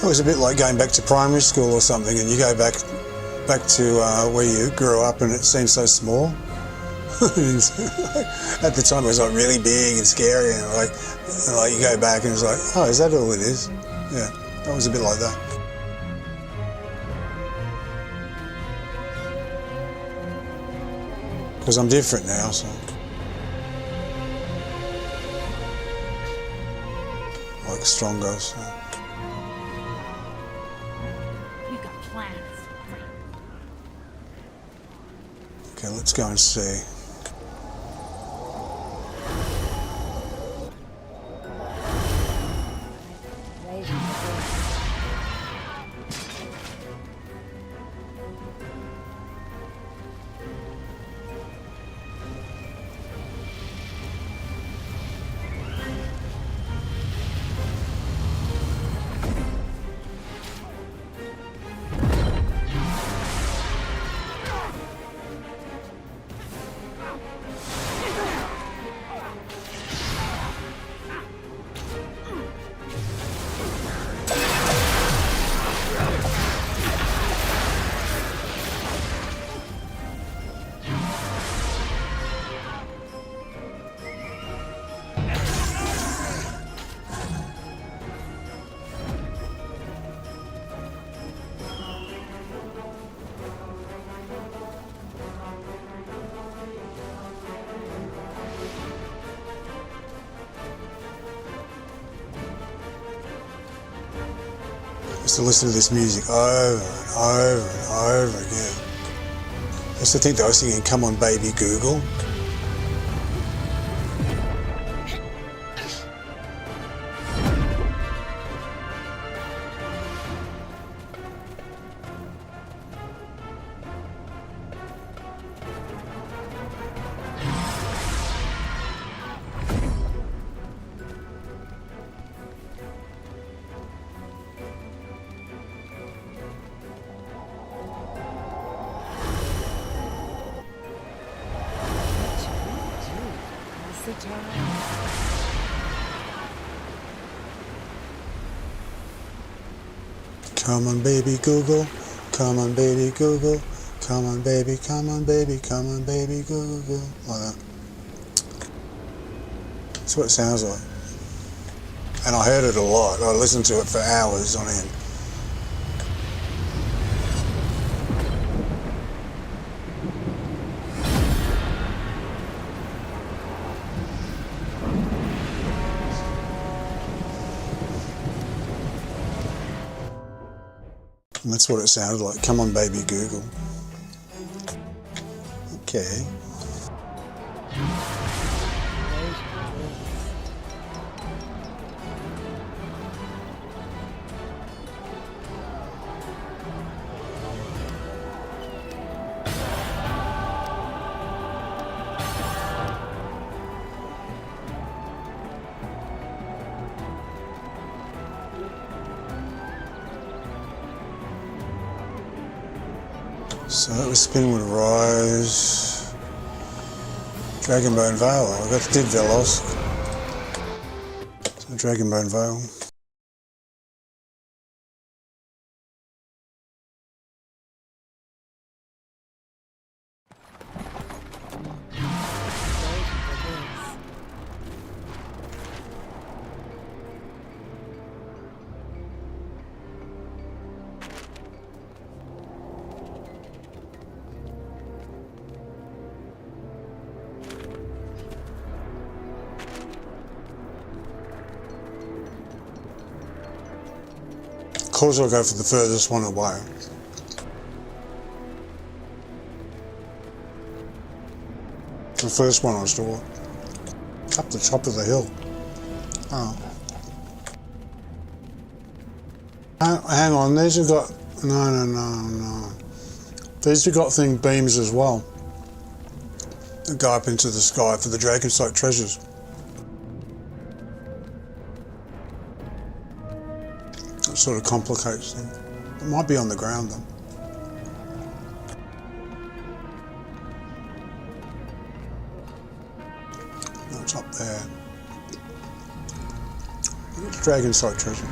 It was a bit like going back to primary school or something, and you go back to where you grew up, and it seems so small. At the time, it was like really big and scary, and like you go back and it's like, oh, is that all it is? Yeah, that was a bit like that. Because I'm different now, so. Like Stronghold, so. We've got plans. Okay, let's go and see. To listen to this music over and over and over again. I used to think that I was singing "Come On Baby Google." Come on baby Google, come on baby Google, come on baby, come on baby, come on baby Google, like that. That's what it sounds like. And I heard it a lot, I listened to it for hours on end. And that's what it sounded like. Come on, baby, Google. Okay. So that was Spinwood Rise, Dragonbone Vale. I got Did Velos. So Dragonbone Vale. Of course I'll go for the furthest one away. The first one I saw. Up the top of the hill. Oh. Hang on, these have got... No. These have got thing beams as well. That go up into the sky for the Dragonsight treasures. That sort of complicates things. It might be on the ground though. No, it's up there. Dragonsight treasure.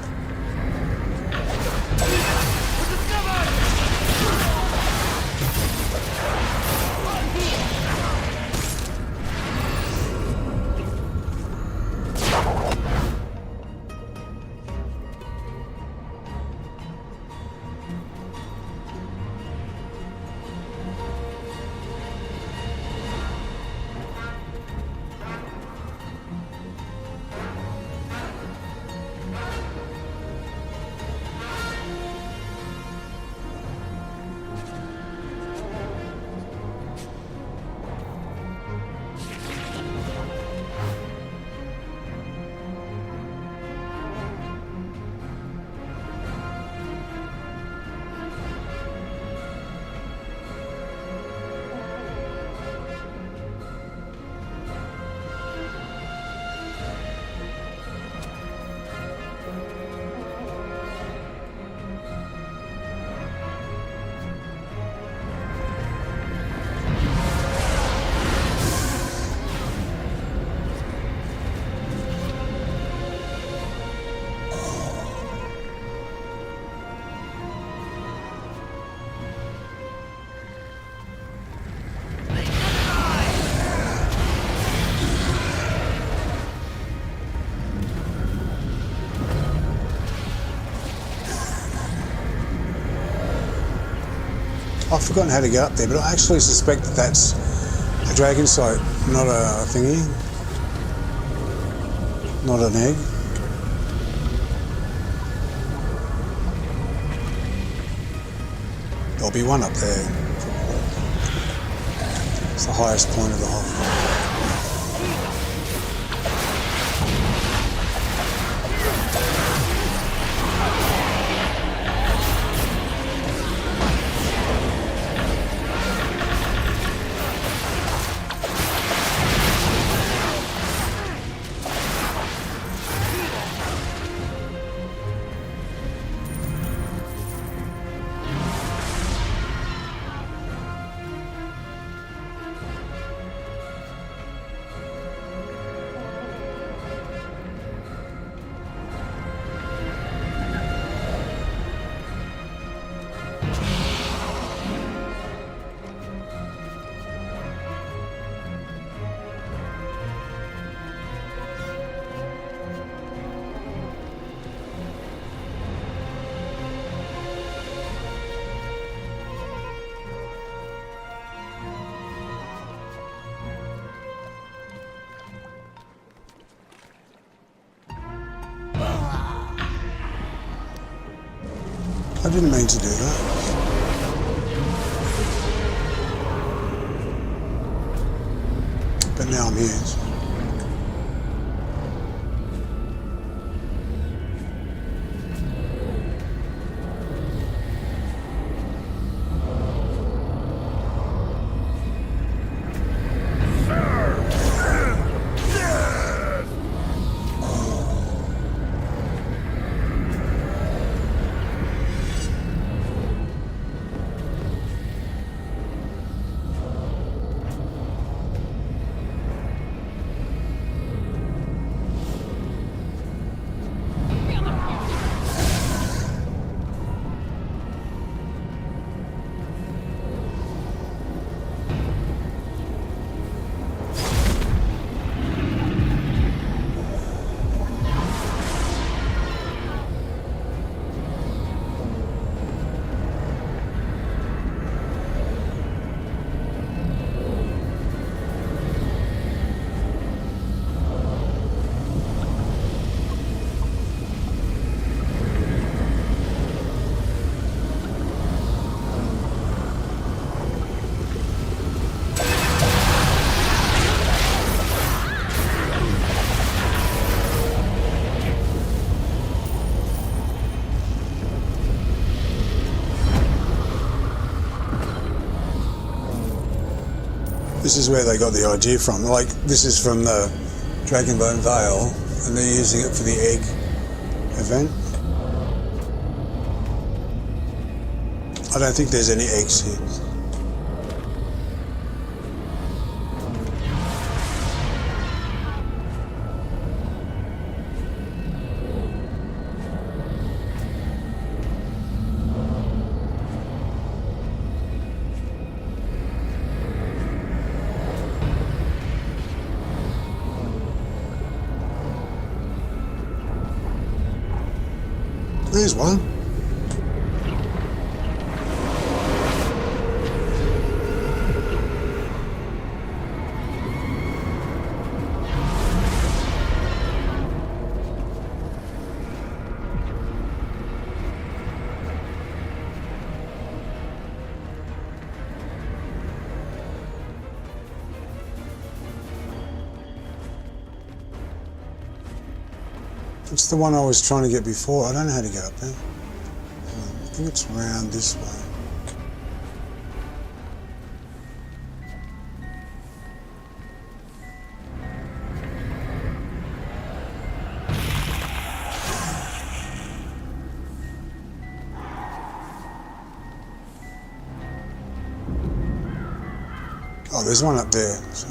I've forgotten how to get up there, but I actually suspect that that's a dragon site, not a thingy. Not an egg. There'll be one up there. It's the highest point of the whole. I didn't mean to do that. But now I'm here. So. This is where they got the idea from. Like, this is from the Dragonbone Vale, and they're using it for the egg event. I don't think there's any eggs here. There's one. It's the one I was trying to get before. I don't know how to get up there. I think it's around this way. Oh, there's one up there. So.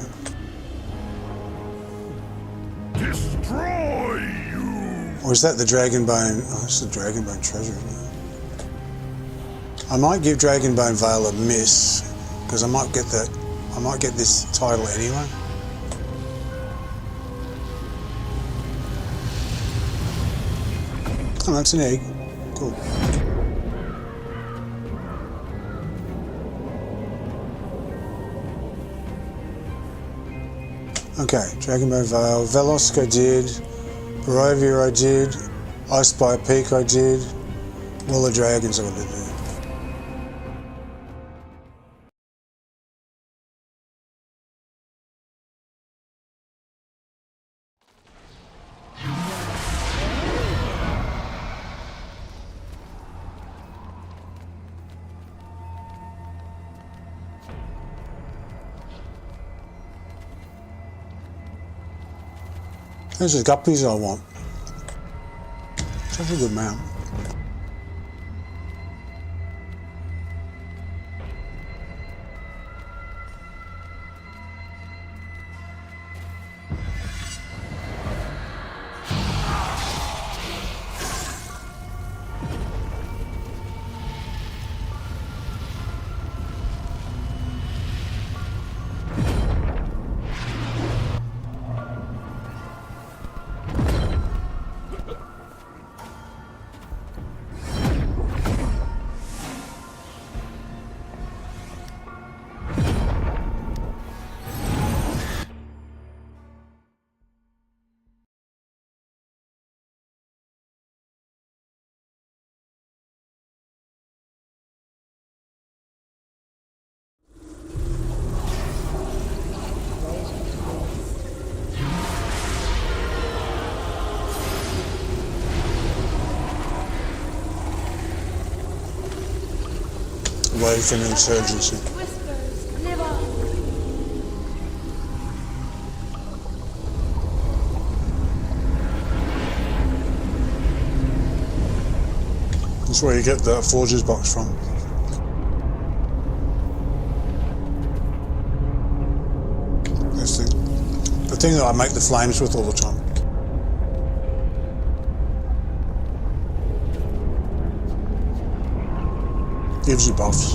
Or is that the Dragonbone? Oh, it's the Dragonbone treasure, isn't it? I might give Dragonbone Vale a miss, because I might get that. I might get this title anyway. Oh, that's an egg. Cool. Okay, Dragonbone Vale. Velosk I did. Barovia I did, Ice by Peak I did, Wall of Dragons I did. Those are the guppies I want. Such a good mount. Away from insurgency. That's where you get the Forger's box from. That's the thing that I make the flames with all the time. Gives you buffs.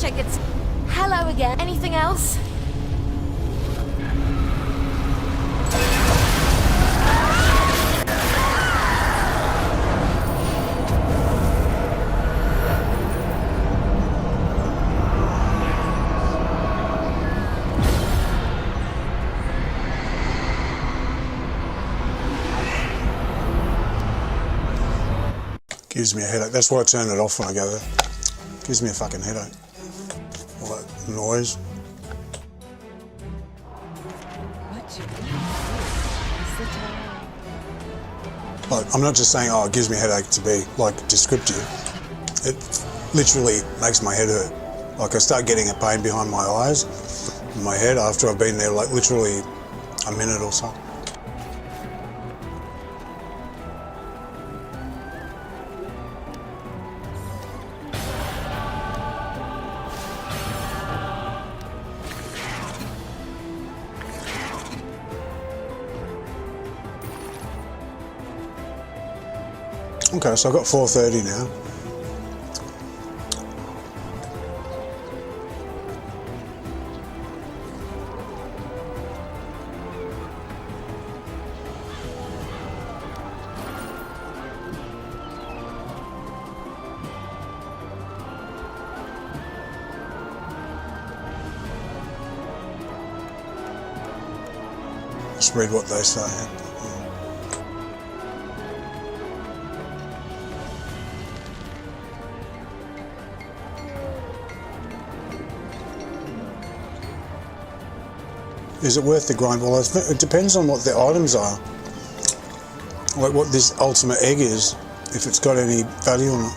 wish I could... Hello again. Anything else? Gives me a headache. That's why I turn it off when I go there. Gives me a fucking headache. All that noise. What you need is the time. Like, I'm not just saying, oh, it gives me a headache to be, like, descriptive. It literally makes my head hurt. Like, I start getting a pain behind my eyes, in my head, after I've been there, like, literally a minute or so. Okay, so I've got 4:30 now. Just read what they say. Is it worth the grind? Well, it depends on what the items are. Like what this ultimate egg is, if it's got any value or not.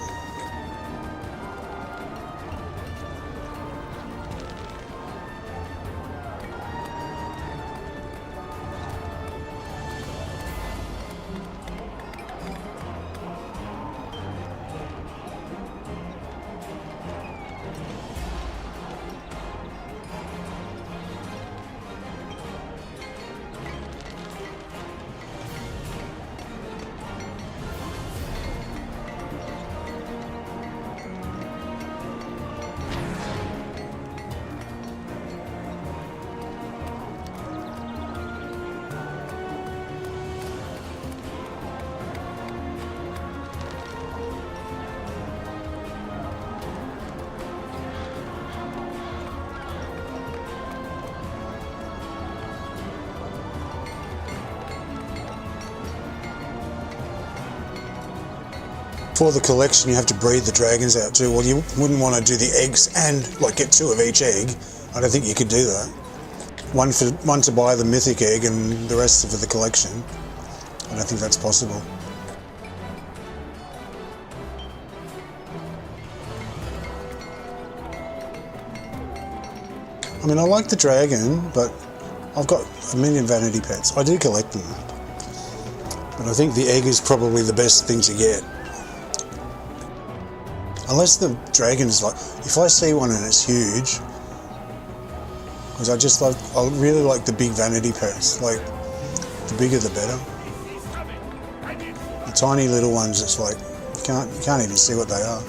For the collection, you have to breed the dragons out too. Well, you wouldn't want to do the eggs and like get 2 of each egg. I don't think you could do that. One to buy the mythic egg and the rest for the collection. I don't think that's possible. I mean, I like the dragon, but I've got a million vanity pets. I do collect them, but I think the egg is probably the best thing to get. Unless the dragon is like, if I see one and it's huge, because I really like the big vanity pets. Like, the bigger the better. The tiny little ones, it's like, you can't even see what they are.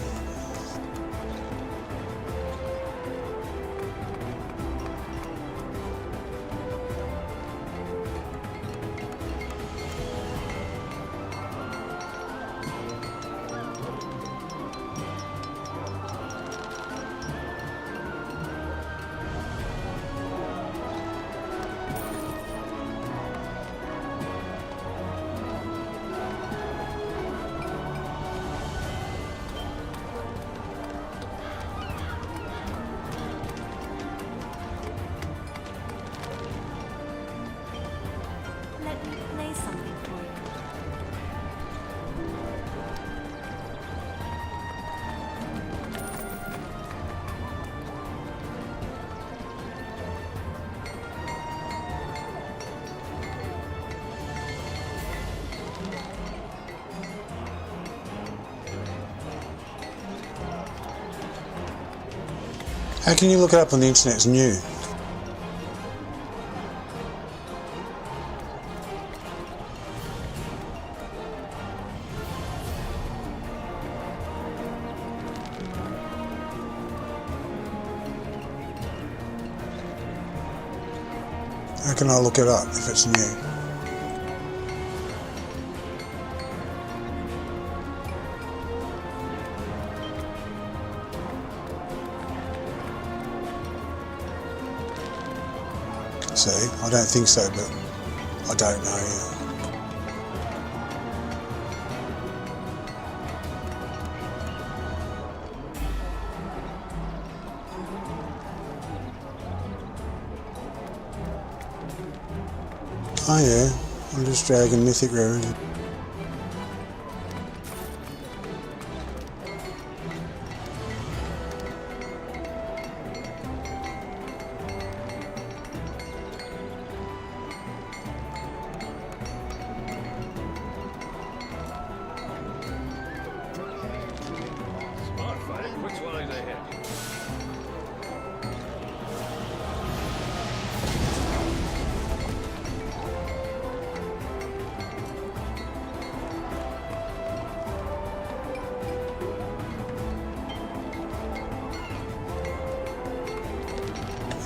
How can you look it up on the internet? It's new. How can I look it up if it's new? See, I don't think so, but I don't know yet. Oh yeah, I'm just dragging mythic rarity.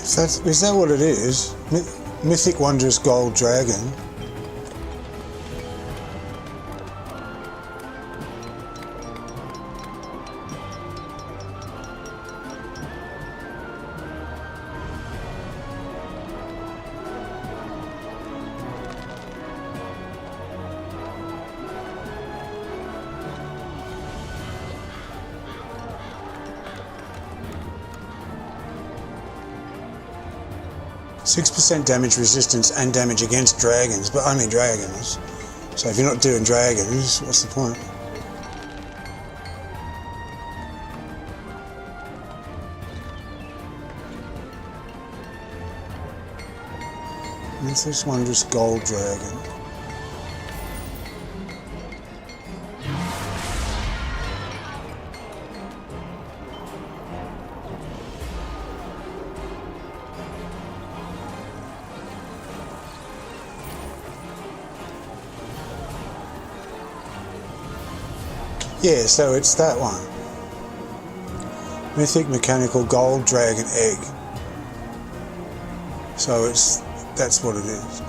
Is that what it is? Mythic Wondrous Gold Dragon. %, damage resistance and damage against dragons, but only dragons. So if you're not doing dragons, what's the point? Mythic Wondrous Gold Dragon. Yeah, so it's that one. Mythic Mechanical Gold Dragon Egg. So that's what it is.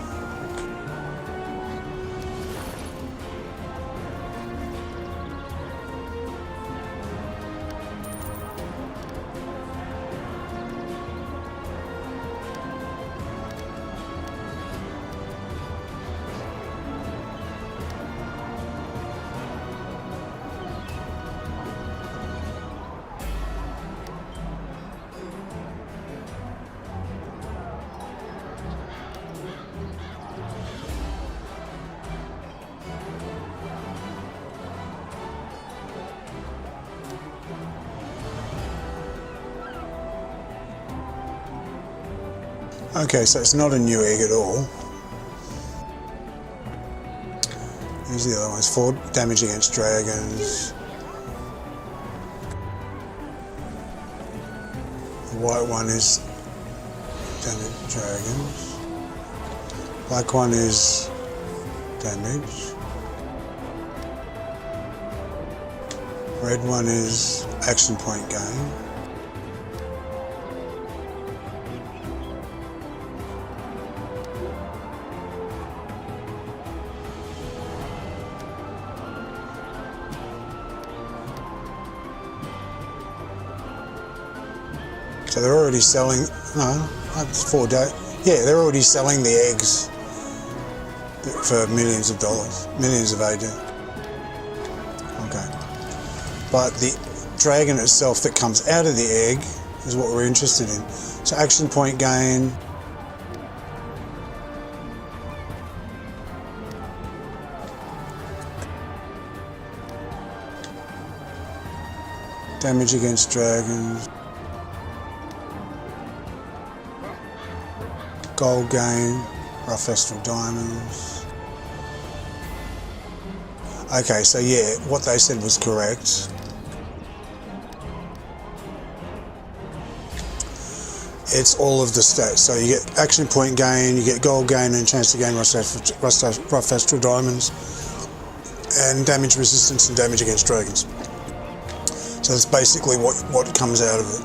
Okay, so it's not a new egg at all. Here's the other ones. 4 damage against dragons. The white one is damage dragons. Black one is damage. Red one is action point gain. So they're already selling, no, that's 4 days. Yeah, they're already selling the eggs for millions of dollars, millions of AD. Okay. But the dragon itself that comes out of the egg is what we're interested in. So action point gain. Damage against dragons. Gold gain, rough astral diamonds. Okay, so yeah, what they said was correct. It's all of the stats. So you get action point gain, you get gold gain and chance to gain rough astral diamonds, and damage resistance and damage against dragons. So that's basically what comes out of it.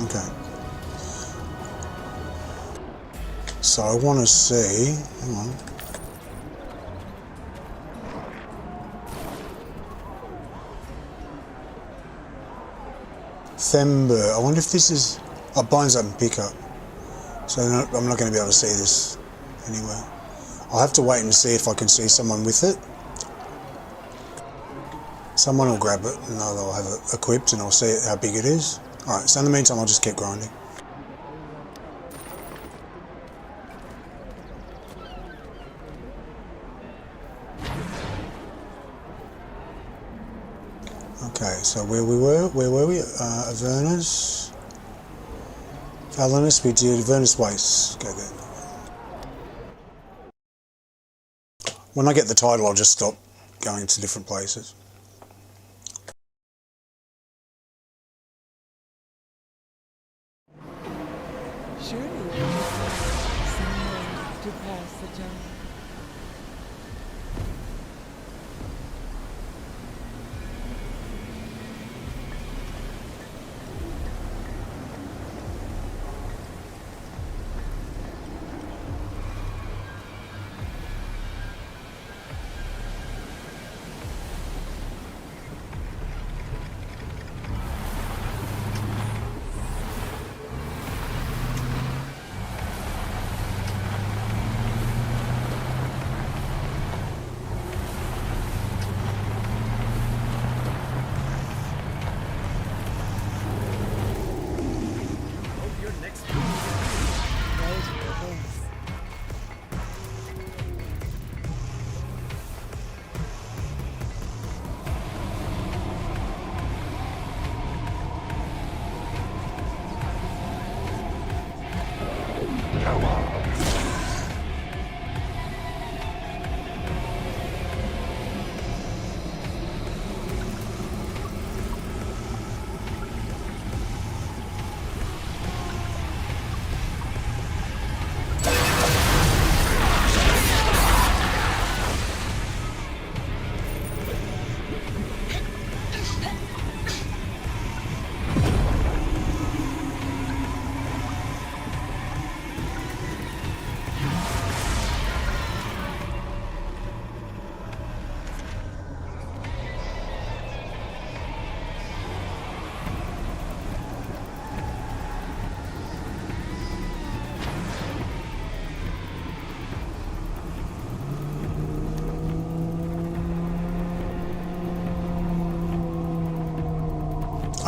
Okay. So I want to see, hang on. Thember, I wonder if this is, binds up and pick up. So I'm not going to be able to see this anywhere. I'll have to wait and see if I can see someone with it. Someone will grab it and they'll have it equipped and I'll see how big it is. Alright, so in the meantime I'll just keep grinding. Okay, so where were we? Avernus. Valinus, we did Avernus Wastes. Go there. When I get the title, I'll just stop going to different places. Surely we could find some way to pass the time.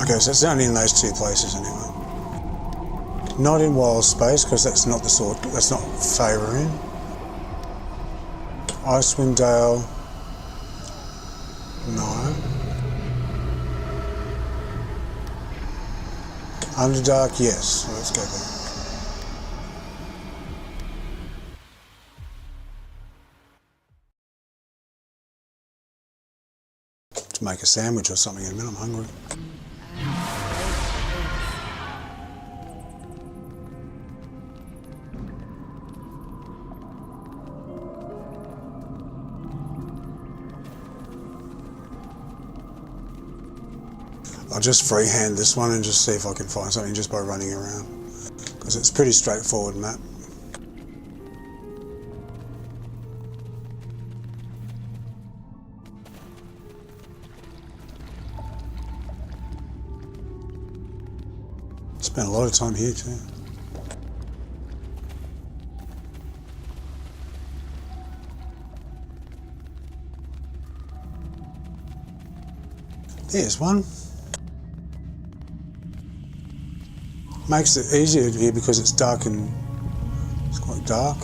Okay, so it's only in those two places anyway. Not in Wildspace, because that's not the sort, that's not favouring. Icewind Dale, no. Underdark, yes, so let's go there. To make a sandwich or something in a minute, I'm hungry. I'll just freehand this one and just see if I can find something just by running around, because it's a pretty straightforward map. Spent a lot of time here too. There's one. Makes it easier here because it's dark and it's quite dark.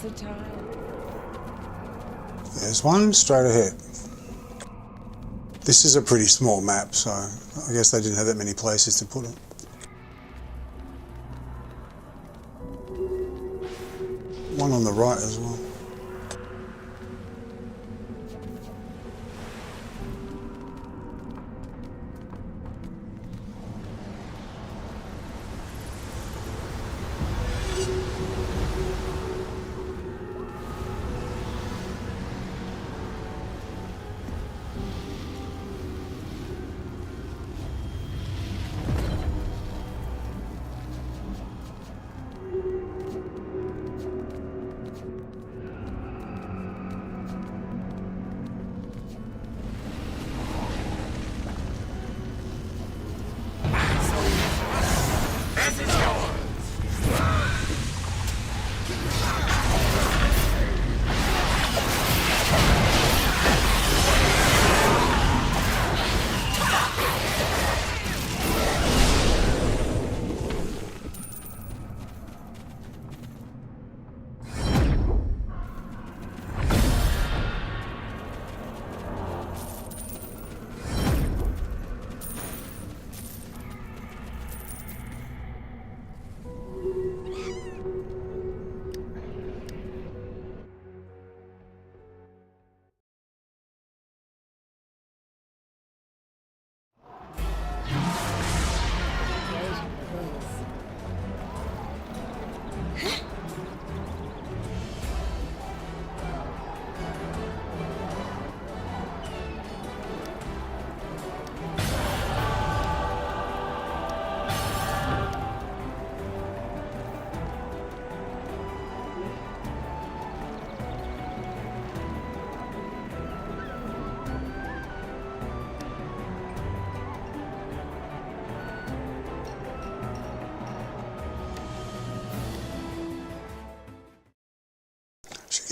The time. There's one straight ahead. This is a pretty small map, so I guess they didn't have that many places to put it. One on the right as well.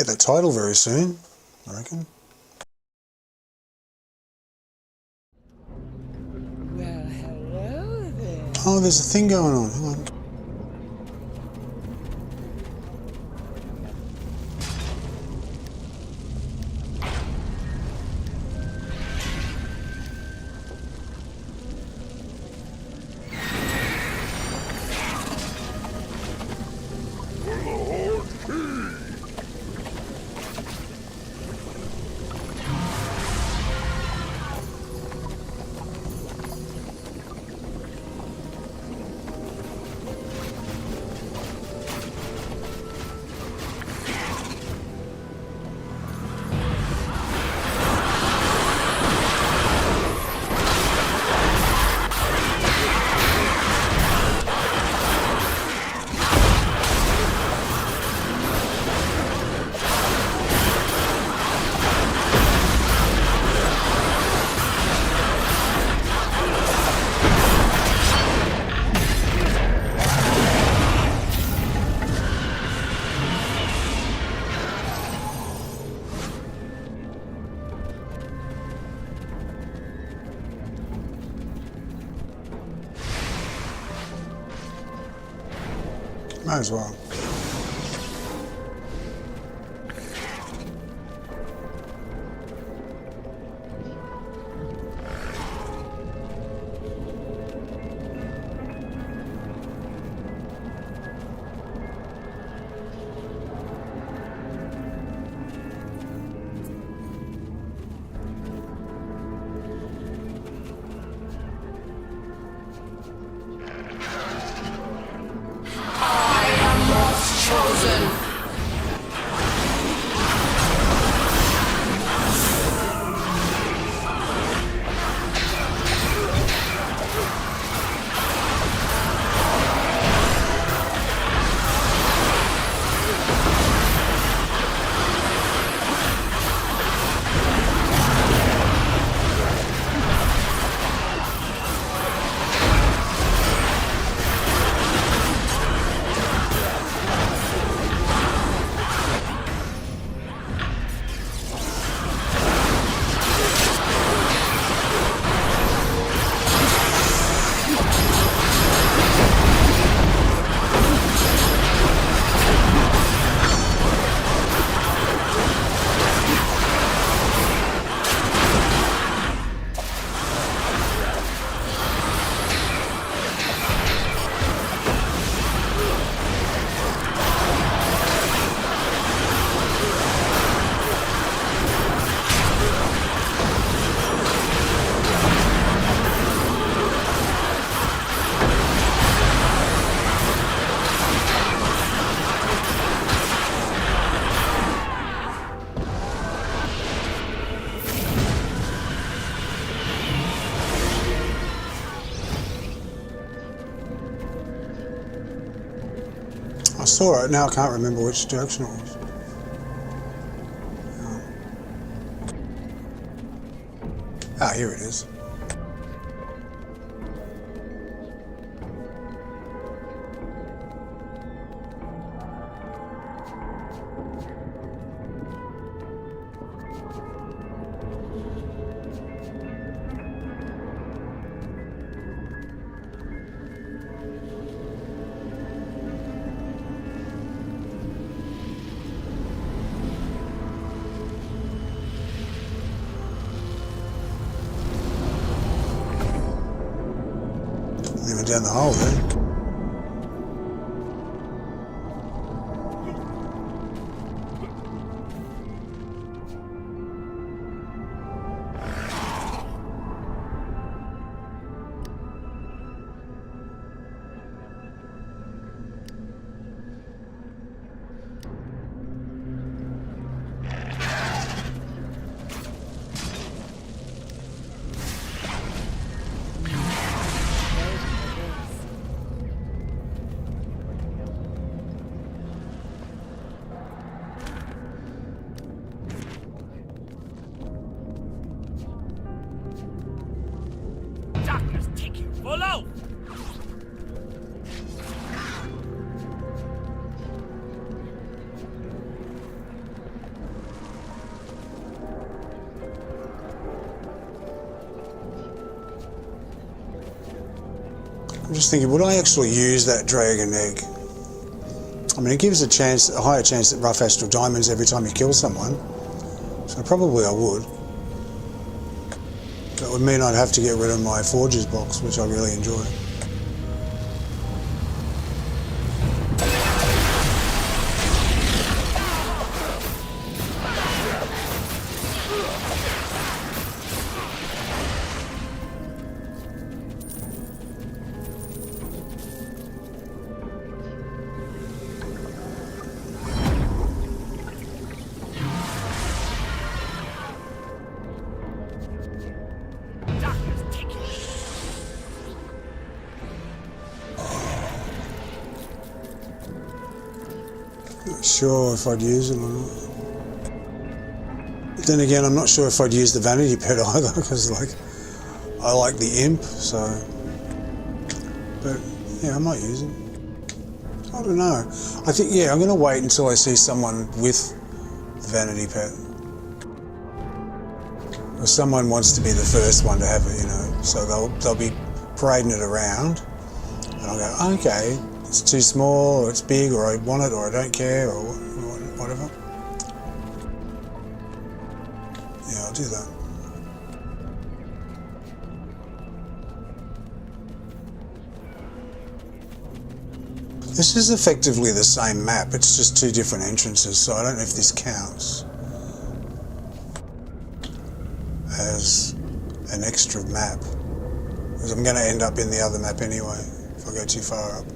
Get that title very soon, I reckon. Well, hello there. Oh, there's a thing going on. Hang on. Might as well. I saw it, now I can't remember which direction it was. Ah, here it is. They went down the hole there. Follow! I'm just thinking, would I actually use that dragon egg? I mean, it gives a higher chance at rough astral diamonds every time you kill someone. So probably I would. That would mean I'd have to get rid of my Forges box, which I really enjoy. Not sure if I'd use it or not. But then again, I'm not sure if I'd use the vanity pet either, because like I like the imp, so. But yeah, I might use it. I don't know. I think I'm going to wait until I see someone with the vanity pet. Or someone wants to be the first one to have it, you know. So they'll be parading it around, and I'll go, okay. It's too small, or it's big, or I want it, or I don't care, or whatever. Yeah, I'll do that. This is effectively the same map, it's just two different entrances, so I don't know if this counts as an extra map. Because I'm going to end up in the other map anyway, if I go too far up.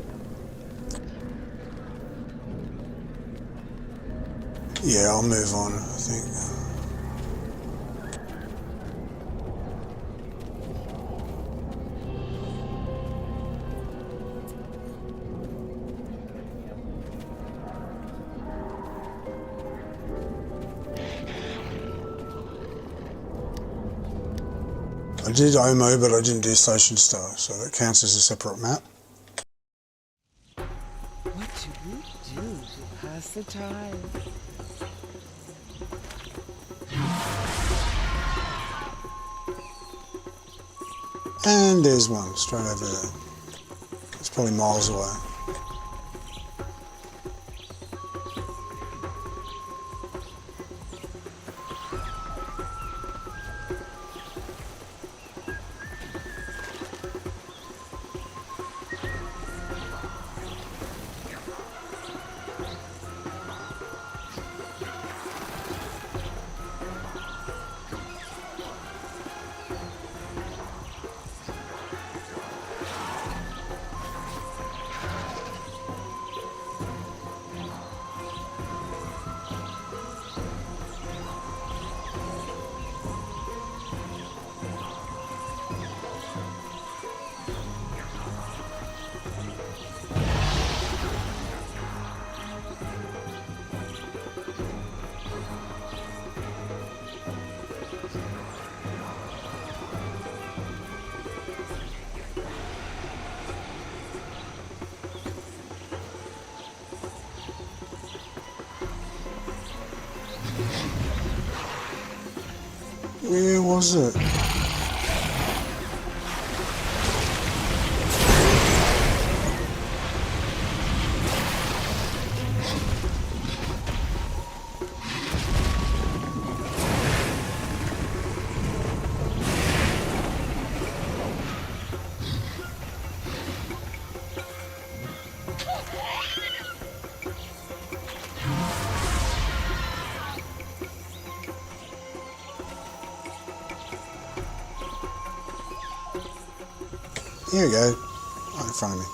Yeah, I'll move on, I think. I did OMO, but I didn't do Station Star, so that counts as a separate map. What do we do to pass the time? And there's one straight over there. It's probably miles away. Where was it? Here we go, right in front of me.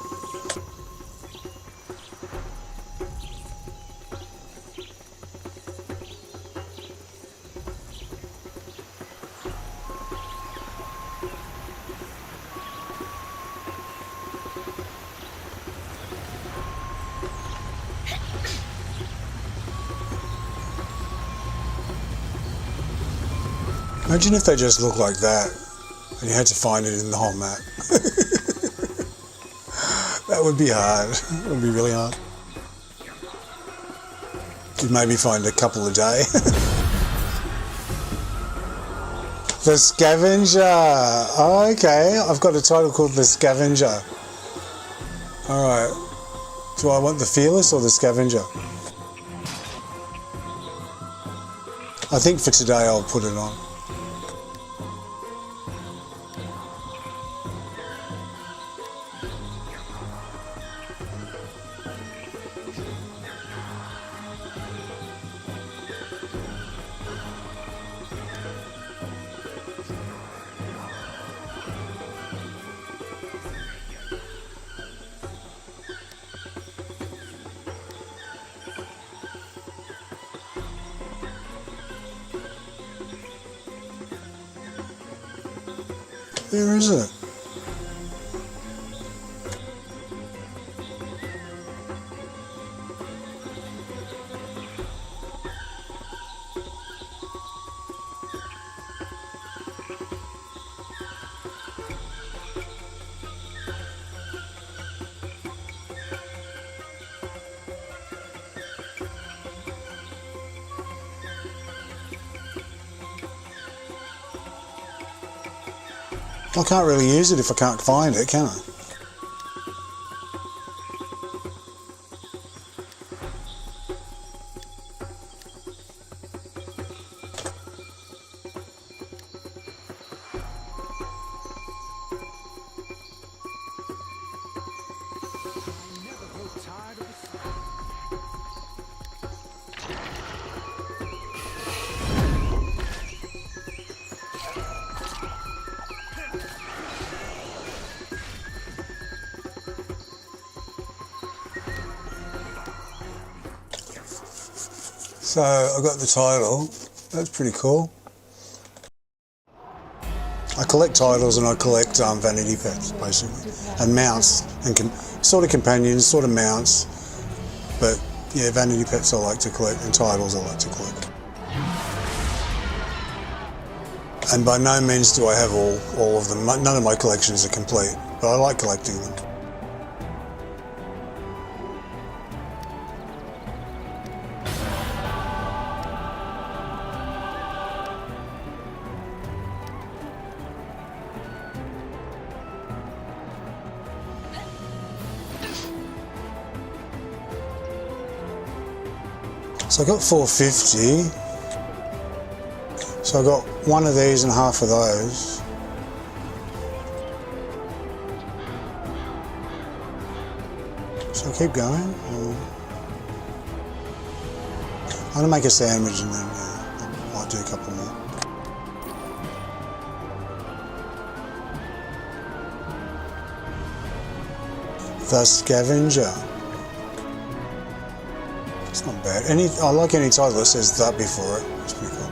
Imagine if they just looked like that and you had to find it in the whole map. That would be hard. It would be really hard. You'd maybe find a couple a day. The Scavenger. Oh, okay. I've got a title called The Scavenger. Alright. Do I want the Fearless or the Scavenger? I think for today I'll put it on. Where is it? I can't really use it if I can't find it, can I? So I got the title. That's pretty cool. I collect titles and I collect vanity pets basically, and mounts, and sort of companions, sort of mounts. But yeah, vanity pets I like to collect, and titles I like to collect. And by no means do I have all of them. None of my collections are complete, but I like collecting them. So I got 450. So I got one of these and half of those. So I keep going. I'm gonna make a sandwich and then I might do a couple more. The Scavenger. It's not bad. I like any title that says that before it. It's pretty cool.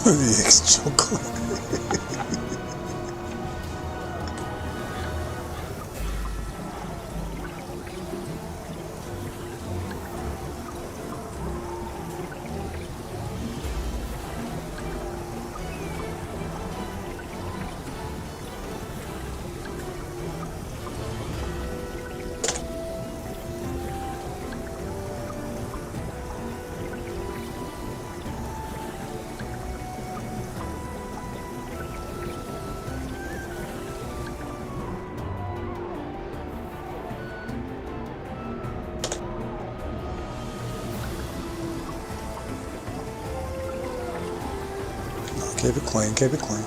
The ex-chocolate. Keep it clean, keep it clean.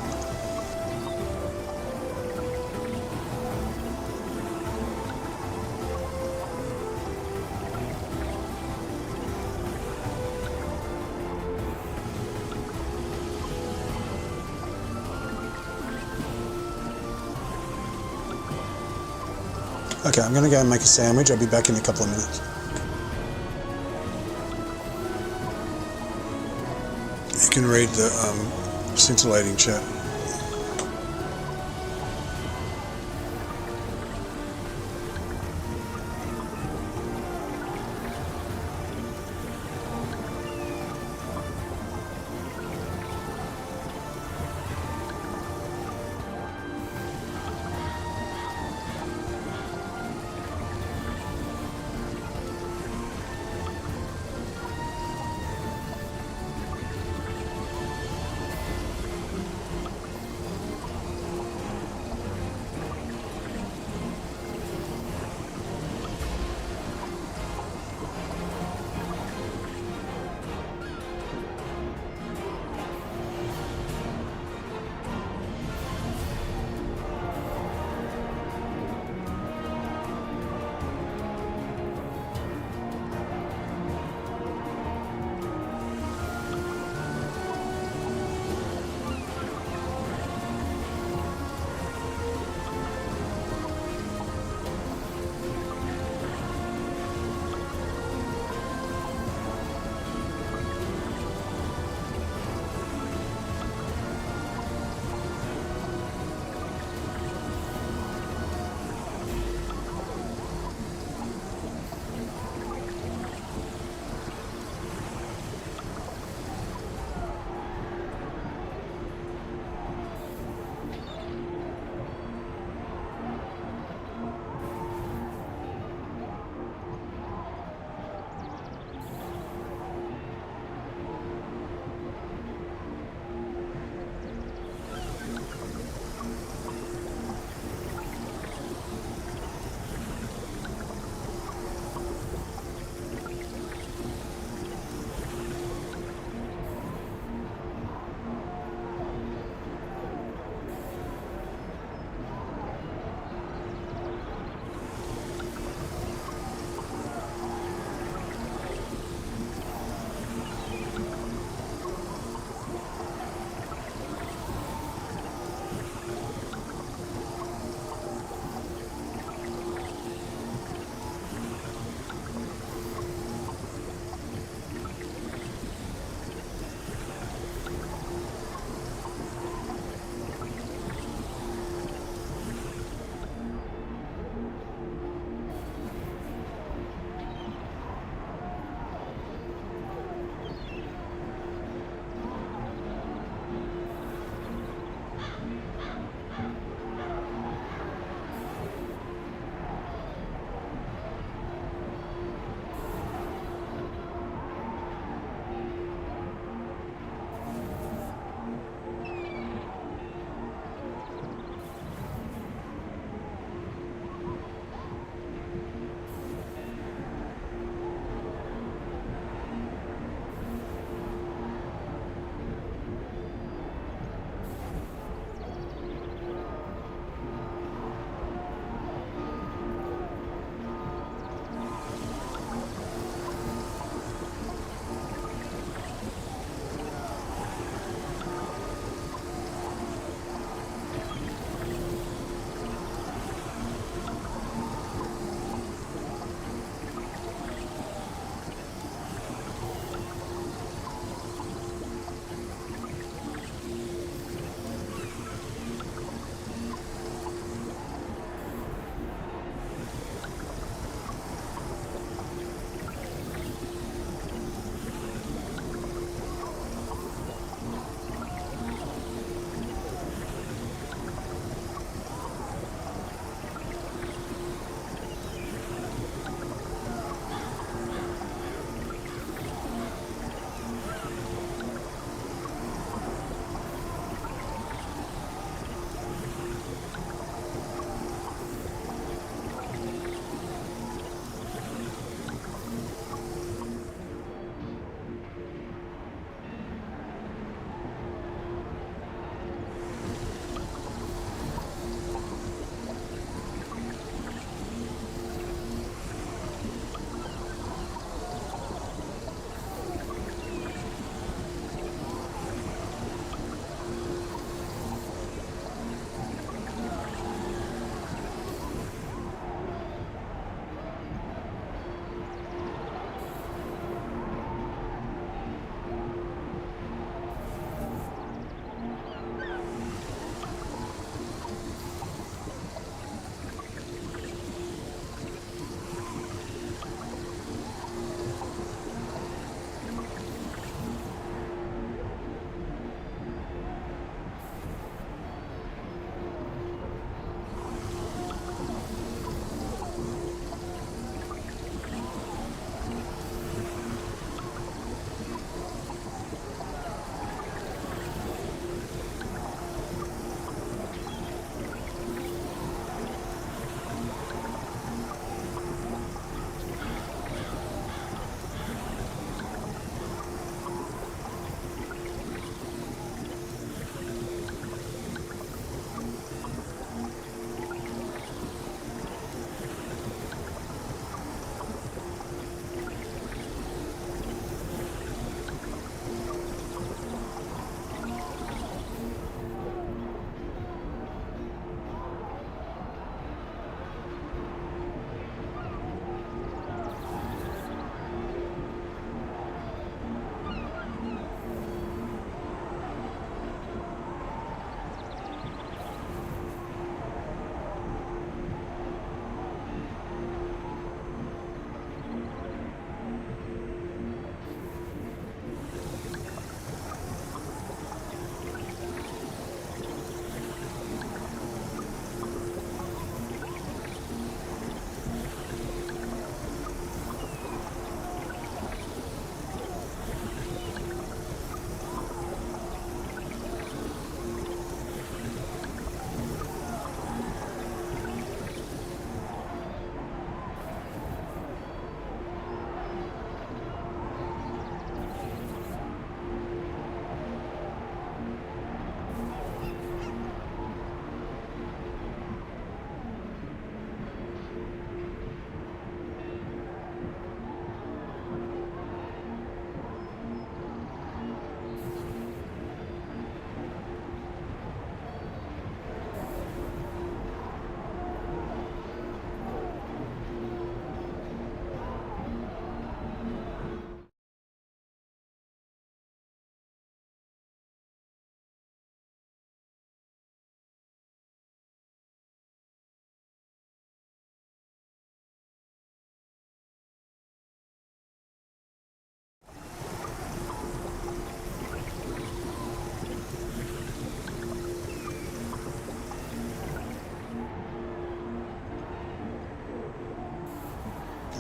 Okay, I'm gonna go and make a sandwich. I'll be back in a couple of minutes. You can read the scintillating chat.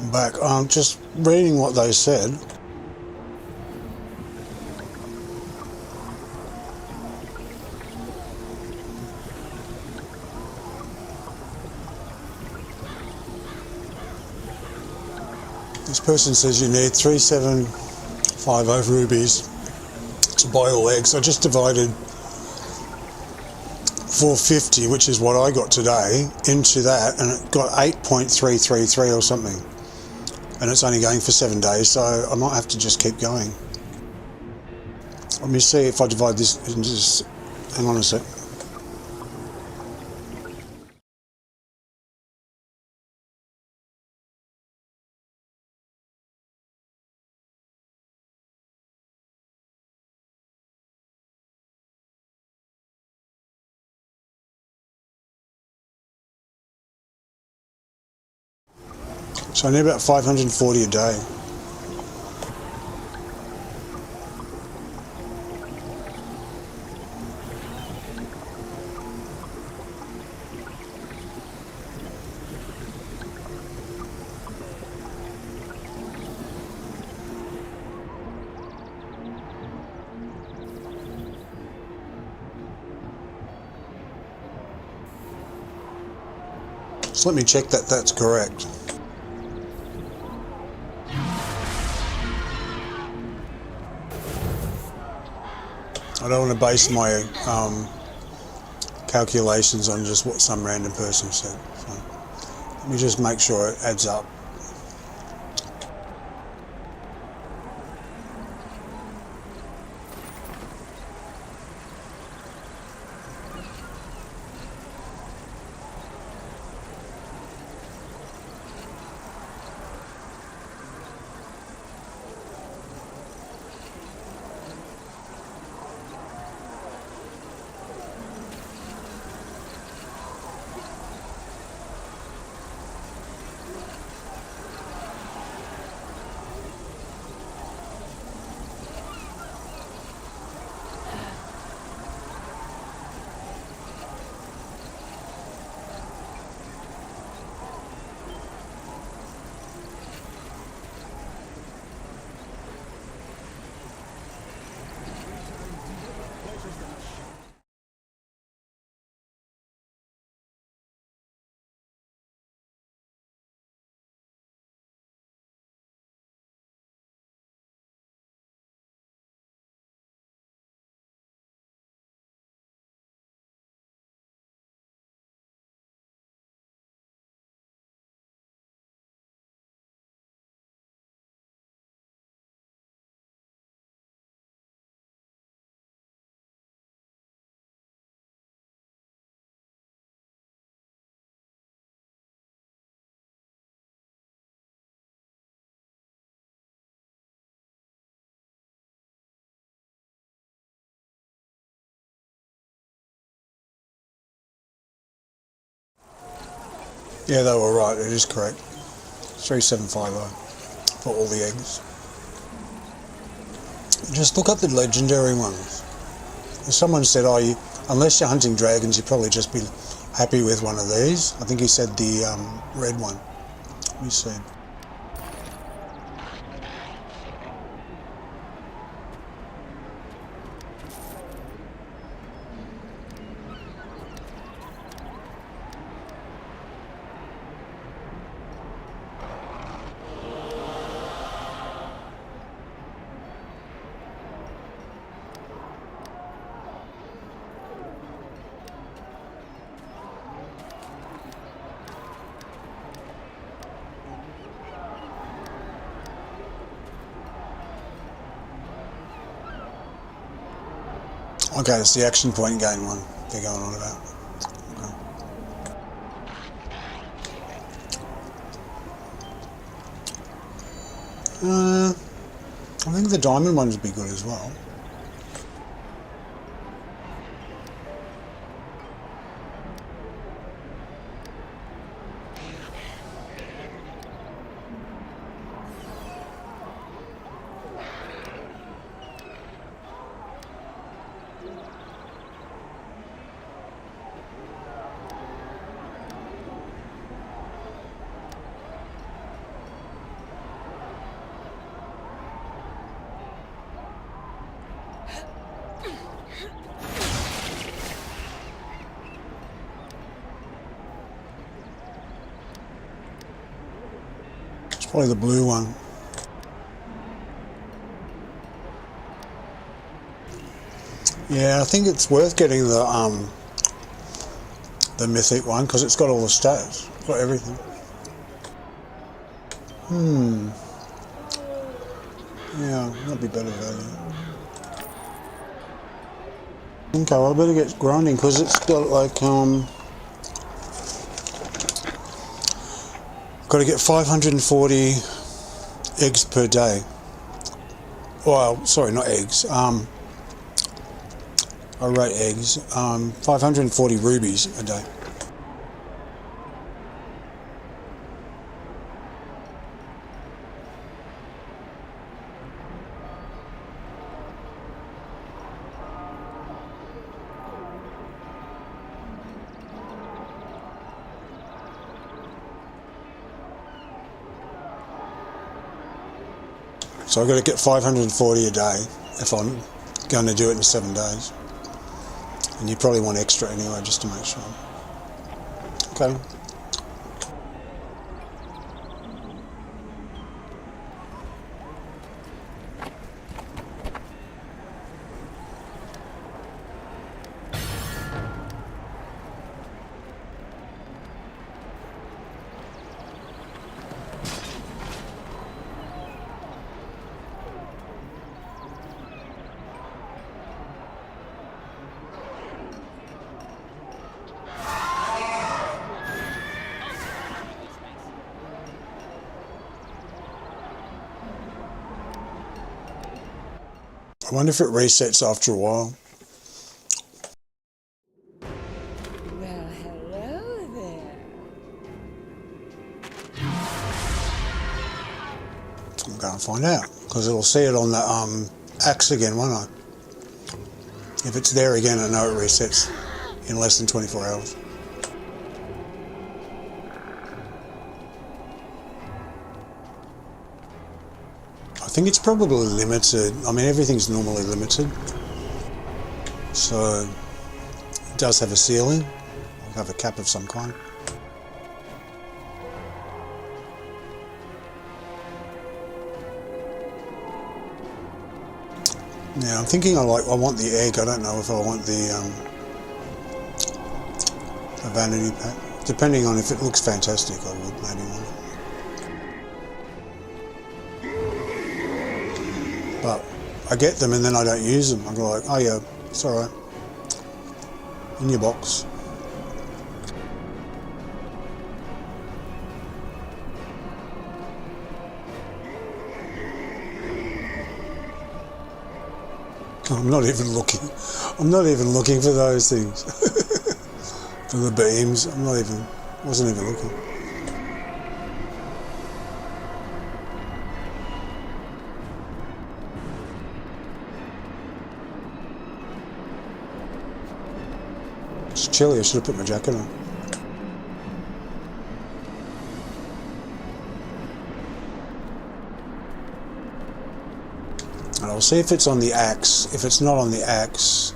I'm back. I'm just reading what they said. This person says you need 3750 rubies to buy all eggs. I just divided 450, which is what I got today, into that, and it got 8.333 or something. And it's only going for 7 days, so I might have to just keep going. Let me see if I divide this into just, hang on a sec. So I need about 540 a day. So let me check that that's correct. I don't want to base my calculations on just what some random person said. So let me just make sure it adds up. Yeah, they were right, it is correct. 3750 for all the eggs. Just look up the legendary ones. Someone said, oh, unless you're hunting dragons, you'd probably just be happy with one of these. I think he said the red one. Let me see. Okay, it's the action point gain one they're going on about. Okay. I think the diamond ones would be good as well. Probably the blue one. Yeah, I think it's worth getting the mythic one because it's got all the stats, it's got everything. Yeah, that'd be better value. Okay, well, I better get grinding because it's got like got to get 540 eggs per day. Well, sorry, not eggs. I wrote eggs. 540 rubies a day. So I've got to get 540 a day if I'm going to do it in 7 days. And you probably want extra anyway, just to make sure. Okay. I wonder if it resets after a while. Well, hello there. I'm going to find out because it'll see it on the axe again, won't I? If it's there again, I know it resets in less than 24 hours. I think it's probably limited. I mean, everything's normally limited. So it does have a ceiling. It'll have a cap of some kind. Yeah, I'm thinking I want the egg. I don't know if I want the vanity pack. Depending on if it looks fantastic, I would maybe want it. But I get them and then I don't use them. I go like, oh yeah, it's alright. In your box. I'm not even looking. I'm not even looking for those things. For the beams. Wasn't even looking. It's chilly, I should have put my jacket on. And I'll see if it's on the axe. If it's not on the axe,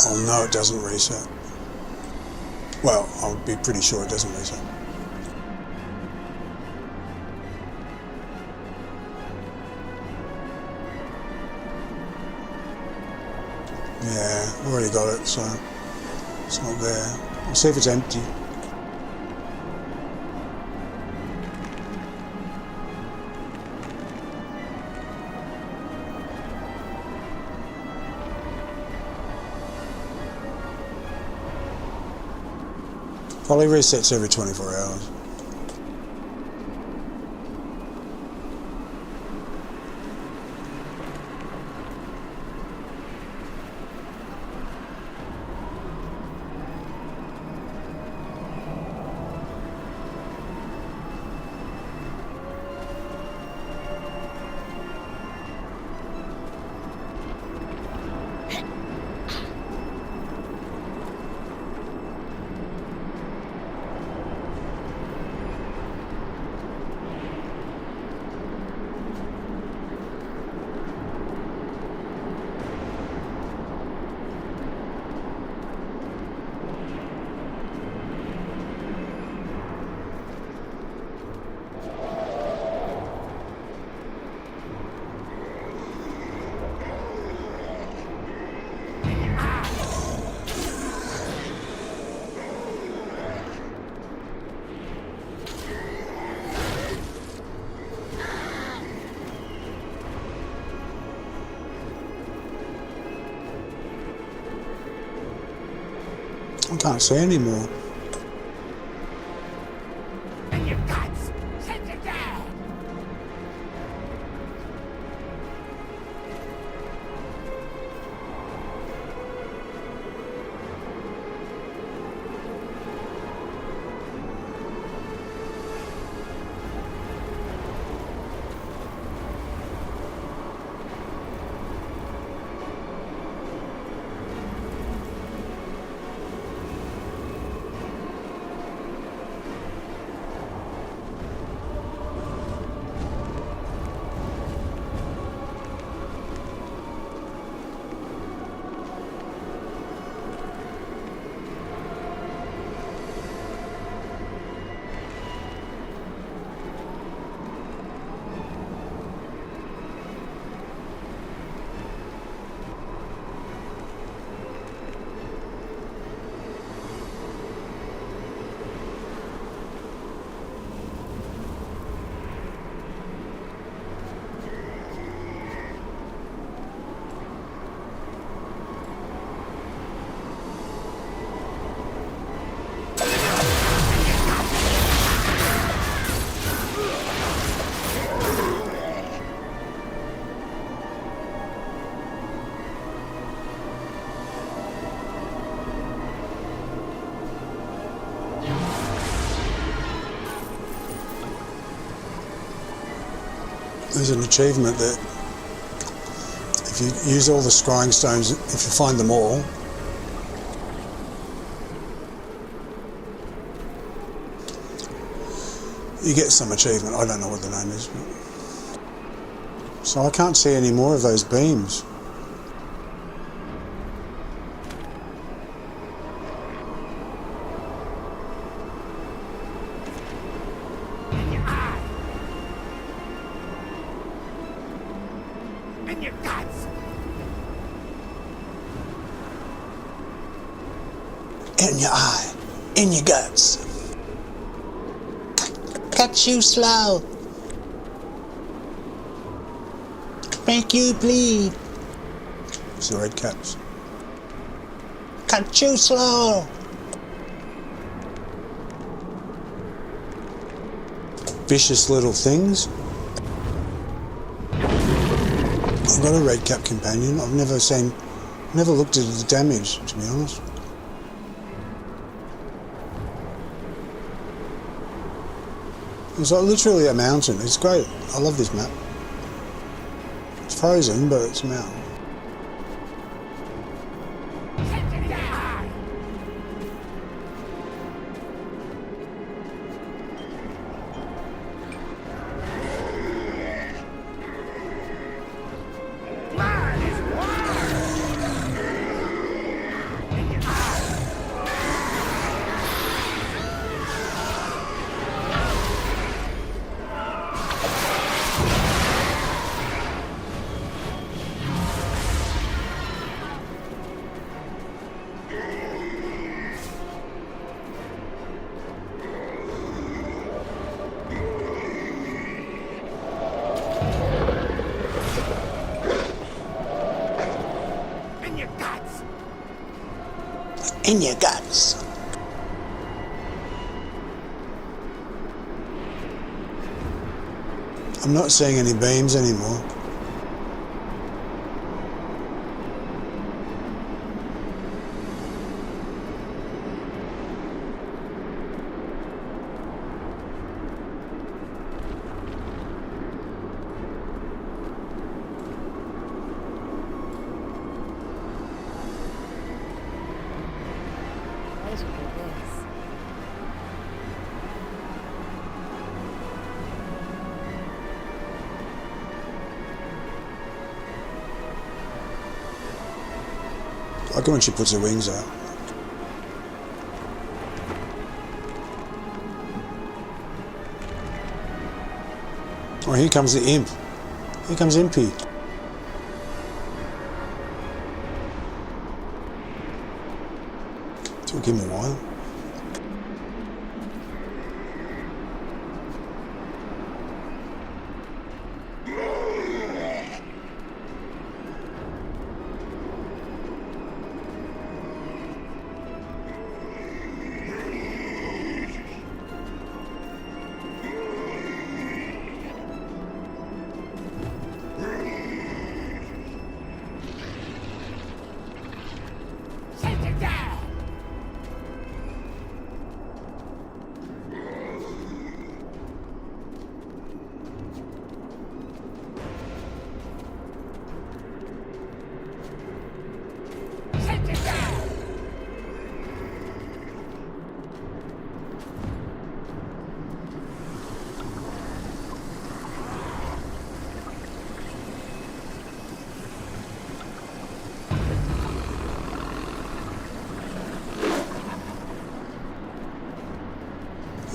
oh no, it doesn't reset. Well, I'll be pretty sure it doesn't reset. Yeah, I've already got it, so it's not there. I'll see if it's empty. Probably resets every 24 hours. I can't see anymore. There's an achievement that if you use all the scrying stones, if you find them all, you get some achievement. I don't know what the name is. But... So I can't see any more of those beams. In your eye, in your guts. Cut you slow. Make you bleed. It's the red caps. Cut you slow. Vicious little things. I've got a red cap companion. I've never looked at the damage, to be honest. It's like literally a mountain. It's great. I love this map. It's frozen, but it's a mountain. In your guts. I'm not seeing any beams anymore. I like it when she puts her wings out. Oh, here comes the imp. Here comes Impy. Took him a while.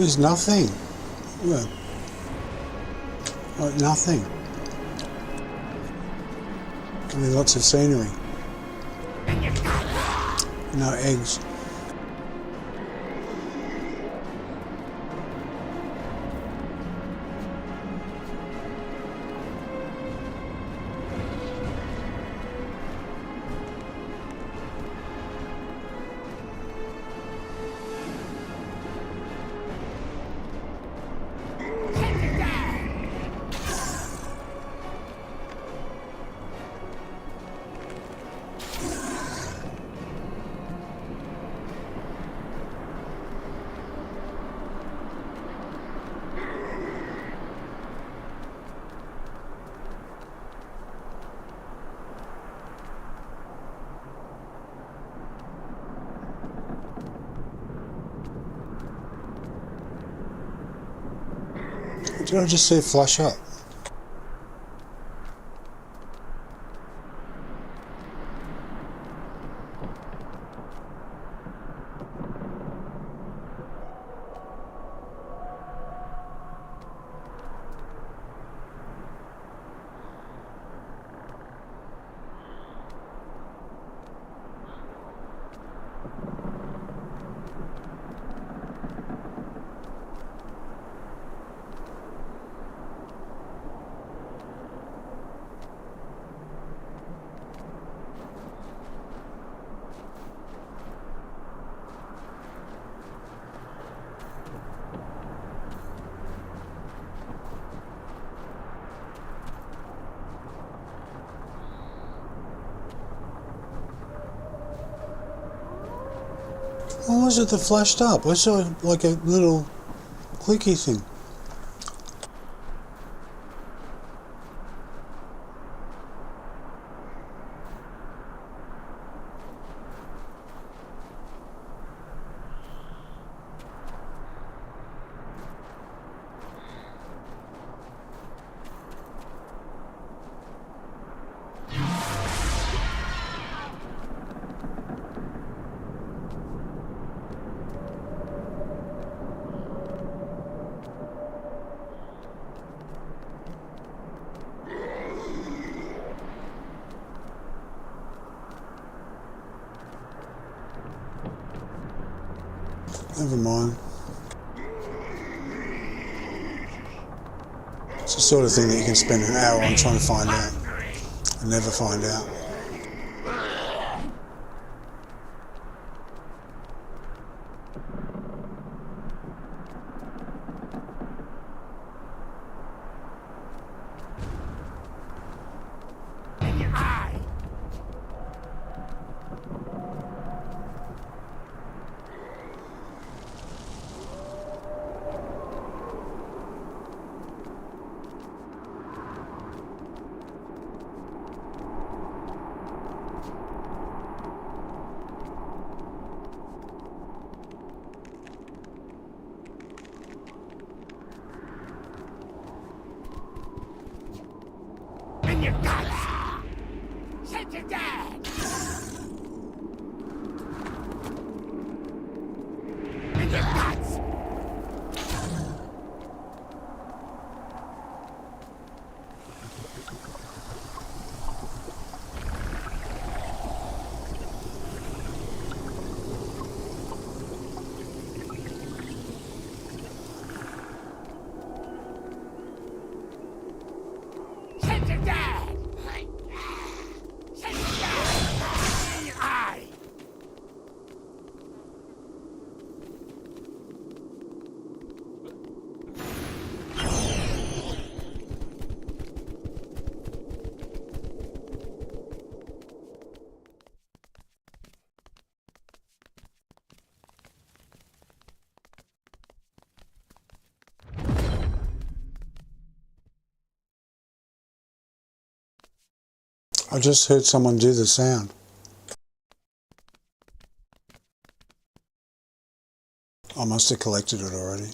There's nothing. Yeah. Like nothing. I mean, lots of scenery. No eggs. Did I just see it flash up? What was it that flashed up? I saw like a little clicky thing. Never mind. It's the sort of thing that you can spend an hour on trying to find out and never find out. I just heard someone do the sound. I must have collected it already.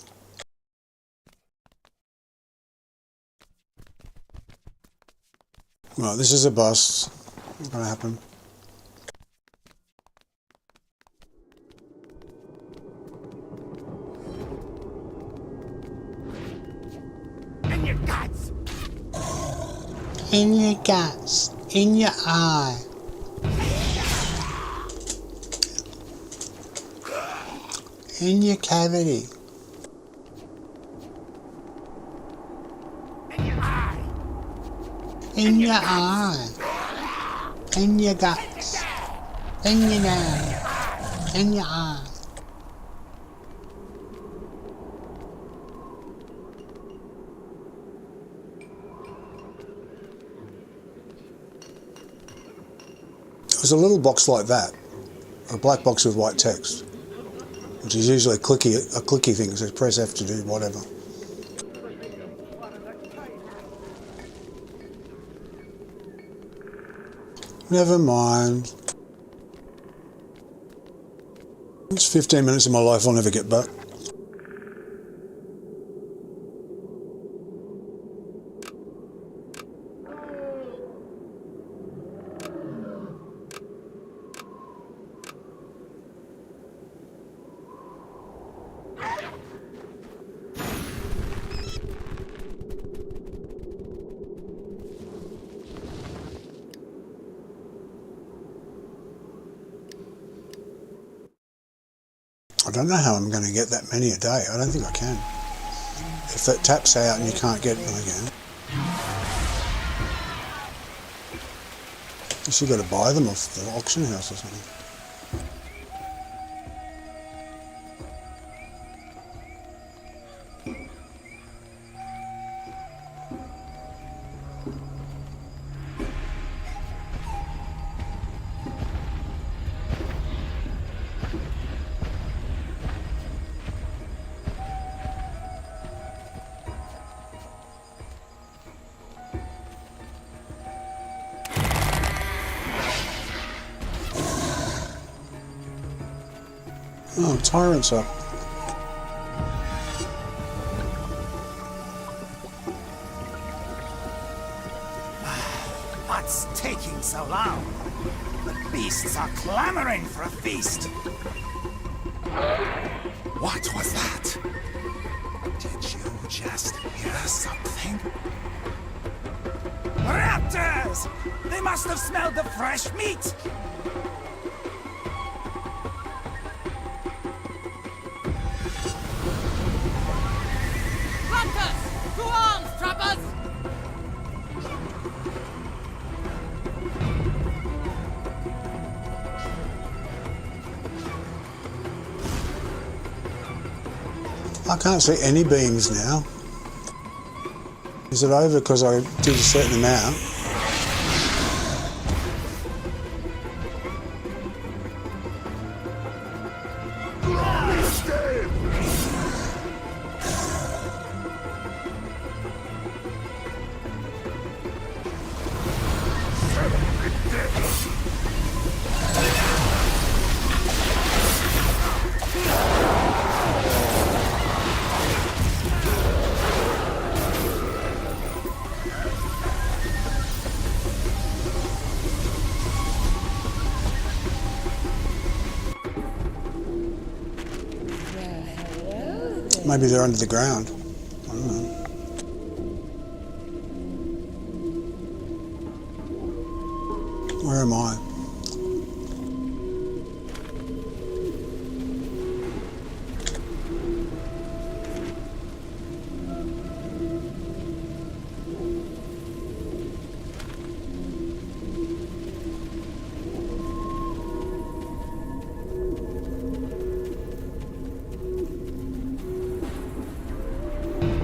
Right, this is a bust. What's going to happen? In your guts. In your eye. In your cavity. In your eye. In your guts. In your nose. In your eye. It was a little box like that, a black box with white text, which is usually a clicky thing, so press F to do whatever. Never mind. It's 15 minutes of my life I'll never get back. I don't know how I'm going to get that many a day. I don't think I can. If that taps out and you can't get them again, you've got to buy them off the auction house or something. Oh, Tyrant's up. What's taking so long? The beasts are clamoring for a feast. What was that? Did you just hear something? Raptors! They must have smelled the fresh meat! To arms, trappers! I can't see any beams now. Is it over because I did a certain amount? Maybe they're under the ground. I don't know. Where am I?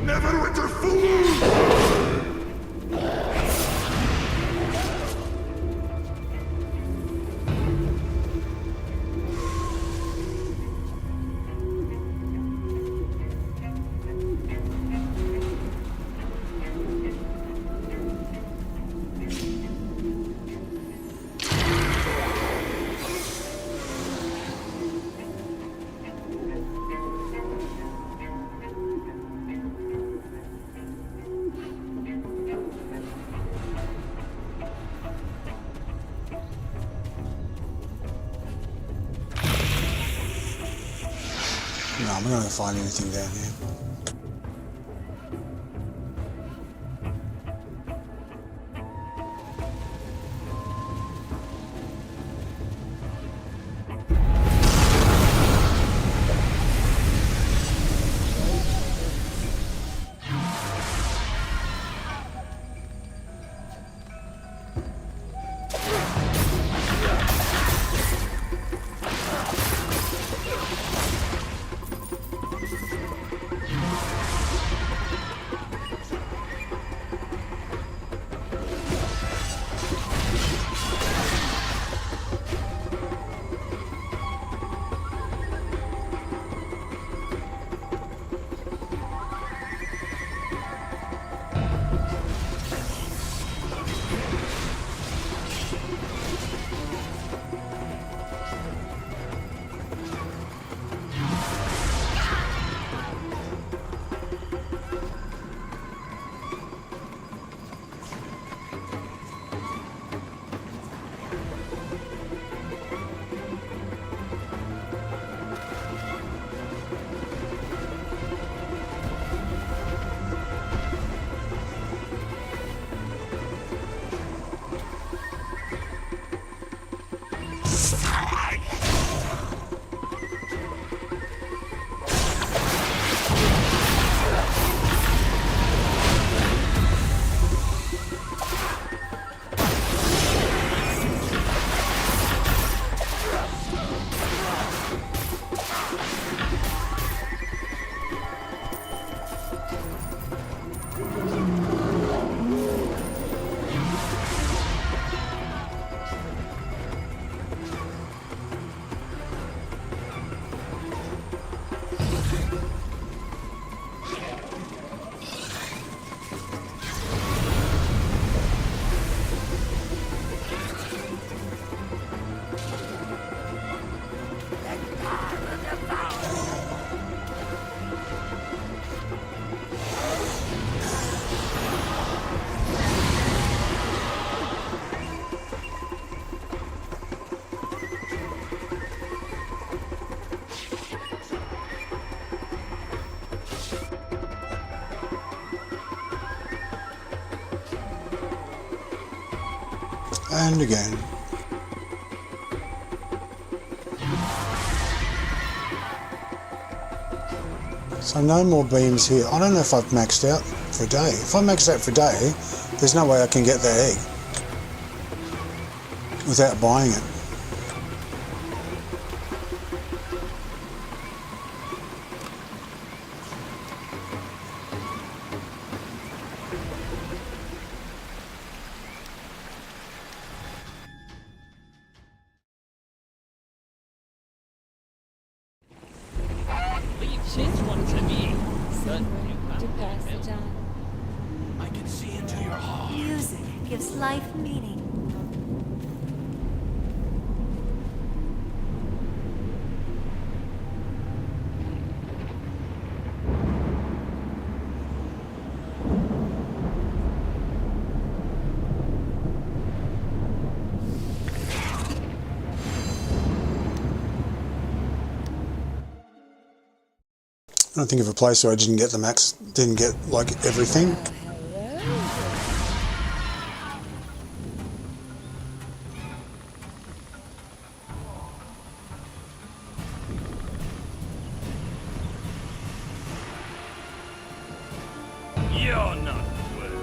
Neverwinter fool! No, I'm not going to find anything down here. And again. So no more beams here. I don't know if I've maxed out for a day. If I maxed out for a day, there's no way I can get that egg without buying it. To pass the time. I can see into your heart. Music gives life meaning. I don't think of a place where I didn't get the max, didn't get like everything. You're not worth.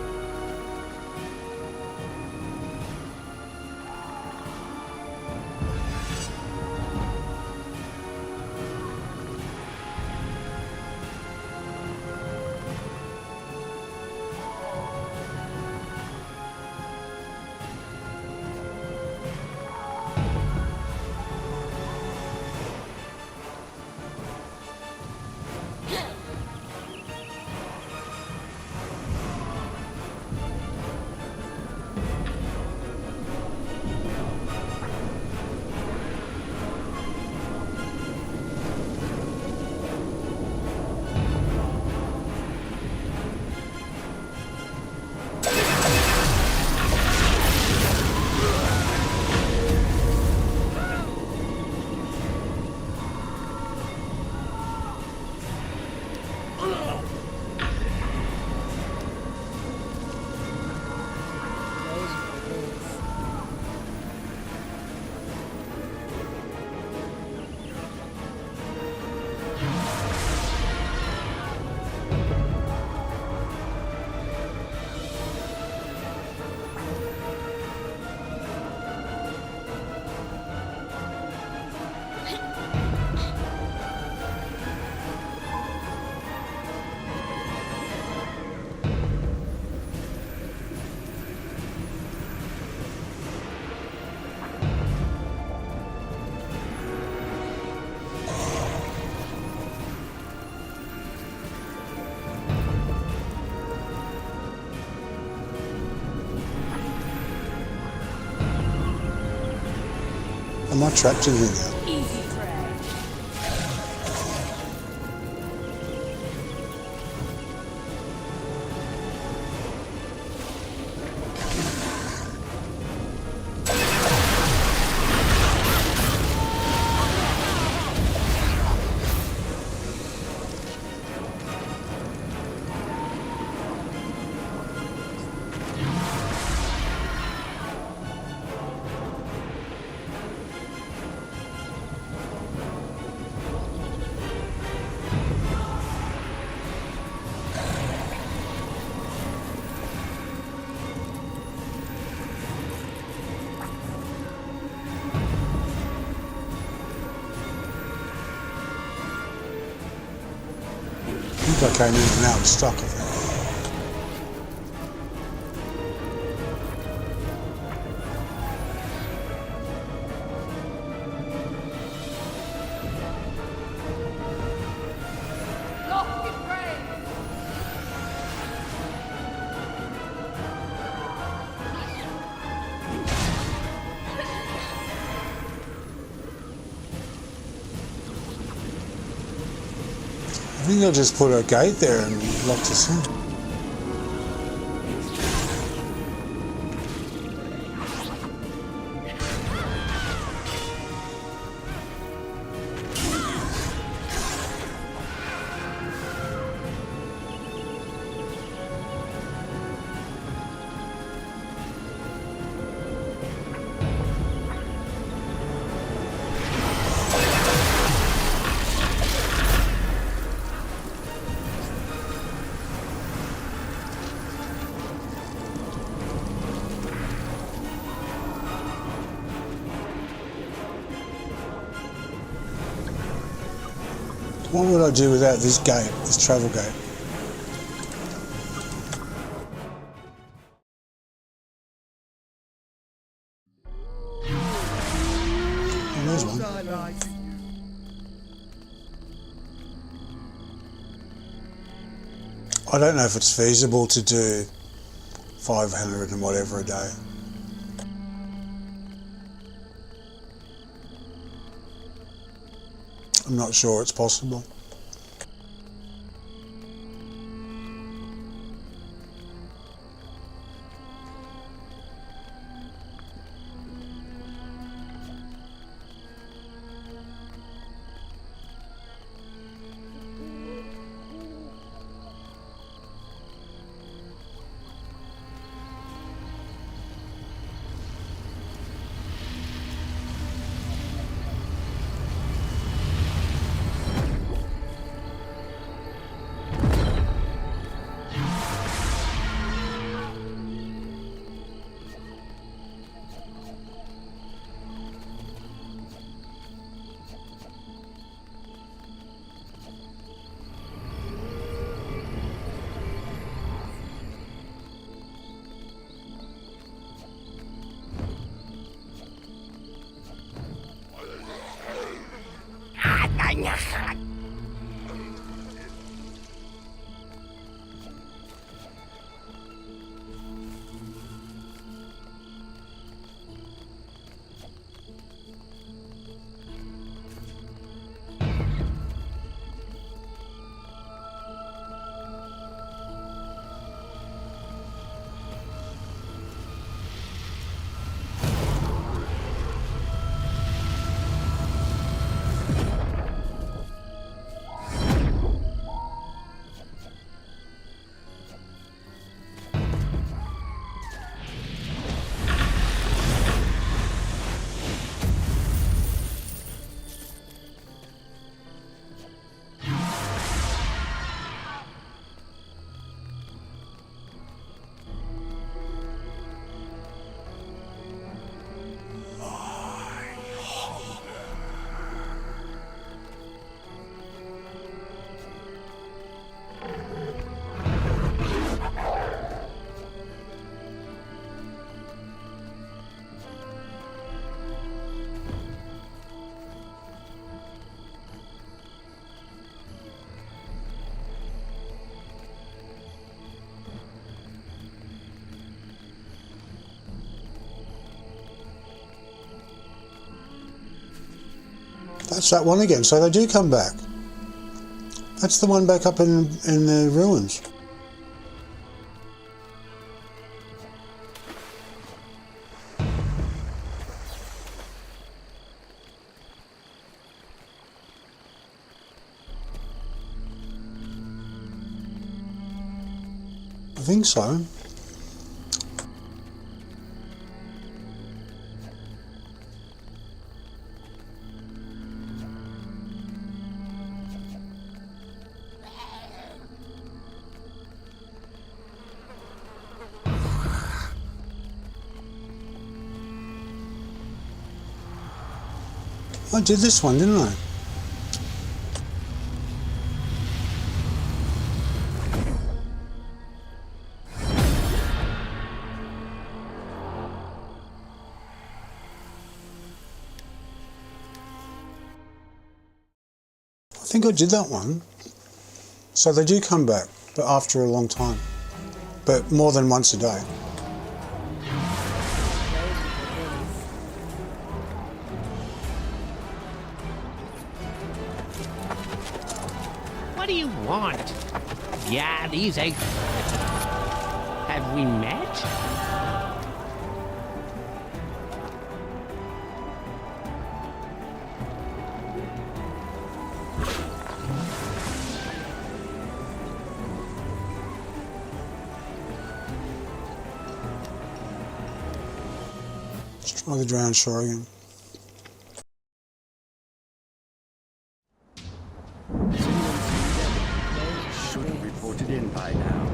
Am I trapped in here now? I came in and now I'm stuck, I think. I think I'll just put a gate there and lock us in. What would I do without this gate, this travel gate? Oh, there's one. I don't know if it's feasible to do 500 and whatever a day. I'm not sure it's possible. That's that one again, so they do come back. That's the one back up in the ruins. I think so. I did this one, didn't I? I think I did that one. So they do come back, but after a long time. But more than once a day. What do you want? Yeah, these eggs. Have we met? Let's try the drowned shore again. Should have reported in by now.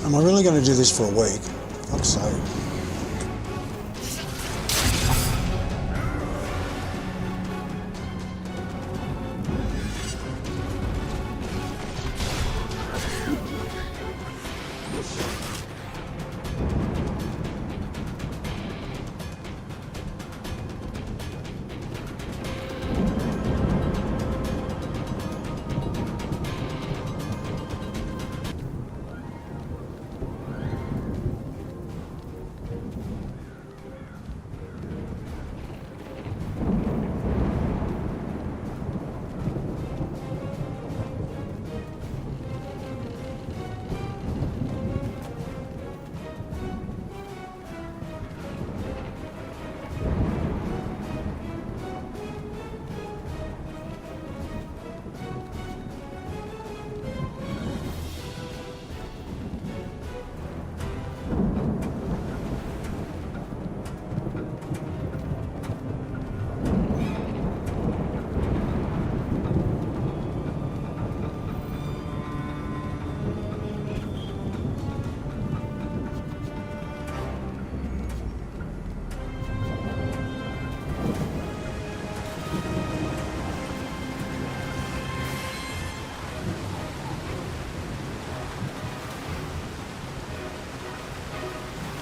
Am I really going to do this for a week? Fuck's sake.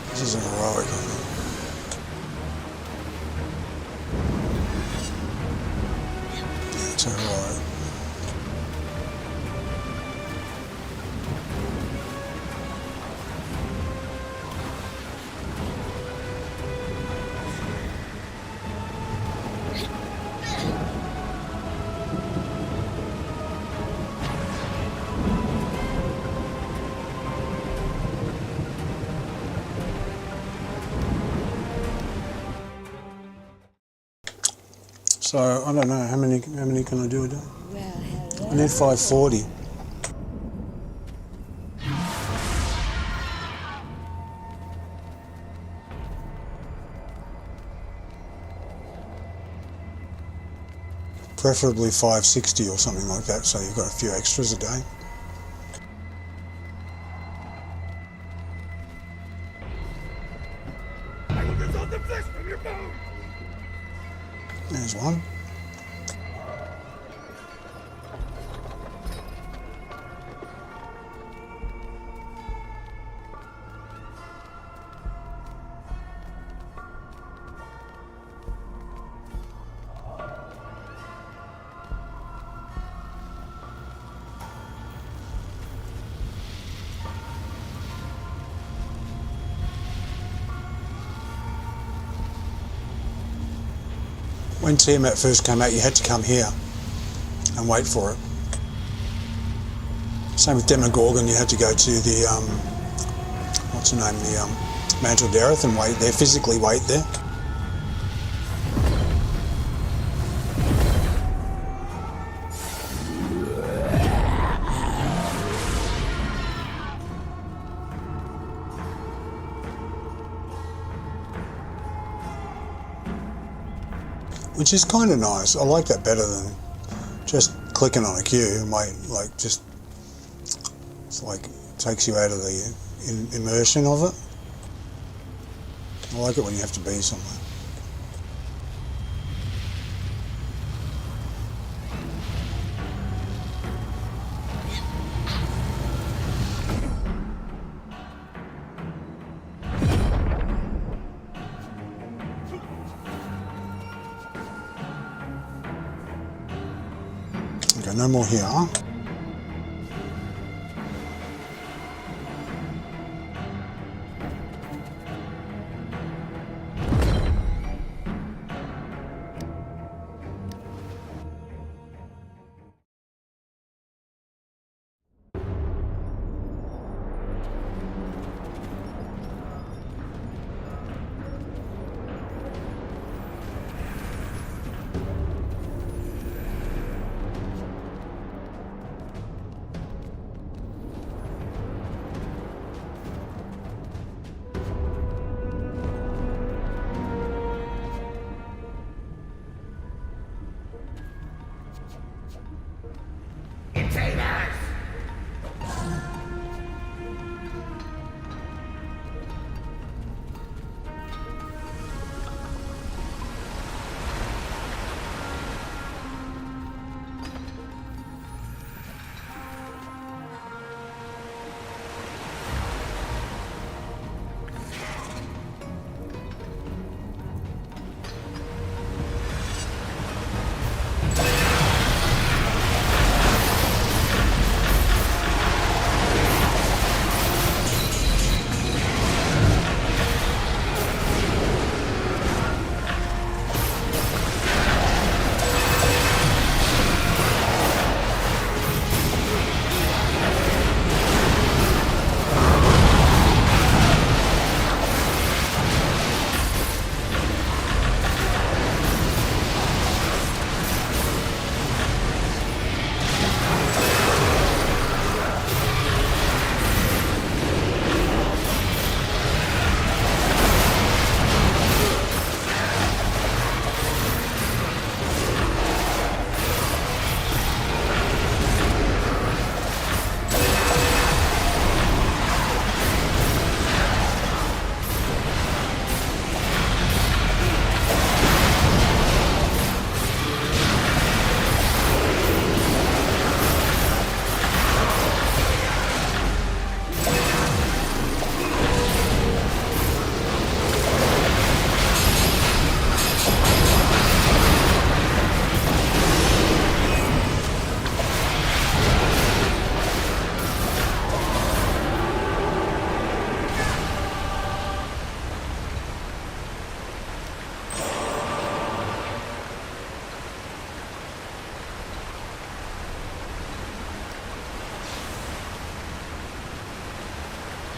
This is an heroic, I think. Yeah, it's a heroic. So I don't know how many can I do a day? I need 540. Preferably 560 or something like that, so you've got a few extras a day. I will dissolve the flesh from your bones. There's one. When Tiamat first came out, you had to come here and wait for it. Same with Demogorgon, you had to go to the, what's her name, the Mantle Dareth and wait there, physically wait there. Which is kind of nice. I like that better than just clicking on a queue and wait, like just, it's like takes you out of the immersion of it. I like it when you have to be somewhere. Okay, no more here.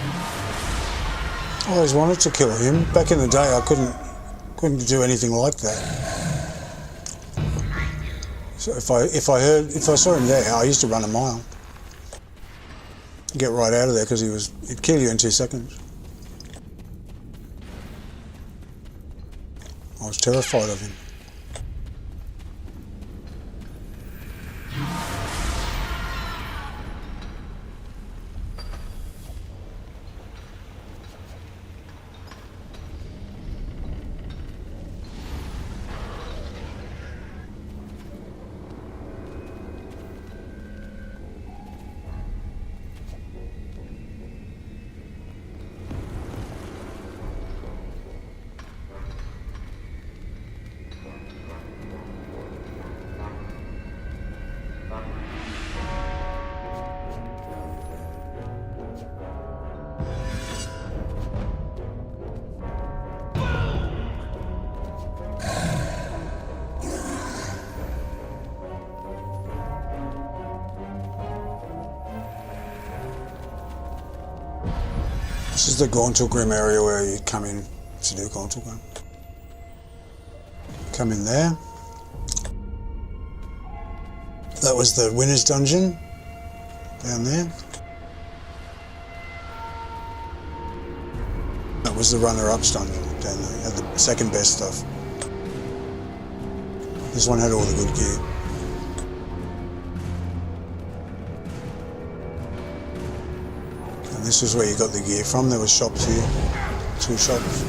I always wanted to kill him. Back in the day, I couldn't do anything like that. So if I saw him there, I used to run a mile, get right out of there because he'd kill you in 2 seconds. I was terrified of him. This is the Gauntlgrim area where you come in to do Gauntlgrim. Come in there. That was the winner's dungeon down there. That was the runner-up's dungeon down there. Had the second best stuff. This one had all the good gear. And this was where you got the gear from. There were shops here, 2 shops.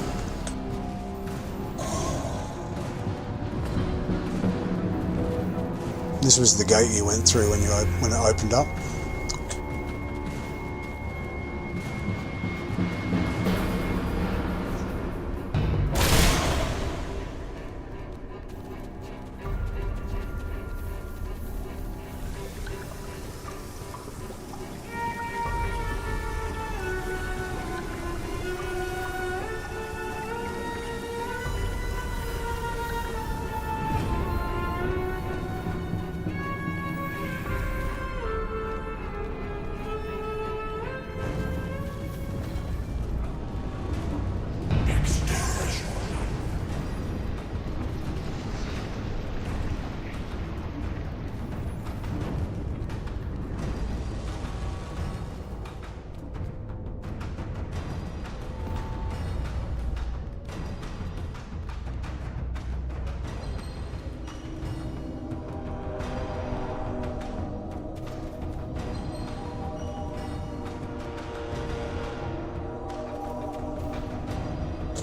This was the gate you went through when it opened up.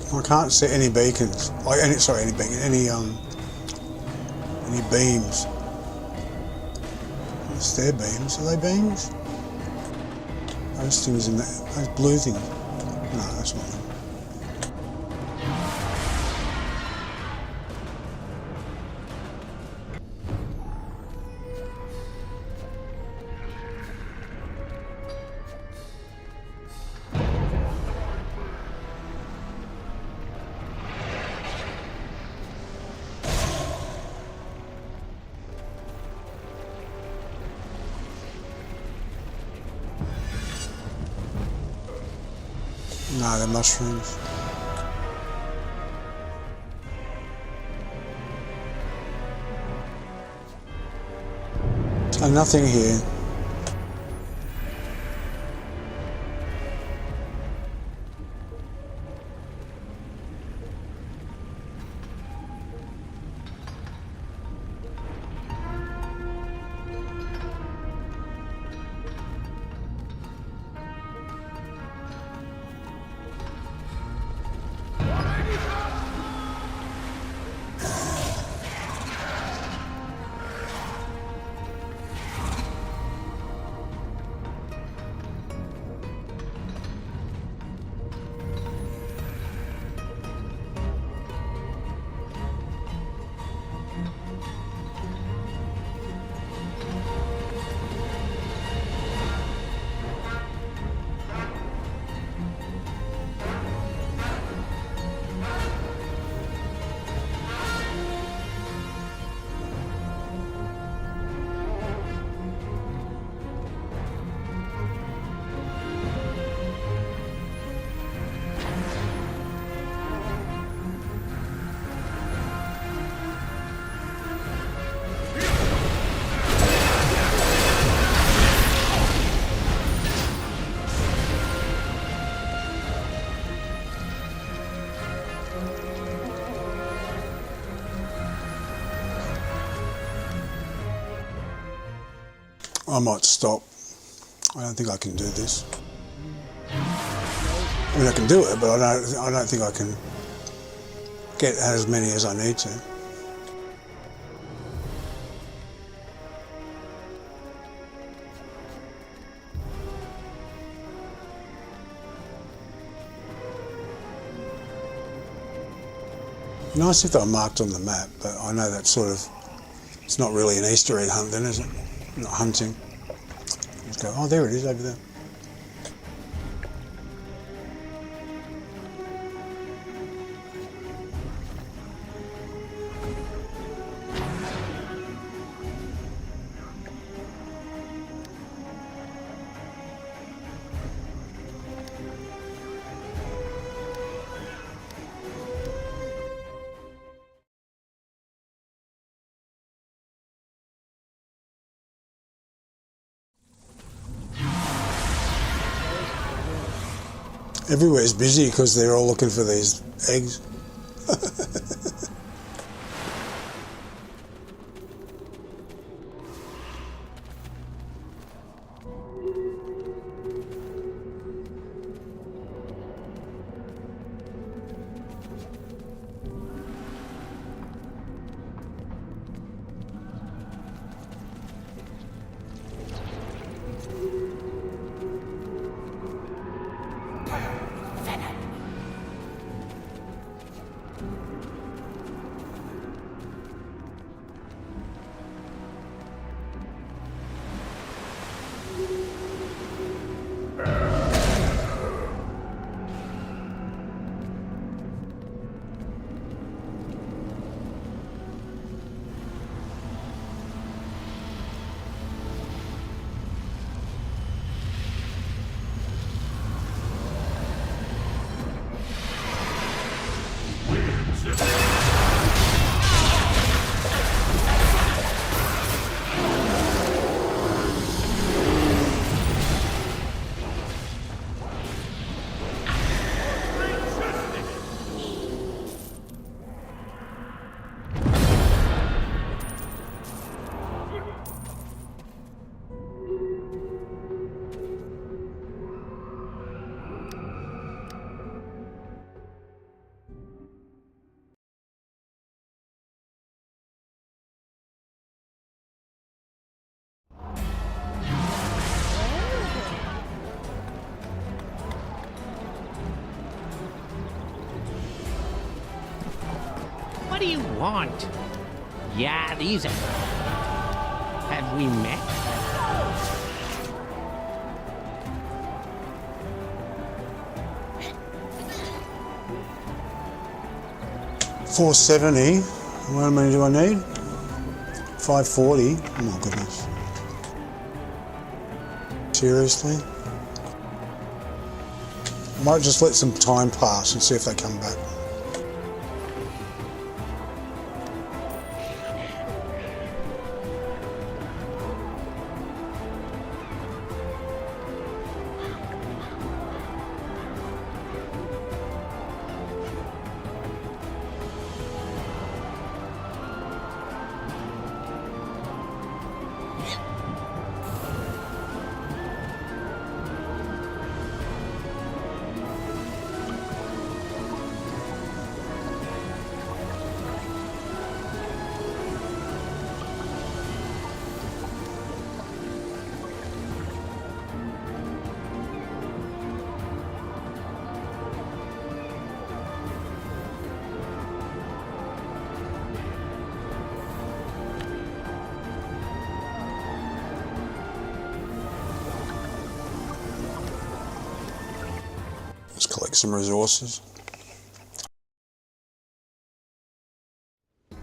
I can't see any beacons. Any beams. It's their beams. Are they beams? Those things in there. Those blue things. No, that's not them. No, they're mushrooms. So nothing here. I might stop. I don't think I can do this. I mean, I can do it, but I don't think I can get as many as I need to. Nice if they're marked on the map, but I know that's sort of, it's not really an Easter egg hunt then, is it? Not hunting. Let's go, oh, there it is over there. Everywhere's busy because they're all looking for these eggs. What do you want? Yeah, these are... Have we met? $470. How many do I need? 540. Oh my goodness. Seriously? Might just let some time pass and see if they come back. Let's collect some resources. I've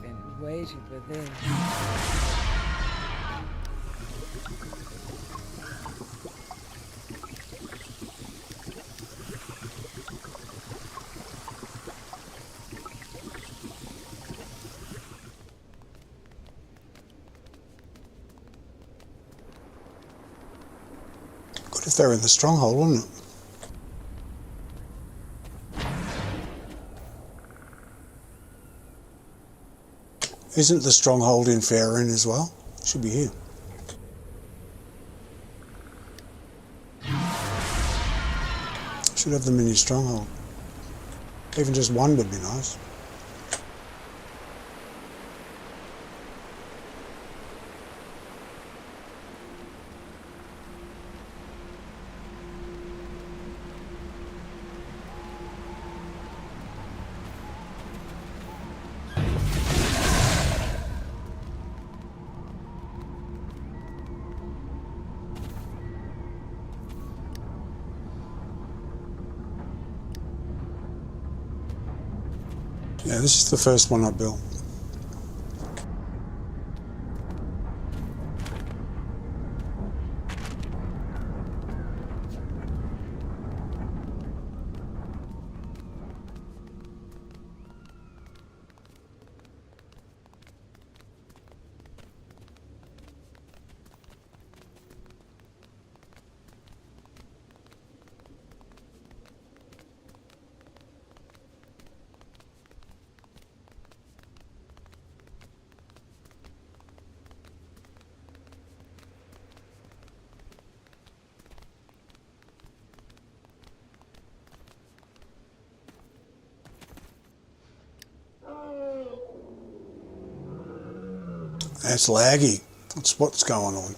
been waiting for this. Good if they're in the Stronghold, wouldn't it? Isn't the Stronghold in Faerun as well? Should be here. Should have the mini stronghold. Even just one would be nice. Yeah, this is the first one I built. It's laggy. That's what's going on.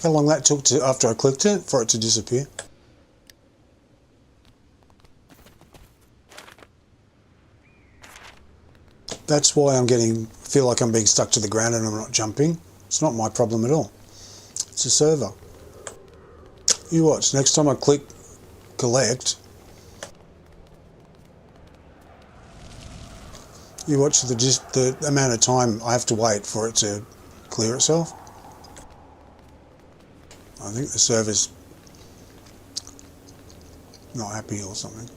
How long that took to after I clicked it for it to disappear. That's why feel like I'm being stuck to the ground and I'm not jumping. It's not my problem at all. It's a server. You watch, next time I click collect, you watch the amount of time I have to wait for it to clear itself. I think the server's not happy or something.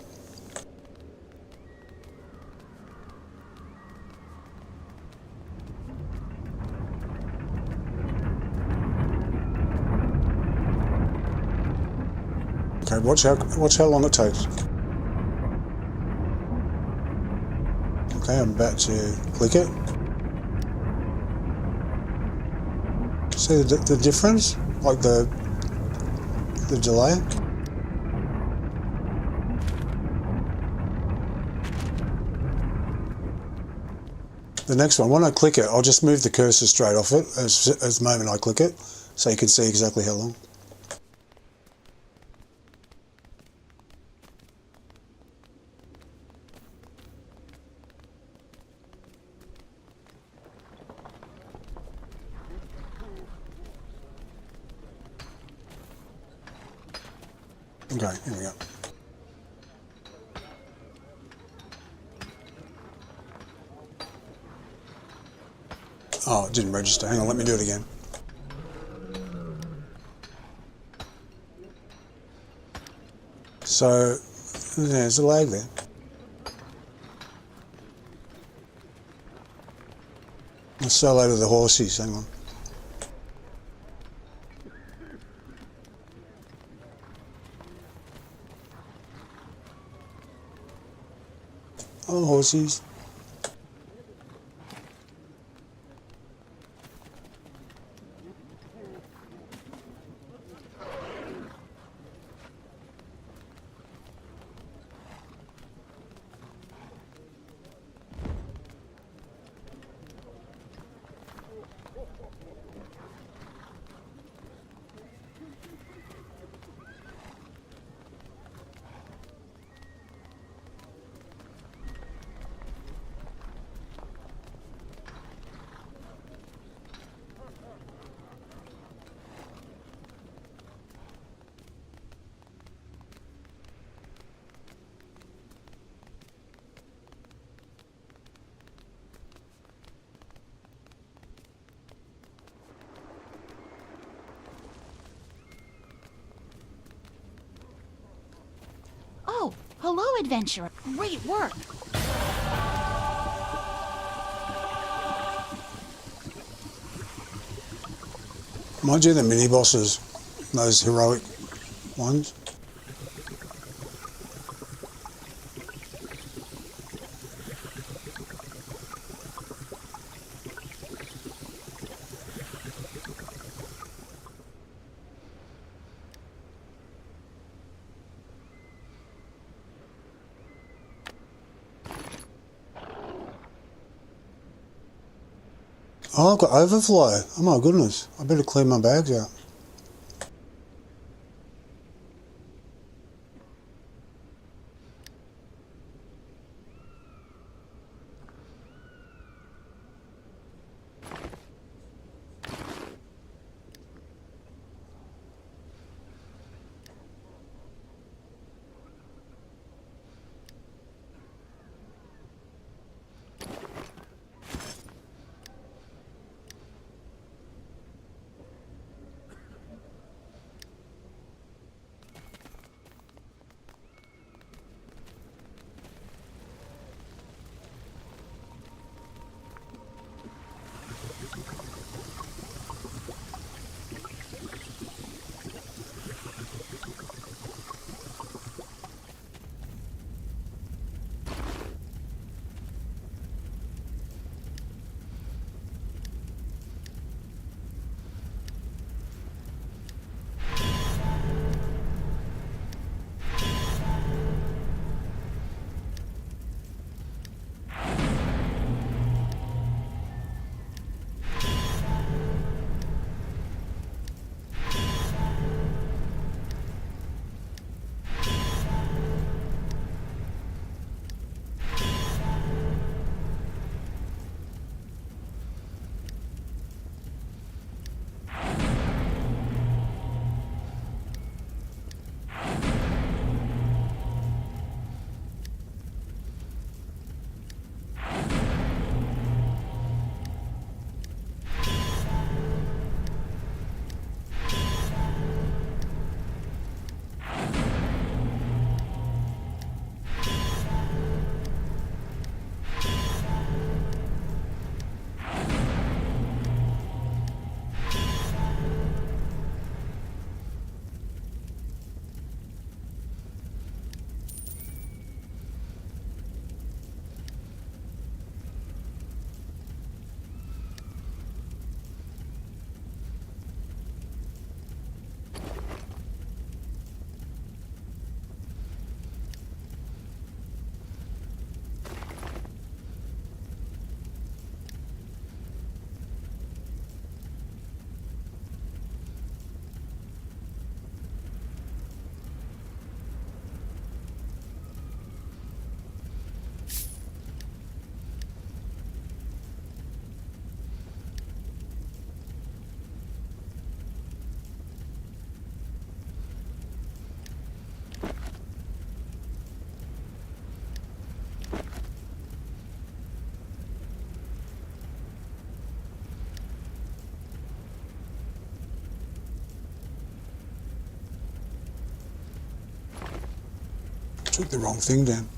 Okay, watch how long it takes. Okay, I'm about to click it. See the difference? Like the delay? The next one, when I click it, I'll just move the cursor straight off it as the moment I click it, so you can see exactly how long. Okay, here we go. Oh, it didn't register. Hang on, let me do it again. So, there's a lag there. I'll say hello to the horsies, hang on. Oh, horsies. Oh, hello, adventurer. Great work. Might do the mini bosses, those heroic ones. Oh, I've got overflow. Oh my goodness. I better clean my bags out. Took the wrong thing down.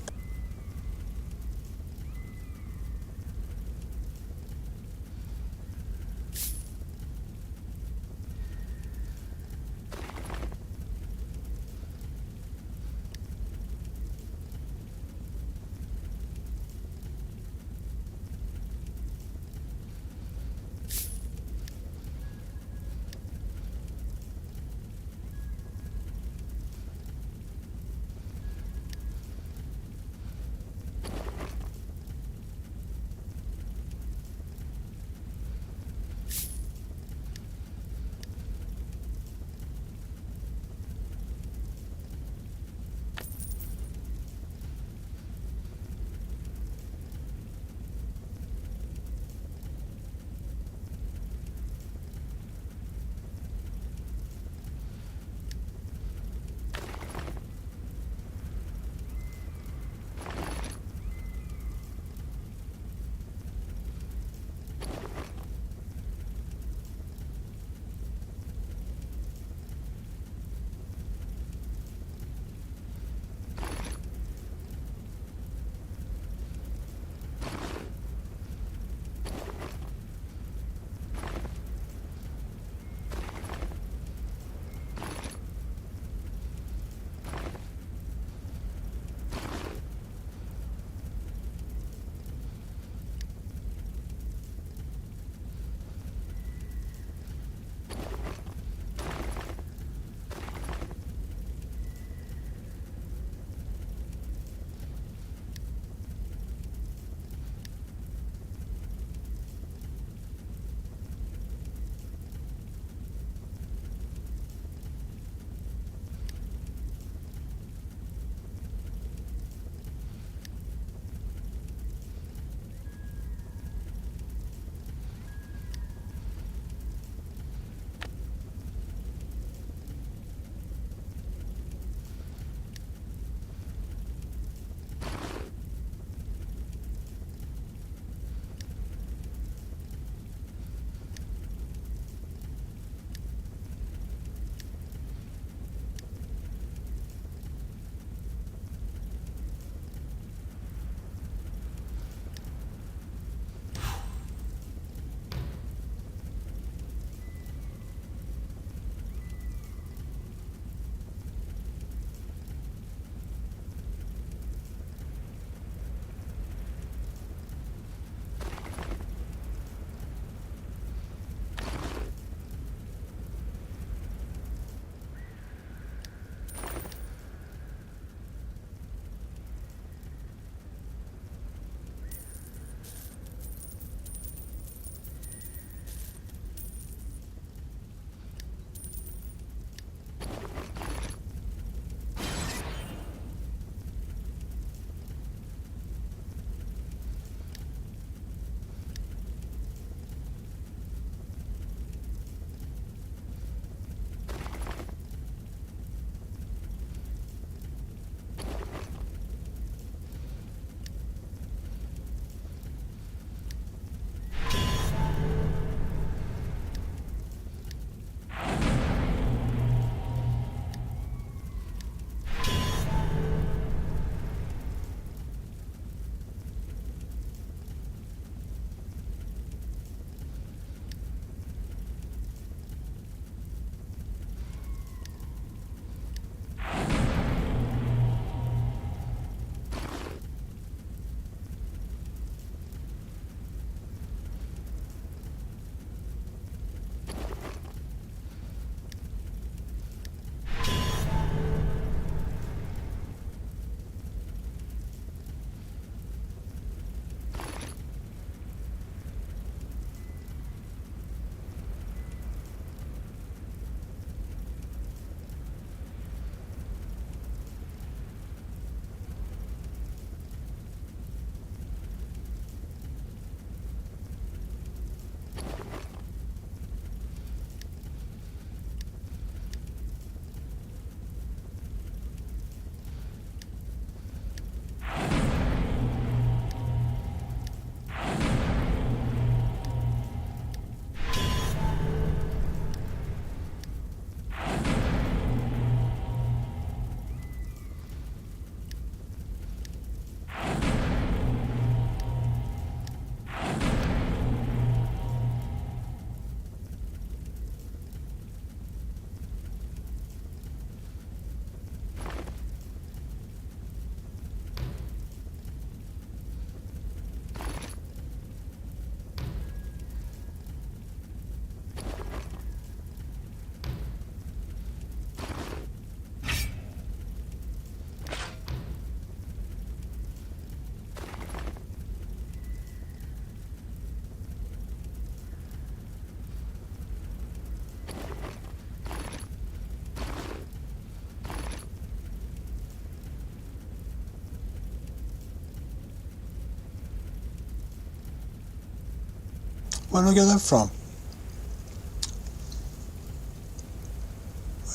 Where did I get that from?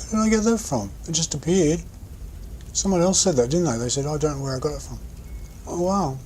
Where did I get that from? It just appeared. Someone else said that, didn't they? They said, I don't know where I got it from. Oh, wow.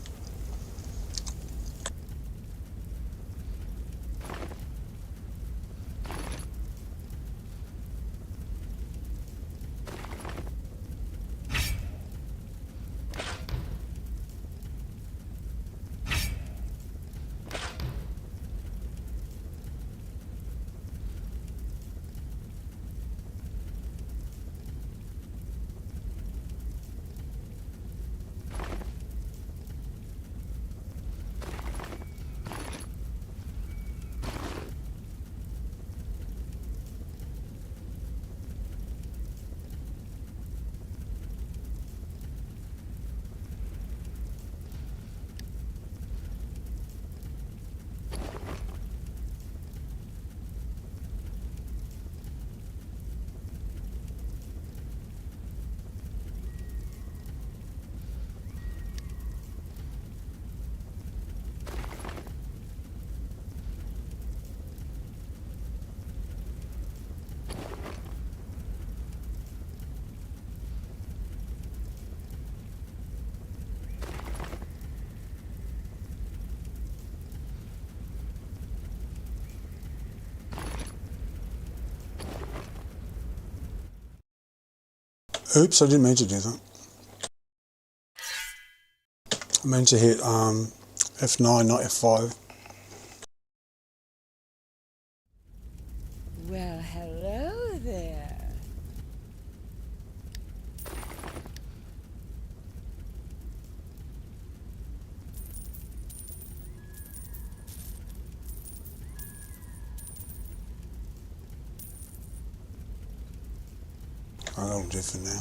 Oops, I didn't mean to do that. I meant to hit F9, not F5. Well, hello there. Oh, that'll do for now.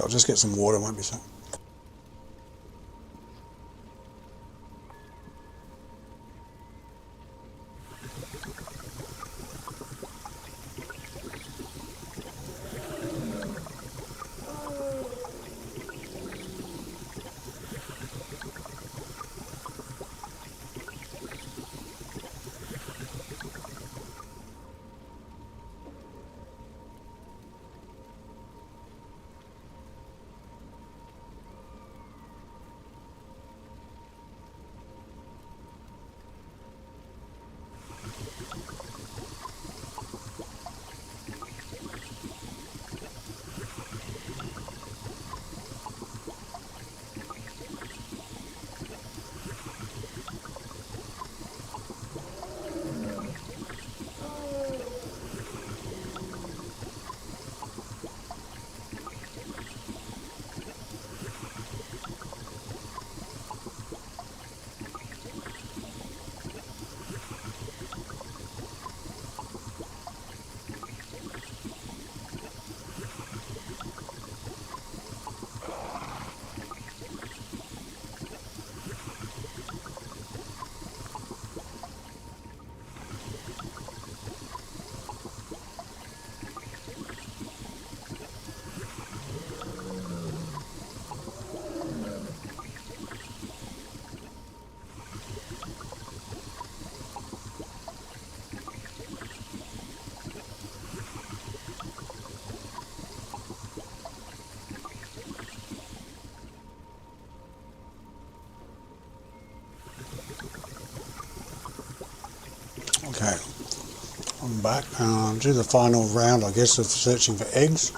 I'll just get some water, won't be so. I'm back. Do the final round, I guess, of searching for eggs.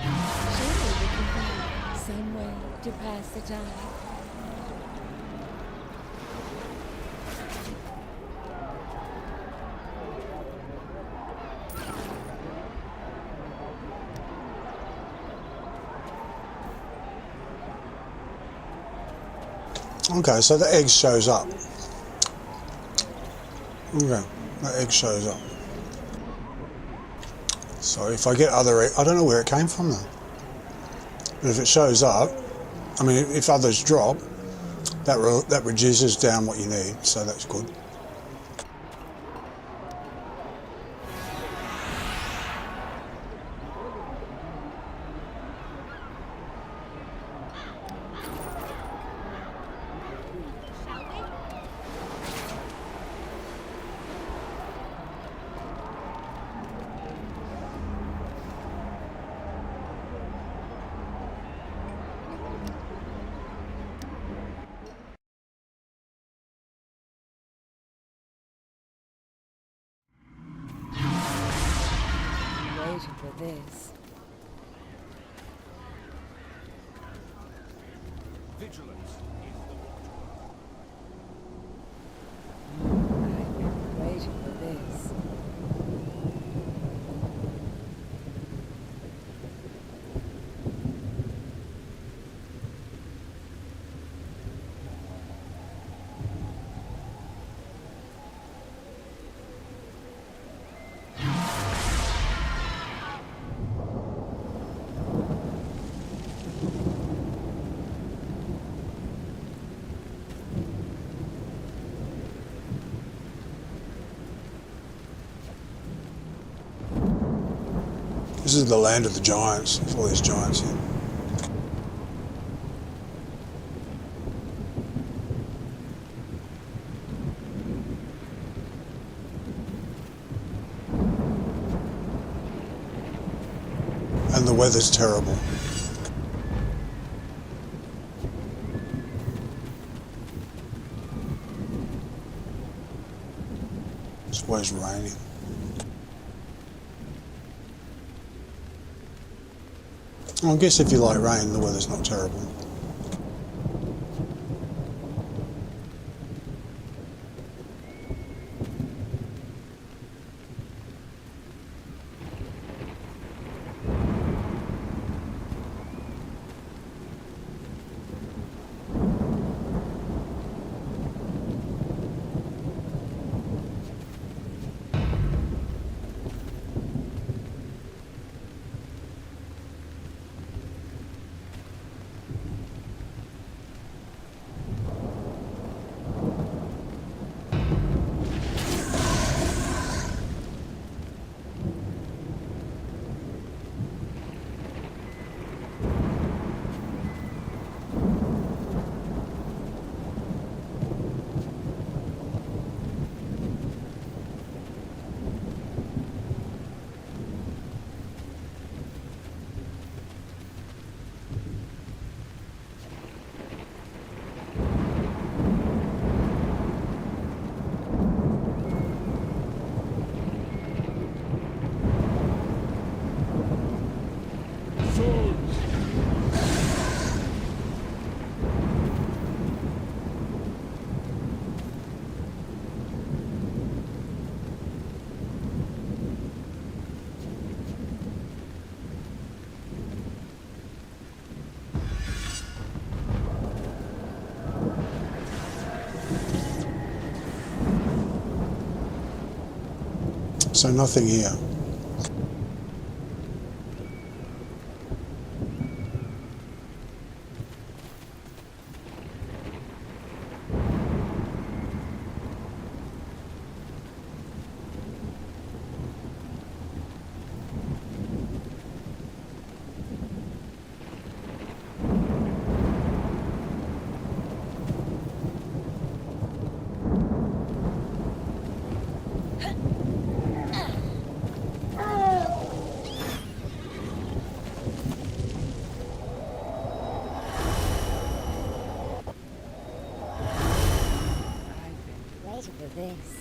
Surely we can find some way to pass the time. Okay, so the egg shows up. Okay, the egg shows up. So if I get other egg, I don't know where it came from though. But if it shows up, I mean, if others drop, that reduces down what you need, so that's good. Waiting for this. Vigilance is the I've been waiting for this. This is the land of the giants. There's all these giants here. And the weather's terrible. It's always raining. I guess if you like rain, the weather's not terrible. So nothing here. Waiting for this.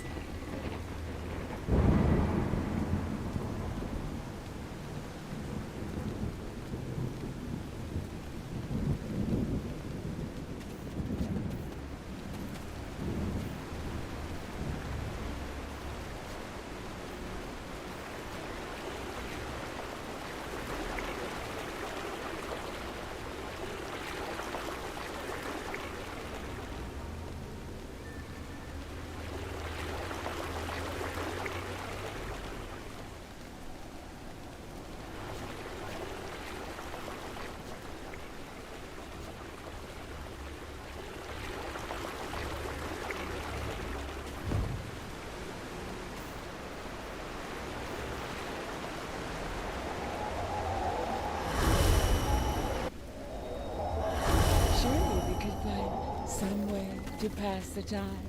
Some way to pass the time.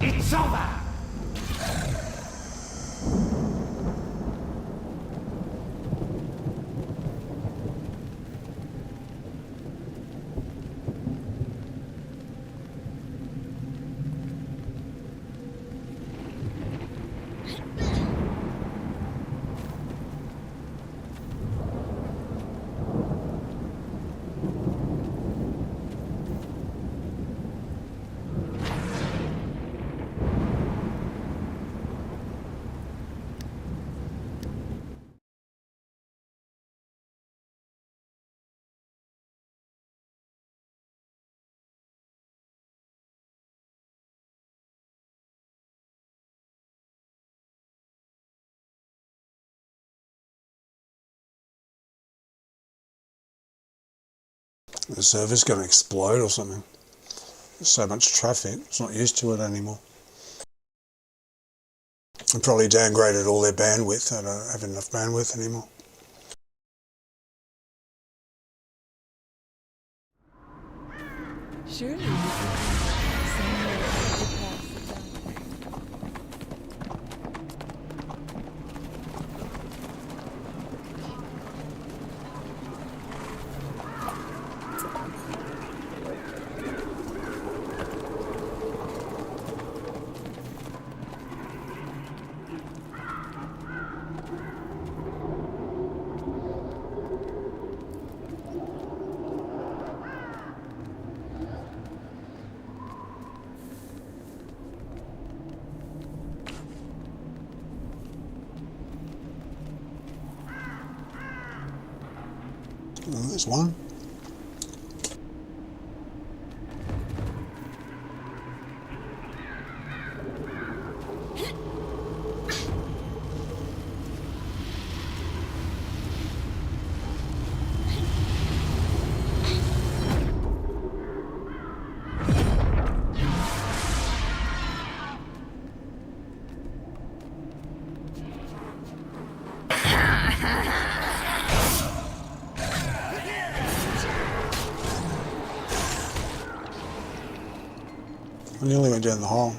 It's over! The server's going to explode or something. There's so much traffic, it's not used to it anymore. And probably downgraded all their bandwidth. They don't have enough bandwidth anymore. Surely we could find some way to pass the time. There's one. I nearly went down the hole.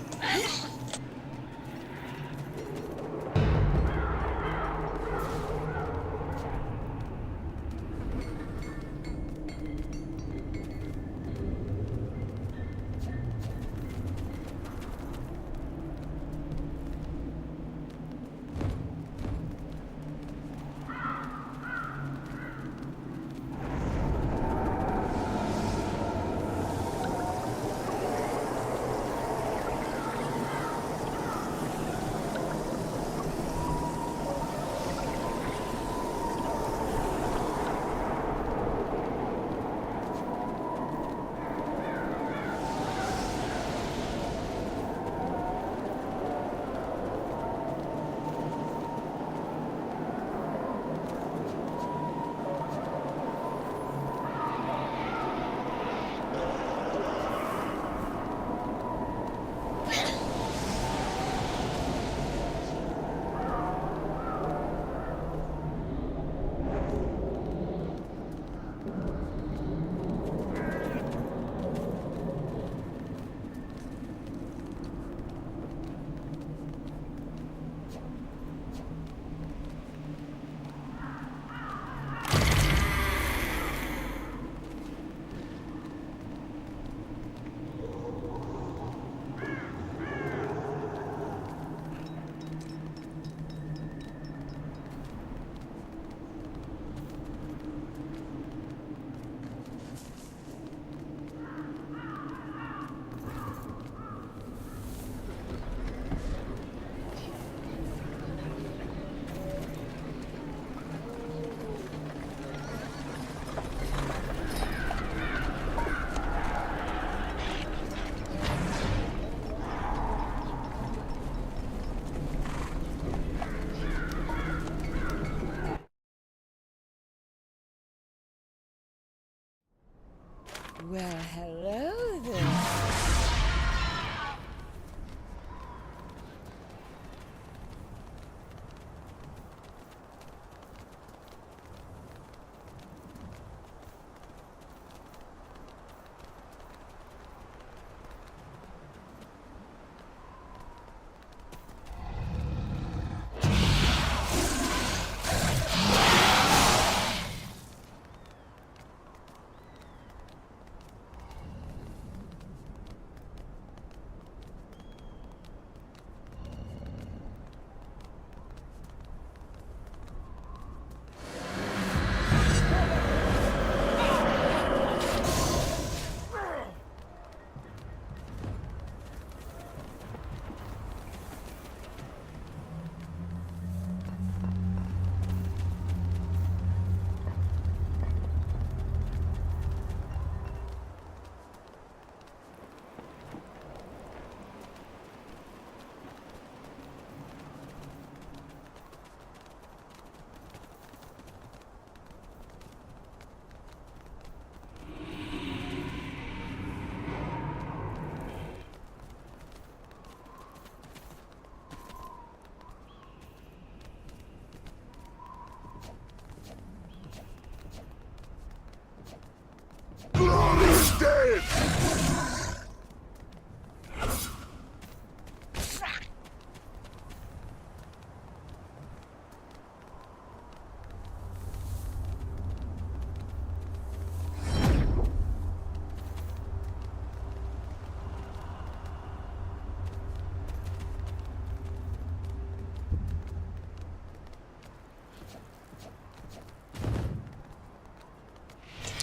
Well, hello there.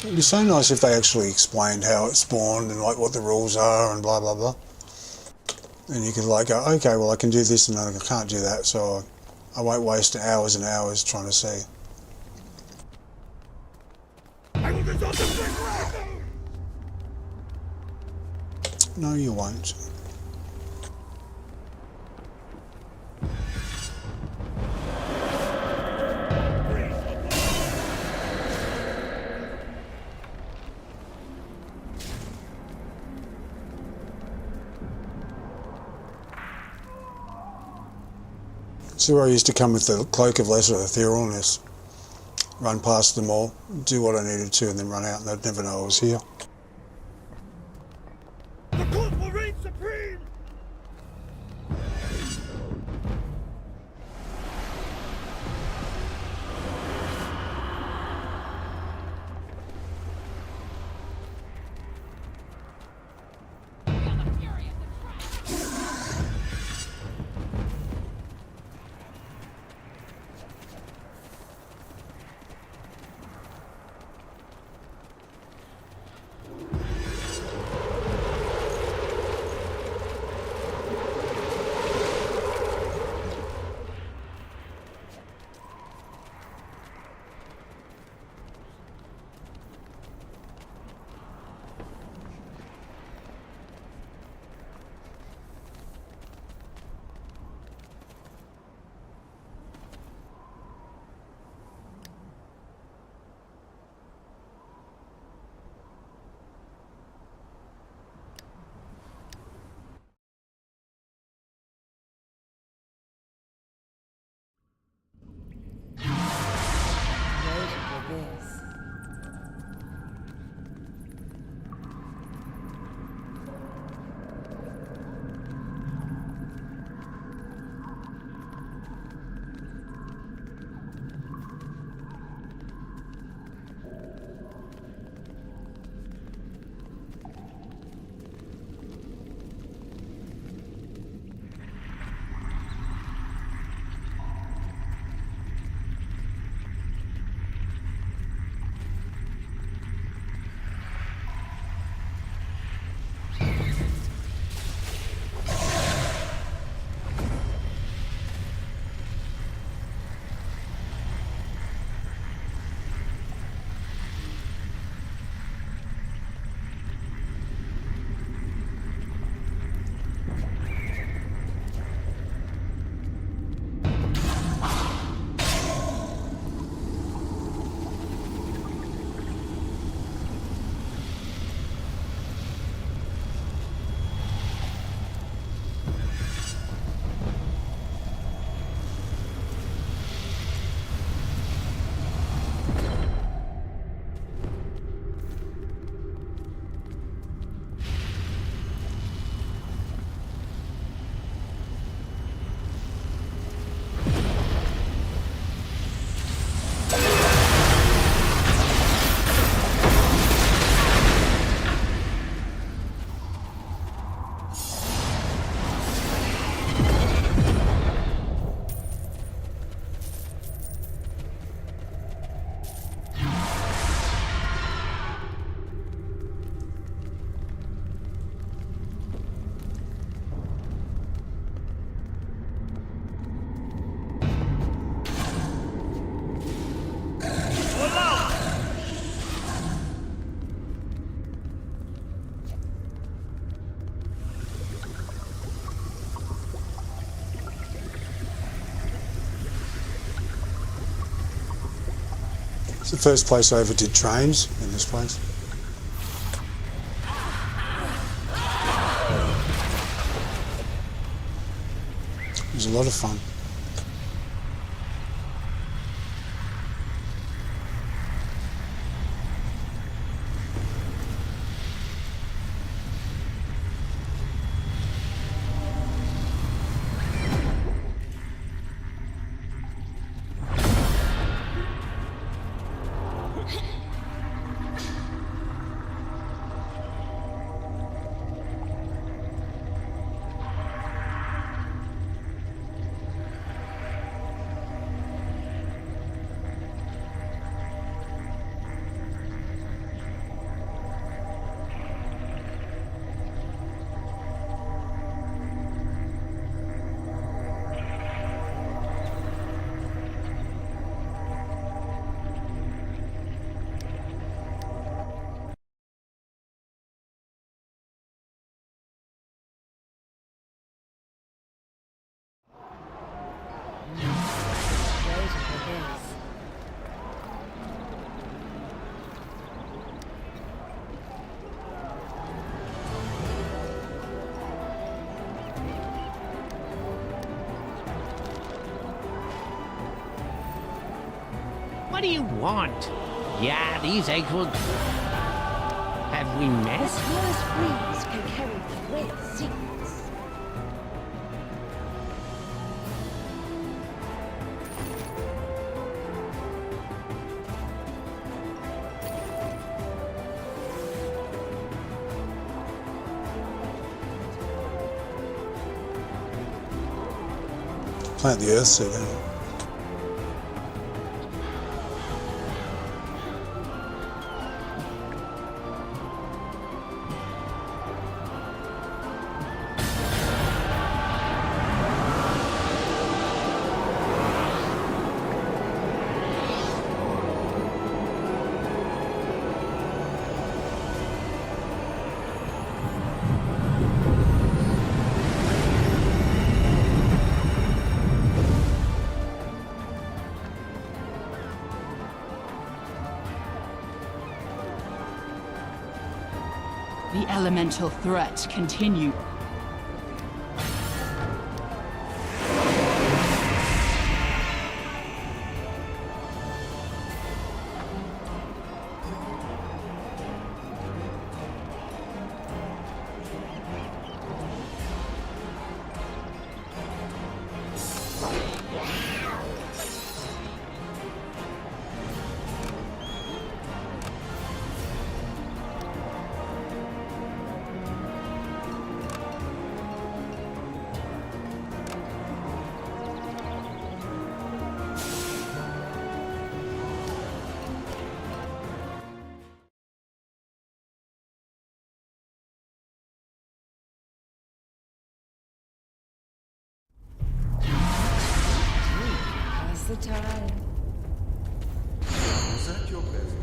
It'd be so nice if they actually explained how it spawned and like what the rules are and blah blah blah. And you could like go, okay, well I can do this and I can't do that, so I won't waste hours and hours trying to see. No, you won't. See where I used to come with the Cloak of Lesser Etherealness, run past them all, do what I needed to, and then run out, and they'd never know I was here. The cult will reign supreme! It's the first place I ever did trains, in this place. It was a lot of fun. What do you want? Yeah, these eggs will... Have we met? The smallest breeze can carry the greatest secrets. Plant the earth seed out. The elemental threat continues. The time. Was that your best?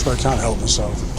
So I can't help myself.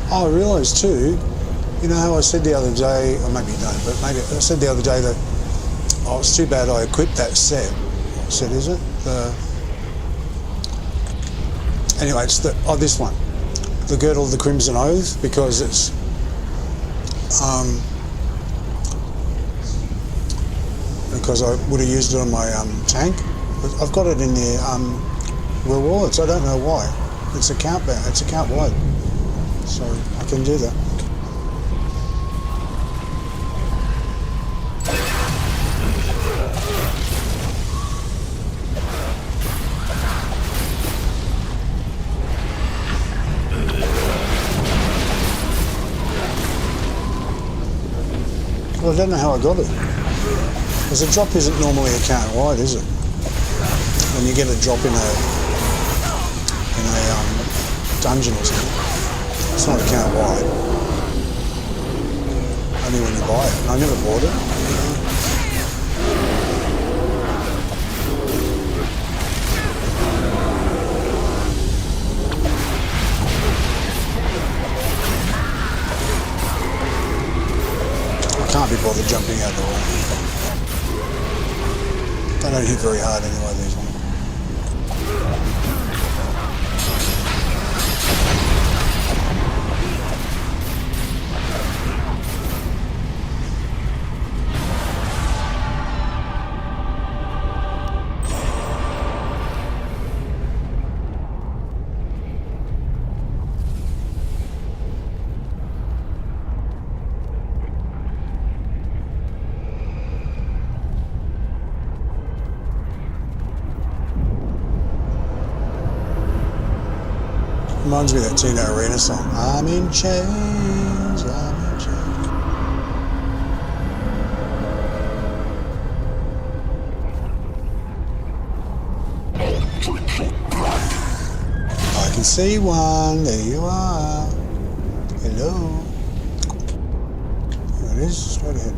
Oh, I realised too, you know how I said the other day, or maybe you don't, but maybe I said the other day that, oh, it's too bad I equipped that set. What set is it? Anyway, it's this one. The Girdle of the Crimson Oath, because it's, because I would have used it on my tank. I've got it in the rewards, I don't know why. It's account wide. So I can do that. Well, I don't know how I got it. Because a drop isn't normally account wide, is it? When you get a drop in a dungeon or something, it's not account wide. Only when you buy it. And I never bought it. I can't be bothered jumping out the wall. They don't hit very hard anyway, these ones. Reminds me of that Tina Arena song. I'm in chains, I'm in chains. I can see one. There you are. Hello. There it is, straight ahead.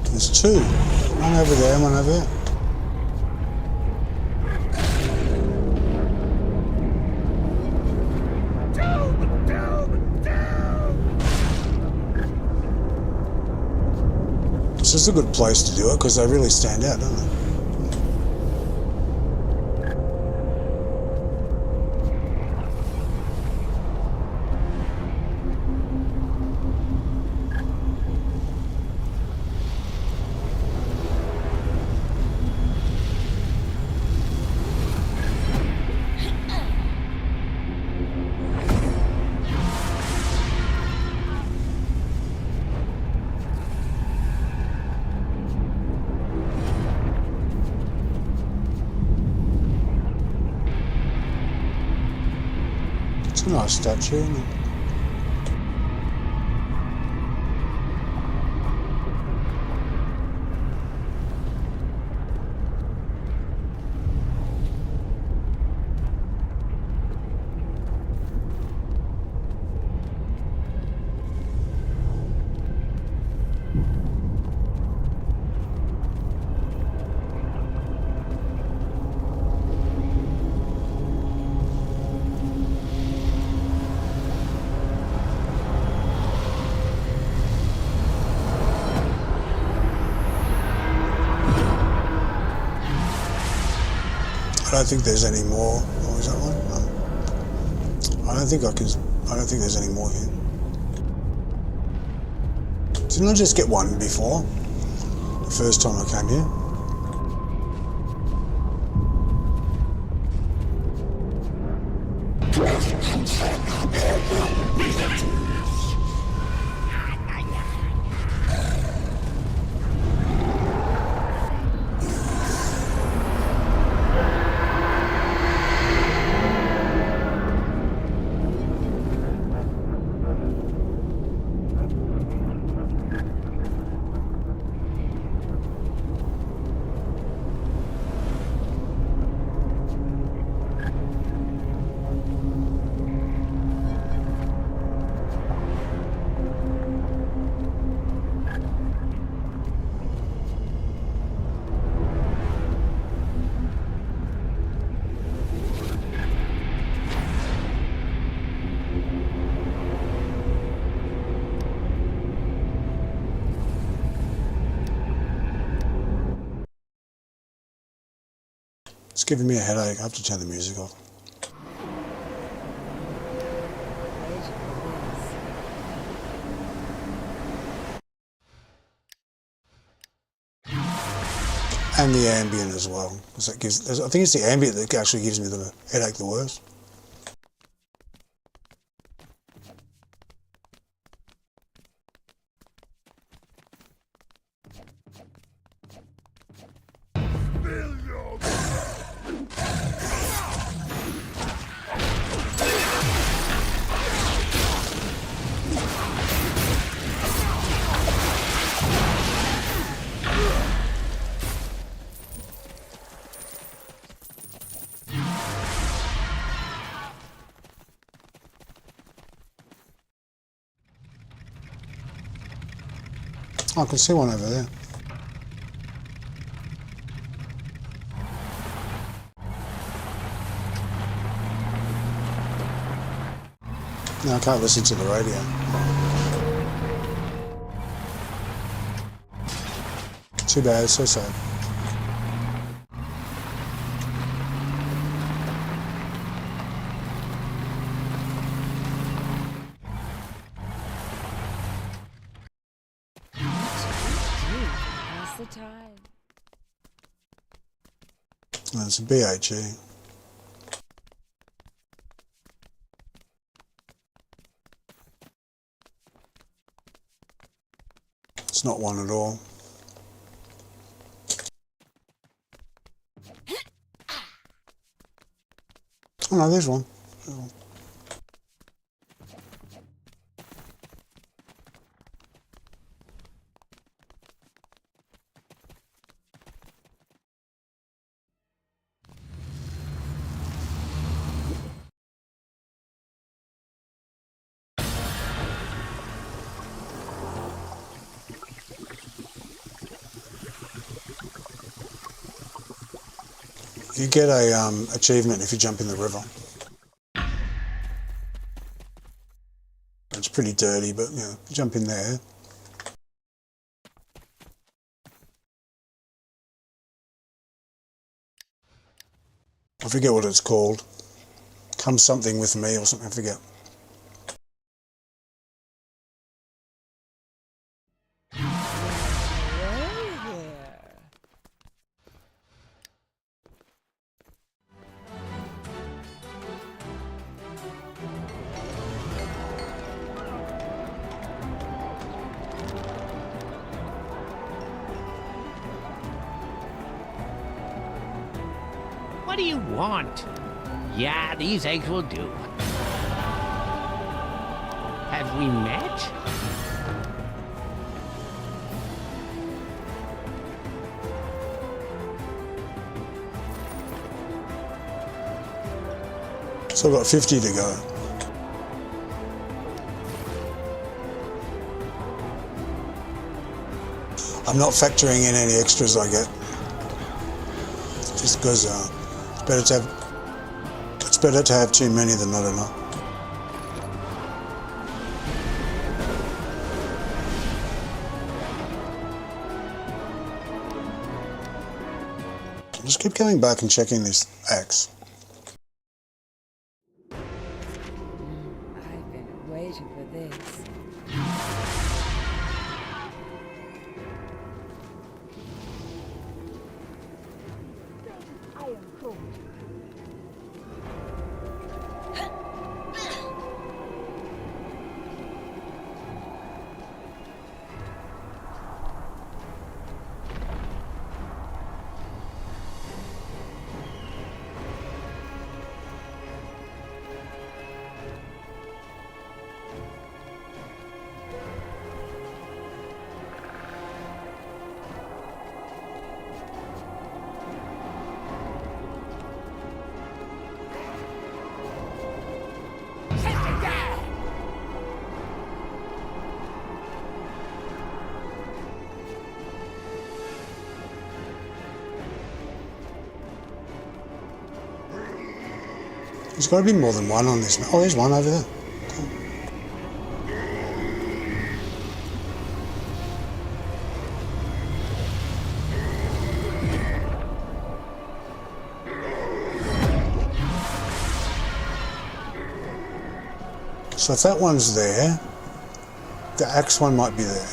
There's two. One over there, one over there. This is a good place to do it because they really stand out, don't they? It's a nice statue, isn't it? I don't think there's any more. What was that one? No. I don't think there's any more here. Didn't I just get one before? The first time I came here? It's giving me a headache. I have to turn the music off. And the ambient as well. That gives, I think it's the ambient that actually gives me the headache the worst. Oh, I can see one over there. No, I can't listen to the radio. Too bad, so sad. That's a BHE. It's not one at all. Oh no, there's one. There's one. You get a achievement if you jump in the river. It's pretty dirty, but you know, jump in there. I forget what it's called. Come something with me or something, I forget. What do you want? Yeah, these eggs will do. Have we met? So I've got 50 to go. I'm not factoring in any extras I get. Just because it's better to have too many than not enough. I'll just keep going back and checking this axe. I've been waiting for this. There's got to be more than one on this. Oh, there's one over there. Cool. So if that one's there, the axe one might be there.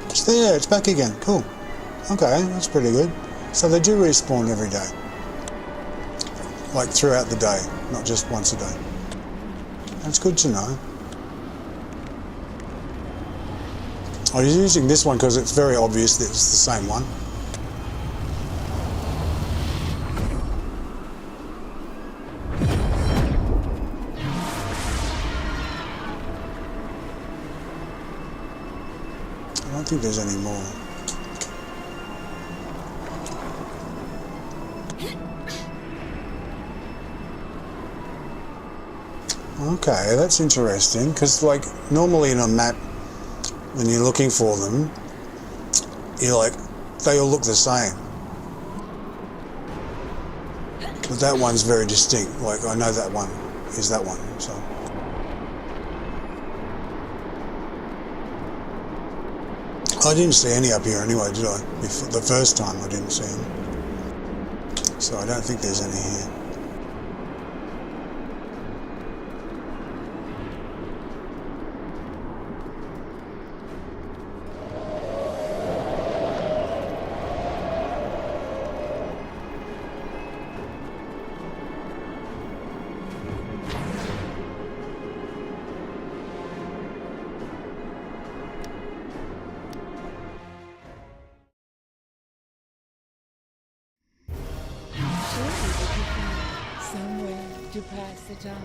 It's there, it's back again. Cool. Okay, that's pretty good. So they do respawn every day. Like throughout the day, not just once a day. That's good to know. I was using this one because it's very obvious that it's the same one. I don't think there's any more. Okay, that's interesting, because like normally in a map when you're looking for them, you're like, they all look the same. But that one's very distinct, like I know that one is that one, so. I didn't see any up here anyway, did I? The first time I didn't see them. So I don't think there's any here. Somewhere to pass the time.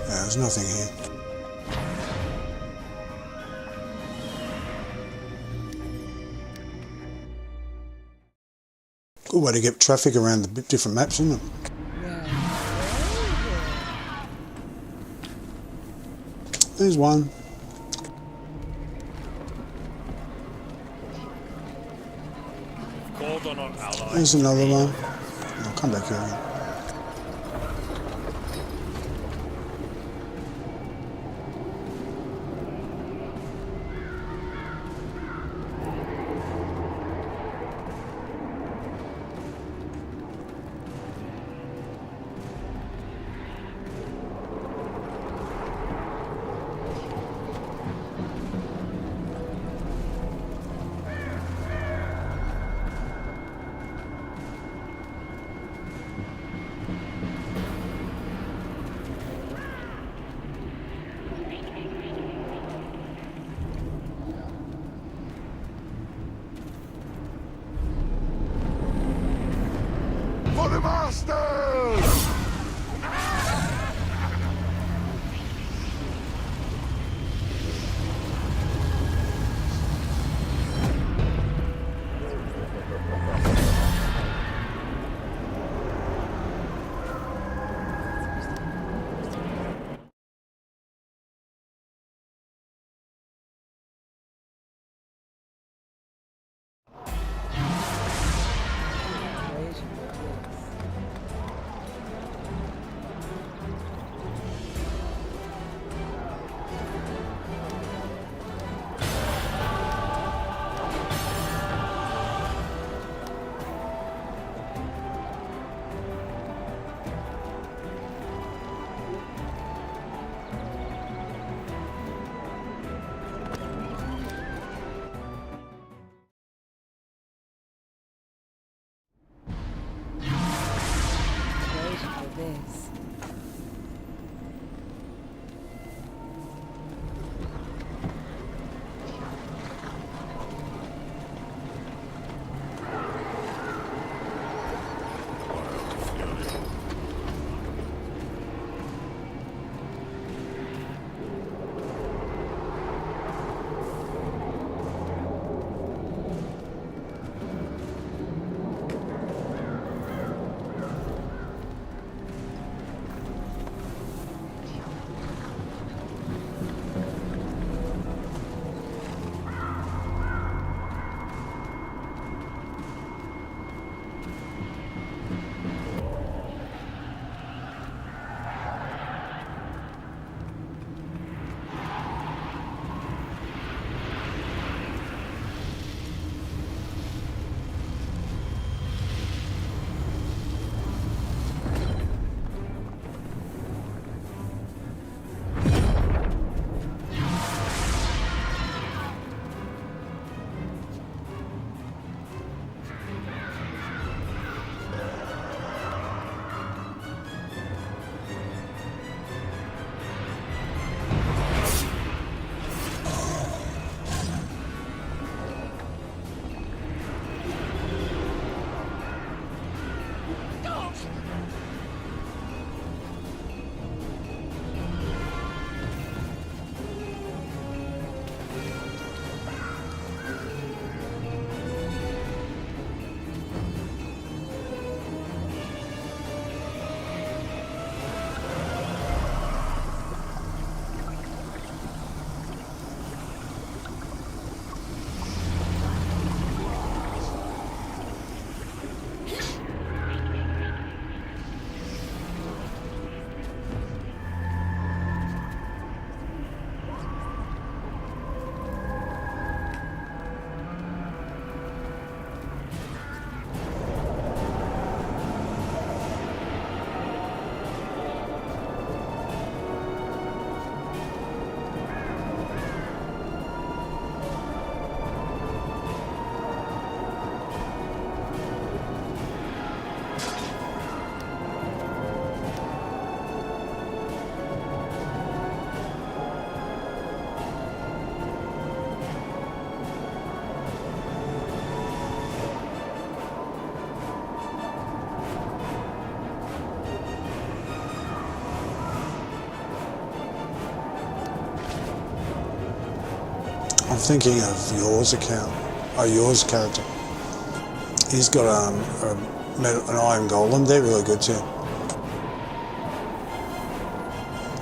Yeah, there's nothing here. Good way to get traffic around the different maps, isn't it? There's one. Called on our allies. There's another one. I'll come back here again. I'm thinking of yours account. Oh, yours character. He's got an iron golem. They're really good too.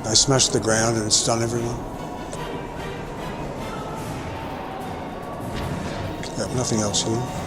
They smash the ground and stun everyone. Yep, nothing else here.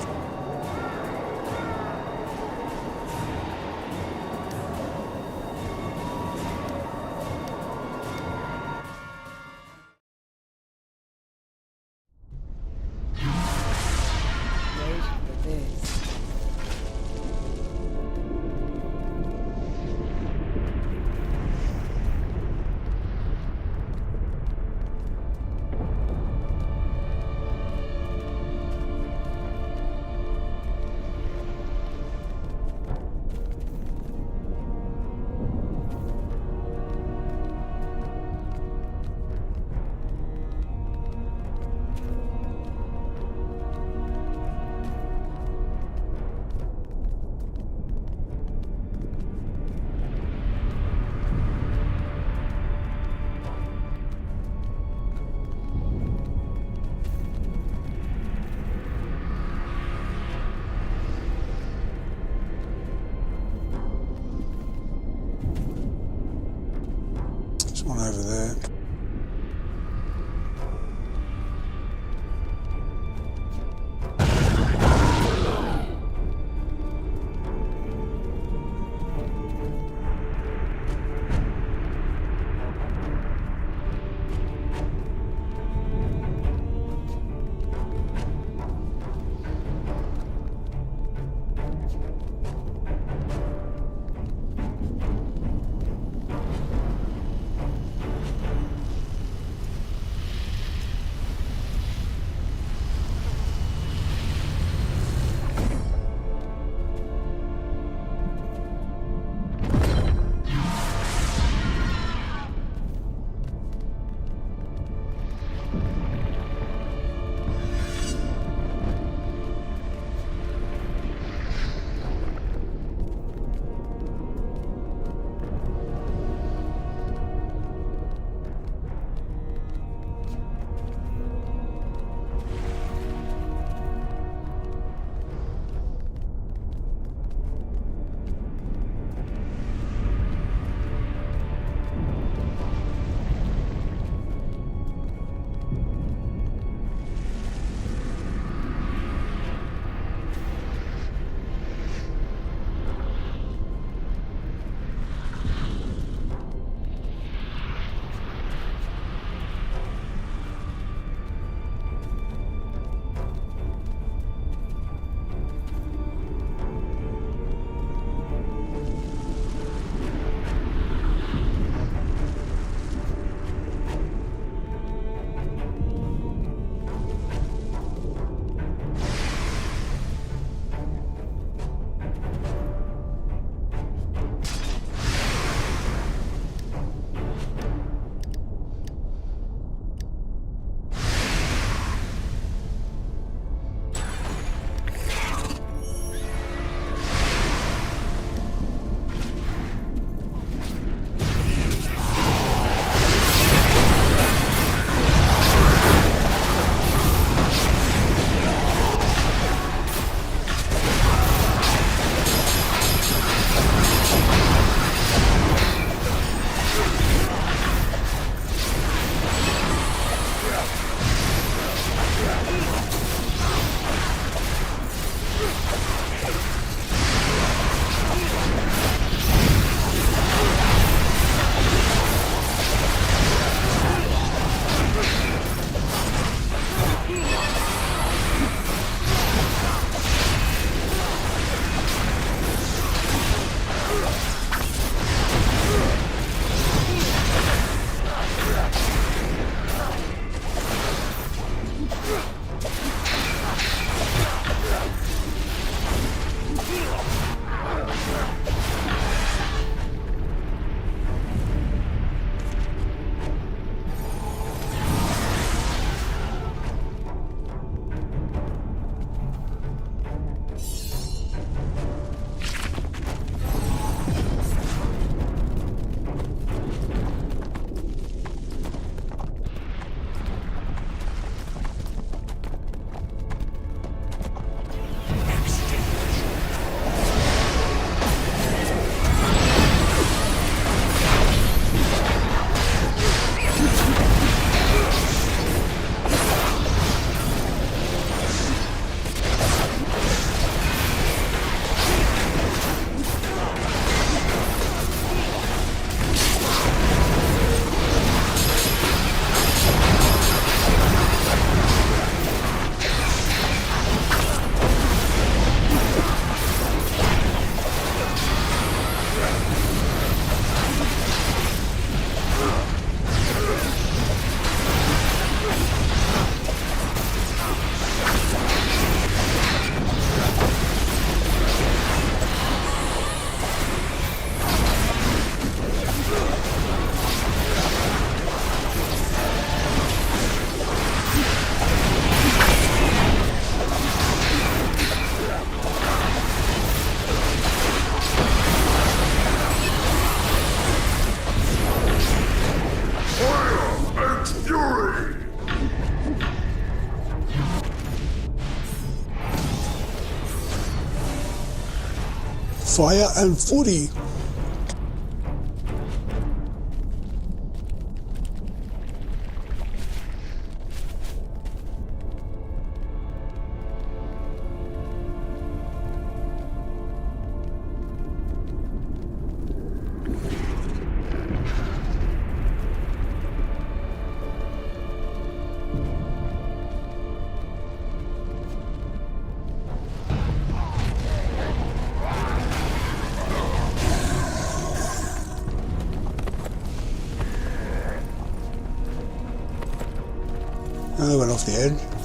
One over there. Fire and footy. I went off the edge.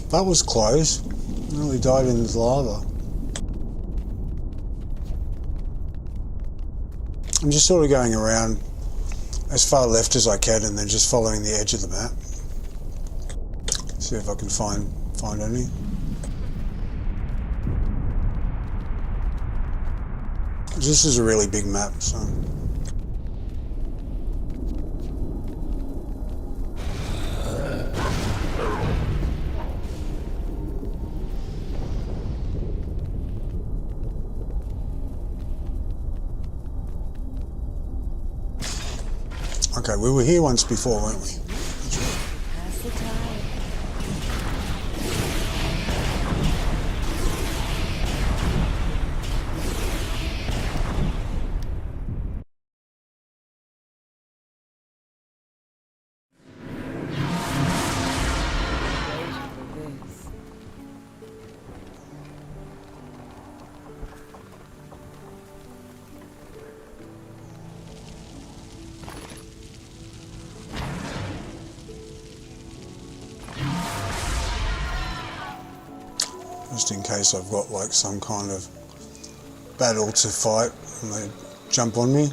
That was close. Nearly died in the lava. I'm just sort of going around as far left as I can and then just following the edge of the map. See if I can find any. This is a really big map, so. Okay, we were here once before, weren't we? Pass the tide. Just in case I've got like some kind of battle to fight and they jump on me.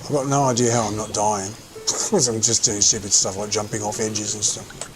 I've got no idea how I'm not dying. Because I'm just doing stupid stuff like jumping off edges and stuff.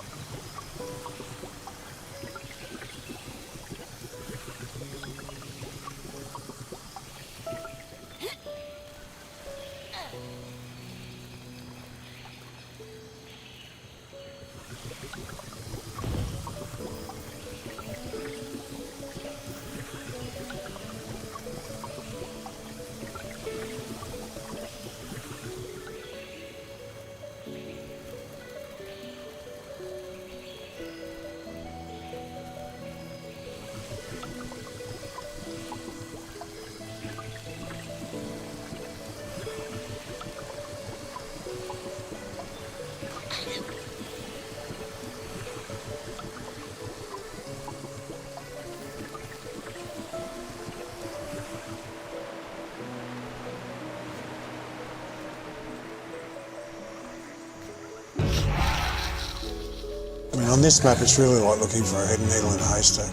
On this map, it's really like looking for a hidden needle in a haystack.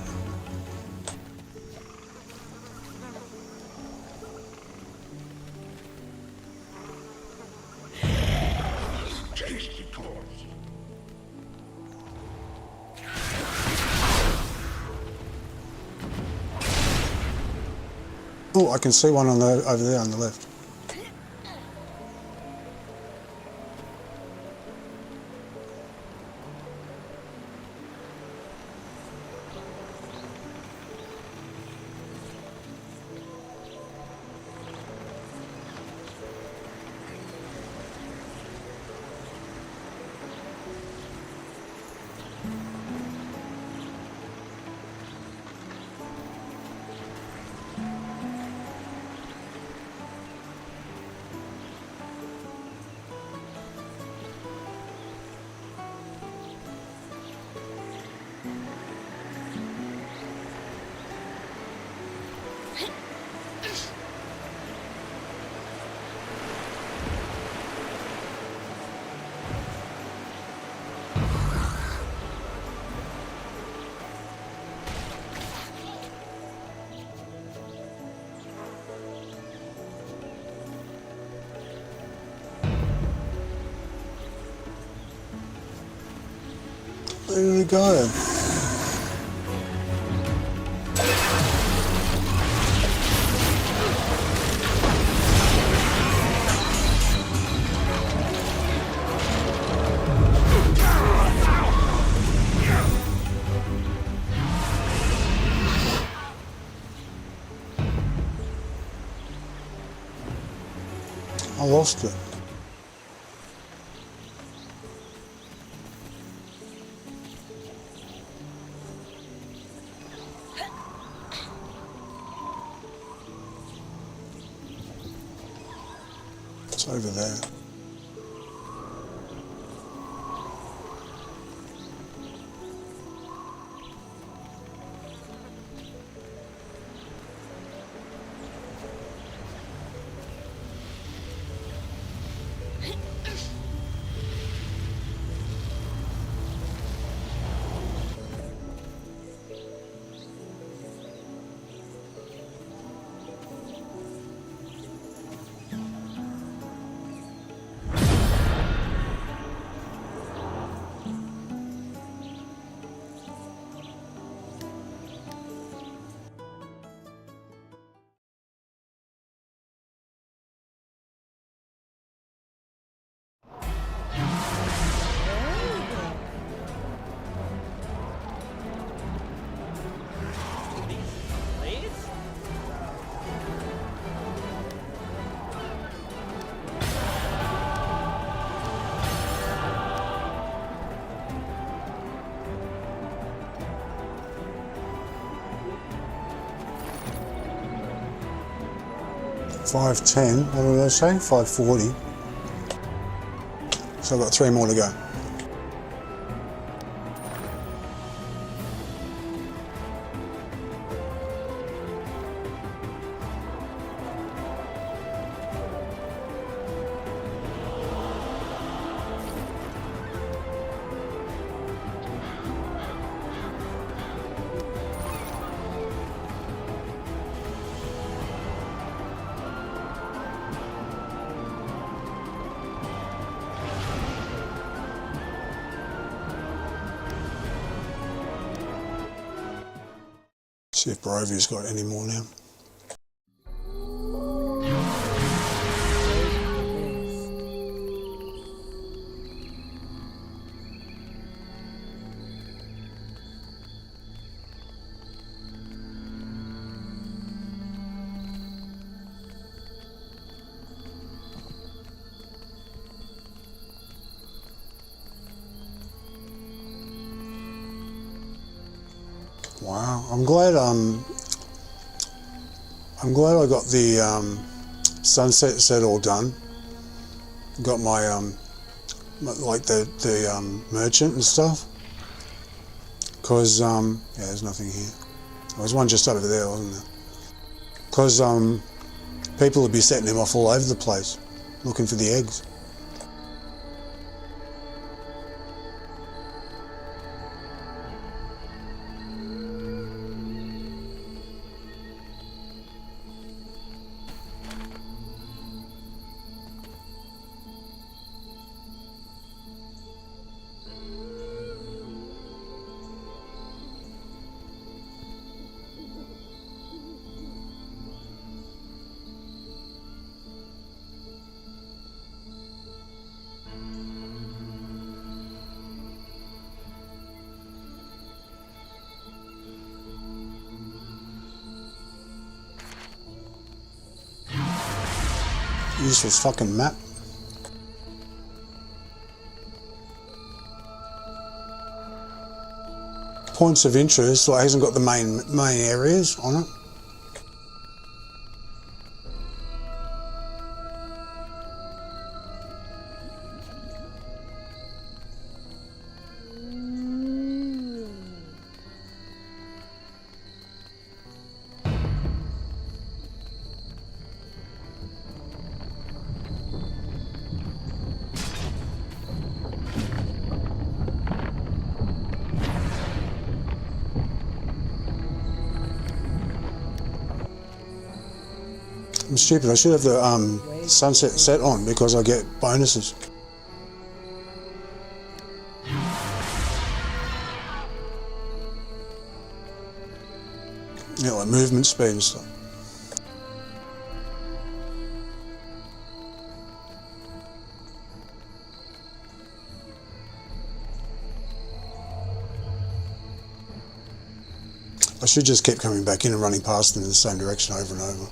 Oh, I can see one on the over there on the left. Where did it go? I lost it. It's over there. $5.10, what did I say? $5.40. So I've got 3 more to go. See if Barovia's got any more now. Wow, I'm glad I got the sunset set all done. Got my like the merchant and stuff. Cause yeah, there's nothing here. There was one just over there, wasn't there? Cause people would be setting them off all over the place, looking for the eggs. Useless fucking map. Points of interest, like, hasn't got the main areas on it. I'm stupid, I should have the sunset set on because I get bonuses. Yeah, like movement speed and stuff. I should just keep coming back in and running past them in the same direction over and over.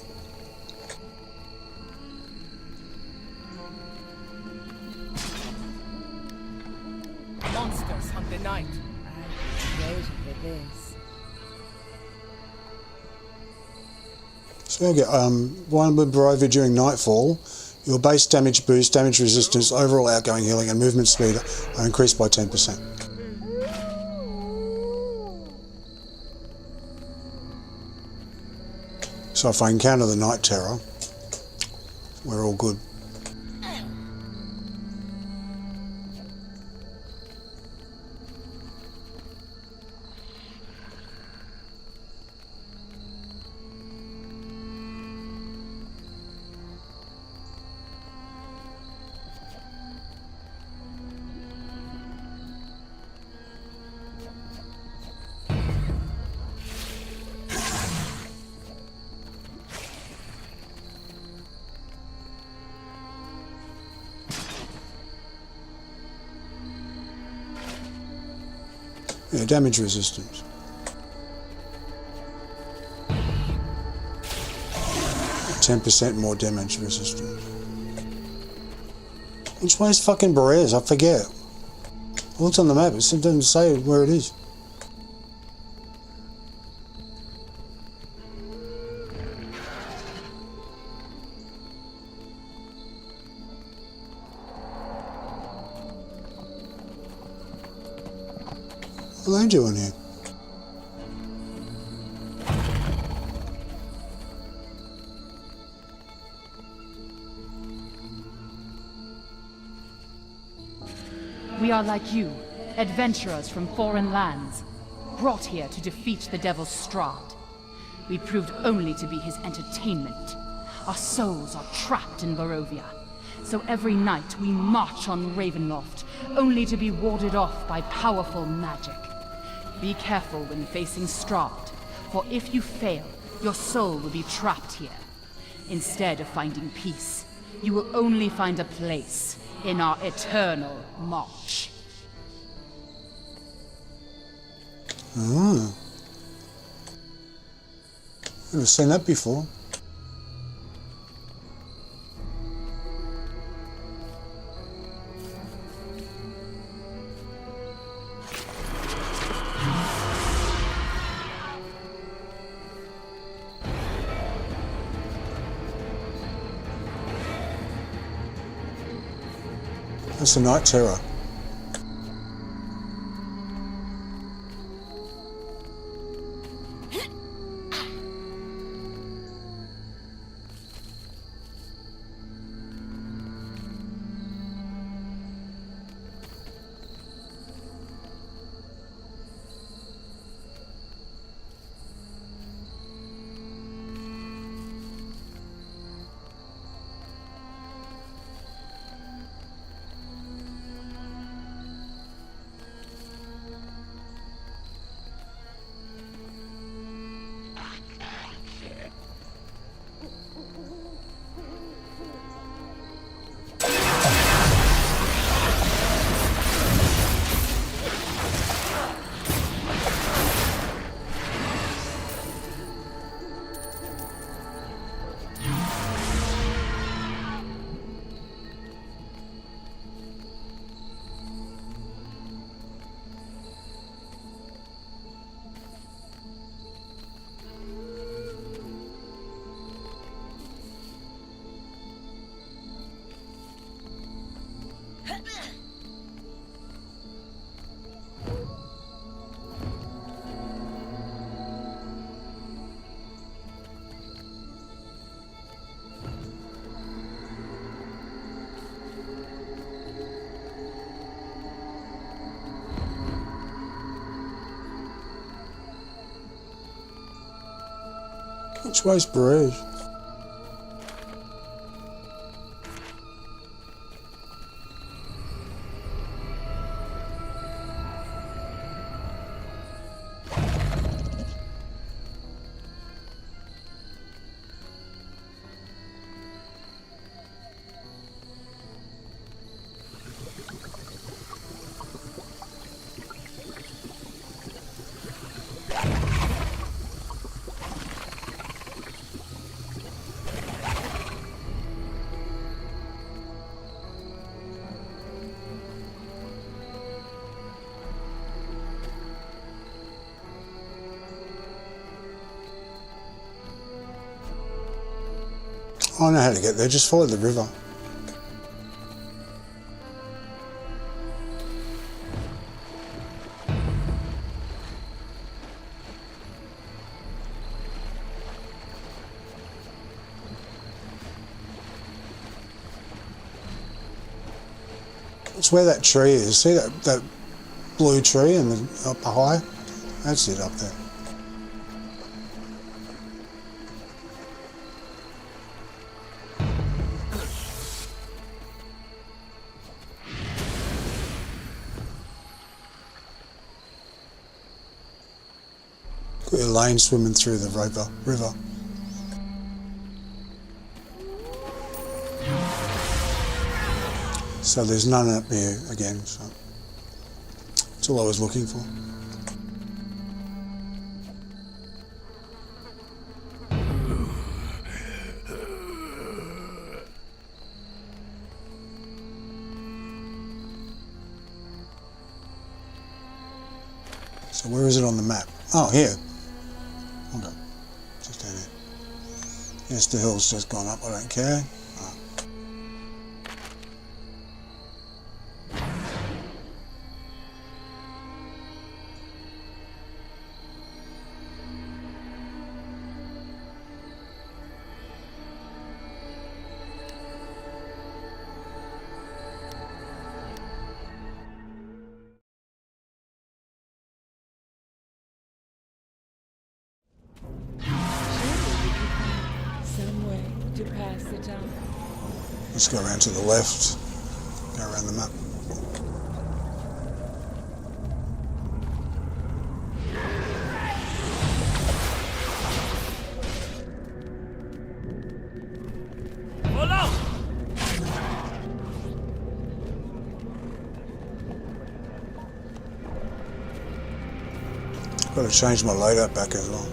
Monsters hunt the night. I waited for this. So you'll get one with Barovia during nightfall. Your base damage boost, damage resistance, overall outgoing healing and movement speed are increased by 10%. So if I encounter the Night Terror, we're all good. Yeah, damage resistance. %, more damage resistance. Which way is fucking Barrez? I forget. I looked on the map, it doesn't say where it is. What are they doing here? We are like you, adventurers from foreign lands, brought here to defeat the Devil's Strahd. We proved only to be his entertainment. Our souls are trapped in Barovia. So every night we march on Ravenloft, only to be warded off by powerful magic. Be careful when facing Strahd, for if you fail, your soul will be trapped here. Instead of finding peace, you will only find a place in our eternal march. Ah. Never seen that before. That's the Night Terror. Which way's Barrage? I know how to get there, just follow the river. It's where that tree is. See that blue tree and the up high? That's it up there. Got your lane swimming through the river. So there's none up here again, so that's all I was looking for. So where is it on the map? Oh, here. Hold on. Just down here. Yes, the hill's just gone up, I don't care. Oh. Some way to pass the time. Let's go around to the left. Go around the map. Got to change my loadout back as well.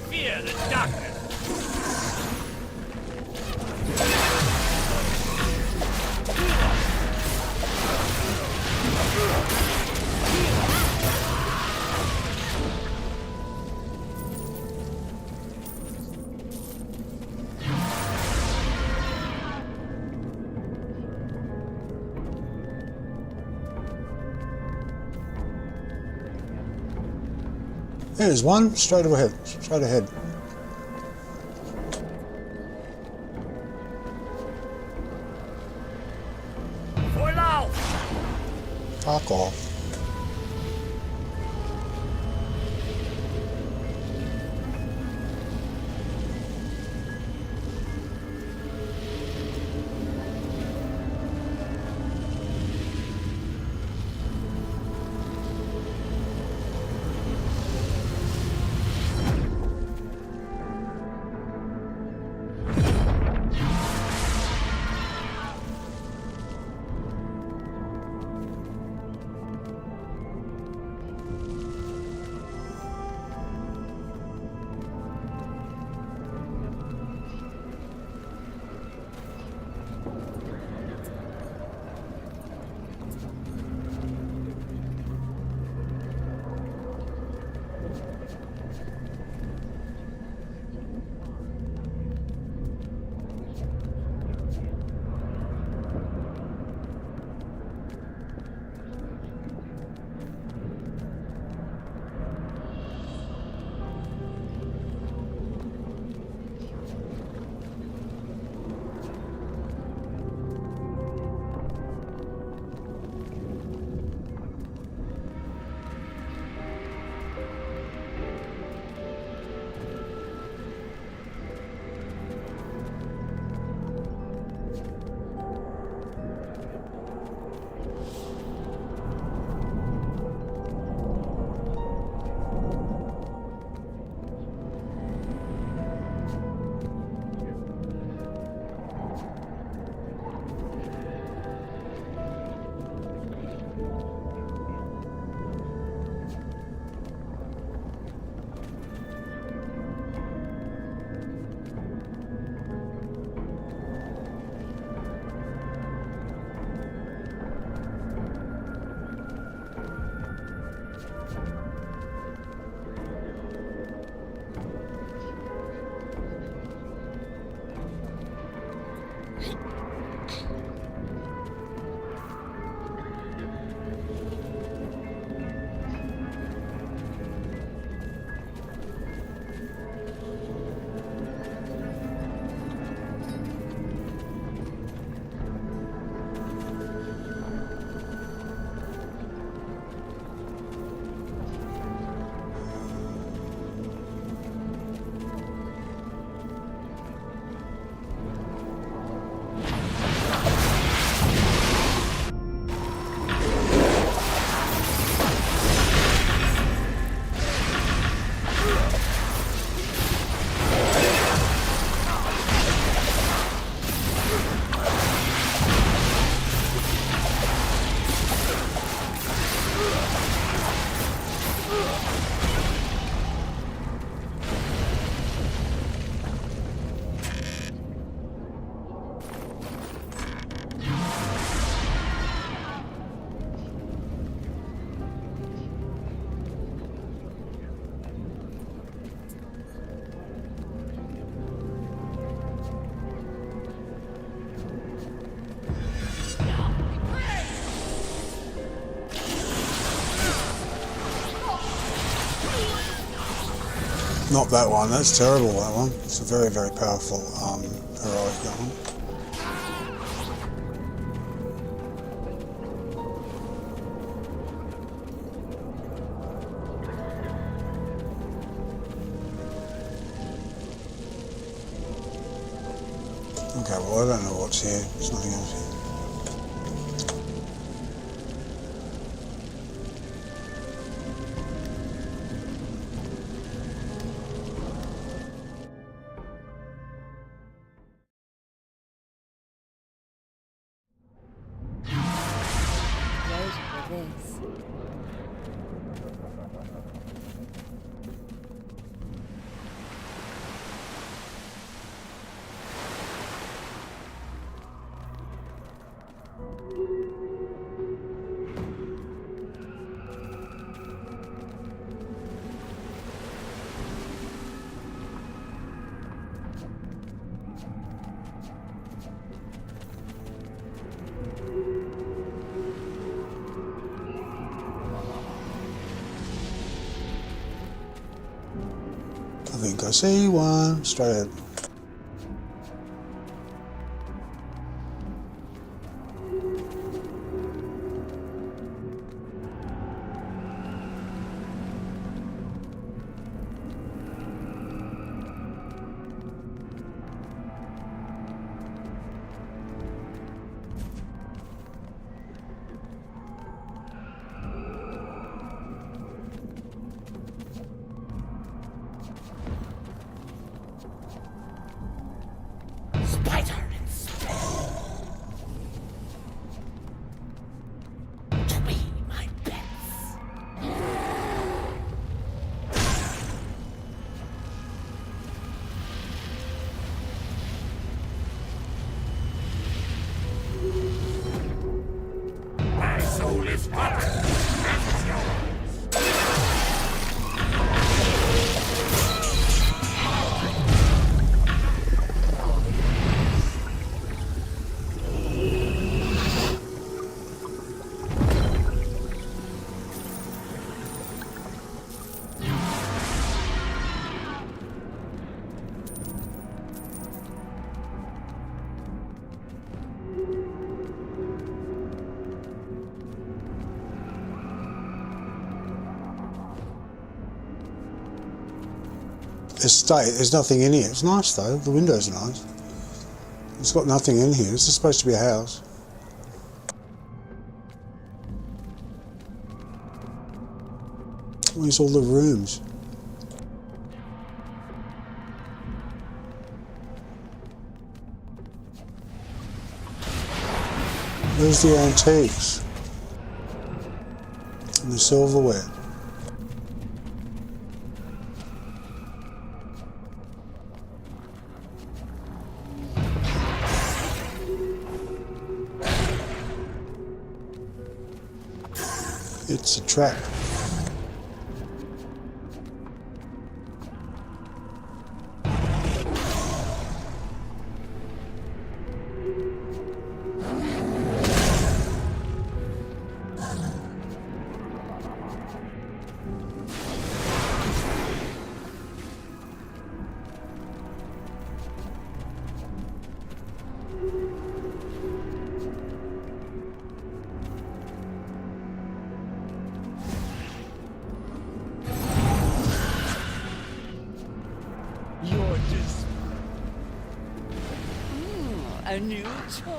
Fear the darkness. There's one straight ahead. Straight ahead. Fuck off. Not that one, that's terrible, that one. It's a very, very powerful heroic, that one. Okay, well I don't know what's here, there's nothing else here. I think I see one straight ahead. Estate, there's nothing in here. It's nice though, the windows are nice. It's got nothing in here, this is supposed to be a house. Where's all the rooms? Where's the antiques? And the silverware? It's a trap. A new toy.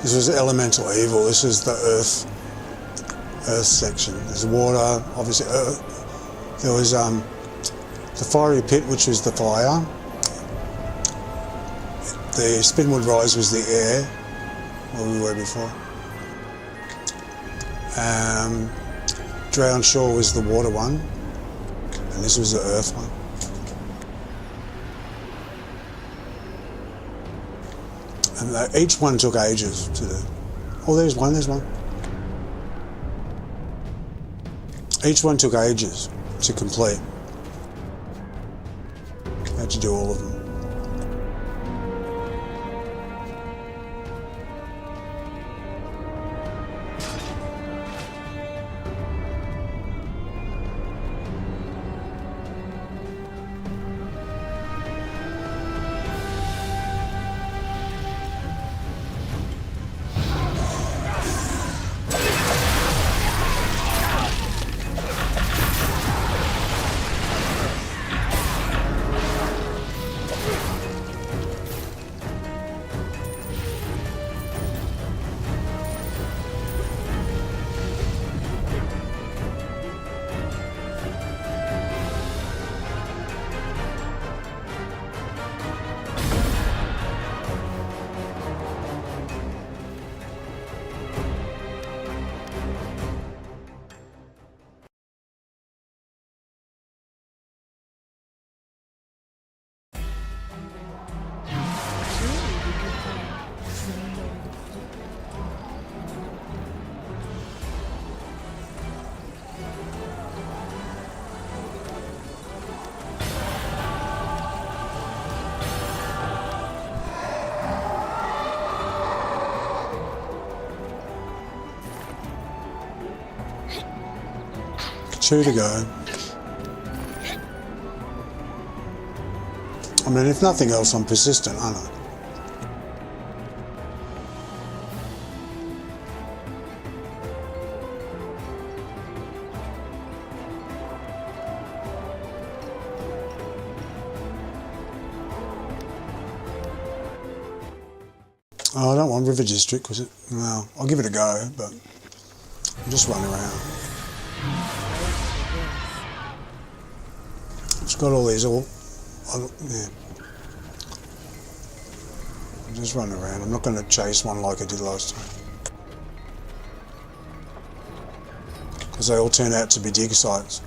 This was elemental evil. This is the earth section. There's water, obviously earth. There was the fiery pit, which was the fire. The Spinwood Rise was the air, where we were before. Drowned Shore was the water one, and this was the earth one. And each one took ages to do. Oh, there's one. Each one took ages to complete. I had to do all of them. Two to go. I mean, if nothing else, I'm persistent, aren't I? Oh, I don't want River District because it. Well, I'll give it a go, but I'm just running around. It's got all these yeah. I'm just running around. I'm not going to chase one like I did last time. Because they all turn out to be dig sites.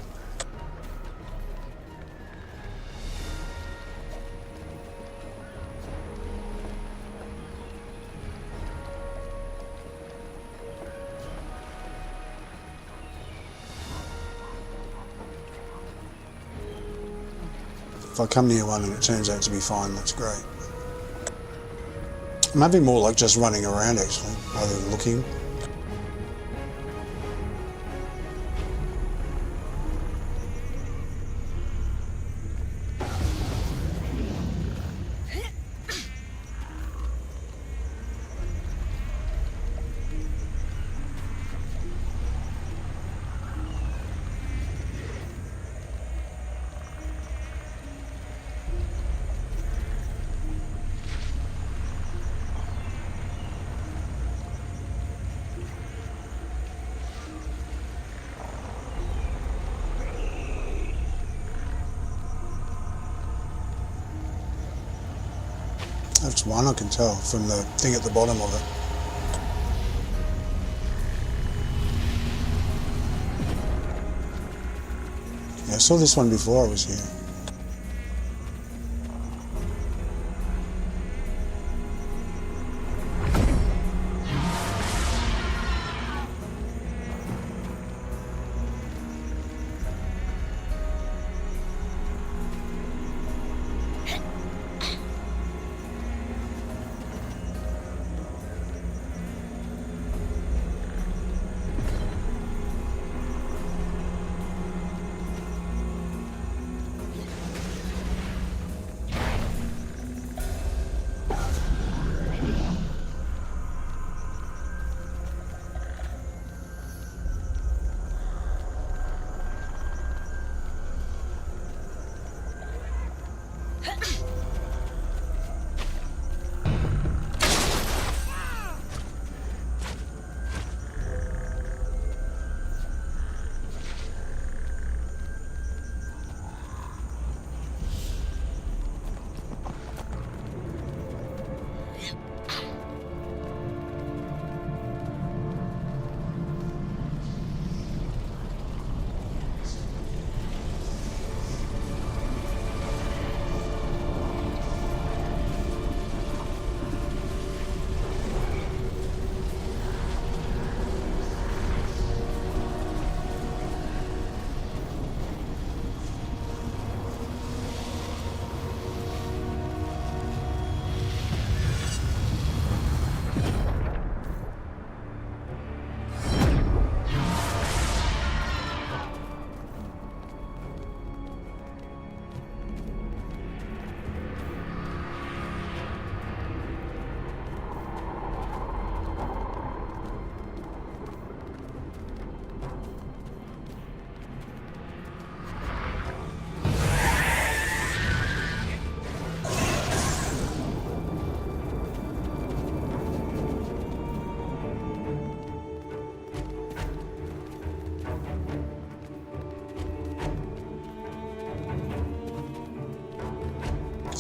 If I come near one and it turns out to be fine, that's great. I'm having more like just running around actually, rather than looking. That's one I can tell from the thing at the bottom of it. Yeah, I saw this one before I was here.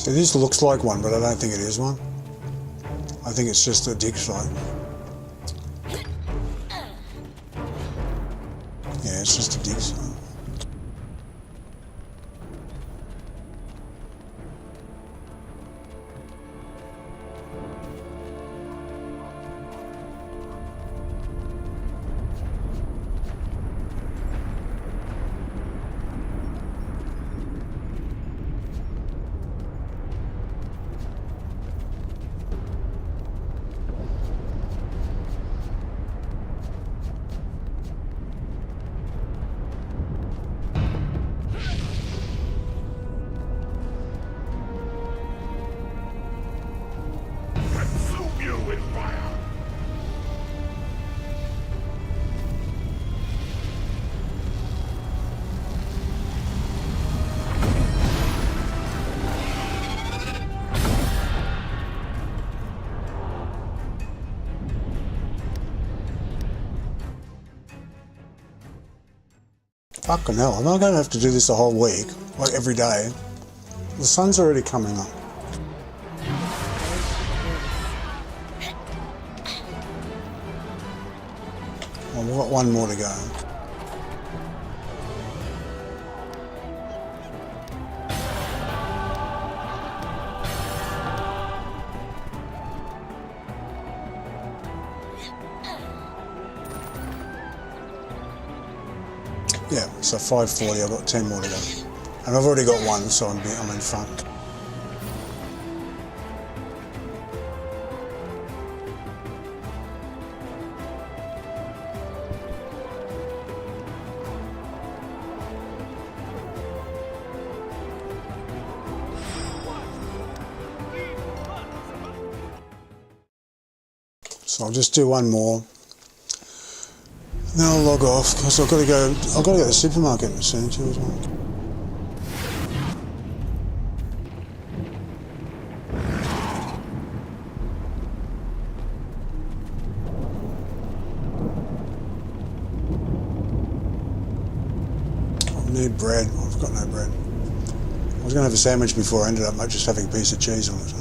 So this looks like one, but I don't think it is one. I think it's just a dig site. Yeah, it's just a dig site. Fucking hell, am I going to have to do this a whole week? Like every day? The sun's already coming up. Well, we've got one more to go. Yeah, so 540, I've got 10 more to go. And I've already got one, so I'm in front. So I'll just do one more. Then I'll log off because I've got to go to the supermarket soon too as well. I need bread. I've got no bread. I was going to have a sandwich before I ended up just having a piece of cheese on it.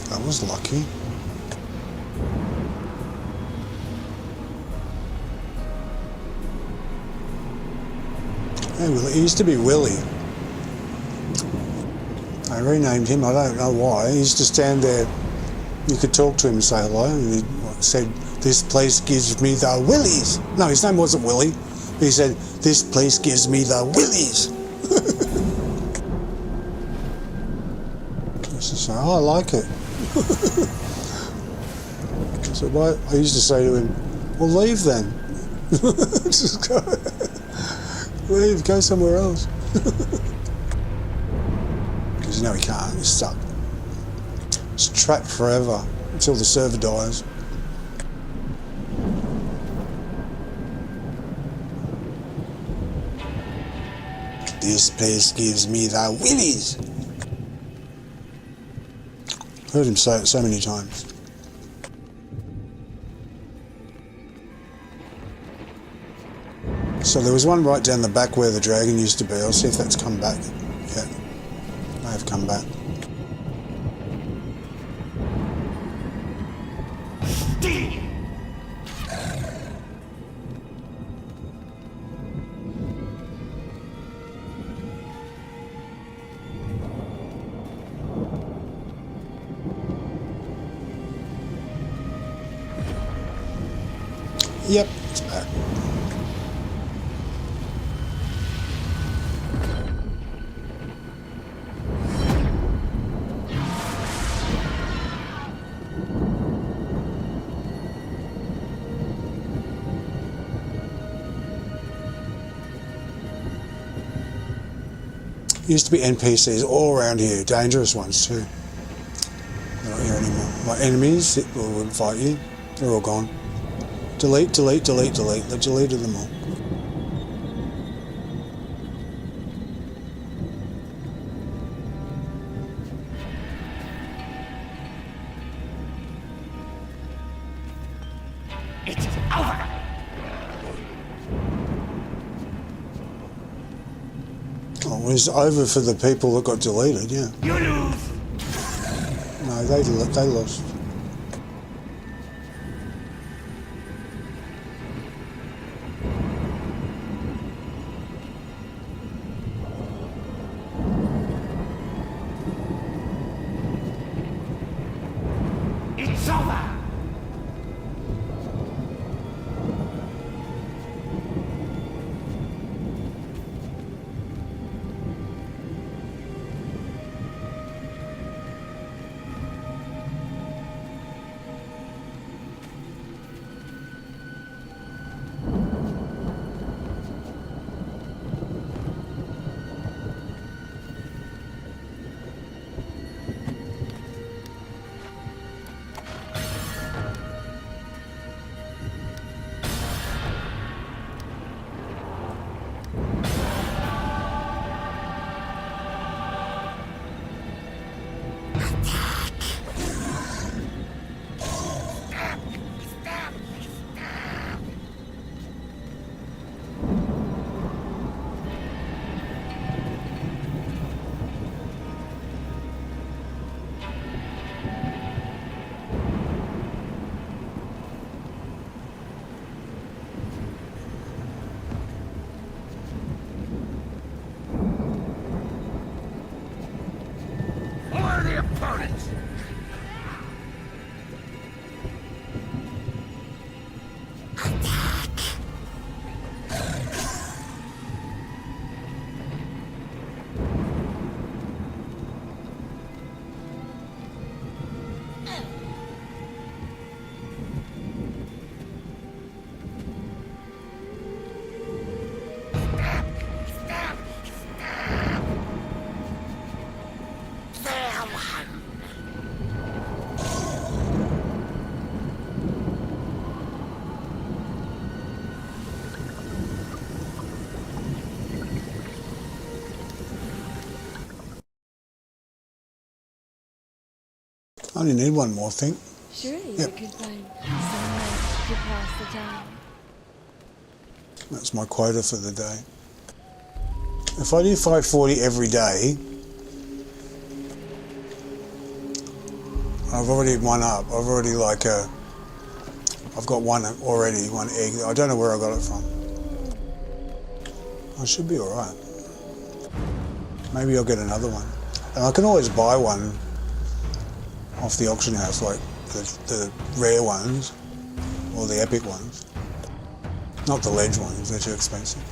That was lucky. Hey, well, he used to be Willie. I renamed him, I don't know why. He used to stand there, you could talk to him and say hello, and he said, "This place gives me the willies." No, his name wasn't Willie. He said, "This place gives me the willies." I used to say, "Oh, I like it." So I used to say to him, "Well, leave then." Just go. Leave, go somewhere else. Because no, he can't, he's stuck. It's trapped forever until the server dies. This place gives me the willies. Heard him say it so many times. So there was one right down the back where the dragon used to be. I'll see if that's come back. Yeah, may have come back. Yep, it's back. Used to be NPCs all around here, dangerous ones too. They're not here anymore. My enemies that would fight you, they're all gone. Delete, delete, delete, delete. They've deleted them all. It's over! Oh, it was over for the people that got deleted, yeah. You lose! No, they lost. It's over! I only need one more thing. Surely Yep. you could find some way to pass the time. That's my quota for the day. If I do 540 every day, I've already one up. I've already I've got one already, one egg. I don't know where I got it from. I should be alright. Maybe I'll get another one. And I can always buy one off the auction house, like the rare ones or the epic ones. Not the ledge ones, they're too expensive.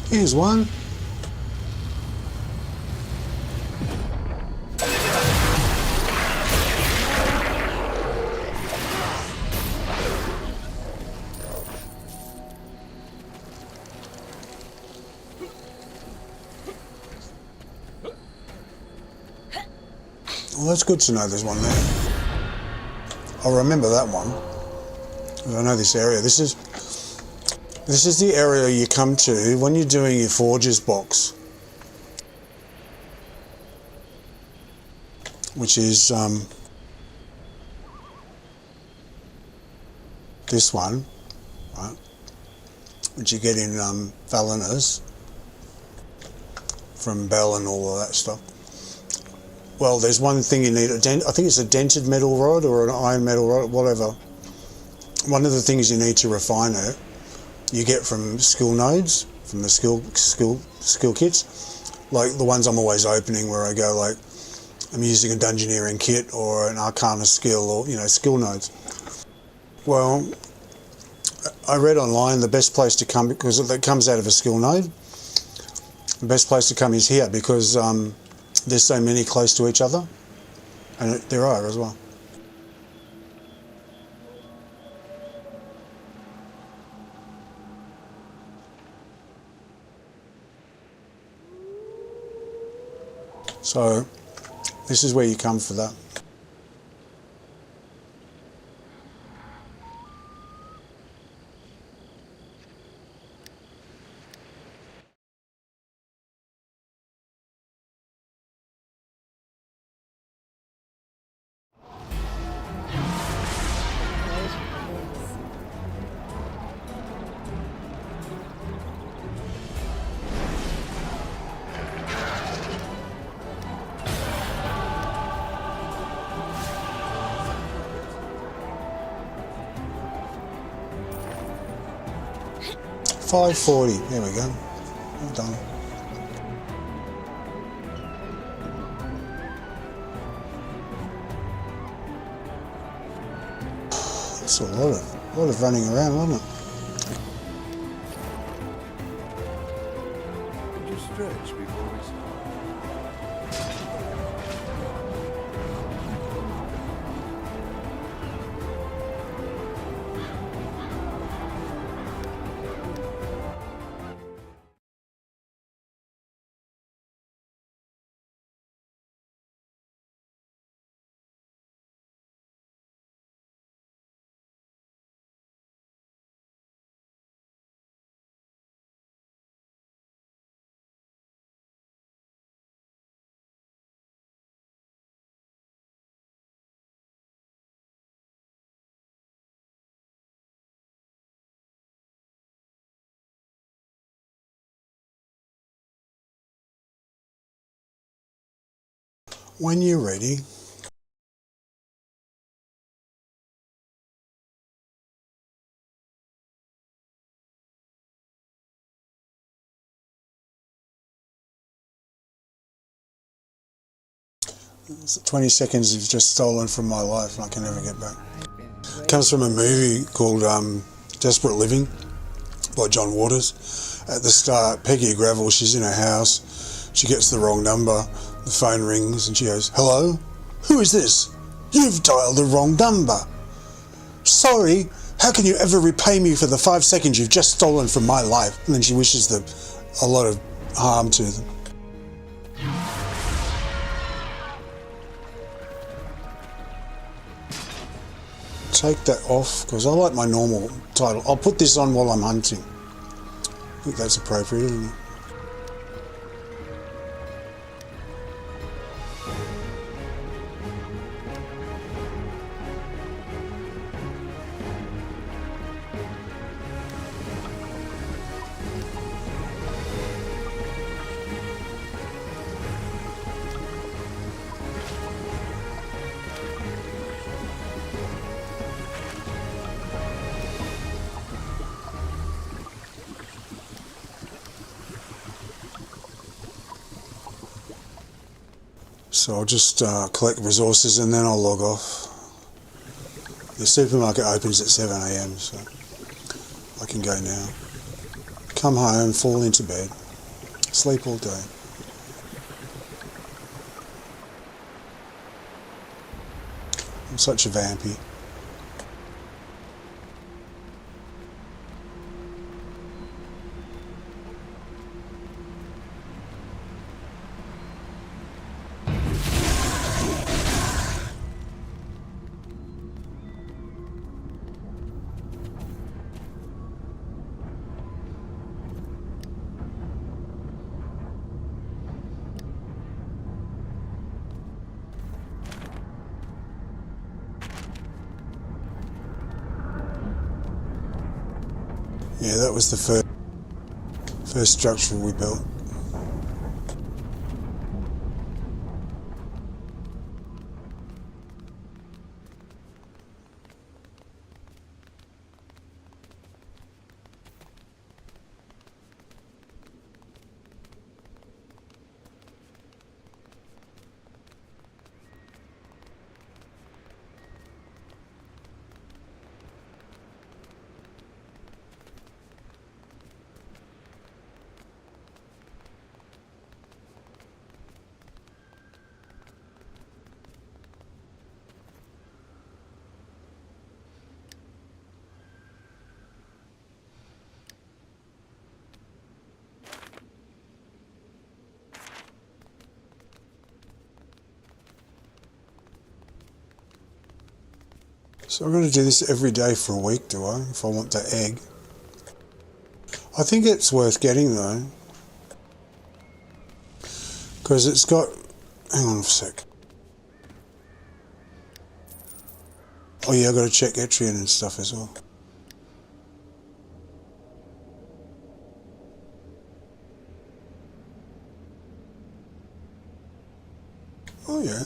Here's one. Well, that's good to know there's one there. I'll remember that one. I know this area. This is the area you come to when you're doing your Forges box, which is this one, right? Which you get in Valinors from Bell and all of that stuff. Well, there's one thing you need. I think it's a dented metal rod or an iron metal rod, whatever. One of the things you need to refine it, you get from skill nodes, from the skill kits, like the ones I'm always opening, where I go like, I'm using a dungeoneering kit or an arcana skill, or skill nodes. Well, I read online the best place to come, because it comes out of a skill node. The best place to come is here, because there's so many close to each other, and there are as well. So this is where you come for that. $5.40. There we go. Well done. That's a lot of running around, wasn't it? Could you stretch before we start? When you're ready. It's 20 seconds is just stolen from my life and I can never get back. It comes from a movie called Desperate Living by John Waters. At the start, Peggy Gravel, she's in her house, she gets the wrong number, the phone rings and she goes, "Hello? Who is this? You've dialed the wrong number. Sorry, how can you ever repay me for the 5 seconds you've just stolen from my life?" And then she wishes them a lot of harm to them. Take that off, because I like my normal title. I'll put this on while I'm hunting. I think that's appropriate, isn't it? So I'll just collect resources and then I'll log off. The supermarket opens at 7 AM, so can go now. Come home, fall into bed, sleep all day. I'm such a vampy. Yeah, that was the first structure we built. So I'm going to do this every day for a week, do I? If I want the egg. I think it's worth getting though. Because it's got... Hang on a sec. Oh yeah, I've got to check Etrian and stuff as well. Oh yeah.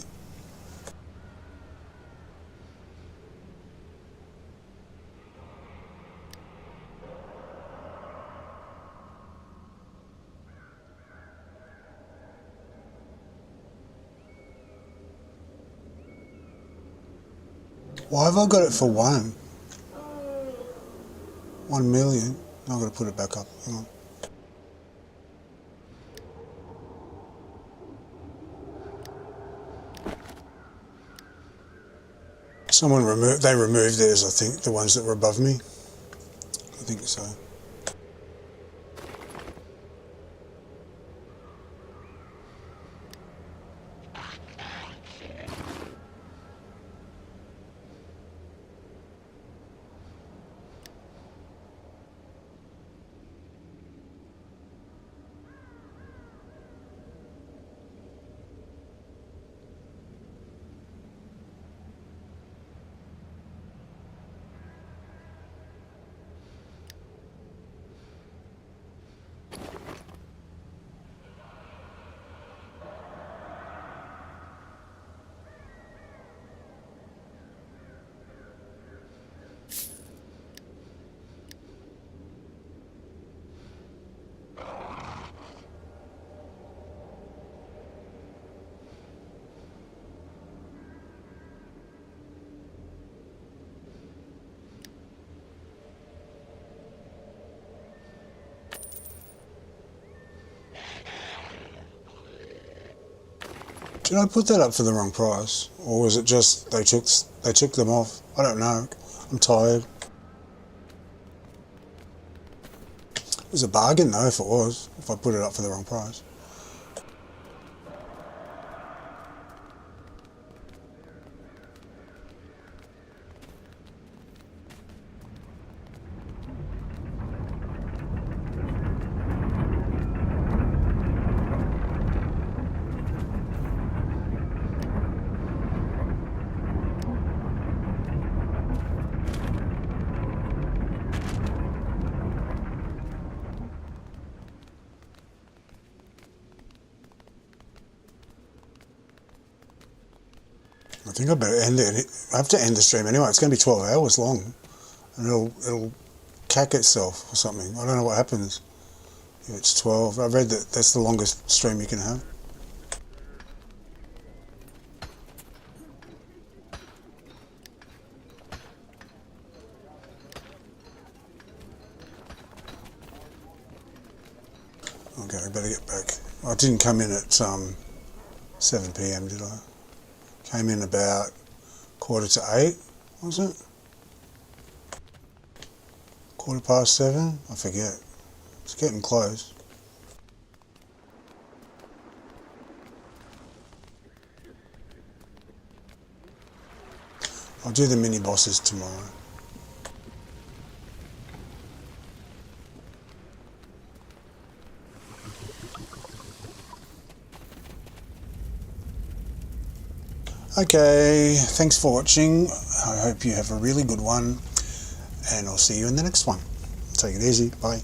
Why have I got it for 1 million? I'm going to put it back up. Hang on. Someone removed theirs, I think, the ones that were above me. I think so. Did I put that up for the wrong price? Or was it just they took them off? I don't know. I'm tired. It was a bargain though if it was, if I put it up for the wrong price. I think I better end it. I have to end the stream anyway. It's going to be 12 hours long, and it'll cack itself or something. I don't know what happens if it's 12. I read that that's the longest stream you can have. Okay, I better get back. I didn't come in at 7 PM, did I? Came in about 7:45, was it? 7:15? I forget. It's getting close. I'll do the mini bosses tomorrow. Okay, thanks for watching. I hope you have a really good one, and I'll see you in the next one. Take it easy. Bye.